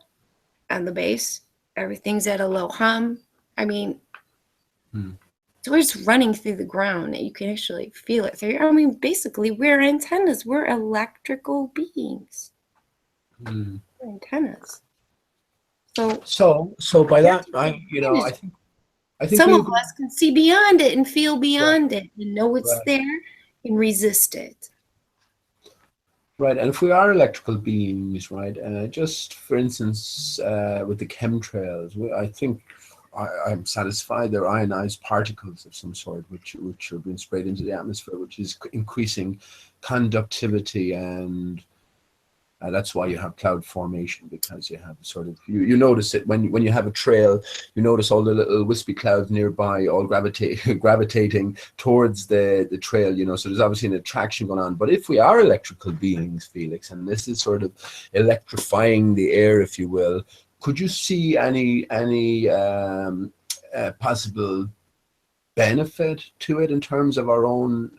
on the base, everything's at a low hum. I mean, so we're just running through the ground and you can actually feel it through. I mean, basically, we're antennas. We're electrical beings. We're antennas. So by that, I think some we of us can see beyond it and feel beyond it and know it's Right. there and resist it. Right, and if we are electrical beings, right, just for instance, with the chemtrails, I think I'm satisfied they're ionized particles of some sort, which are being sprayed into the atmosphere, which is increasing conductivity, and that's why you have cloud formation, because you have sort of you notice it when you have a trail. You notice all the little wispy clouds nearby all gravitating towards the trail, so there's obviously an attraction going on. But if we are electrical beings, Felix, and this is sort of electrifying the air, if you will, could you see any possible benefit to it in terms of our own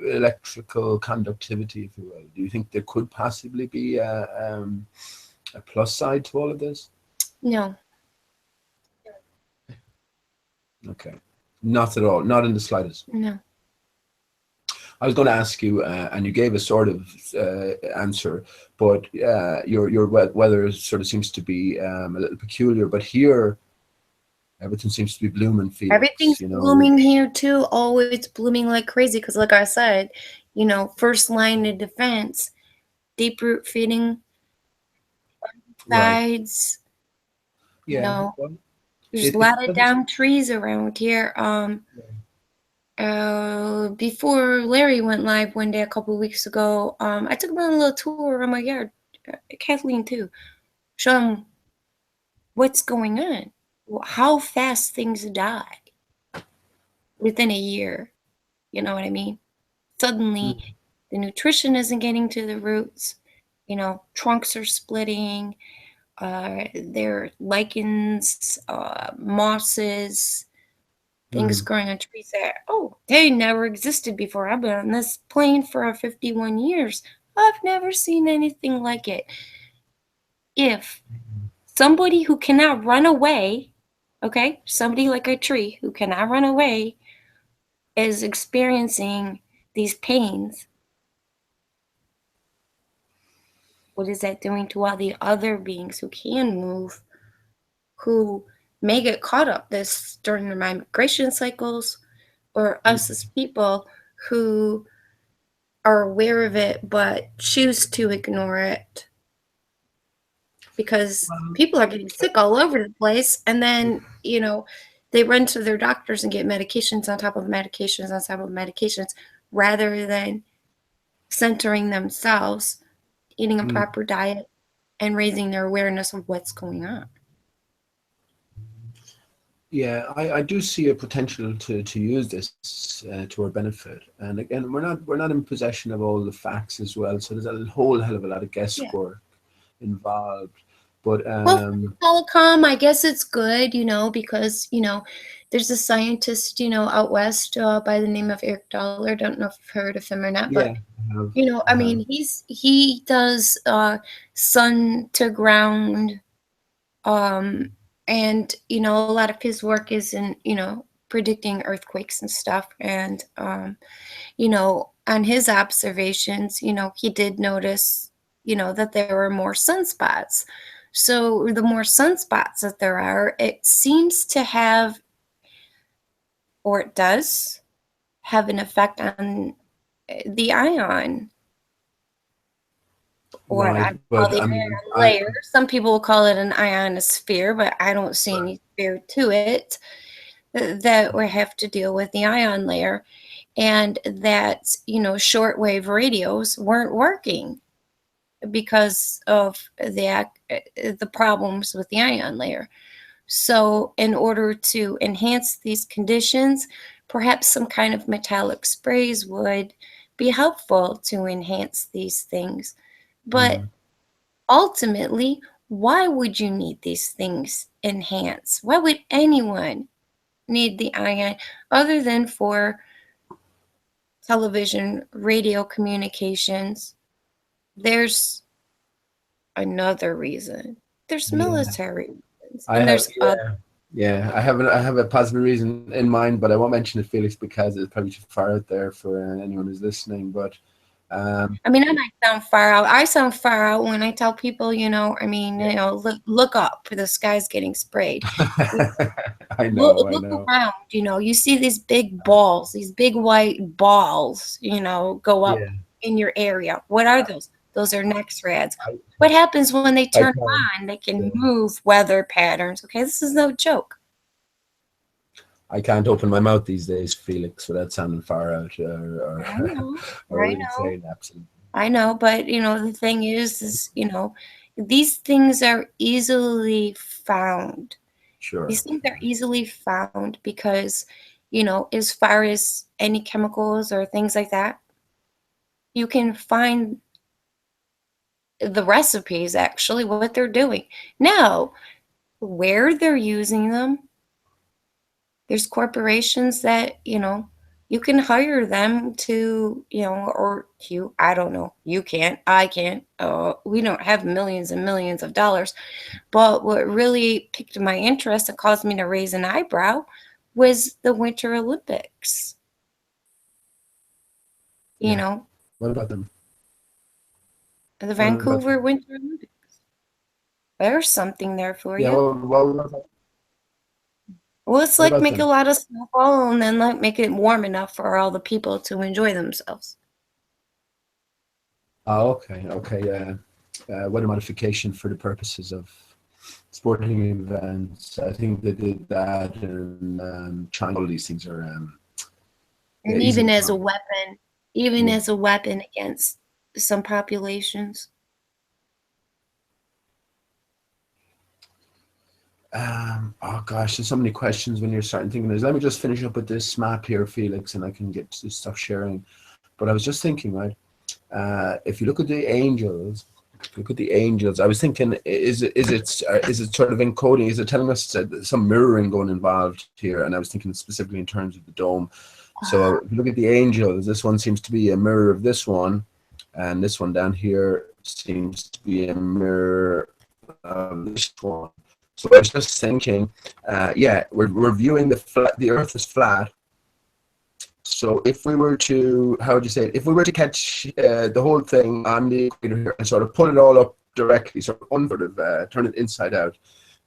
electrical conductivity, if you will? Do you think there could possibly be a plus side to all of this? No. Okay, not at all, not in the slightest. No. I was going to ask you, and you gave a sort of answer, but your weather sort of seems to be a little peculiar. But here, everything seems to be blooming, Felix. Everything's blooming here too. Oh, it's blooming like crazy because, like I said, first line of defense, deep root feeding sides. Yeah. There's a lot of down trees around here. Before Larry went live one day a couple of weeks ago, I took him on a little tour around my yard. Kathleen too. Show him what's going on, how fast things die within a year. You know what I mean? Suddenly, the nutrition isn't getting to the roots. Trunks are splitting. There are lichens, mosses, things growing on trees that, they never existed before. I've been on this plane for 51 years. I've never seen anything like it. If somebody who cannot run away, somebody like a tree who cannot run away is experiencing these pains, what is that doing to all the other beings who can move, who may get caught up this during their migration cycles, or us as people who are aware of it but choose to ignore it? Because people are getting sick all over the place, and then, they run to their doctors and get medications on top of medications on top of medications, rather than centering themselves, eating a proper diet, and raising their awareness of what's going on. Yeah, I do see a potential to use this to our benefit. And again, we're not in possession of all the facts as well, so there's a whole hell of a lot of guesswork involved. But telecom, I guess it's good, because there's a scientist, out west by the name of Eric Dollar. Don't know if you've heard of him or not, but I mean, he does sun to ground and you know, a lot of his work is in, you know, predicting earthquakes and stuff. And you know, on his observations, you know, he did notice, you know, that there were more sunspots. So the more sunspots that there are, it seems to have, or it does have, an effect on the ion, or I Right, call but the I ion mean, layer. Some people will call it an ionosphere, but I don't see any sphere to it. That we have to deal with the ion layer, and that, you know, shortwave radios weren't working because of the problems with the ion layer. So in order to enhance these conditions, perhaps some kind of metallic sprays would be helpful to enhance these things. But ultimately, why would you need these things enhanced? Why would anyone need the ion other than for television, radio communications? There's another reason. There's yeah, military reasons, I and have, there's other. yeah, I have a positive reason in mind, but I won't mention it, Felix, because it's probably too far out there for anyone who's listening. But I mean, I might sound far out. I sound far out when I tell people, you know, I mean, you know, look up, the sky's getting sprayed. I Look, know, I look know. around, you know, you see these big balls, these big white balls, you know, go up Yeah, in your area. What are those? Those are NEXRADs. What happens when they I turn can. on? They can move weather patterns. Okay, this is no joke. I can't open my mouth these days, Felix, without sounding far out I know, or I know, insane. Absolutely. I know, but you know, the thing is, you know, these things are easily found. Sure. These things are easily found because, you know, as far as any chemicals or things like that, you can find the recipes, actually, what they're doing. Now, where they're using them, there's corporations that, you know, you can hire them to, you know, or you, I don't know, you can't, I can't, we don't have millions and millions of dollars. But what really piqued my interest and caused me to raise an eyebrow was the Winter Olympics. You Yeah. know, What about them? the What about Vancouver them? Winter Olympics. There's something there for Yeah. you. Well, it's What like about make a them? lot of snow fall and then like make it warm enough for all the people to enjoy themselves. Oh, okay. Okay. Weather modification for the purposes of sporting events. I think they did that in China. All these things are yeah, And even easily as a found. weapon, even Yeah. as a weapon against some populations. Oh gosh, there's so many questions when you're starting thinking this. Let me just finish up with this map here, Felix, and I can get to stuff sharing. But I was just thinking, right? If you look at the angels, I was thinking, is it sort of encoding? Is it telling us that some mirroring going involved here? And I was thinking specifically in terms of the dome. So if you look at the angels, this one seems to be a mirror of this one, and this one down here seems to be a mirror of this one. So I was just thinking, yeah, we're viewing the Earth is flat. So if we were to, how would you say it? If we were to catch the whole thing on the equator here and sort of pull it all up directly, sort of turn it inside out,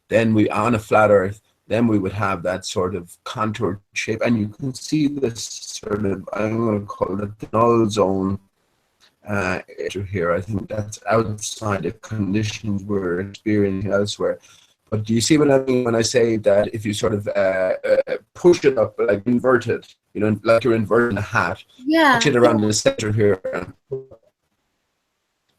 then on a flat Earth, then we would have that sort of contoured shape, and you can see this sort of, I'm going to call it the null zone here. I think that's outside the conditions we're experiencing elsewhere. But do you see what I mean when I say that if you sort of push it up, like invert it, you know, like you're inverting a hat, Yeah. push it around the center here.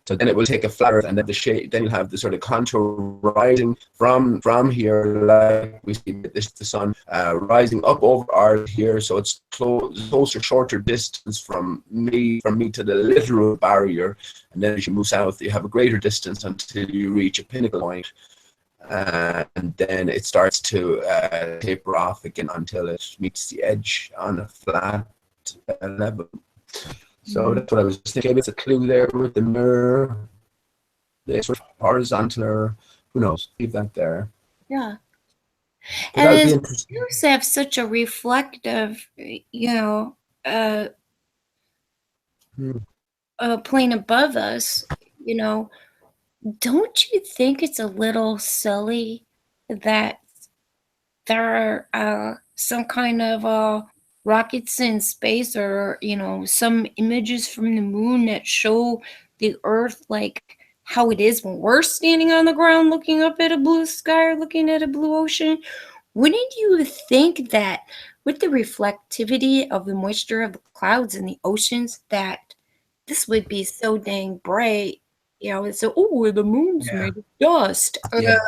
So then it will take a flat Earth, and then the shape. Then you'll have the sort of contour rising from here, like we see the sun rising up over Earth here. So it's closer, shorter distance from me to the literal barrier, and then as you move south, you have a greater distance until you reach a pinnacle point. And then it starts to taper off again until it meets the edge on a flat level. So that's what I was thinking. Maybe it's a clue there with the mirror, the sort of horizontal, or who knows? Leave that there. Yeah. But that And would be it interesting. does have such a reflective, uh, Hmm. plane above us, you know. Don't you think it's a little silly that there are some kind of rockets in space, or some images from the moon that show the Earth like how it is when we're standing on the ground looking up at a blue sky or looking at a blue ocean? Wouldn't you think that with the reflectivity of the moisture of the clouds in the oceans, that this would be so dang bright? It's the moon's Yeah. made of dust. Yeah.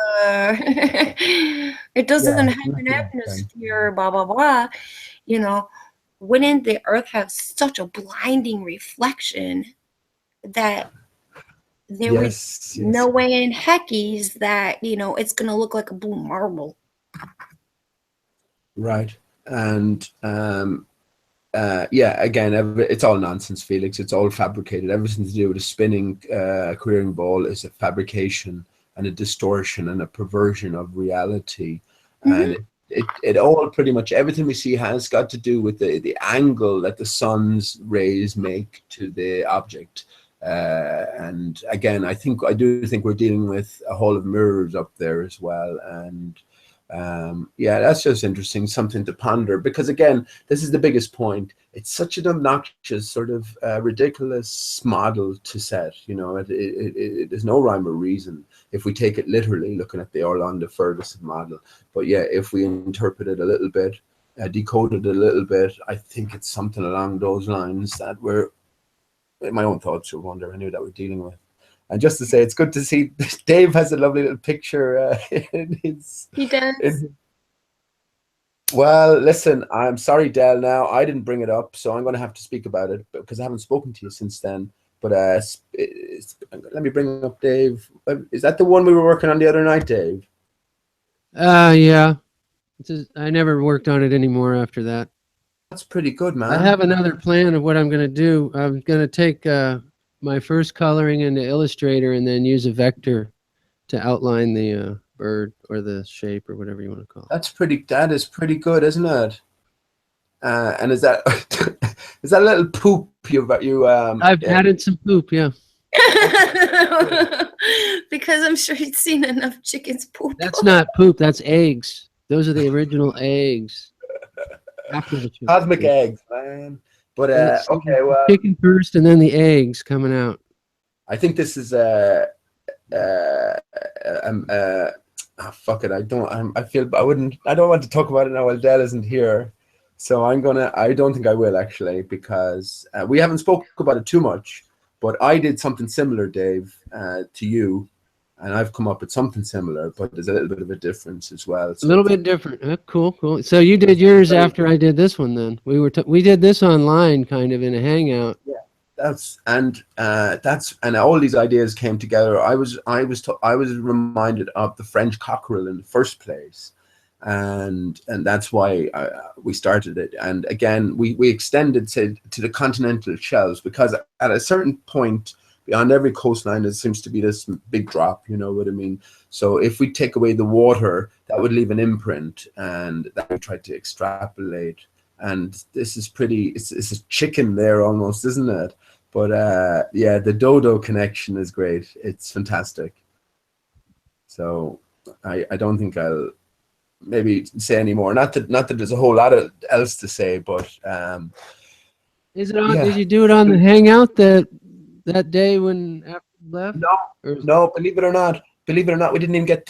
It doesn't Yeah. have an atmosphere, blah, blah, blah. You know, wouldn't the Earth have such a blinding reflection that there would Yes. no Yes. way in heckies that, it's going to look like a blue marble? Right. And yeah, again, it's all nonsense, Felix. It's all fabricated. Everything to do with a spinning queering ball is a fabrication and a distortion and a perversion of reality. And it all pretty much everything we see has got to do with the angle that the sun's rays make to the object. And again, I do think we're dealing with a hall of mirrors up there as well. And yeah, that's just interesting, something to ponder, because again, this is the biggest point. It's such an obnoxious, sort of ridiculous model to set. There's no rhyme or reason if we take it literally, looking at the Orlando Ferguson model. But yeah, if we interpret it a little bit, decode it a little bit, I think it's something along those lines that we're, in my own thoughts, I wonder, I knew that we're dealing with. And just to say, it's good to see Dave has a lovely little picture in his. He does. Well, listen, I'm sorry, Del. Now I didn't bring it up, so I'm going to have to speak about it because I haven't spoken to you since then. But let me bring up Dave. Is that the one we were working on the other night, Dave? Yeah. I never worked on it anymore after that. That's pretty good, man. I have another plan of what I'm going to do. I'm going to take my first coloring into Illustrator and then use a vector to outline the bird or the shape or whatever you want to call it. That is pretty good, isn't it? And is that is that a little poop you I've added some poop, yeah. Because I'm sure you'd seen enough chickens poop. That's not poop, that's eggs. Those are the original eggs. After the chicken. Cosmic eggs, man. But okay, well, chicken first and then the eggs coming out. I think this is fuck it. I don't want to talk about it now while Del isn't here. So I don't think I will actually, because we haven't spoken about it too much, but I did something similar, Dave, to you, and I've come up with something similar, but there's a little bit of a difference as well. So a little bit different. Cool. So you did yours after I did this one then. We did this online kind of in a hangout. Yeah. And all these ideas came together. I was reminded of the French cockerel in the first place, and that's why we started it. And again, we extended to the continental shelves, because at a certain point beyond every coastline there seems to be this big drop. You know what I mean? So if we take away the water, that would leave an imprint, and that we tried to extrapolate. And this is it's a chicken there almost, isn't it? But yeah, the dodo connection is great. It's fantastic. So I don't think I'll maybe say any more. Not that there's a whole lot else to say, but is it on? Yeah. Did you do it on the hangout that day when after you left? No. Believe it or not, we didn't even get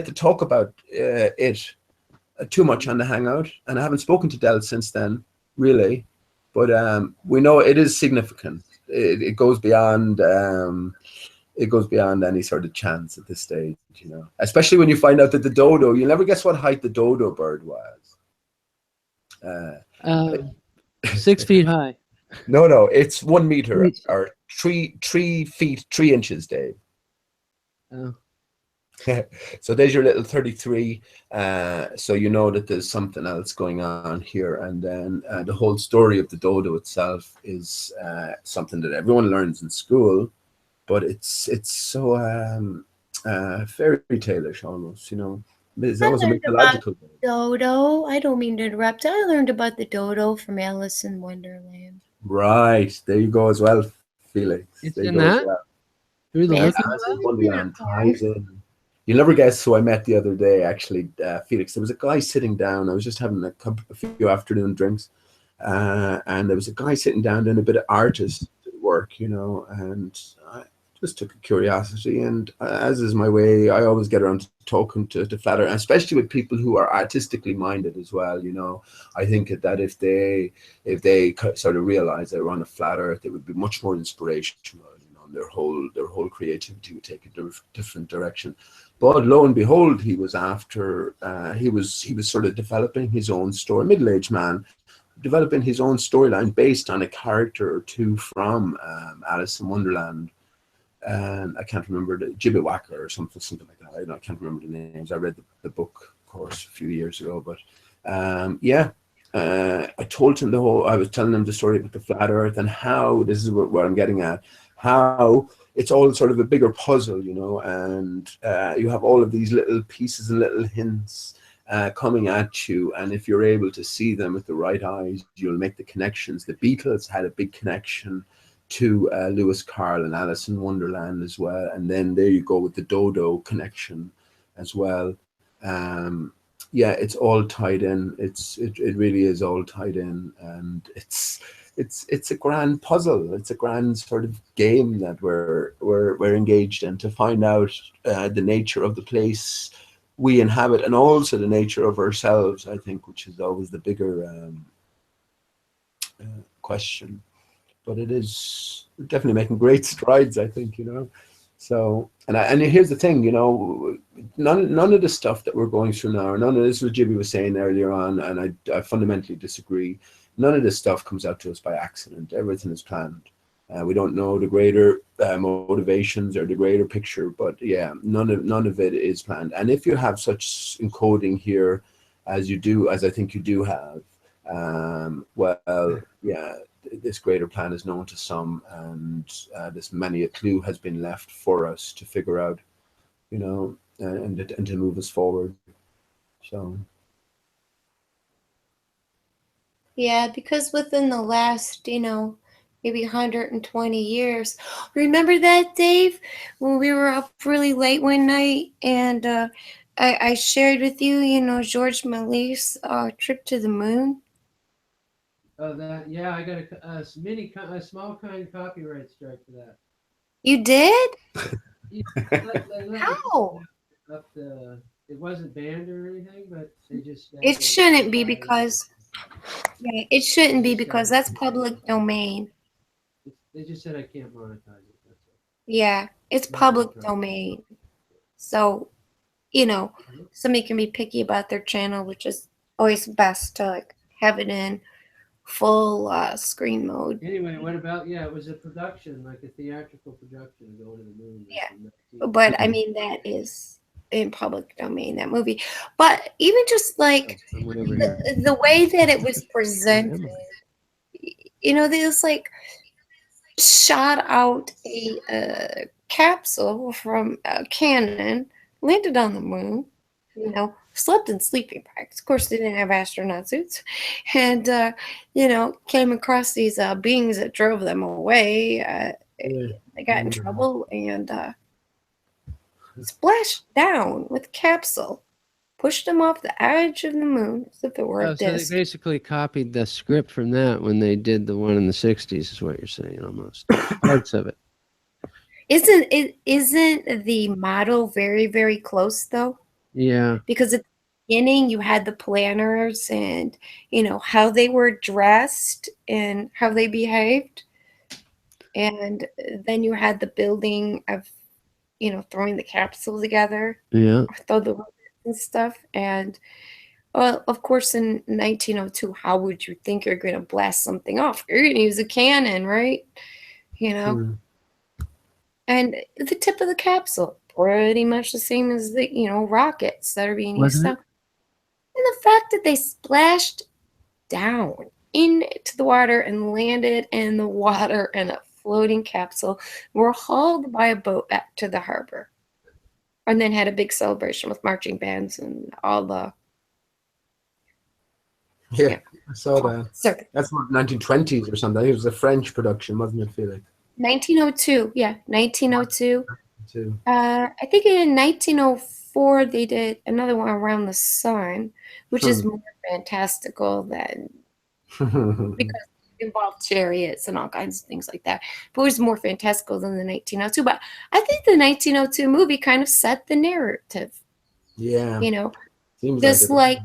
to talk about it too much on the hangout, and I haven't spoken to Del since then, really. But we know it is significant. It goes beyond any sort of chance at this stage, you know. Especially when you find out that the dodo, you'll never guess what height the dodo bird was. 6 feet high. No, it's 1 meter or 3 feet 3 inches, Dave. Oh. So there's your little 33. So you know that there's something else going on here. And then the whole story of the dodo itself is something that everyone learns in school, but it's so fairy tale-ish almost, you know. It's I always a learned about mythological. dodo. I don't mean to interrupt. I learned about the dodo from Alice in Wonderland. Right. There you go as well, Felix. It's There you in go as that? well. Through the Yes, looking Alice in glass? Wonderland ties in. You'll never guess who I met the other day, actually, Felix. There was a guy sitting down. I was just having a few afternoon drinks, and there was a guy sitting down doing a bit of artist work, and I just took a curiosity. And as is my way, I always get around to talking to flat earth, especially with people who are artistically minded as well. I think that if they sort of realize they were on a flat earth, it would be much more inspirational. Their whole creativity would take a different direction. But lo and behold, he was sort of developing his own story, middle-aged man, developing his own storyline based on a character or two from Alice in Wonderland. And I can't remember the Jibbiwacker or something like that. I can't remember the names. I read the book, of course, a few years ago. But I told him I was telling him the story about the flat earth and how, this is what I'm getting at, how it's all sort of a bigger puzzle, and you have all of these little pieces and little hints coming at you. And if you're able to see them with the right eyes, you'll make the connections. The Beatles had a big connection to Lewis Carroll and Alice in Wonderland as well. And then there you go with the Dodo connection as well. It's all tied in. It really is all tied in, and it's a grand puzzle. It's a grand sort of game that we're engaged in to find out the nature of the place we inhabit, and also the nature of ourselves, I think, which is always the bigger question. But it is definitely making great strides, I think, So, and here's the thing, none of the stuff that we're going through now, or none of this, what Jimmy was saying earlier on, and I fundamentally disagree. None of this stuff comes out to us by accident. Everything is planned. We don't know the greater motivations or the greater picture, but yeah, none of it is planned. And if you have such encoding here, as you do, as I think you do have, this greater plan is known to some, and this many a clue has been left for us to figure out, and to move us forward. So. Yeah, because within the last, maybe 120 years. Remember that, Dave, when we were up really late one night and I shared with you, George Méliès' trip to the moon? Oh, that, yeah, I got a small kind copyright strike for that. You did? How? It wasn't banned or anything, but they just. It shouldn't be because. Yeah, it shouldn't be because that's public domain. They just said I can't monetize it. That's it. Yeah, it's public domain. So, somebody can be picky about their channel, which is always best to have it in full screen mode. Anyway, what about, it was a production, like a theatrical production going to the moon. Yeah, but I mean, that is in public domain, that movie. But even just the way that it was presented, they was shot out a capsule from a cannon, landed on the moon, slept in sleeping bags. Of course, they didn't have astronaut suits, and came across these beings that drove them away. They got in trouble and splashed down with a capsule, pushed them off the edge of the moon as if it were a So disc. they basically copied the script from that when they did the one in the 60s, is what you're saying, almost. Parts of it. Isn't the model very, very close, though? Yeah. Because at the beginning, you had the planners and, how they were dressed and how they behaved. And then you had the building of, throwing the capsule together. Yeah. Throw the rockets and stuff. And, well, of course, in 1902, how would you think you're going to blast something off? You're going to use a cannon, right? And the tip of the capsule, pretty much the same as the, rockets that are being used now. And the fact that they splashed down into the water and landed in the water in a floating capsule, were hauled by a boat back to the harbor. and then had a big celebration with marching bands and all the. Yeah, I saw that. Circuit. That's what 1920s or something. It was a French production, wasn't it, Felix? 1902, yeah, 1902. Too. I think in 1904 they did another one around the sun, which is more fantastical than because it involved chariots and all kinds of things like that. But it was more fantastical than the 1902. But I think the 1902 movie kind of set the narrative. Yeah. You know, seems just like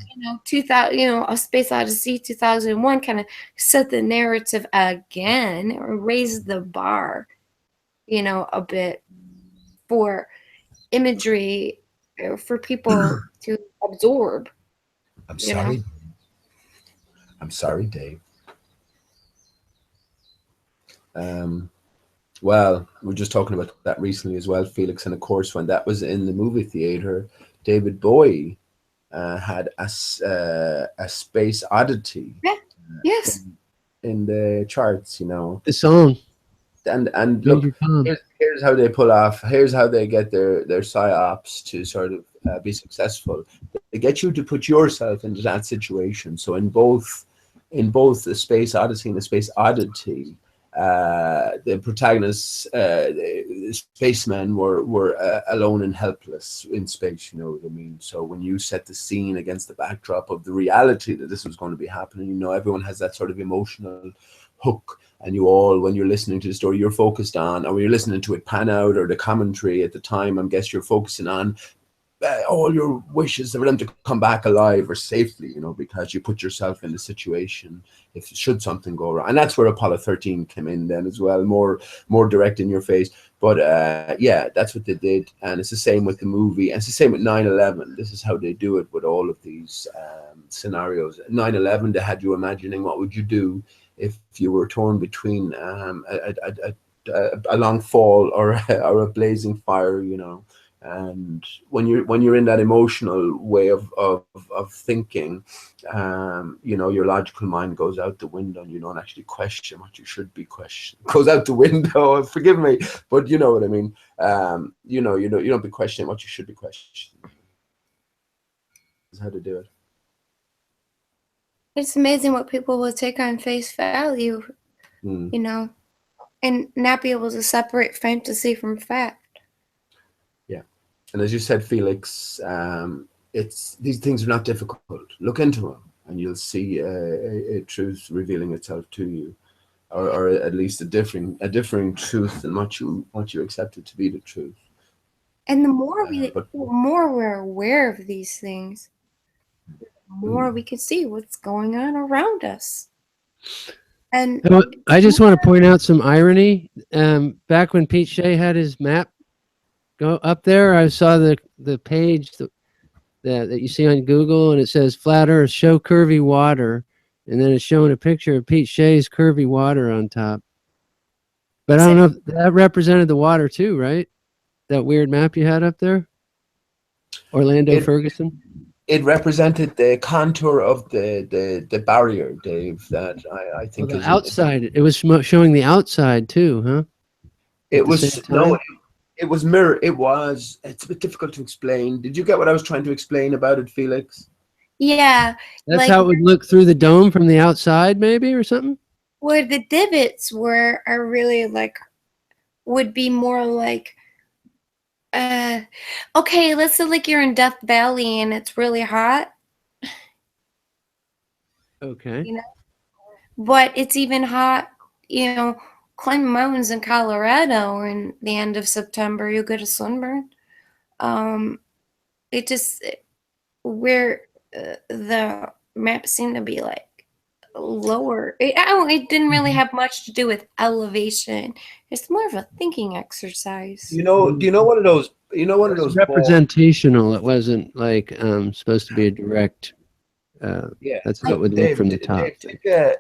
2000, A Space Odyssey 2001 kind of set the narrative again, or raised the bar, a bit for imagery for people to absorb. I'm sorry. I'm sorry, Dave. Well, we were just talking about that recently as well, Felix, and of course, when that was in the movie theater, David Bowie had a Space Oddity. Yeah. Yes. In the charts, The song. And look, here's how they pull off. Here's how they get their psyops to sort of be successful. They get you to put yourself into that situation. So in both the Space Odyssey and the Space Oddity, the protagonists, the spacemen, were alone and helpless in space. You know what I mean? So when you set the scene against the backdrop of the reality that this was going to be happening, everyone has that sort of emotional hook, and you all, when you're listening to the story, you're focused on, or when you're listening to it pan out, or the commentary at the time, I guess you're focusing on all your wishes for them to come back alive or safely, because you put yourself in the situation if should something go wrong. And that's where Apollo 13 came in then as well, more direct in your face. But yeah, that's what they did. And it's the same with the movie, and it's the same with 9/11. This is how they do it with all of these scenarios. 9/11, they had you imagining what would you do if you were torn between a long fall or a blazing fire, And when you're in that emotional way of thinking, your logical mind goes out the window, and you don't actually question what you should be questioning. Goes out the window. Forgive me, but you know what I mean. You don't be questioning what you should be questioning. That's how to do it. It's amazing what people will take on face value, and not be able to separate fantasy from fact. And as you said, Felix, these things are not difficult. Look into them, and you'll see a truth revealing itself to you, or at least a differing truth than what you accepted to be the truth. And the more we're aware of these things, the more we can see what's going on around us. And I just want to point out some irony. Back when Pete Shea had his map go up there, I saw the page that you see on Google, and it says Flat Earth, show curvy water, and then it's showing a picture of Pete Shea's curvy water on top. But I don't know if that represented the water too, right? That weird map you had up there? Orlando Ferguson? It represented the contour of the barrier, Dave, that I think is outside. It was showing the outside too, huh? It was no. It was mirror. It's a bit difficult to explain. Did you get what I was trying to explain about it, Felix? Yeah. That's how it would look through the dome from the outside, maybe, or something? Where the divots are really would be more like, okay, let's say like you're in Death Valley and it's really hot. Okay. But it's even hot, climb mountains in Colorado in the end of September, you'll get a sunburn. It just where the map seemed to be lower. It didn't really have much to do with elevation. It's more of a thinking exercise. Do you know one of those? One of those representational. It wasn't supposed to be a direct. Yeah, that's what would look from the top.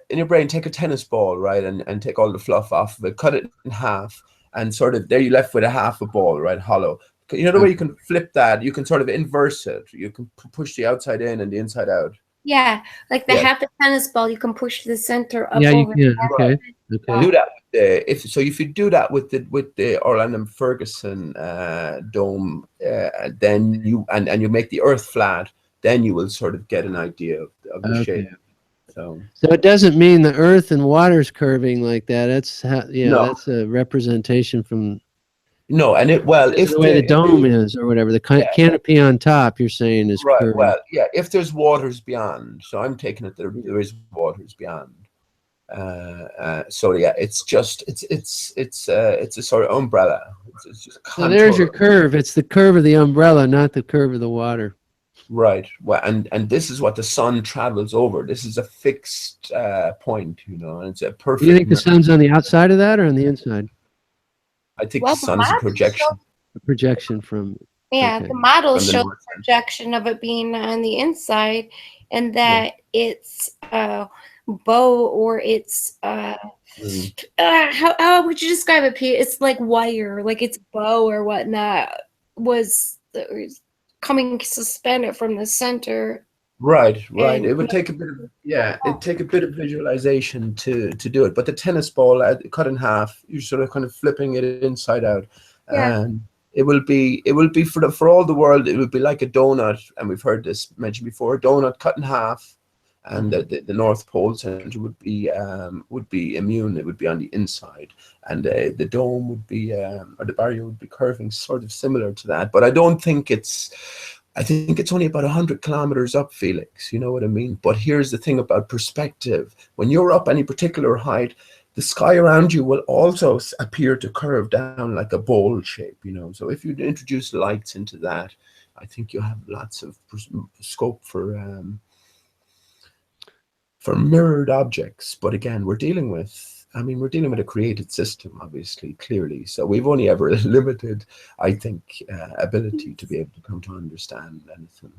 In your brain, take a tennis ball, right, and take all the fluff off of it, cut it in half, and sort of there you're left with a half a ball, right, hollow. The way you can flip that, you can sort of inverse it. You can push the outside in and the inside out. Yeah, like the Yeah. half the tennis ball, you can push the center up Yeah, you over. can. half Okay. of it. Okay. Do that with the, if you do that with the Orlando Ferguson dome, then you and you make the earth flat, then you will sort of get an idea of the Okay. shape. So So it doesn't mean the earth and water's curving like that. That's how, yeah, no, that's a representation from no, and it well because of if the way the the dome is or whatever. The yeah, canopy on top, you're saying, is right, curving. well, yeah, if there's waters beyond, so I'm taking it there is waters beyond. So yeah, it's just it's a sort of umbrella. It's just a So there's your contour. curve. It's the curve of the umbrella, not the curve of the water. Right. Well, and this is what the sun travels over. This is a fixed point, you know, and it's a Do you perfect think the mirror. sun's on the outside of that or on the inside? I think Well, the the sun is a model projection shows, A projection from. yeah, Okay. the model from the shows north. projection of it being on the inside, and Yeah. that it's bow or it's how would you describe it, Pete? It's like wire, like it's bow or whatnot was coming suspended from the center. Right, right. And It would take a bit of it'd take a bit of visualization to do it. But the tennis ball cut in half, you're sort of kind of flipping it inside out, yeah, and it will be for all the world. It would be like a donut, and we've heard this mentioned before. A donut cut in half, and the North Pole center would be immune. It would be on the inside, and the dome would be or the barrier would be curving, sort of similar to that. But I don't think it's. I think it's only about 100 kilometers up, Felix. You know what I mean? But here's the thing about perspective. When you're up any particular height, the sky around you will also appear to curve down like a bowl shape, you know. So if you introduce lights into that, I think you have lots of scope for mirrored objects. But again, we're dealing with a created system, obviously, clearly. So we've only ever limited, I think, ability to be able to come to understand anything.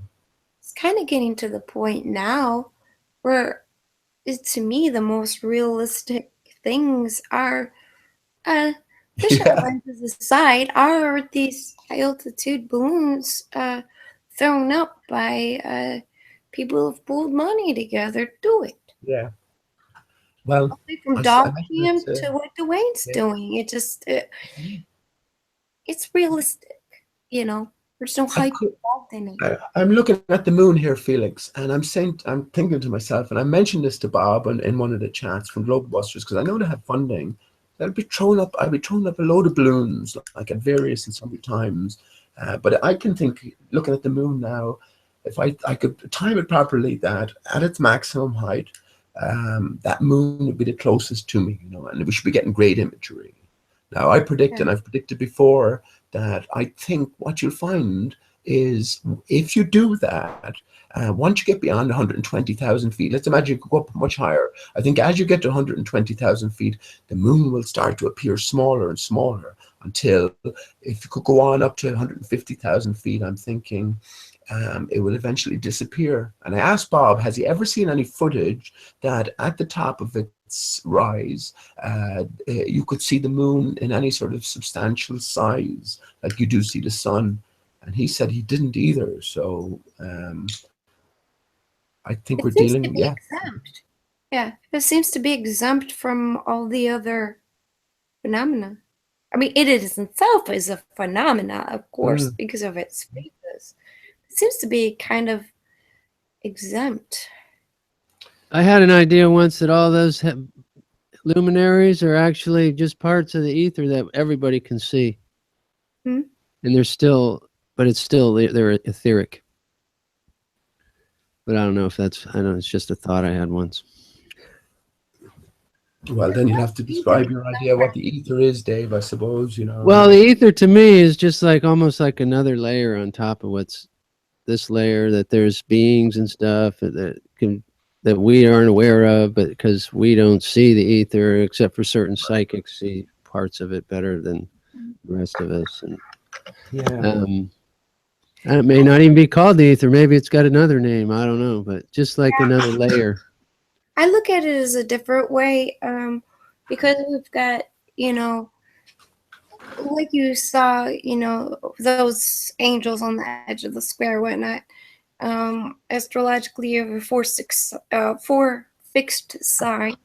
it's kind of getting to the point now where, to me, the most realistic things are fisheye Yeah. lenses aside, are these high altitude balloons thrown up by people who've pulled money together to do it. Yeah. Well, From I dog imagine cam it's, to what Dwayne's yeah. doing. It's realistic, you know. There's no hype involved in it. I'm looking at the moon here, Felix, and I'm thinking to myself, and I mentioned this to Bob in one of the chats from Globebusters, because I know they have funding. I'd be throwing up a load of balloons, like at various and sundry times. But I can think, looking at the moon now, if I could time it properly, that at its maximum height, that moon would be the closest to me, you know, and we should be getting great imagery. Now, I predict, and I've predicted before, that I think what you'll find is if you do that, once you get beyond 120,000 feet, let's imagine you could go up much higher. I think as you get to 120,000 feet, the moon will start to appear smaller and smaller until, if you could go on up to 150,000 feet, I'm thinking it will eventually disappear. And I asked Bob, has he ever seen any footage that at the top of its rise, you could see the moon in any sort of substantial size, like you do see the sun? And he said he didn't either. So I think we're dealing, exempt. Yeah, it seems to be exempt from all the other phenomena. I mean, it is itself is a phenomena, of course, because of its phases. It seems to be kind of exempt. I had an idea once that all those luminaries are actually just parts of the ether that everybody can see. Hmm? And they're still, but it's still, they're etheric. But I don't know if that's, I don't know, it's just a thought I had once. well, then you'll have to describe your idea what the ether is, Dave, I suppose, you know. Well, the ether to me is just like almost like another layer on top of what's this layer, that there's beings and stuff that we aren't aware of, but because we don't see the ether, except for certain psychics see parts of it better than the rest of us. And and it may not even be called the ether. Maybe it's got another name. I don't know, but just like another layer. I look at it as a different way, because we've got, you know, like you saw, you know, those angels on the edge of the square, whatnot. astrologically over four fixed signs.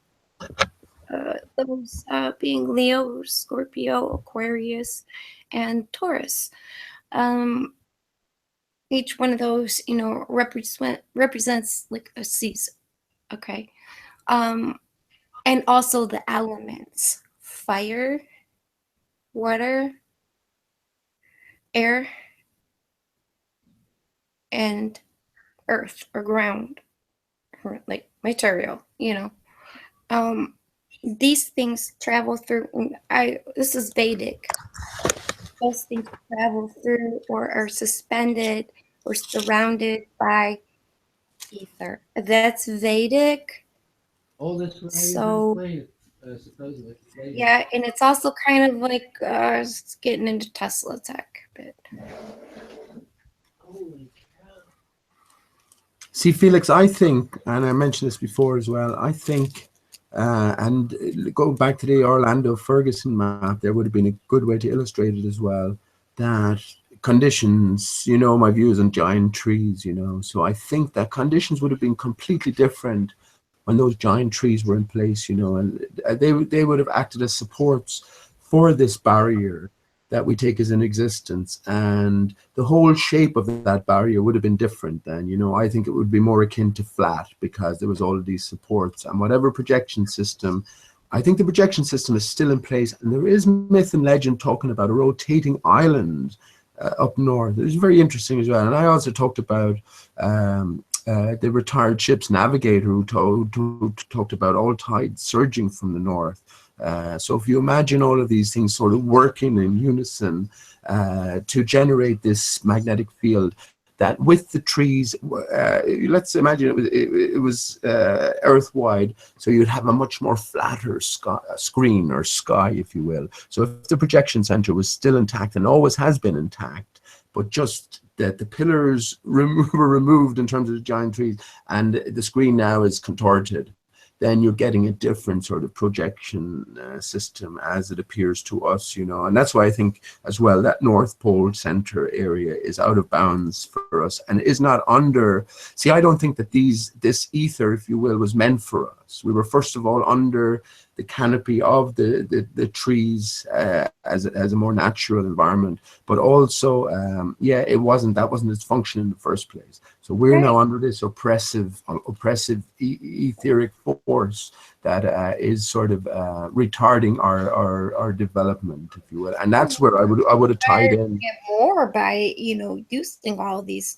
Those being Leo, Scorpio, Aquarius, and Taurus. Each one of those, represents like a season. Okay. And also the elements: fire, water, air, and earth or ground, or like material. These things travel through. This is Vedic. Those things travel through or are suspended or surrounded by ether. That's Vedic. Oldest writing So, planet, supposedly. yeah, and it's also kind of like it's getting into Tesla tech a bit. Holy cow. See, Felix, I think, and I mentioned this before as well, I think, and going back to the Orlando Ferguson map, there would have been a good way to illustrate it as well, that conditions, my views on giant trees, so I think that conditions would have been completely different when those giant trees were in place, and they would have acted as supports for this barrier that we take as an existence, and the whole shape of that barrier would have been different then. I think it would be more akin to flat because there was all of these supports, and whatever projection system, I think the projection system is still in place, and there is myth and legend talking about a rotating island up north. It's very interesting as well. And I also talked about the retired ship's navigator who talked about all tides surging from the north. So if you imagine all of these things sort of working in unison to generate this magnetic field, that with the trees, let's imagine it was earth-wide, so you'd have a much more flatter screen or sky, if you will. So if the projection center was still intact and always has been intact, but just that the pillars were removed in terms of the giant trees and the screen now is contorted, then you're getting a different sort of projection system as it appears to us, and that's why I think as well that North Pole center area is out of bounds for us and is not under. See, I don't think that this ether, if you will, was meant for us. We were first of all under the canopy of the trees as a more natural environment, but also that wasn't its function in the first place. So we're now under this oppressive etheric force that is sort of retarding our development, if you will, and that's where I would have tied in. Get more by using all these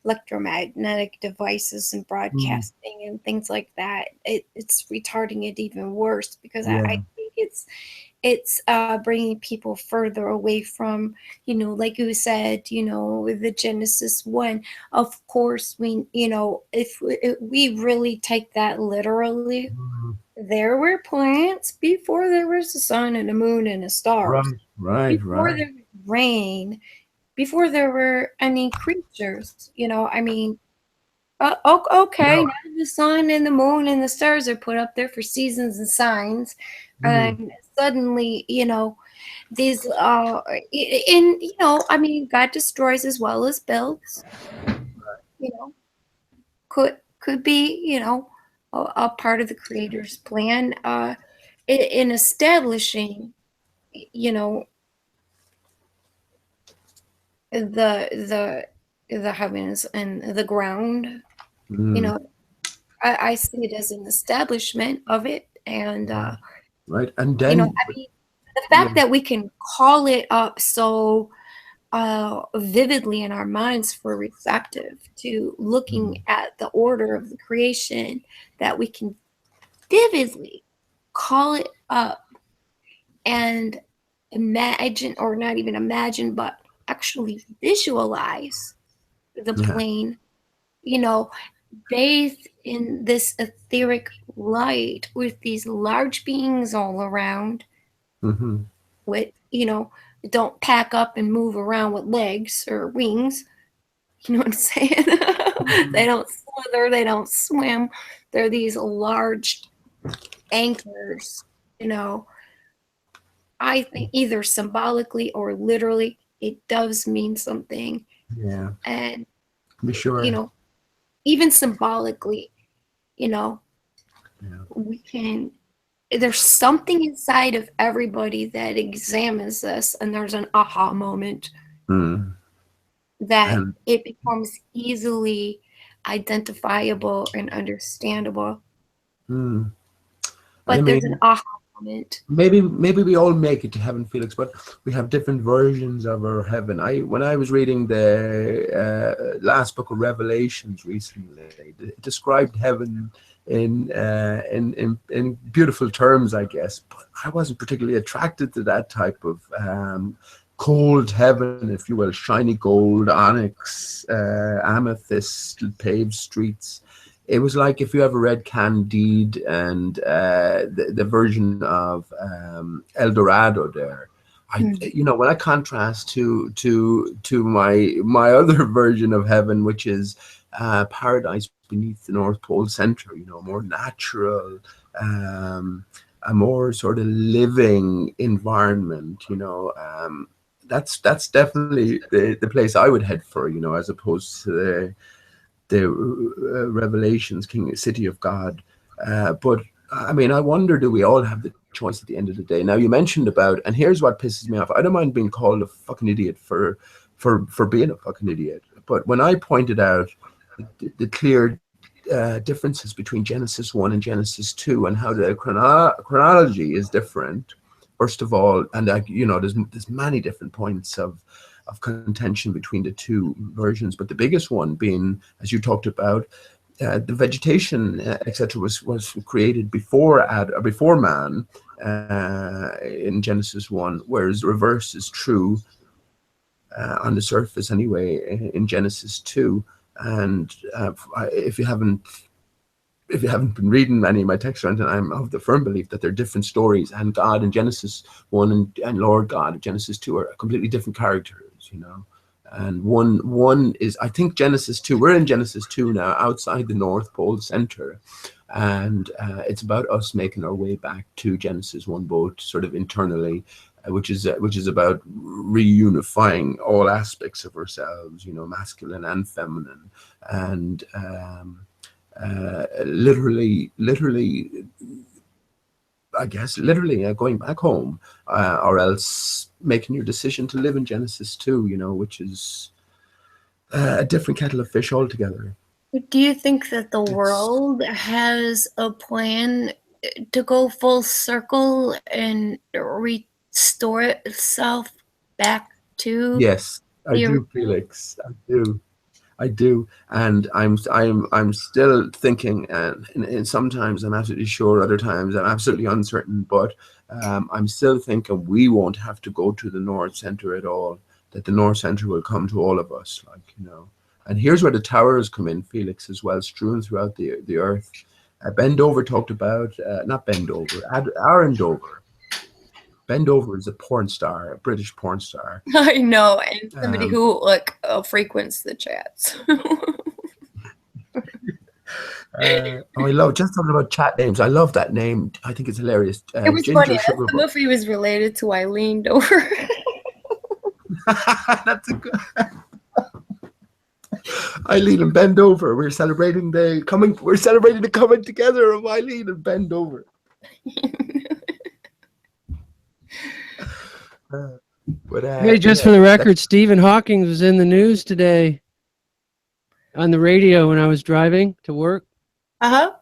electromagnetic devices and broadcasting and things like that. It's retarding it even worse because I think it's bringing people further away from, like you said, with the Genesis 1. Of course, if we really take that literally, there were plants before there was the sun and the moon and the stars. Right. Before there was rain, before there were any creatures, okay, now the sun and the moon and the stars are put up there for seasons and signs, and suddenly, these God destroys as well as builds. Could be, a part of the Creator's plan in establishing, the heavens and the ground. I see it as an establishment of it, and right, and then the fact that we can call it up so vividly in our minds for receptive to looking at the order of the creation, that we can vividly call it up and imagine, or not even imagine, but actually visualize the plane, bathed in this etheric light with these large beings all around, with, don't pack up and move around with legs or wings. You know what I'm saying? They don't slither, they don't swim. They're these large anchors, I think either symbolically or literally, it does mean something. Yeah. And be sure. even symbolically, you know, we can. There's something inside of everybody that examines this, and there's an aha moment Mm. that And it becomes easily identifiable and understandable. mm, But I there's an mean, aha moment. maybe we all make it to heaven, Felix, but we have different versions of our heaven. When I was reading the last book of Revelations recently, it described heaven in beautiful terms, I guess. But I wasn't particularly attracted to that type of cold heaven, if you will, shiny gold, onyx, amethyst, paved streets. It was like if you ever read Candide and the version of El Dorado there. When I contrast to my other version of heaven, which is paradise beneath the North Pole Center, more natural, a more sort of living environment, that's definitely the place I would head for, as opposed to the Revelations, King, City of God. But I mean, I wonder, do we all have the choice at the end of the day? Now, you mentioned about, and here's what pisses me off. I don't mind being called a fucking idiot for being a fucking idiot. But when I pointed out the clear differences between Genesis 1 and Genesis 2 and how the chronology is different, first of all, and there's many different points of contention between the two versions, but the biggest one being, as you talked about, the vegetation, etc., was created before man in Genesis 1, whereas the reverse is true on the surface anyway in Genesis 2. And if you haven't been reading any of my texts, I'm of the firm belief that they're different stories, and God in Genesis 1 and Lord God in Genesis 2 are completely different characters, And one is, I think, Genesis 2. We're in Genesis 2 now, outside the North Pole Center, and it's about us making our way back to Genesis 1 boat, sort of internally, which is about reunifying all aspects of ourselves, masculine and feminine, and literally, I guess, going back home, or else making your decision to live in Genesis 2, which is a different kettle of fish altogether. Do you think that the world has a plan to go full circle and restore itself back to? Yes, I do, Felix. I do, and I'm still thinking, and sometimes I'm absolutely sure, other times I'm absolutely uncertain, but I'm still thinking we won't have to go to the North Center at all, that the North Center will come to all of us, And here's where the towers come in, Felix, as well, strewn throughout the earth. Bendover talked about, not Bendover, Arendover. Bendover is a porn star, a British porn star. I know, and somebody who frequents the chats. I love, just talking about chat names. I love that name. I think it's hilarious. It was Ginger funny. I asked him if he was related to Eileen Dover. That's a good. Eileen and Bendover. We're celebrating the coming together of Eileen and Bendover. Hey, just for the record, Stephen Hawking was in the news today on the radio when I was driving to work. Uh-huh.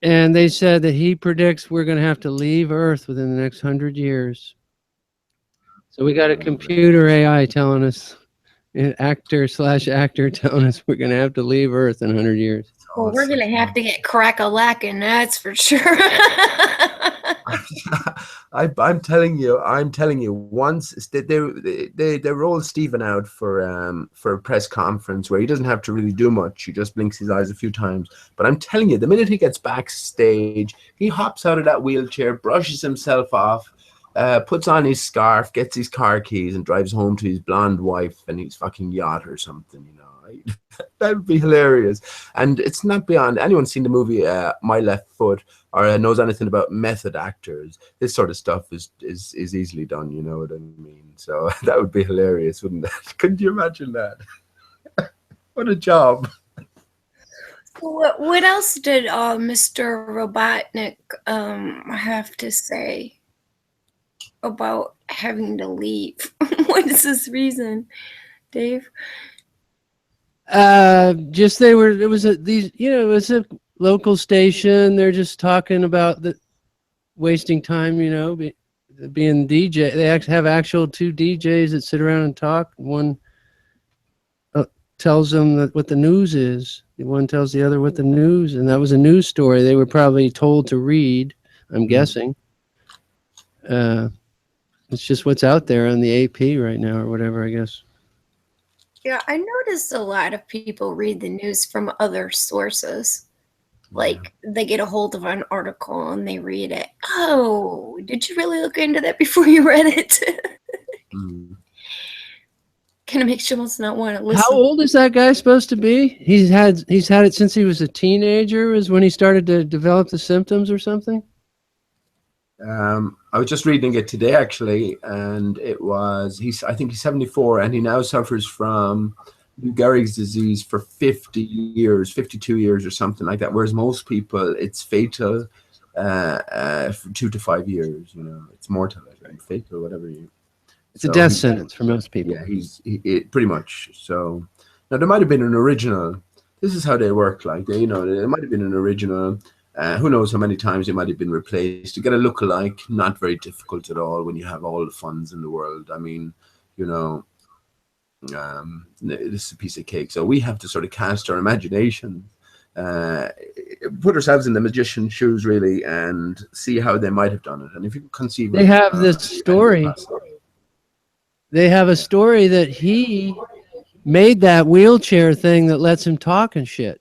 And they said that he predicts we're going to have to leave Earth within the next 100 years. So we got a computer AI telling us, an actor/actor telling us we're going to have to leave Earth in 100 years. Well, we're going to have to get crack-a-lackin', that's for sure. I'm telling you, once they roll Stephen out for a press conference where he doesn't have to really do much. He just blinks his eyes a few times. But I'm telling you, the minute he gets backstage, he hops out of that wheelchair, brushes himself off, puts on his scarf, gets his car keys, and drives home to his blonde wife and his fucking yacht or something. That would be hilarious. And it's not beyond anyone seen the movie My Left Foot or knows anything about method actors. This sort of stuff is easily done, you know what I mean? So that would be hilarious, wouldn't it? Couldn't you imagine that? What a job. What else did Mr. Robotnik have to say about having to leave? What is his reason, Dave? Just it was it was a local station. They're just talking about the wasting time, being DJ. They have actual two DJs that sit around and talk. One tells them what the news is. One tells the other what the news, and that was a news story they were probably told to read, I'm guessing. It's just what's out there on the AP right now or whatever, I guess. Yeah, I noticed a lot of people read the news from other sources. Like they get a hold of an article and they read it. Oh, did you really look into that before you read it? Kind of makes you almost not want to listen. How old is that guy supposed to be? He's had it since he was a teenager, is when he started to develop the symptoms or something? I was just reading it today actually, and it was I think he's 74, and he now suffers from Lou Gehrig's disease for 50 years, 52 years or something like that, whereas most people it's fatal for 2 to 5 years. It's mortal, fatal, whatever it's a death sentence for most people. Yeah, he pretty much. So now there might have been an original. This is how they work. Like there might have been an original. Who knows how many times it might have been replaced. To get a look-alike, not very difficult at all when you have all the funds in the world. I mean, this is a piece of cake. So we have to sort of cast our imagination, put ourselves in the magician's shoes, really, and see how they might have done it. And if you can conceive, they have this story. They have a story that he made that wheelchair thing that lets him talk and shit.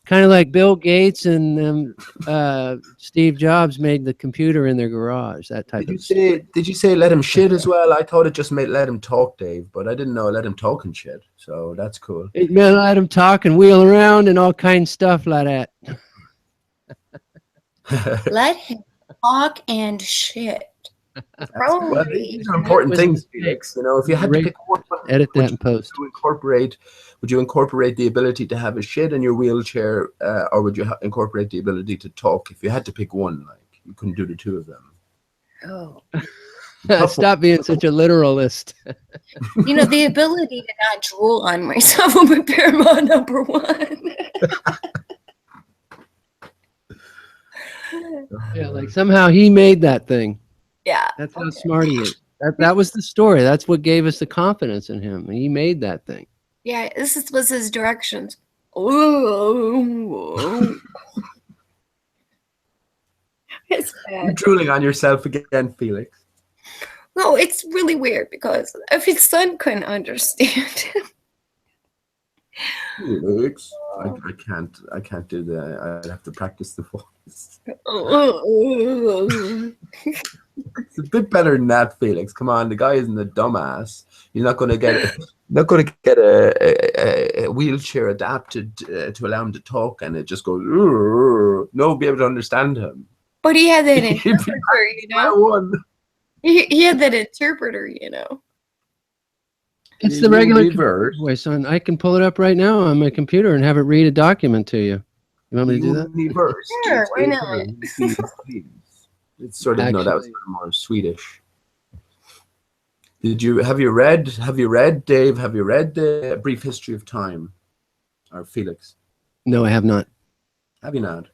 Kind of like Bill Gates and Steve Jobs made the computer in their garage. That type of. Did you say let him shit as well? I thought it just made let him talk, Dave, but I didn't know let him talk and shit. So that's cool. It meant let him talk and wheel around and all kinds of stuff like that. Let him talk and shit. Well, these are important things, Felix. If you had to pick one, edit that in post. Would you incorporate the ability to have a shit in your wheelchair, or would you incorporate the ability to talk? If you had to pick one, like you couldn't do the two of them. Oh. Stop being such a literalist. The ability to not drool on myself would be paramount number one. Yeah, like somehow he made that thing. Yeah. That's how smart he is. That was the story. That's what gave us the confidence in him. He made that thing. Yeah, was his directions. Ooh. It's bad. You're drooling on yourself again, Felix. No, it's really weird because if his son couldn't understand him. Felix, I can't do that. I have to practice the voice. It's a bit better than that, Felix. Come on, the guy isn't a dumbass. You're not going to get a wheelchair adapted to allow him to talk, and it just goes. No, be able to understand him. But he had that interpreter, He had that interpreter, It's the regular voice. I can pull it up right now on my computer and have it read a document to you. You want me to do that? Sure, why not? It's sort of that was more Swedish. Have you read, Dave? Have you read the Brief History of Time, or Felix? No, I have not. Have you not?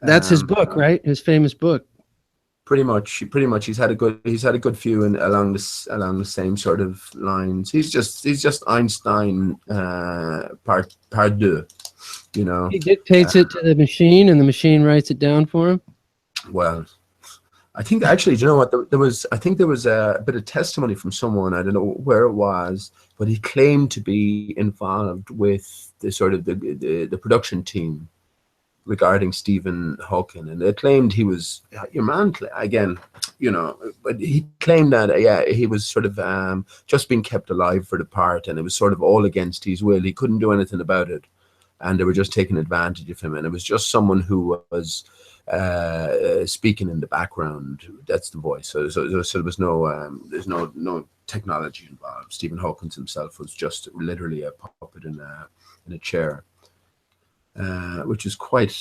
That's his book, right? His famous book. Pretty much. He's had a good few along the same sort of lines. He's just Einstein part deux. He dictates it to the machine, and the machine writes it down for him. Well, I think actually, do you know what? There was a bit of testimony from someone. I don't know where it was, but he claimed to be involved with the sort of the production team regarding Stephen Hawking, and they claimed he was your man again, but he claimed that he was sort of just being kept alive for the part, and it was sort of all against his will. He couldn't do anything about it, and they were just taking advantage of him, and it was just someone who was speaking in the background. That's the voice. So there was no there's no technology involved. Stephen Hawkins himself was just literally a puppet in a chair, which is quite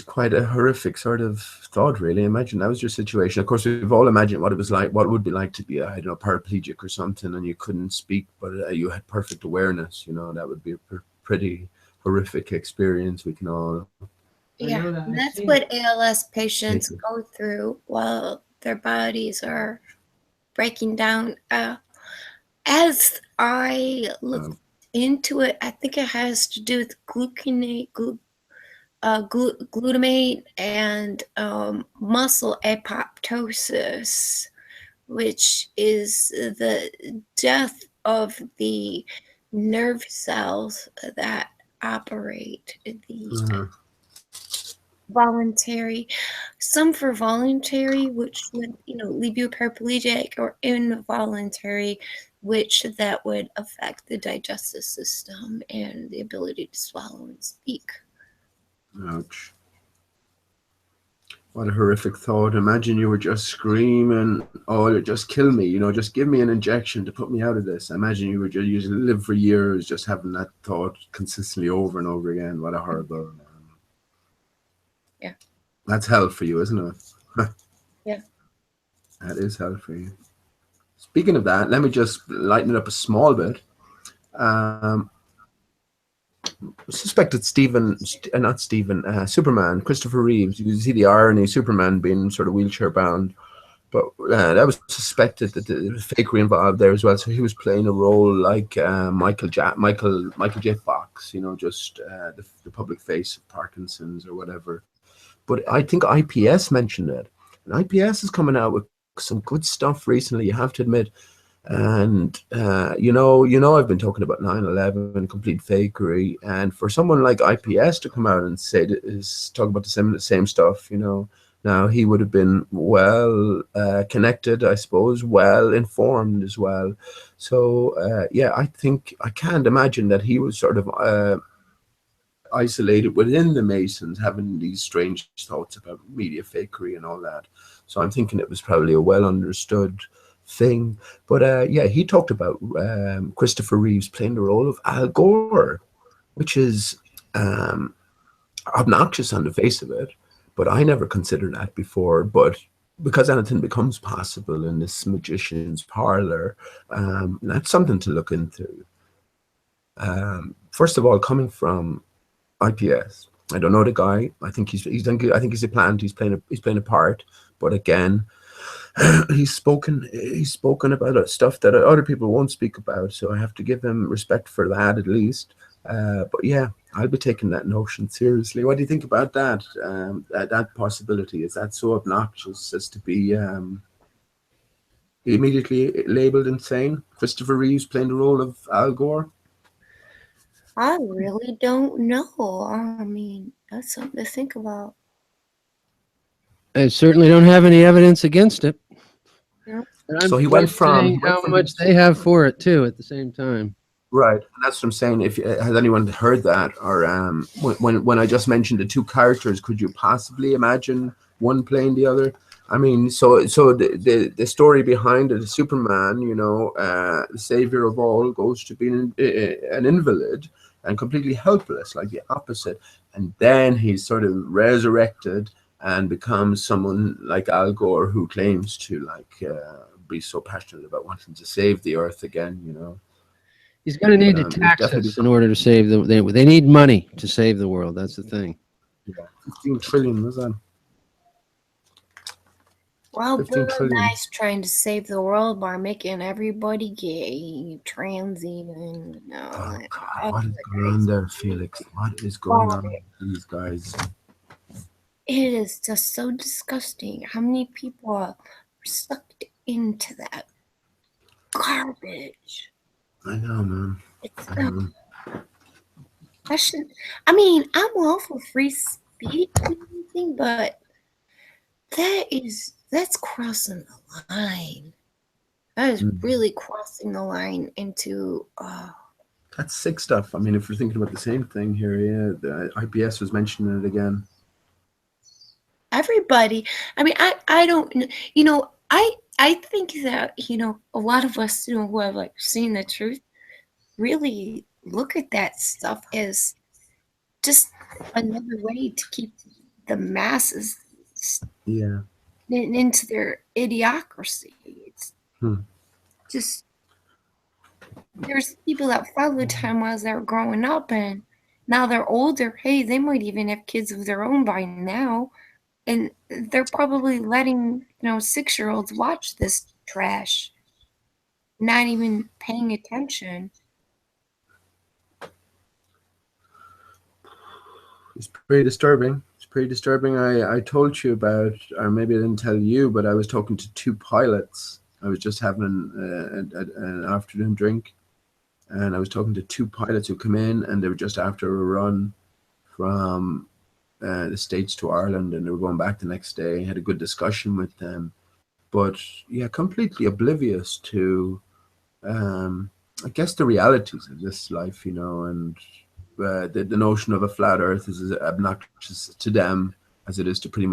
quite a horrific sort of thought, really. Imagine that was your situation. Of course, we've all imagined what it was like, what it would be like to be, I don't know, paraplegic or something, and you couldn't speak, but you had perfect awareness. You know, that would be a pretty horrific experience. We can all. Yeah, and that's what ALS patients go through while their bodies are breaking down. As I looked into it, I think it has to do with glutamate and muscle apoptosis, which is the death of the nerve cells that operate the voluntary, some for voluntary, which would leave you paraplegic, or involuntary, which that would affect the digestive system and the ability to swallow and speak. Ouch. What a horrific thought. Imagine you were just screaming, oh, just kill me, just give me an injection to put me out of this. Imagine you were just, you live for years just having that thought consistently over and over again. What a horrible. Yeah. That's hell for you, isn't it? Yeah. That is hell for you. Speaking of that, let me just lighten it up a small bit. Suspected Superman, Christopher Reeves. You can see the irony, Superman being sort of wheelchair bound, but that was suspected that there was fakery involved there as well. So he was playing a role like Michael J. Fox, just the public face of Parkinson's or whatever. But I think IPS mentioned it, and IPS is coming out with some good stuff recently, you have to admit. And I've been talking about 9/11, complete fakery, and for someone like IPS to come out and talk about the same stuff, now he would have been well connected, I suppose, well informed as well. So I think I can't imagine that he was sort of isolated within the Masons, having these strange thoughts about media fakery and all that. So I'm thinking it was probably a well understood thing. But he talked about Christopher Reeves playing the role of Al Gore, which is obnoxious on the face of it, but I never considered that before. But because anything becomes possible in this magician's parlor, that's something to look into. First of all, coming from IPS, I don't know the guy. I think he's done good. I think he's a plant. He's playing a part. But again, he's spoken about stuff that other people won't speak about. So I have to give him respect for that at least. But yeah, I'll be taking that notion seriously. What do you think about that? That possibility, is that so obnoxious as to be immediately labeled insane? Christopher Reeves playing the role of Al Gore? I really don't know. I mean, that's something to think about. I certainly don't have any evidence against it. Yeah. So he went from how much they have for it too at the same time. Right, and that's what I'm saying. If has anyone heard that, or when I just mentioned the two characters, could you possibly imagine one playing the other? I mean, so the story behind it is Superman, the savior of all, goes to being an invalid and completely helpless, like the opposite, and then he's sort of resurrected and becomes someone like Al Gore, who claims to be so passionate about wanting to save the earth again, He's going to need to tax us in order to save them. They need money to save the world. That's the thing. Yeah, 15 trillion, was that? Well, Bill Nye's trying to save the world by making everybody gay, trans even. No, oh, God, what is going on there, Felix? What is going on with these guys? It is just so disgusting how many people are sucked into that garbage. I know, man. I mean, I'm all for free speech and everything, but that's crossing the line. That is really crossing the line into That's sick stuff. I mean, if we're thinking about the same thing here, yeah, the IPS was mentioning it again. Everybody. I mean, I don't, I think that, a lot of us, who have like seen the truth really look at that stuff as just another way to keep the masses Yeah. into their idiocracy. It's Hmm. just, there's people that followed time while they were growing up, and now they're older. Hey, they might even have kids of their own by now, and they're probably letting 6-year-olds watch this trash, not even paying attention. It's pretty disturbing. It's pretty disturbing. I told you about, or maybe I didn't tell you, but I was talking to two pilots. I was just having an afternoon drink, and I was talking to two pilots who come in, and they were just after a run from the States to Ireland, and they were going back the next day. Had a good discussion with them, but yeah, completely oblivious to, I guess, the realities of this life, and the notion of a flat Earth is as obnoxious to them as it is to pretty